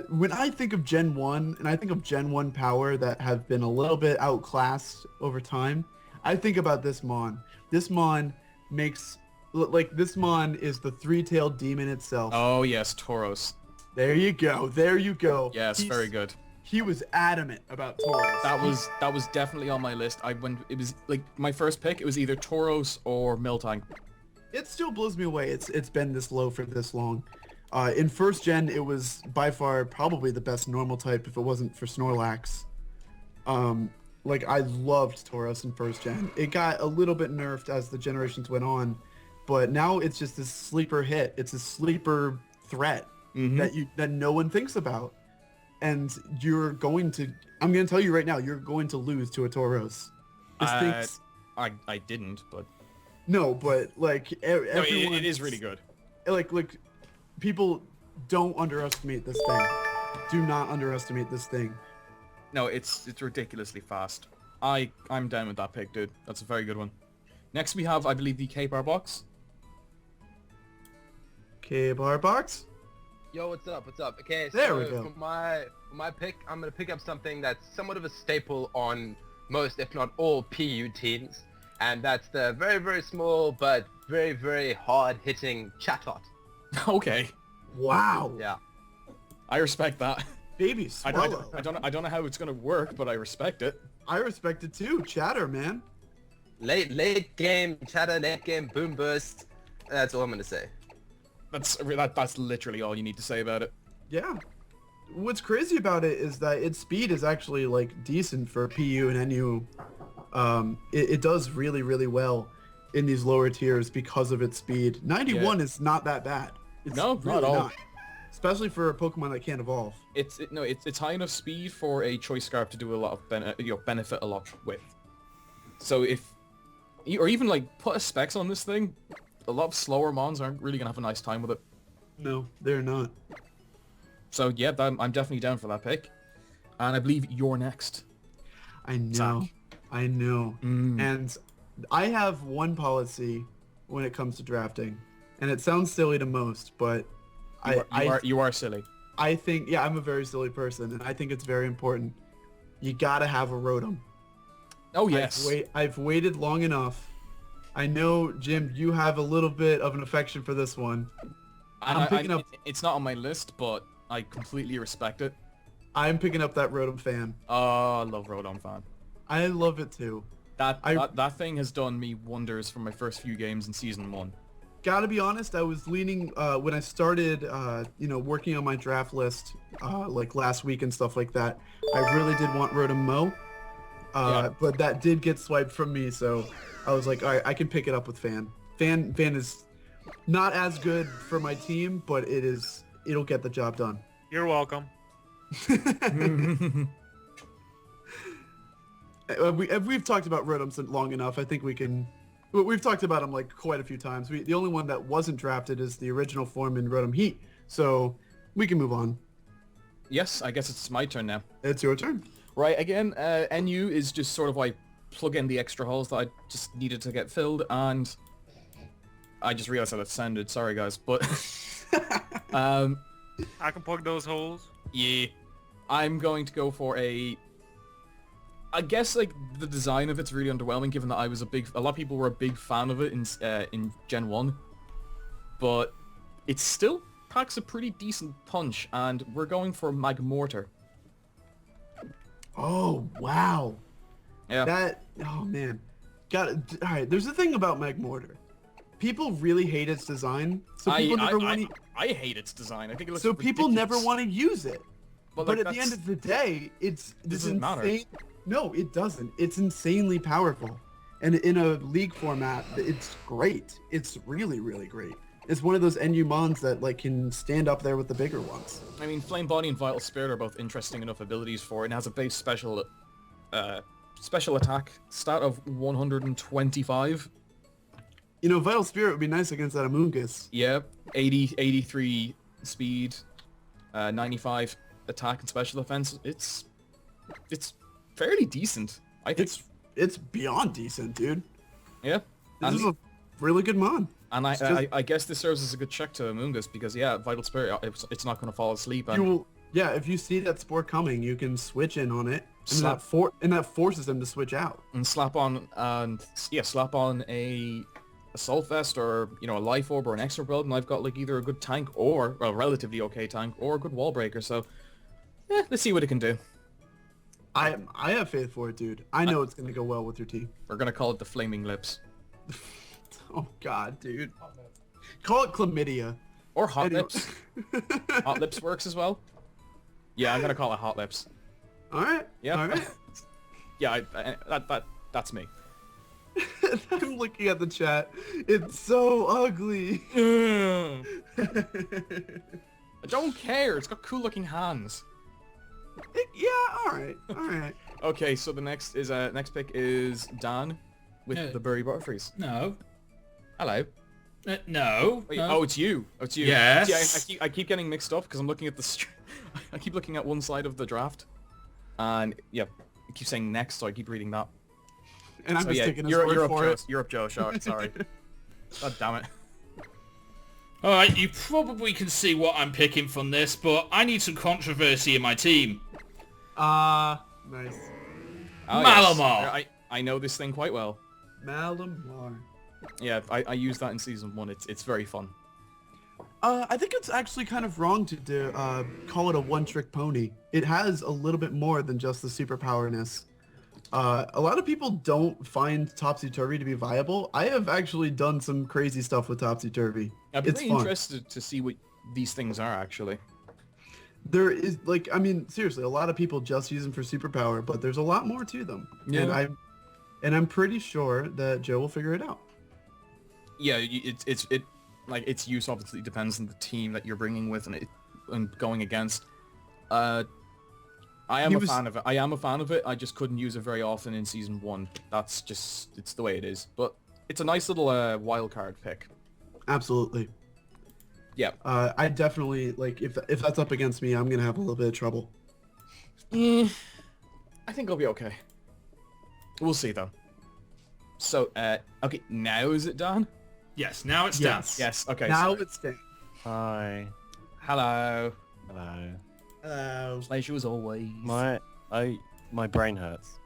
When I think of Gen 1, and I think of Gen 1 power that have been a little bit outclassed over time, I think about this Mon. This Mon makes, like, this Mon is the three-tailed demon itself. Oh yes, Tauros. There you go. There you go. Yes, very good. He was adamant about Tauros. That was definitely on my list. It was like my first pick. It was either Tauros or Miltank. It still blows me away. It's been this low for this long. In first gen, it was by far probably the best normal type if it wasn't for Snorlax. Like, I loved Tauros in first gen. It got a little bit nerfed as the generations went on, but now it's just this sleeper hit. It's a sleeper threat that no one thinks about. And I'm going to tell you right now, you're going to lose to a Tauros. I didn't, but no, but like everyone, it is really good. Like people don't underestimate this thing. Do not underestimate this thing. No, it's ridiculously fast. I'm down with that pick, dude. That's a very good one. Next we have, I believe, the Cape Arboks. Cape Arboks? Yo, what's up? What's up? Okay, There so we go. for my pick, I'm gonna pick up something that's somewhat of a staple on most, if not all, PU teams, and that's the very, very small but very, very hard-hitting Chatot. Okay. Wow. Yeah. I respect that. Baby swallow. I don't know how it's gonna work, but I respect it. I respect it too. Chatter, man. Late game Chatter, late game Boom Burst. That's all I'm gonna say. That's literally all you need to say about it. Yeah. What's crazy about it is that its speed is actually like decent for PU and NU. It does really, really well in these lower tiers because of its speed. 91 is not that bad. It's No, really not at all. Especially for a Pokemon that can't evolve. It's high enough speed for a Choice Scarf to do a lot of benefit a lot with. So or even like put a Specs on this thing, a lot of slower mons aren't really gonna have a nice time with it. No, they're not. So yeah, I'm definitely down for that pick. And I believe you're next. I know. Zach. I know. And I have one policy when it comes to drafting, and it sounds silly to most, but You are silly. I think, yeah, I'm a very silly person, and I think it's very important. You gotta have a Rotom. Oh, yes. I've waited long enough. I know, Jim, you have a little bit of an affection for this one. I'm picking up... It's not on my list, but I completely respect it. I'm picking up that Rotom fan. Oh, I love Rotom fan. I love it too. That thing has done me wonders for my first few games in Season 1. Gotta be honest, I was leaning, when I started, working on my draft list, like last week and stuff like that, I really did want Rotom Mo. But that did get swiped from me, so I was like, all right, I can pick it up with Fan. Fan is not as good for my team, but it'll get the job done. You're welcome. We've talked about Rotoms long enough. I think we've talked about them like quite a few times. The only one that wasn't drafted is the original form in Rotom Heat, so we can move on. Yes, I guess it's my turn now. It's your turn. Right, again, NU is just sort of like plug in the extra holes that I just needed to get filled, and I just realized how that sounded. Sorry, guys, but I can plug those holes. Yeah, I'm going to go for I guess like the design of it's really underwhelming, given that a lot of people were a big fan of it in Gen 1, but it still packs a pretty decent punch, and we're going for Magmortar. Oh, wow. Yeah. Oh man. Got it. All right, there's a thing about Magmortar. People really hate its design, so people never want to... I hate its design. I think it looks so people ridiculous. never want to use it. But like, at the end of the day, it's doesn't matter. No, it doesn't. It's insanely powerful. And in a league format, it's great. It's really, really great. It's one of those NU mons that like can stand up there with the bigger ones. I mean, Flame Body and Vital Spirit are both interesting enough abilities for it, and has a base special attack stat of 125. You know, Vital Spirit would be nice against that Amoonguss. Yeah, 83 speed, 95 attack and special defense. It's fairly decent, I think. It's beyond decent, dude. Yeah. This is a really good mon. And I guess this serves as a good check to Amoonguss, because yeah, Vital Spirit, it's not going to fall asleep. And if you see that spore coming, you can switch in on it, and that forces them to switch out. And slap on a Assault Vest, or a Life Orb or an Extra Build, and I've got like either a good tank or a relatively okay tank or a good wall breaker. So let's see what it can do. I have faith for it, dude. I know it's gonna go well with your team. We're gonna call it the Flaming Lips. Oh god, dude. Call it chlamydia. Or Hot Lips. Hot Lips works as well. Yeah, I'm gonna call it Hot Lips. Alright. Yeah. Alright. Yeah, that's me. I'm looking at the chat. It's so ugly. I don't care. It's got cool looking hands. Alright. Okay, so the next pick is Dan with the Berry Butterfrees. No. Hello. No. Wait, oh, it's you. Oh, it's you. Yes. See, I keep getting mixed up because I'm looking at the... I keep looking at one side of the draft. And, yeah, it keeps saying next, so I keep reading that. And I'm so, just taking his word for it. You're up, Joe. Sorry. God damn it. Alright, you probably can see what I'm picking from this, but I need some controversy in my team. Nice. Oh, Malamar. Yes. I know this thing quite well. Malamar. Yeah, I used that in Season 1. It's very fun. I think it's actually kind of wrong to call it a one-trick pony. It has a little bit more than just the superpowerness. A lot of people don't find Topsy-Turvy to be viable. I have actually done some crazy stuff with Topsy-Turvy. I'd be really interested to see what these things are, actually. There is, seriously, a lot of people just use them for superpower, but there's a lot more to them. Yeah. And I'm pretty sure that Joe will figure it out. Yeah, its use obviously depends on the team that you're bringing with and going against. I am a fan of it. I just couldn't use it very often in Season 1. That's just, it's the way it is. But it's a nice little wild card pick. Absolutely. Yeah. I definitely, if that's up against me, I'm going to have a little bit of trouble. I think I'll be okay. We'll see, though. So, okay, now is it Dan? Yes, now it's Dan. Yes, okay. Now it's Dan. Hi. Hello. Hello. Pleasure as always. My brain hurts.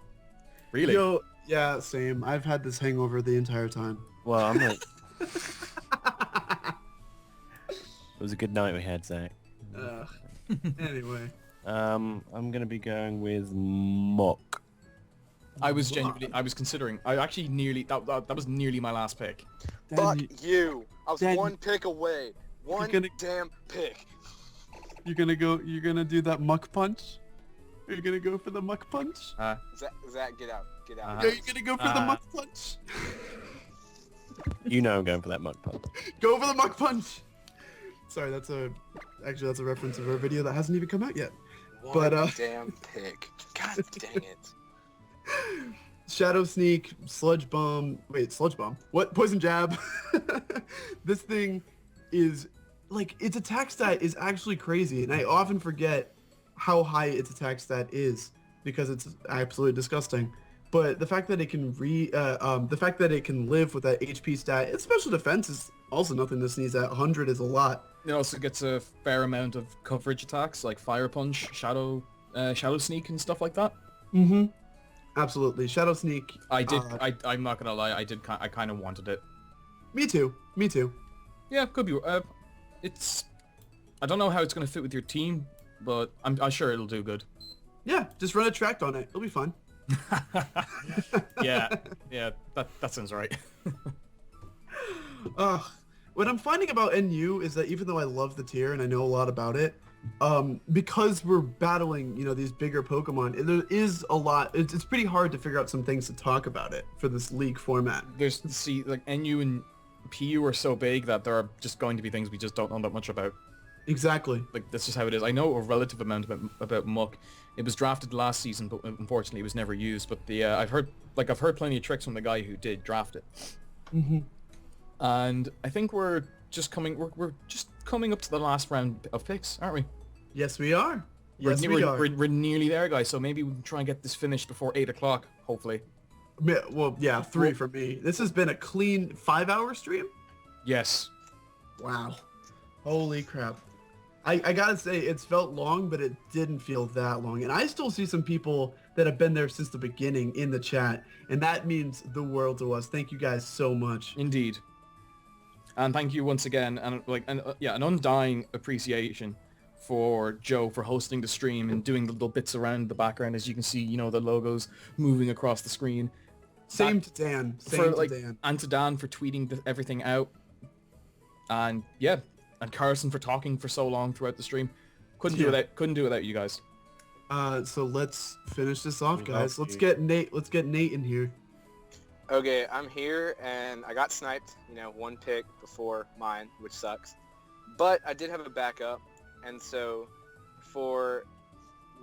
Really? Yo, yeah, same. I've had this hangover the entire time. Well, I'm like... It was a good night we had, Zach. Anyway. I'm gonna be going with Mock. I was considering. I actually nearly. That was nearly my last pick. Fuck you. I was Dad, one pick away. One damn pick. You're gonna do that muck punch? You're gonna go for the muck punch? Zach, get out. Get out. Are you gonna go for the muck punch? You know I'm going for that Muck punch. Go for the muck punch! Sorry, that's a reference of our video that hasn't even come out yet. One damn pick. God dang it. Shadow Sneak, Sludge Bomb. Wait, Sludge Bomb? What? Poison Jab. This thing is, like, its attack stat is actually crazy, and I often forget how high its attack stat is because it's absolutely disgusting. But the fact that it can the fact that it can live with that HP stat, its special defense is also nothing to sneeze at. 100 is a lot. It also gets a fair amount of coverage attacks like Fire Punch, Shadow Sneak, and stuff like that. Mm-hmm. Absolutely. Shadow Sneak. I'm not gonna lie. I kind of wanted it. Me too. Me too. Yeah, could be. It's. I don't know how it's gonna fit with your team, but I'm sure it'll do good. Yeah, just run a tract on it. It'll be fun. yeah, that sounds right. What I'm finding about NU is that even though I love the tier and I know a lot about it, because we're battling, these bigger Pokemon, there is a lot. It's pretty hard to figure out some things to talk about it for this league format. Like NU and PU are so big that there are just going to be things we just don't know that much about. Exactly. Like, that's just how it is. I know a relative amount about Muck. It was drafted last season, but unfortunately it was never used. But I've heard plenty of tricks from the guy who did draft it. Mm-hmm. And I think we're just coming up to the last round of picks, aren't we? Yes, we are. Yes, we are. We're nearly there, guys. So maybe we can try and get this finished before 8 o'clock, hopefully. Well, yeah, 3 for me. This has been a clean 5-hour stream? Yes. Wow. Holy crap. I gotta say, it's felt long, but it didn't feel that long. And I still see some people that have been there since the beginning in the chat, and that means the world to us. Thank you guys so much. Indeed. And thank you once again, and an undying appreciation for Joe for hosting the stream and doing the little bits around the background, as you can see, the logos moving across the screen. Same to Dan. And to Dan for tweeting everything out. And yeah, and Carson for talking for so long throughout the stream. Couldn't do it without you guys. So let's finish this off, guys. Let's get Nate in here. Okay, I'm here, and I got sniped, one pick before mine, which sucks. But I did have a backup, and so I'm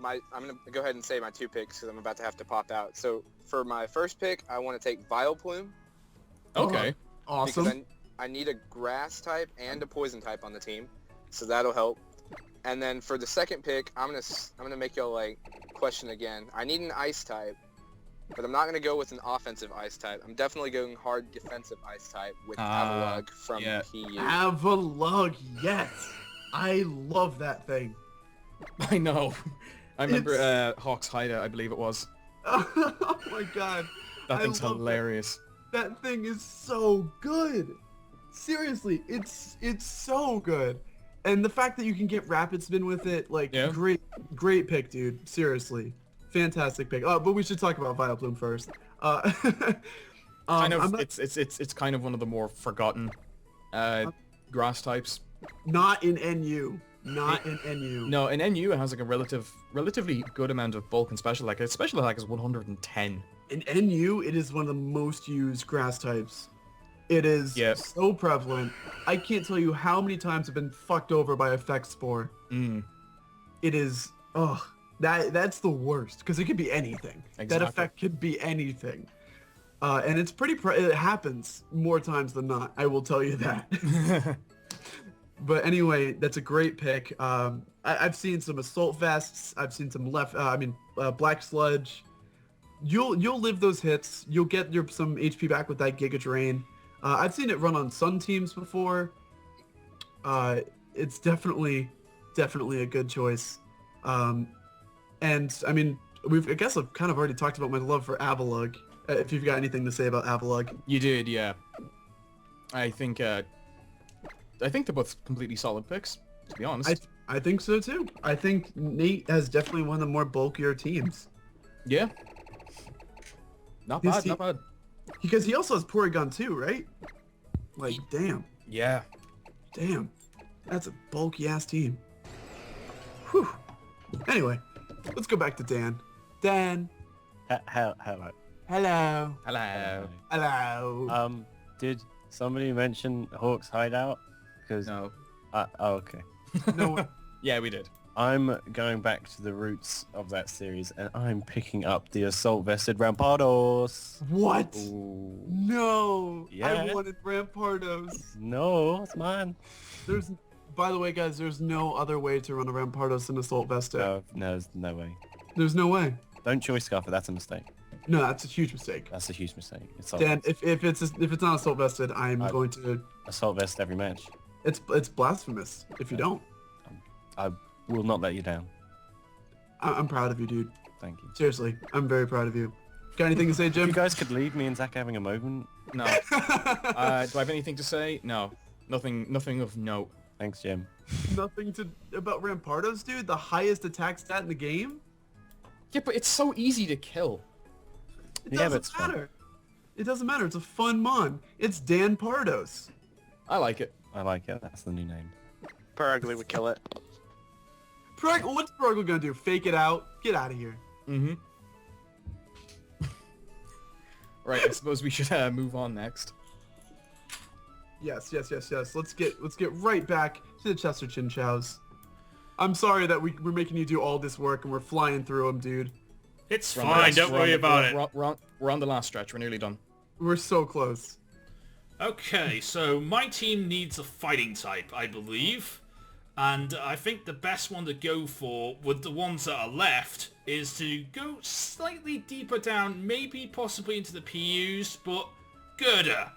going to go ahead and say my 2 picks, because I'm about to have to pop out. So for my first pick, I want to take Vileplume. Okay. Awesome. Because I need a grass type and a poison type on the team, so that'll help. And then for the second pick, I'm gonna make y'all question again. I need an ice type, but I'm not gonna go with an offensive ice type. I'm definitely going hard defensive ice type with Avalugg from PU. Avalugg, yes, I love that thing. I know. I remember Hawk's Hideout, I believe it was. Oh my god. That thing's hilarious. That thing is so good. Seriously, it's so good. And the fact that you can get Rapid Spin with it, great pick, dude. Seriously. Fantastic pick. But we should talk about Vileplume first. It's kind of one of the more forgotten grass types. Not in NU. Not in NU. No, in NU it has a relatively good amount of bulk and special attack. Its special attack is 110. In NU, it is one of the most used grass types. It is so prevalent. I can't tell you how many times I've been fucked over by Effect Spore. It is, that's the worst, because it could be anything. Exactly. That effect could be anything. And it's it happens more times than not, I will tell you that. But anyway, that's a great pick. I've seen some Assault Vests. I've seen some Black Sludge. You'll live those hits. You'll get some HP back with that Giga Drain. I've seen it run on Sun teams before. It's definitely definitely a good choice. And I mean, I guess I've kind of already talked about my love for Avalugg. If you've got anything to say about Avalugg. You did, yeah. I think they're both completely solid picks, to be honest. I think so too. I think Nate has definitely one of the more bulkier teams. Yeah. Not bad. Because he also has Porygon too, right? Like, damn. Yeah. Damn. That's a bulky ass team. Whew. Anyway, let's go back to Dan. Dan. Hello. Hello. Hello. Hello. Did somebody mention Hawk's hideout? Because No. oh, okay. No. Yeah, we did. I'm going back to the roots of that series, and I'm picking up the assault vested Rampardos. What? Ooh. No. Yeah. I wanted Rampardos. No, it's mine. By the way, guys, there's no other way to run a Rampardos than Assault Vested. No, there's no way. There's no way. Don't choice Scarfer, that's a mistake. No, that's a huge mistake. That's a huge mistake. It's Dan, if it's not Assault Vested, I'm going to assault vest every match. It's blasphemous if you don't. I will not let you down. I'm proud of you, dude. Thank you. Seriously, I'm very proud of you. Got anything to say, Jim? You guys could leave me and Zach having a moment. No. Do I have anything to say? No. Nothing of note. Thanks, Jim. Nothing about Rampardos, dude? The highest attack stat in the game? Yeah, but it's so easy to kill. It doesn't matter. It doesn't matter. It's a fun mon. It's Dan Pardos. I like it. I like it. That's the new name. Perugly would kill it. What's Perugly gonna do? Fake it out? Get out of here. Mm-hmm. Right, I suppose we should move on next. Yes. Let's get right back to the Chester Chinchows. I'm sorry that we're making you do all this work and we're flying through them, dude. It's fine, don't worry about it. We're on the last stretch, we're nearly done. We're so close. Okay, so my team needs a fighting type, I believe. And I think the best one to go for with the ones that are left is to go slightly deeper down, maybe possibly into the PUs, but Girder.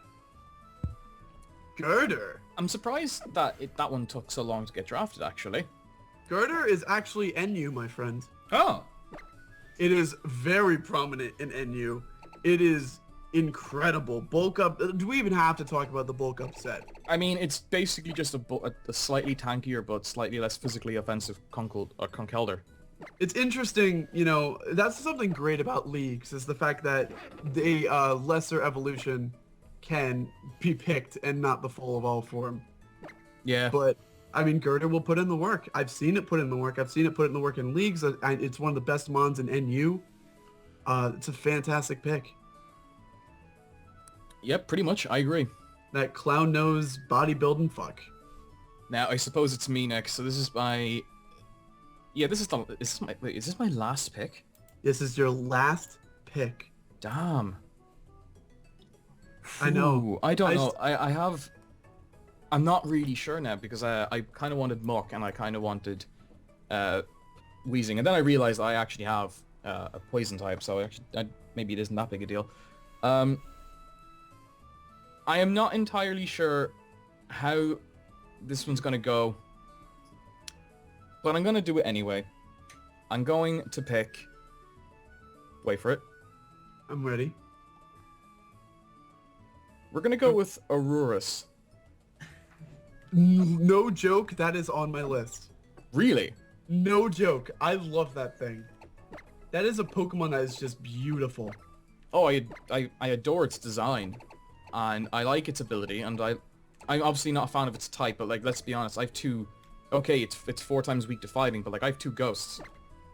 Girder? I'm surprised that that one took so long to get drafted, actually. Girder is actually NU, my friend. Oh. It is very prominent in NU. It is incredible. Bulk up. Do we even have to talk about the bulk up set? I mean, it's basically just a slightly tankier but slightly less physically offensive Conkeldurr. It's interesting, you know, that's something great about leagues, is the fact that the lesser evolution can be picked and not the full evolve form. Yeah. But, I mean, Girder will put in the work. I've seen it put in the work. I've seen it put in the work in leagues. It's one of the best mons in NU. It's a fantastic pick. Yep, pretty much. I agree. That clown nose bodybuilding fuck. Now, I suppose it's me next. So this is my... Yeah, is this my last pick? This is your last pick. Damn. I know. Ooh, I don't know. I have... I'm not really sure now because I kind of wanted Muck and I kind of wanted Weezing. And then I realized I actually have a poison type, so maybe it isn't that big a deal. I am not entirely sure how this one's going to go, but I'm going to do it anyway. I'm going to pick... Wait for it. I'm ready. We're going to go with Aurorus. No joke, that is on my list. Really? No joke. I love that thing. That is a Pokemon that is just beautiful. Oh, I adore its design. And I like its ability, and I'm obviously not a fan of its type, but like, let's be honest, I have two... Okay, it's 4 times weak to fighting, but like, I have 2 ghosts.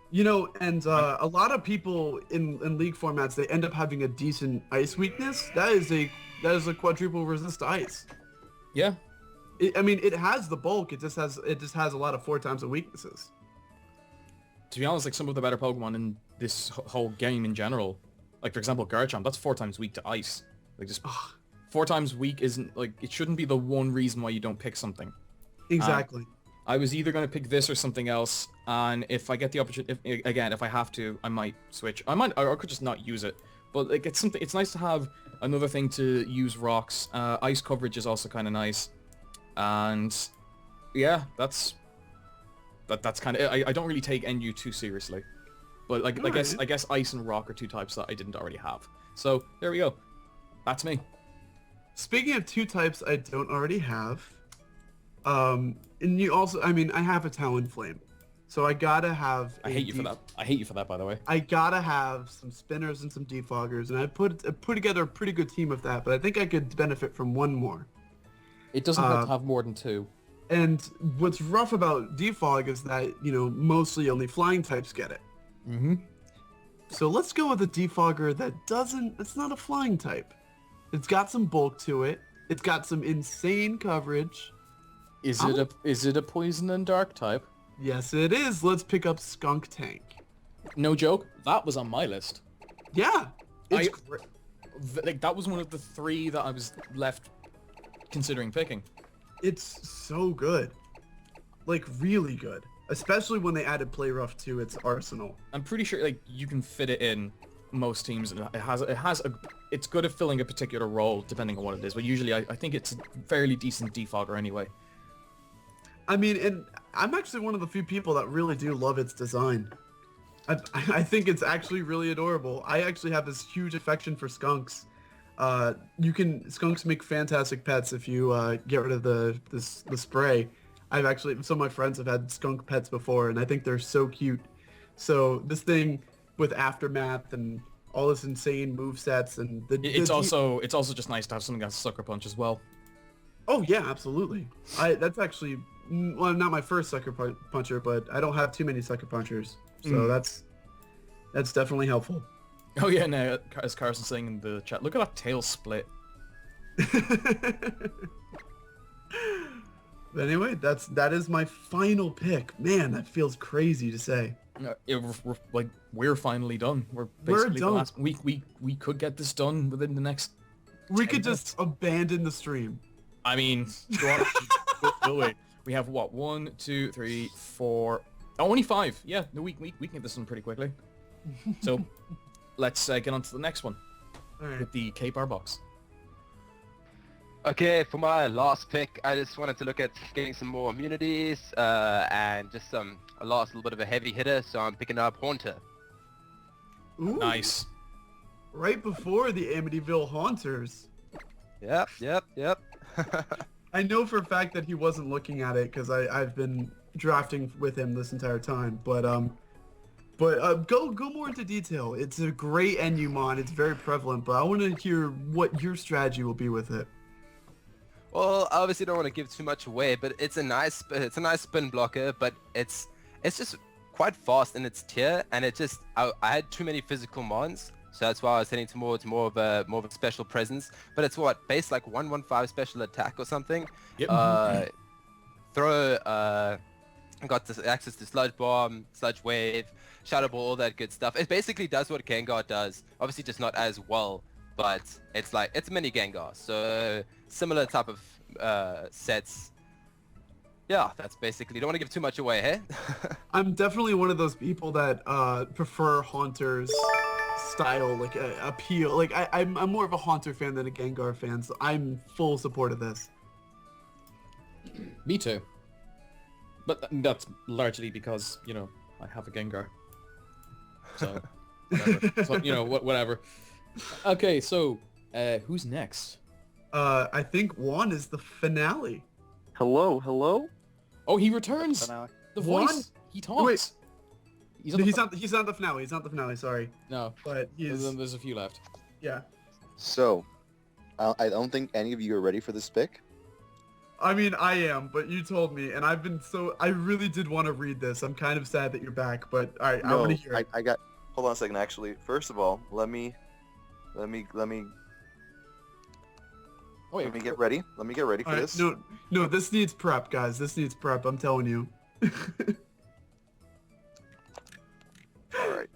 You know, and a lot of people in league formats, they end up having a decent ice weakness. That is a quadruple resist ice. Yeah. I mean, it has the bulk. It just has a lot of 4 times the weaknesses. To be honest, like some of the better Pokemon in this whole game in general, like for example, Garchomp, that's 4 times weak to ice. Like just 4 times weak isn't like, it shouldn't be the one reason why you don't pick something. Exactly. I was either going to pick this or something else, and if I get the opportunity, if I have to, I might switch. I could just not use it. But like, it's nice to have another thing to use rocks. Ice coverage is also kind of nice. And yeah, that's that's kind of... I don't really take NU too seriously. But I guess Ice and Rock are two types that I didn't already have. So, there we go. That's me. Speaking of two types I don't already have, and you also, I mean, I have a Talonflame. So I gotta have... I hate you for that. I hate you for that, by the way. I gotta have some spinners and some defoggers, and I put together a pretty good team of that, but I think I could benefit from one more. It doesn't have to have more than two. And what's rough about defog is that, you know, mostly only flying types get it. Mm-hmm. So let's go with a defogger that doesn't... It's not a flying type. It's got some bulk to it. It's got some insane coverage. Is it a poison and dark type? Yes, it is. Let's pick up Skunk Tank. No joke. That was on my list. Yeah. It's great. Like, that was one of the three that I was left considering picking. It's so good. Like, really good. Especially when they added Play Rough to its arsenal. I'm pretty sure, like, you can fit it in most teams. And it's good at filling a particular role, depending on what it is. But usually, I think it's a fairly decent defogger anyway. I mean, and I'm actually one of the few people that really do love its design. I think it's actually really adorable. I actually have this huge affection for skunks. Skunks make fantastic pets if you get rid of the spray. I've actually, some of my friends have had skunk pets before, and I think they're so cute. So this thing with Aftermath and all this insane movesets and it's also just nice to have something that's Sucker Punch as well. Oh yeah, absolutely. That's actually, well, not my first Sucker Puncher, but I don't have too many Sucker Punchers, so that's definitely helpful. Oh yeah, no, as Carson's saying in the chat, look at that tail split. But anyway, that is my final pick. Man, that feels crazy to say. We're finally done. We're basically done. The last week. We could get this done within the next. We could just abandon the stream. I mean, we have what? 1, 2, 3, 4. Oh, only 5. Yeah, no, we can get this done pretty quickly. So, let's get on to the next one. All right. With the Cape Arboks. Okay, for my last pick, I just wanted to look at getting some more immunities and just a little bit of a heavy hitter, so I'm picking up Haunter. Ooh, nice. Right before the Amityville Haunters. Yep. I know for a fact that he wasn't looking at it because I've been drafting with him this entire time, but go more into detail. It's a great NU mon. It's very prevalent, but I want to hear what your strategy will be with it. Well, I obviously don't want to give too much away, but it's a nice spin blocker, but it's just quite fast in its tier, and I had too many physical mons, so that's why I was heading towards more of a special presence. But it's what, base like 115 special attack or something. Yep. Got this access to Sludge Bomb, Sludge Wave, Shadow Ball, all that good stuff. It basically does what Gengar does, obviously just not as well, but it's mini Gengar, so similar type of sets. Yeah, that's basically, don't want to give too much away, hey? I'm definitely one of those people that prefer Haunter's style, like appeal. Like I'm more of a Haunter fan than a Gengar fan, so I'm full support of this. Me too. But that's largely because, you know, I have a Gengar. So, whatever. So, you know, whatever. Okay, so, who's next? I think Juan is the finale. Hello? Oh, he returns! The voice! Juan? He talks! Wait. He's not the finale. He's not the finale, sorry. No. But there's a few left. Yeah. So, I don't think any of you are ready for this pick. I mean, I am, but you told me, and I really did want to read this. I'm kind of sad that you're back, but I want to hear it. Hold on a second, actually. First of all, let me get ready. Let me get ready for this. No, this needs prep, guys. This needs prep, I'm telling you. Alright.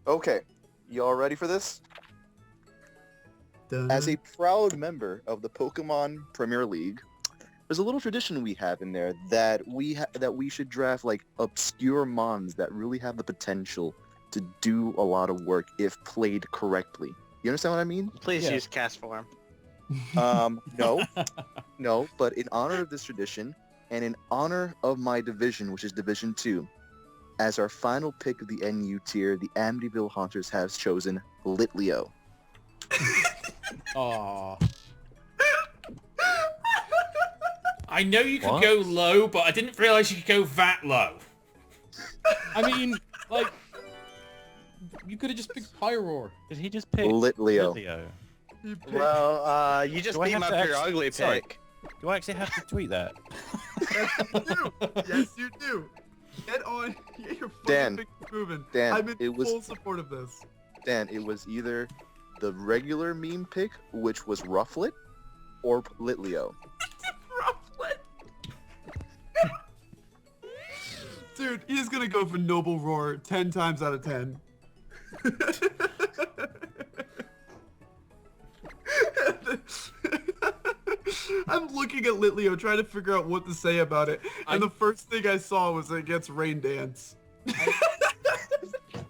Okay. Y'all ready for this? As a proud member of the Pokemon Premier League, there's a little tradition we have in there that we should draft like obscure mons that really have the potential to do a lot of work if played correctly. You understand what I mean? Please use Castform. No, but in honor of this tradition, And in honor of my division, which is Division 2, as our final pick of the NU tier, the Amityville Haunters has chosen Litleo. Aww. I know you could go low, but I didn't realize you could go that low. I mean, like, you could have just picked Pyroar. Did he just pick Litleo? Well, you just Do I beat him have up to your actually- ugly sorry. pick. Do I actually have to tweet that? Yes, you do. Get on. Get your Dan, fucking pick moving. Dan, I'm in it was- full support of this. Dan, it was either the regular meme pick, which was Rufflet, or Litleo. Rufflet. Dude, he's gonna go for Noble Roar 10 times out of 10. I'm looking at Litleo trying to figure out what to say about it, and the first thing I saw was it gets Rain Dance.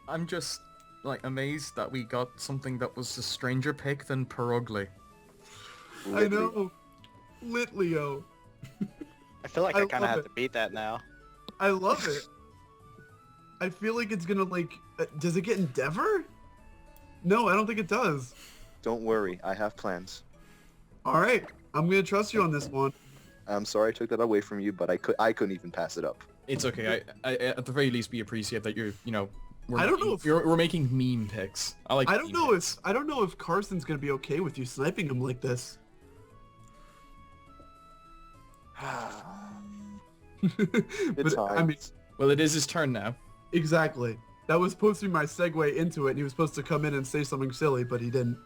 I'm just, like, amazed that we got something that was a stranger pick than Perugly. I know. Litleo. I feel like I I kind love of have it. to beat that now. I love it. I feel like it's gonna, like, does it get Endeavor? No, I don't think it does. Don't worry, I have plans. All right, I'm gonna trust you on this one. I'm sorry I took that away from you, but I couldn't even pass it up. It's okay. I at the very least, we appreciate that you're, you know, I don't know if we're making meme picks. I like. I don't know if Carson's gonna be okay with you sniping him like this. It's But, fine. I mean, well, it is his turn now. exactly. That was supposed to be my segue into it, and he was supposed to come in and say something silly, but he didn't.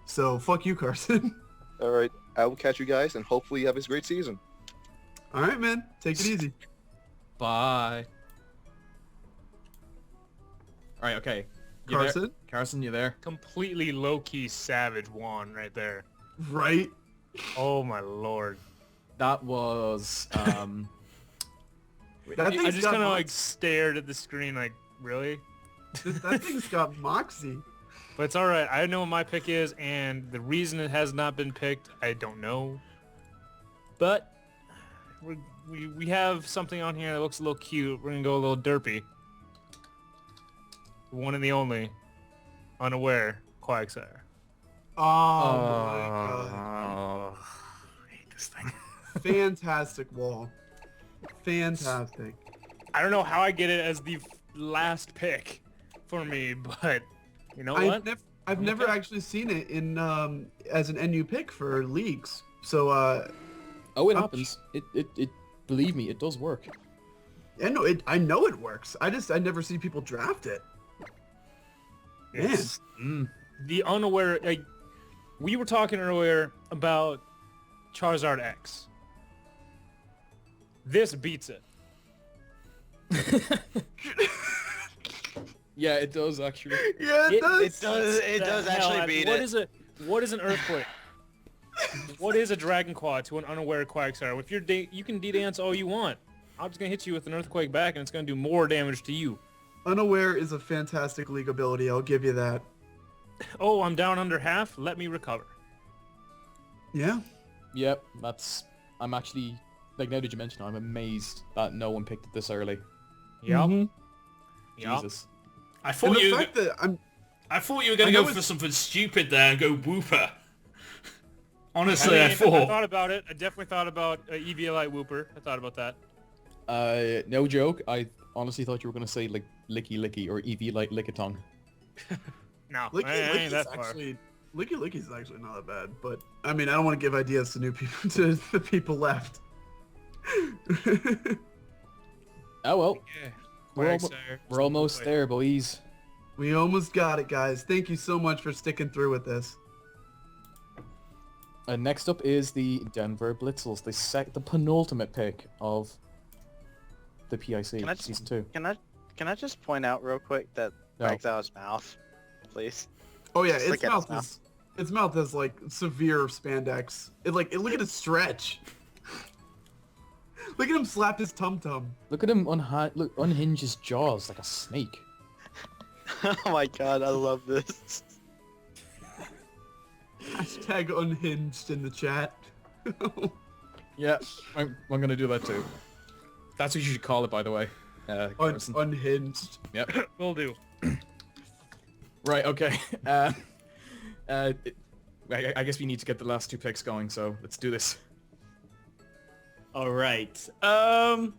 So fuck you, Carson. All right, I will catch you guys, and hopefully you have a great season. All right, man. Take it easy. Bye. All right. Okay. You there? Carson? Carson, you there? Completely low-key savage Juan right there. Right? Oh my lord. That was That I thing's just got kind of like moxie. stared at the screen like, really? That thing's got moxie. But it's alright, I know what my pick is, and the reason it has not been picked, I don't know. But we have something on here that looks a little cute. We're gonna go a little derpy. The one and the only. Unaware Quagsire. Oh my god. I hate this thing. Fantastic wall. Fantastic. I don't know how I get it as the last pick for me, but you know what? I've never actually seen it in as an NU pick for leagues. So oh, it happens. It believe me, it does work. I know it works. I never see people draft it. Yes. The unaware, like, we were talking earlier about Charizard X. This beats it. Yeah, it does actually. Yeah, it does. It does actually beat it. What is an Earthquake? What is a Dragon Claw to an unaware Quagsire? If you can D-dance all you want. I'm just gonna hit you with an Earthquake back, and it's gonna do more damage to you. Unaware is a fantastic league ability. I'll give you that. Oh, I'm down under half. Let me recover. Yeah. Yep, I'm actually, like, now that you mention it, I'm amazed that no one picked it this early. Yep. Jesus. I thought you were going to go it's- for something stupid there and go Whooper. Honestly, I I thought. thought about it. I definitely thought about EV Light Whooper. I thought about that. No joke, I honestly thought you were going to say, like, Licky Licky or EV like Lickitung. No, Licky I ain't that far. Licky Licky's actually not that bad, but I mean, I don't want to give ideas to new people, to the people left. Oh well. Yeah. We're almost there, boys. We almost got it, guys. Thank you so much for sticking through with this. And next up is the Denver Blitzles, the penultimate pick of the PIC Season 2. Can I just point out real quick that No. Exile's mouth, please? Oh yeah, Just its look at mouth is its mouth is like severe spandex. Look at it stretch. Look at him slap his tum tum. Look at him unhinge his jaws like a snake. Oh my god, I love this. Hashtag unhinged in the chat. Yeah, I'm gonna do that too. That's what you should call it, by the way. Carson. Unhinged. Yep. Will do. Right. Okay. I guess we need to get the last two picks going, so let's do this. All right. I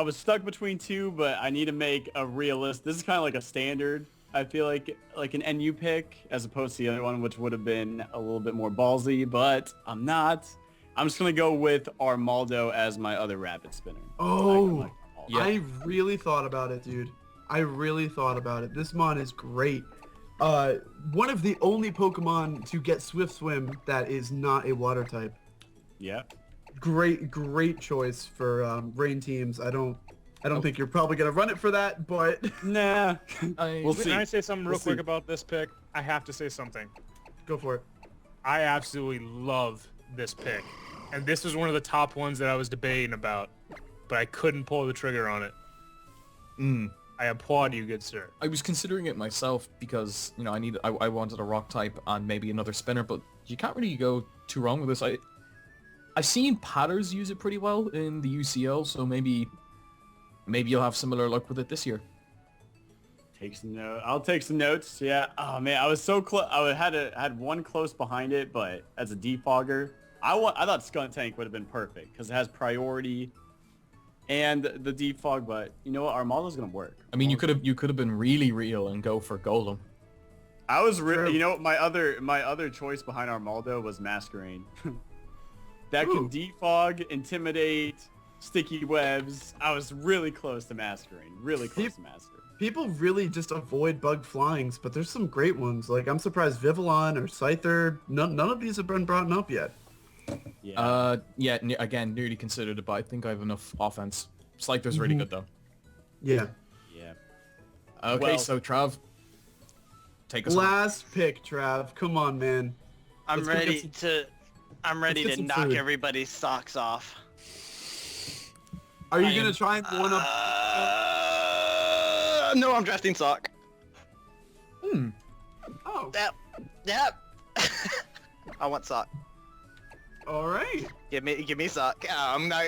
was stuck between two, but I need to make a realist. This is kind of like a standard. I feel like an NU pick as opposed to the other one, which would have been a little bit more ballsy, but I'm not. I'm just gonna go with Armaldo as my other rabbit spinner. Oh, Yeah. I really thought about it, dude. I really thought about it. This mon is great. One of the only Pokemon to get Swift Swim that is not a water type. Yeah. Great choice for rain teams. I don't think you're probably gonna run it for that, but Nah. We'll see. Can I say something real We'll quick see. about this pick? I have to say something. go for it. I absolutely love this pick. And this was one of the top ones that I was debating about, but I couldn't pull the trigger on it. I applaud you, good sir. I was considering it myself because, you know, I wanted a rock type and maybe another spinner, but you can't really go too wrong with this. I've seen Patters use it pretty well in the UCL, so maybe you'll have similar luck with it this year. I'll take some notes. Yeah. Oh man, I was so close. I had one close behind it, but as a defogger, I thought Skuntank would have been perfect because it has priority and the defog. But you know what? Armaldo's gonna work. I mean, you could have been really real and go for Golem. I was really, you know, my other choice behind Armaldo was Masquerain. That can defog, intimidate, sticky webs. I was really close to Masquerain. Really close to Masquerain. People really just avoid bug flyings, but there's some great ones. Like, I'm surprised Vivillon or Scyther, none of these have been brought up yet. Yeah. Again, nearly considered it, but I think I have enough offense. Scyther's really good though. Yeah. Yeah. Okay, Well- so Trav, take us home. Last pick, Trav. Come on, man. I'm Let's go get ready to get to some knock food. everybody's socks off. Are you gonna try and one up? No, I'm drafting sock. Oh, Yep. I want sock. all right. Give me sock. I'm not.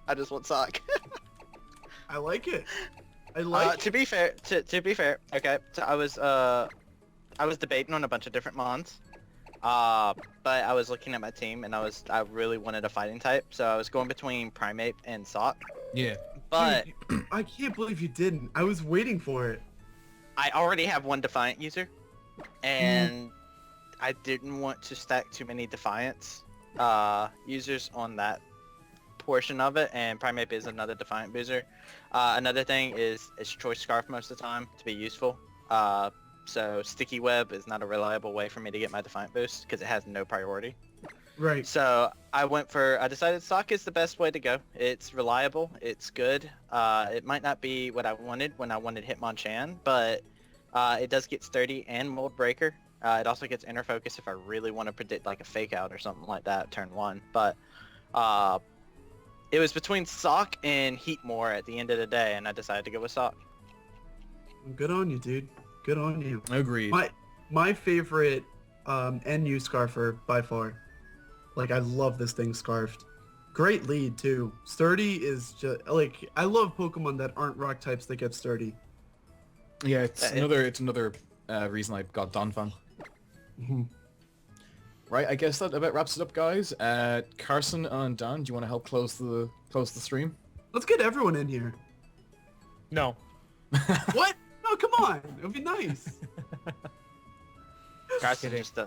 I just want sock. I like it. I like it. To be fair, okay. So I was debating on a bunch of different mons. But I was looking at my team and I really wanted a fighting type, so I was going between Primeape and Sock. Yeah. But Dude, I can't believe you didn't. I was waiting for it. I already have one Defiant user, and I didn't want to stack too many Defiance users on that portion of it, and Primeape is another Defiant user. Another thing is it's Choice Scarf most of the time to be useful. So Sticky Web is not a reliable way for me to get my Defiant boost because it has no priority. Right. So I decided Sock is the best way to go. It's reliable, it's good. It might not be what I wanted when I wanted Hitmonchan, but it does get Sturdy and Mold Breaker. It also gets Inner Focus if I really want to predict like a Fake Out or something like that turn 1. But it was between Sock and Heatmore at the end of the day, and I decided to go with Sock. Good on you, dude. Good on you. Agreed. My favorite NU Scarfer by far. Like, I love this thing scarfed. Great lead too. Sturdy is just like, I love Pokemon that aren't rock types that get sturdy. Yeah, it's another reason I got Donphan. Right, I guess that about wraps it up, guys. Carson and Dan, do you want to help close the stream? Let's get everyone in here. No. What? No, come on. It would be nice. Carson just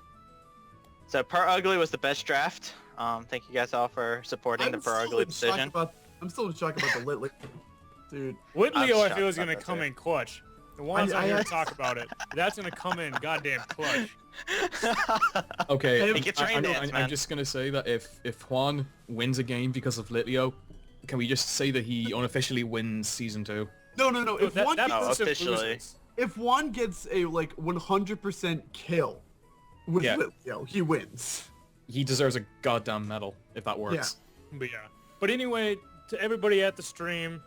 So Per Ugly was the best draft. Thank you guys all for supporting the Per Ugly decision. I'm still in shock about the Litleo. Dude. Litleo, I shocked feel, is about going to that come too. in clutch. The ones I'm here to talk about it. That's going to come in goddamn clutch. Okay, He gets rain dance, man. I'm just gonna say that if Juan wins a game because of Litleo, can we just say that he unofficially wins season 2? No. If That- one that gets, boost of officially. loses. if one gets a like 100% kill with Yeah. Litleo, he wins. He deserves a goddamn medal if that works. But yeah. But anyway, to everybody at the stream,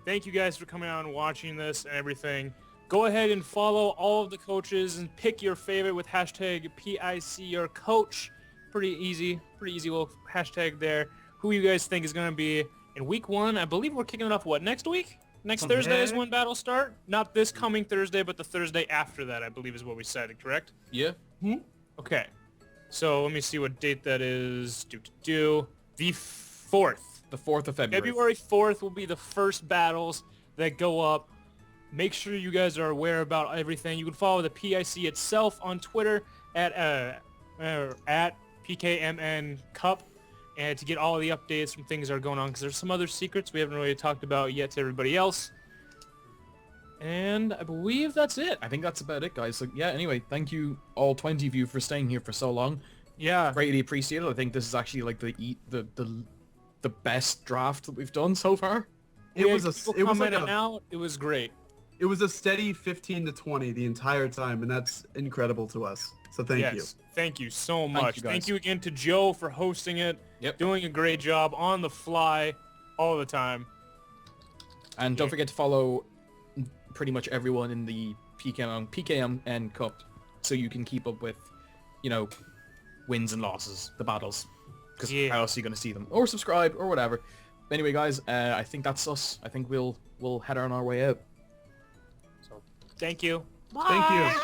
thank you guys for coming out and watching this and everything. Go ahead and follow all of the coaches and pick your favorite with hashtag PIC your coach. pretty easy little hashtag there. Who you guys think is going to be in week 1? I believe we're kicking it off, what, next week? Next Thursday is when battles start? Not this coming Thursday, but the Thursday after that, I believe is what we said, correct? Yeah. Okay. So let me see what date that is. The 4th. The 4th of February. February 4th will be the first battles that go up. Make sure you guys are aware about everything. You can follow the PIC itself on Twitter at PKMN Cup, and to get all the updates from things that are going on, because there's some other secrets we haven't really talked about yet to everybody else. And I believe that's it. I think that's about it, guys. So yeah, anyway, thank you all 20 of you for staying here for so long. Yeah. Greatly appreciated. I think this is actually like the best draft that we've done so far. It was great. It was a steady 15 to 20 the entire time, and that's incredible to us. So thank you. Thank you so much. you, guys. Thank you again to Joe for hosting it. Yep. Doing a great job on the fly all the time. And don't forget to follow pretty much everyone in the PKM and Cup, so you can keep up with, you know, wins and losses, the battles. Because how else are you going to see them? Or subscribe, or whatever. Anyway, guys, I think that's us. I think we'll head on our way out. So, thank you. Bye. Thank you.